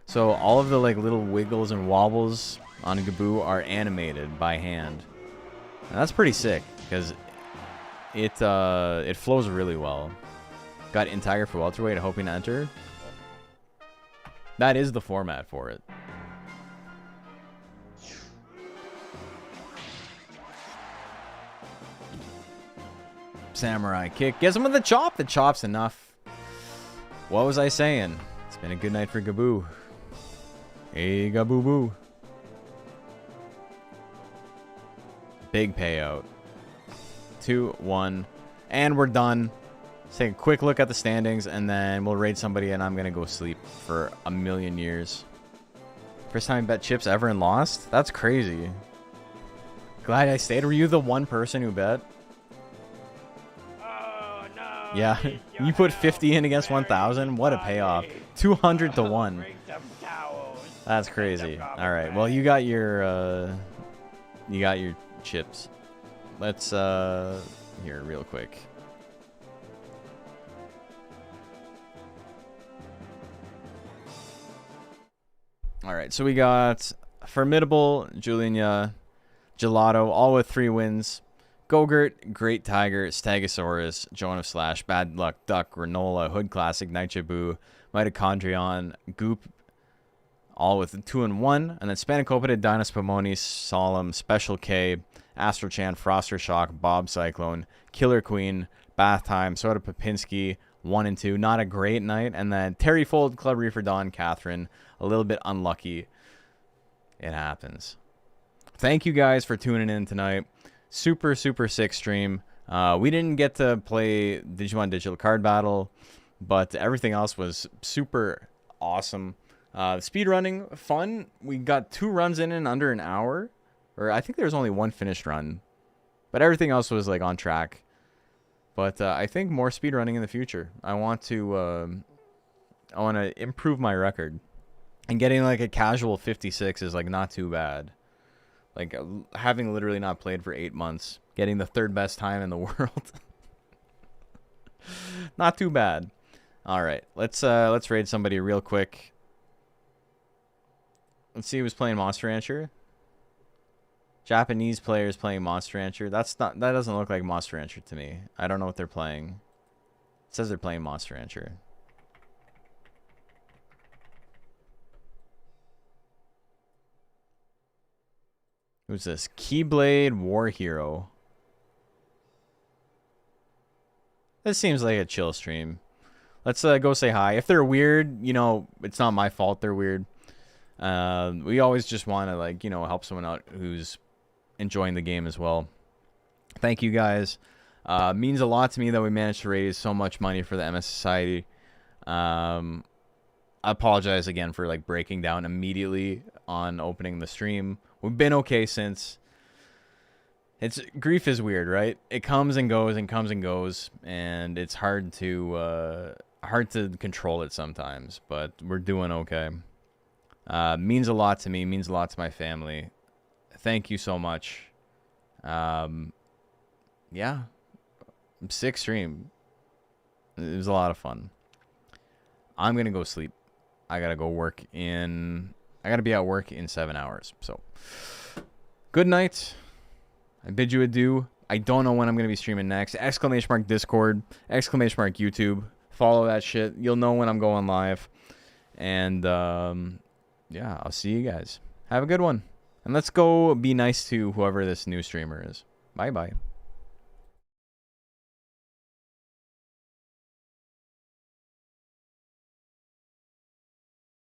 S2: So all of the like little wiggles and wobbles on Gaboo are animated by hand. And that's pretty sick because it flows really well. Got in Tiger for welterweight, hoping to enter. That is the format for it. Samurai kick. Gets him with the chop. The chop's enough. What was I saying? It's been a good night for Gaboo. Hey, Gaboo boo. Big payout. 2-1. And we're done. Let's take a quick look at the standings, and then we'll raid somebody, and I'm going to go sleep for a million years. First time I bet chips ever and lost? That's crazy. Glad I stayed. Were you the one person who bet?
S1: Oh, no.
S2: Yeah. You put 50 in against 1,000? What a payoff. 200 to 1. That's crazy. All right. Well, you got your chips. Let's here real quick. All right, so we got Formidable, Juliana, Gelato, all with 3 wins. Gogurt, Great Tiger, Stegosaurus, Jonah Slash, Bad Luck, Duck, Granola, Hood Classic, Nightjabu, Mitochondrion, Goop, all with 2 and 1. And then Spanakopita, Dinos Pomoni, Solemn, Special K, Astrochan, Froster Shock, Bob Cyclone, Killer Queen, Bath Time, Soda Popinski, 1 and 2. Not a great night. And then Terry Fold, Club Reefer Dawn, Catherine. A little bit unlucky. It happens. Thank you guys for tuning in tonight. Super sick stream. We didn't get to play Digimon Digital Card Battle, but everything else was super awesome. Speedrunning, fun. We got 2 runs in under an hour. Or I think there was only 1 finished run. But everything else was like on track. But I think more speedrunning in the future. I want to improve my record. And getting like a casual 56 is like not too bad. Like having literally not played for 8 months, getting the 3rd best time in the world. Not too bad. All right, let's raid somebody real quick. Let's see who's playing Monster Rancher. Japanese players playing Monster Rancher. That doesn't look like Monster Rancher to me. I don't know what they're playing. It says they're playing Monster Rancher. Who's this? Keyblade War Hero. This seems like a chill stream. Let's go say hi. If they're weird, you know, it's not my fault they're weird. We always just want to, like, you know, help someone out who's enjoying the game as well. Thank you guys. Means a lot to me that we managed to raise so much money for the MS Society. I apologize again for like breaking down immediately on opening the stream. We've been okay since. Grief is weird, right? It comes and goes and comes and goes, and it's hard to control it sometimes. But we're doing okay. Means a lot to me. Means a lot to my family. Thank you so much. Yeah, sick stream. It was a lot of fun. I'm gonna go sleep. I gotta be at work in 7 hours. So, good night. I bid you adieu. I don't know when I'm gonna be streaming next. ! Discord, ! YouTube. Follow that shit. You'll know when I'm going live. And yeah, I'll see you guys. Have a good one. And let's go be nice to whoever this new streamer is. Bye bye.